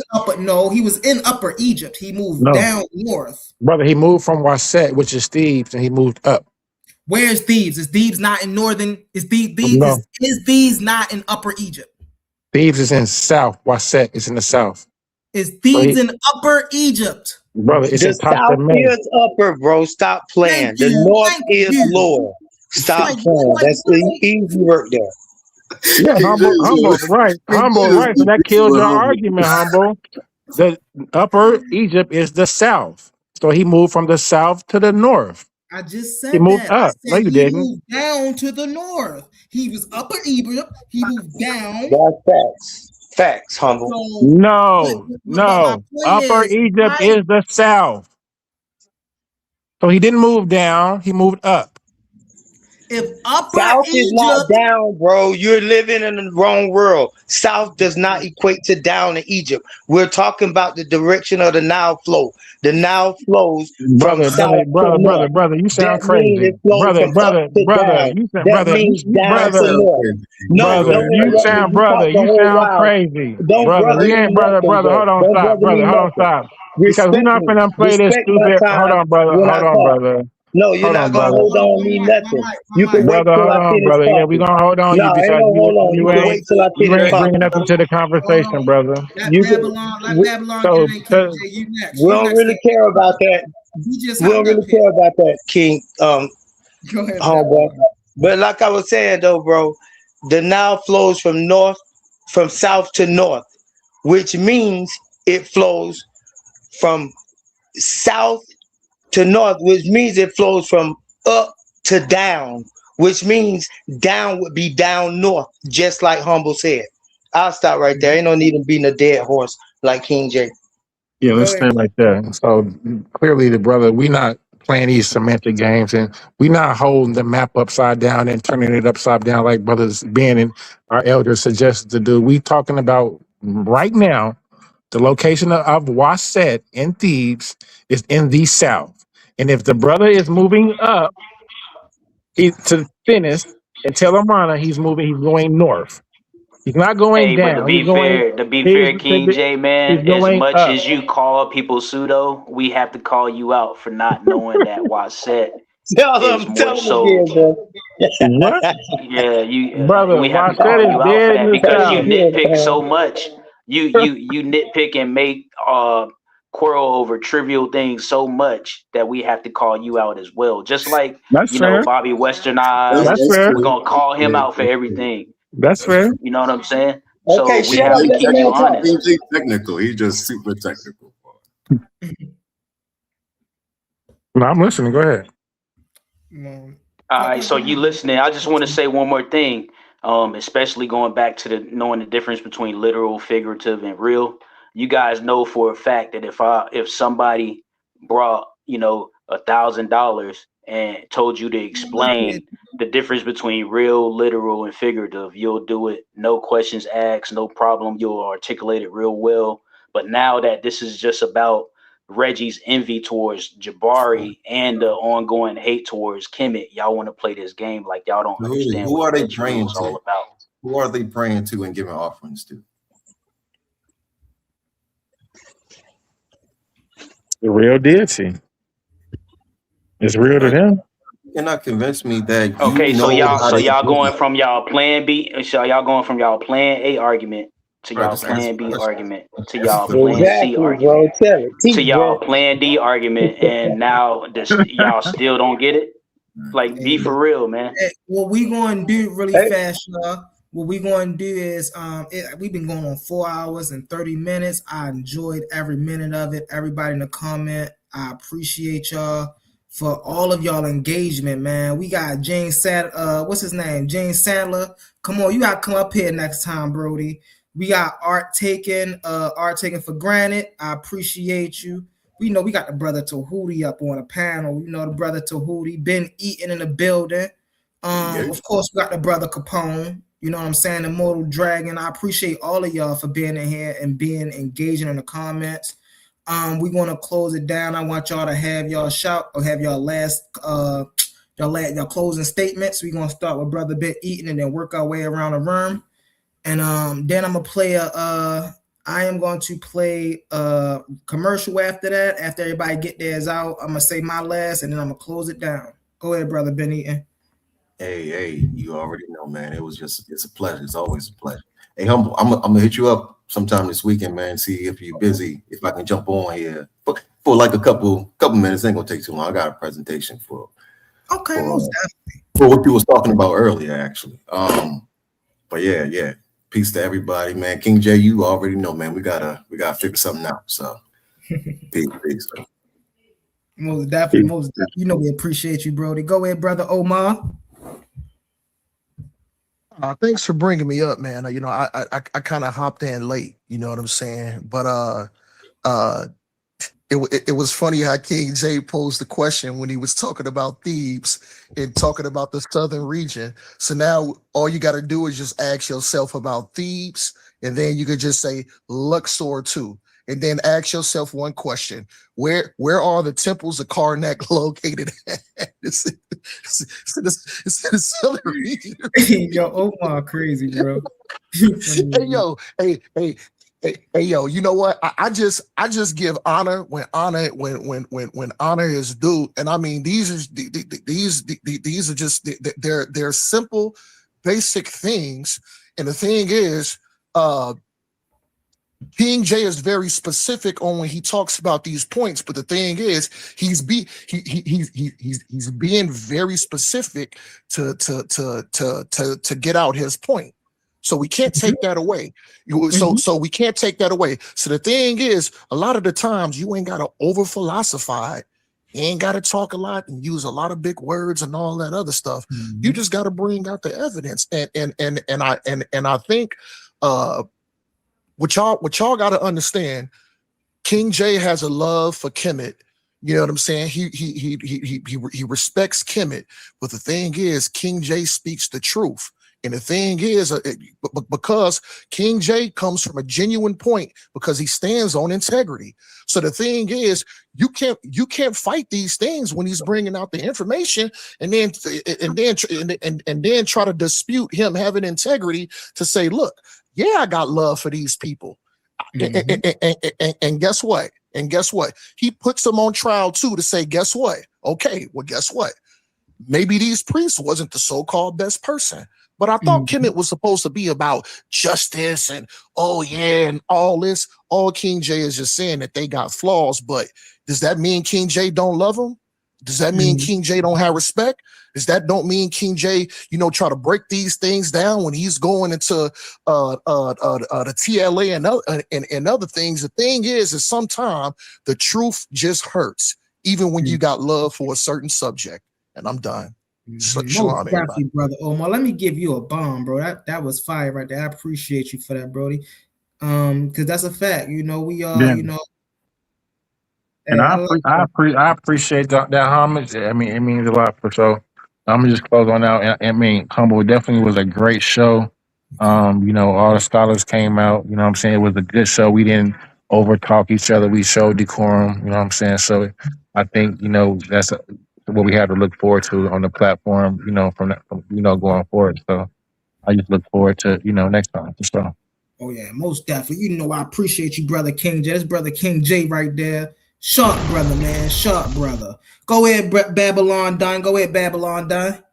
was in Upper Egypt. He moved down north. Brother, he moved from Waset, which is Thebes, and he moved up. Where's Thebes? Is Thebes not in northern? Is Thebes not in Upper Egypt? Thebes is in south. Waset is in the south. Is Thebes in Upper Egypt? Brother, it's the in south is upper, bro. Stop playing. The north is lower. Stop playing. That's the easy work there. Yeah, humble, right. So that kills your argument, Humble. The Upper Egypt is the south. So he moved from the south to the north. I just said he moved up. No, you didn't. Moved down to the north. He was Upper Egypt. He moved down. That's facts, Humble. So, no. Upper Egypt is the south. So he didn't move down. He moved up. If Upper South Egypt is not down, bro, you're living in the wrong world. South does not equate to down in Egypt. We're talking about the direction of the Nile flow. The Nile flows from south to north. Brother, you sound crazy. Brother, you sound crazy. Brother, hold on, stop. because we're not Respectfully, gonna play this respect my stupid. Hold time on, brother. when I Hold on, talk. brother. No, you're Hold not on, gonna brother. hold on me nothing. You can wait Brother, till hold I on, finish brother. Yeah, we're talking. gonna hold on No, you ain't because no hold on. You you can ain't wait till I you finish ain't bringing talking, nothing bro. to the conversation, brother. Let You can. Babylon So, get in, King so J. You next. We You don't next, really King care J. about that. We just We don't hopped up really here. care about that, King. Go ahead, Homeboy. Babylon. But like I was saying though, bro, the Nile flows from south to north, which means it flows from south to north, which means it flows from up to down, which means down would be down north, just like Humble said. I'll stop right there. Ain't no need to beating a dead horse like King J. yeah, Go let's ahead. stay right there. So clearly, the brother, we not playing these semantic games, and we not holding the map upside down and turning it upside down like brothers Ben and our elders suggested to do. We talking about right now. The location of Waset in Thebes is in the south, and if the brother is moving up, he to finish and tell Amana he's moving. He's going north. He's not going Hey, but down. He's going. to be He's fair, King J, he's man, as going much up. as you call people pseudo, we have to call you out for not knowing that Waset is more Tell them so. again, bro. What, Yeah, brother? we have to Waset call is you out for dead in that the Tell because them you south. again, nitpick man. so much. You nitpick and make quarrel over trivial things so much that we have to call you out as well. Just like That's fair. Bobby Westernized, That's fair. we're gonna call him Yeah, out for that's true. everything. That's That's fair. true. You know what I'm saying? So Okay, we shut have up. to King Let the keep you man technical. talk. honest. King J technical. He's just super technical. No, I'm listening. Go ahead. All right, so you listening? I just want to say one more thing, especially going back to the knowing the difference between literal, figurative, and real. You guys know for a fact that if somebody brought $1,000 and told you to explain the difference between real, literal, and figurative, you'll do it, no questions asked, no problem. You'll articulate it real well. But now that this is just about Reggie's envy towards Jabari and the ongoing hate towards Kemet, y'all want to play this game like y'all don't understand Who what are the they ritual praying is all to? about. Who are they praying to and giving offerings to? The real deity. It's real to Right? them. You cannot convince me that you Okay, so know y'all how so they y'all do going it. from y'all plan B, so y'all going from y'all plan A argument to Right, y'all just answer plan the B question. argument to Answer y'all the plan question. C Exactly, bro. argument Tell it. to Teach, y'all bro. plan D argument, and now this y'all still don't get it? Like, be for real, man. What we going to do really Hey, fast, y'all. What we going to do is, we've been going on 4 hours and 30 minutes. I enjoyed every minute of it. Everybody in the comment, I appreciate y'all for all of y'all engagement, man. We got James what's his name? James Sandler. Come on, you gotta come up here next time, Brody. We got art taken for granted. I appreciate you. We know we got the brother Tahuti up on a panel. You know the brother Tahuti been eating in the building. Yeah. Of course, we got the brother Capone. You know what I'm saying? Immortal Dragon. I appreciate all of y'all for being in here and being engaging in the comments. We're gonna close it down. I want y'all to have y'all shout or have y'all last y'all closing statements. We're gonna start with Brother Bit Eating and then work our way around the room. And then I'm gonna play I am going to play a commercial after that. After everybody get theirs out, I'm gonna say my last and then I'm gonna close it down. Go ahead, Brother Ben Eaton. Hey, you already know, man. It's a pleasure. It's always a pleasure. Hey, Humble, I'm gonna hit you up sometime this weekend, man. See if you're busy. If I can jump on here for like a couple minutes. Ain't gonna take too long. I got a presentation for Most definitely. for what you was talking about earlier, actually. But yeah. Peace to everybody, man. King J, you already know, man. We gotta figure something out. So peace. Most definitely. You know we appreciate you, Brody. Go ahead, Brother Omar. Thanks for bringing me up, man. I kind of hopped in late. You know what I'm saying? But uh, it was funny how King J posed the question when he was talking about Thebes and talking about the southern region. So now all you got to do is just ask yourself about Thebes, and then you could just say Luxor too, and then ask yourself one question: Where are the temples of Karnak located at? It's in the southern region. Yo, Omar, crazy, bro. Hey, yo, hey, Hey, yo, you know what? I just give honor when honor when honor is due, and I mean these are just they're simple, basic things, and the thing is, King J is very specific on when he talks about these points, but the thing is, he's being very specific to get out his point. So we can't take that away. So we can't take that away. So the thing is, a lot of the times you ain't gotta over philosophize. You ain't gotta talk a lot and use a lot of big words and all that other stuff. You just gotta bring out the evidence. And I think what y'all got to understand, King J has a love for Kemet. You know what I'm saying? He respects Kemet, but the thing is, King J speaks the truth. And the thing is, because King J comes from a genuine point, because he stands on integrity. So the thing is, you can't fight these things when he's bringing out the information, and then try to dispute him having integrity to say, look, yeah, I got love for these people. And guess what? And guess what? He puts them on trial too to say, guess what? Okay, well, guess what? Maybe these priests wasn't the so-called best person. But I thought Kemet was supposed to be about justice and, oh yeah, and all this. All King J is just saying that they got flaws, but does that mean King J don't love them? Does that mean King J don't have respect? Does that don't mean King J, try to break these things down when he's going into the TLA and other things? The thing is sometimes the truth just hurts, even when you got love for a certain subject. And I'm done. Most definitely, brother Omar. Let me give you a bomb, bro. That was fire right there. I appreciate you for that, Brody. Because that's a fact. We are, And I appreciate that homage. I mean, it means a lot for so. I'm gonna just close on out. I mean, Humble definitely was a great show. All the scholars came out. You know what I'm saying? It was a good show. We didn't over talk each other. We showed decorum. You know what I'm saying? So I think that's what we have to look forward to on the platform. From going forward. So I just look forward to next time for sure. Oh yeah, most definitely. I appreciate you, brother King J. That's brother King J right there. Sharp brother, man. Sharp brother. Go ahead, Babylon Dine. Go ahead, Babylon Dine.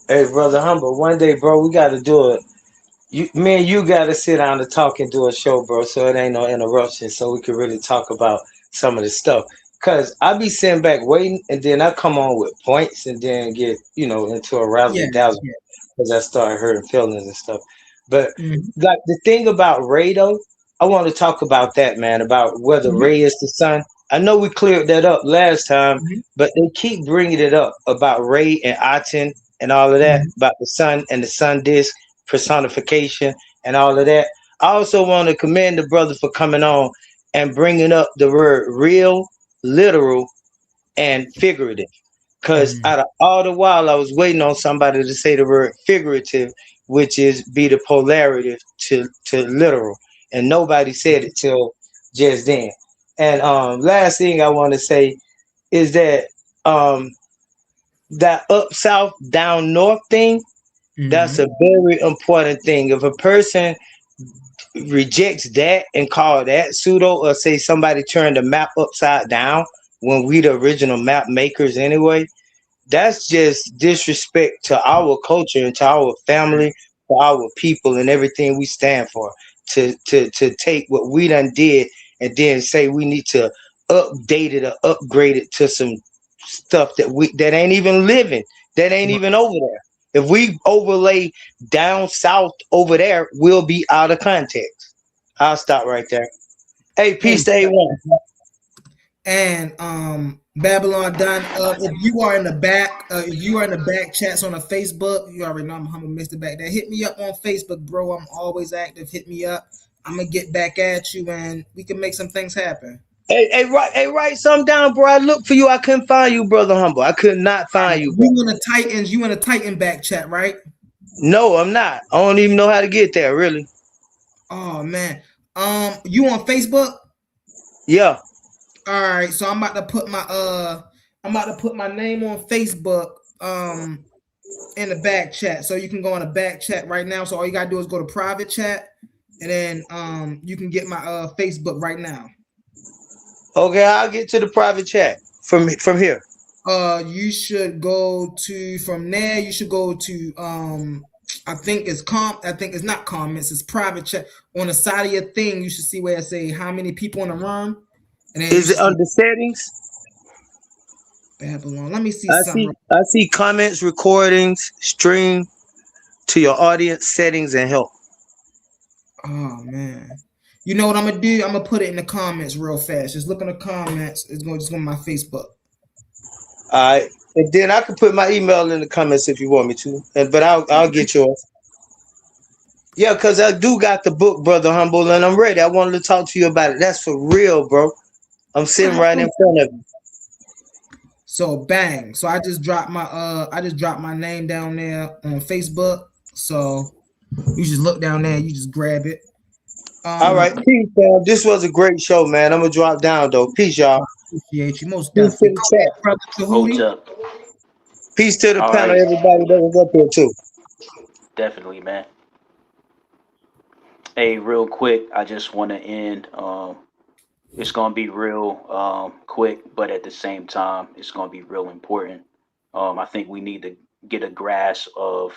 Hey, brother Humble, one day, bro, we got to do it. Me and you got to sit down and talk and do a show, bro, so it ain't no interruption, so we can really talk about some of the stuff. Because I be sitting back waiting, and then I come on with points and then get, into a razzle dazzle because I start hurting feelings and stuff. But like the thing about Ray, though, I want to talk about that, man, about whether Ray is the son. I know we cleared that up last time, but they keep bringing it up about Ray and Aten and all of that, about the sun and the sun disk personification and all of that. I also want to commend the brother for coming on and bringing up the word real, literal, and figurative. Because out of all the while, I was waiting on somebody to say the word figurative, which is be the polarity to literal. And nobody said it till just then. And last thing I want to say is that that up south, down north thing, that's a very important thing. If a person rejects that and call that pseudo, or say somebody turned the map upside down when we the original map makers anyway, that's just disrespect to our culture and to our family, to our people and everything we stand for. To take what we done did and then say we need to update it or upgrade it to some stuff that ain't even living, that ain't even over there. If we overlay down south over there, we'll be out of context. I'll stop right there. Hey, peace to A1. And Babylon Done. If you are in the back, chats on the Facebook, you already know I'm humble Mr. Back there. Hit me up on Facebook, bro. I'm always active. Hit me up. I'm gonna get back at you, and we can make some things happen. Hey, write something down, bro. I looked for you. I couldn't find you, brother Humble. I could not find you. Bro. You in a Titan back chat, right? No, I'm not. I don't even know how to get there, really. Oh man. You on Facebook? Yeah. All right. So I'm about to put my name on Facebook in the back chat. So you can go in the back chat right now. So all you gotta do is go to private chat and then you can get my Facebook right now. Okay, I'll get to the private chat from here. You should go to from there. You should go to I think it's not comments. It's private chat on the side of your thing. You should see where it say how many people in the room, and then you Is should it see under settings? Babylon. Let me see I something. see comments, recordings, stream to your audience, settings, and help. Oh man. You know what I'm gonna do? I'm gonna put it in the comments real fast. Just look in the comments. It's going just on my Facebook. All right. And then I can put my email in the comments if you want me to. But I'll get yours. Yeah, because I do got the book, Brother Humble, and I'm ready. I wanted to talk to you about it. That's for real, bro. I'm sitting right in front of you. So bang. So I just dropped my name down there on Facebook. So you just look down there, you just grab it. All right, peace, fam. This was a great show, man. I'm gonna drop down though. Peace, y'all. Appreciate you most Peace to definitely. the chat. Brother Hold Tahuti. up. Peace to the All panel, right. everybody that was up here too. Definitely, man. Hey, real quick, I just want to end. It's gonna be real quick, but at the same time, it's gonna be real important. I think we need to get a grasp of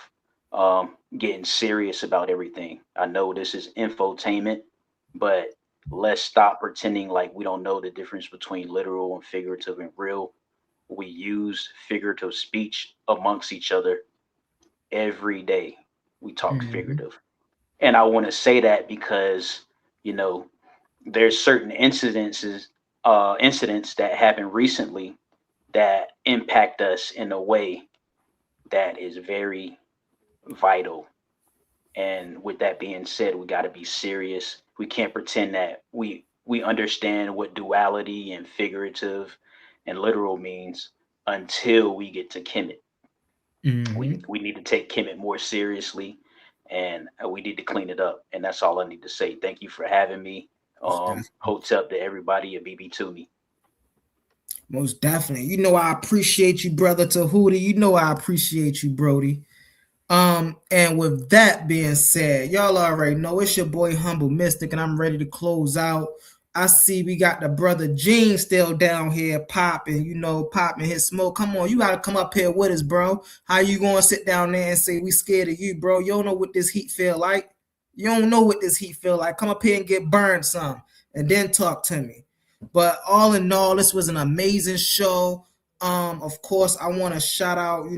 getting serious about everything. I know this is infotainment, but let's stop pretending like we don't know the difference between literal and figurative and real. We use figurative speech amongst each other every day. We talk figurative. And I want to say that because, you know, there's certain incidents that happened recently that impact us in a way that is very vital. And with that being said, we got to be serious. We can't pretend that we understand what duality and figurative and literal means until we get to Kemet. We need to take Kemet more seriously, and we need to clean it up. And that's all I need to say. Thank you for having me. Hotep to everybody at BB Tooney. Most definitely. You know I appreciate you, brother Tahuti. You know I appreciate you, Brody. And with that being said, y'all already know it's your boy Humble Mystic, and I'm ready to close out. I see we got the brother Gene still down here popping, popping his smoke. Come on, you gotta come up here with us, bro. How you gonna sit down there and say we scared of you, bro? You don't know what this heat feel like. You don't know what this heat feel like. Come up here and get burned some, and then talk to me. But all in all, this was an amazing show. Of course, I want to shout out,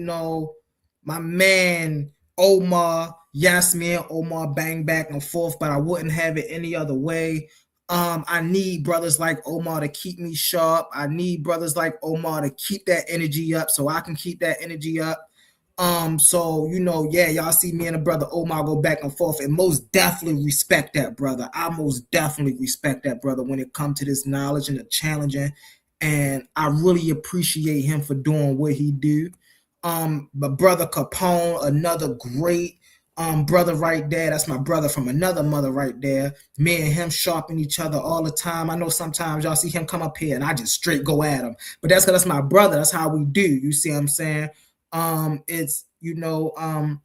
my man Omar. Yes, me and Omar bang back and forth, but I wouldn't have it any other way. I need brothers like Omar to keep me sharp. I need brothers like Omar to keep that energy up so I can keep that energy up. So y'all see me and the brother Omar go back and forth, and most definitely respect that brother. I most definitely respect that brother when it comes to this knowledge and the challenging, and I really appreciate him for doing what he do. My brother Capone, another great brother right there. That's my brother from another mother right there. Me and him sharpen each other all the time. I know sometimes y'all see him come up here and I just straight go at him, but that's because that's my brother. That's how we do. You see what I'm saying? It's and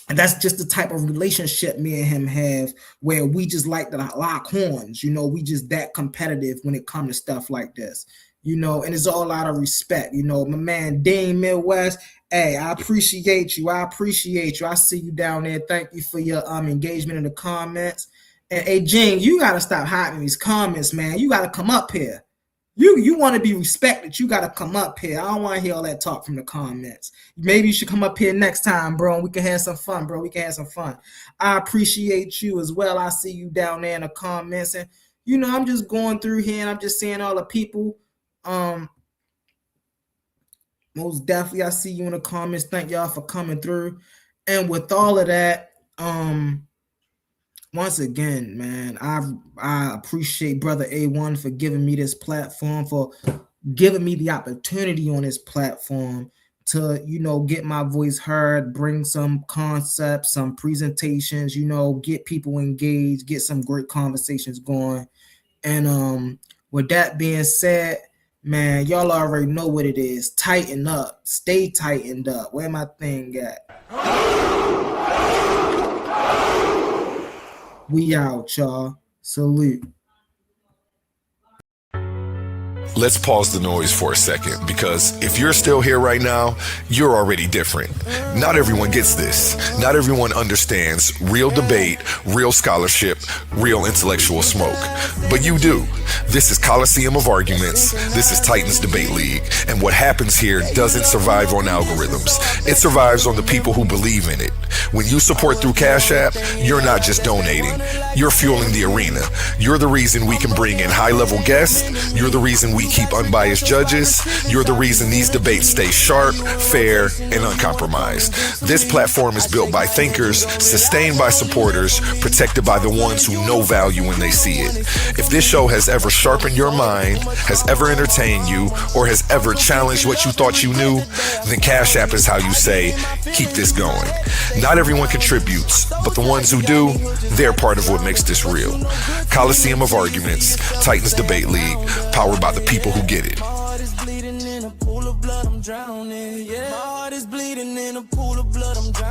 that's just the type of relationship me and him have, where we just like to lock horns. We just that competitive when it comes to stuff like this. And it's all out of respect. My man Dean Midwest. Hey, I appreciate you. I see you down there. Thank you for your engagement in the comments. And hey, Gene, you gotta stop hiding these comments, man. You gotta come up here. You want to be respected. You got to come up here. I don't want to hear all that talk from the comments. Maybe you should come up here next time, bro, and we can have some fun, bro. We can have some fun. I appreciate you as well. I see you down there in the comments. And, I'm just going through here and I'm just seeing all the people. Most definitely, I see you in the comments. Thank y'all for coming through. And with all of that, once again, man, I appreciate Brother A1 for giving me this platform, for giving me the opportunity on this platform to, get my voice heard, bring some concepts, some presentations, get people engaged, get some great conversations going. And with that being said, man, y'all already know what it is. Tighten up. Stay tightened up. Where my thing at? We out, y'all. Salute. Let's pause the noise for a second, because if you're still here right now, you're already different. Not everyone gets this. Not everyone understands real debate, real scholarship, real intellectual smoke. But you do. This is Coliseum of Arguments. This is Titans Debate League. And what happens here doesn't survive on algorithms. It survives on the people who believe in it. When you support through Cash App, you're not just donating. You're fueling the arena. You're the reason we can bring in high-level guests. You're the reason we keep unbiased judges. You're the reason these debates stay sharp, fair, and uncompromised. This platform is built by thinkers, sustained by supporters, protected by the ones who know value when they see it. If this show has ever sharpened your mind, has ever entertained you, or has ever challenged what you thought you knew, then Cash App is how you say, keep this going. Not everyone contributes, but the ones who do, they're part of what makes this real. Coliseum of Arguments, Titans Debate League, powered by the people who get it. My heart is bleeding in a pool of blood, I'm drowning. Yeah, my heart is bleeding in a pool of blood, I'm drowning.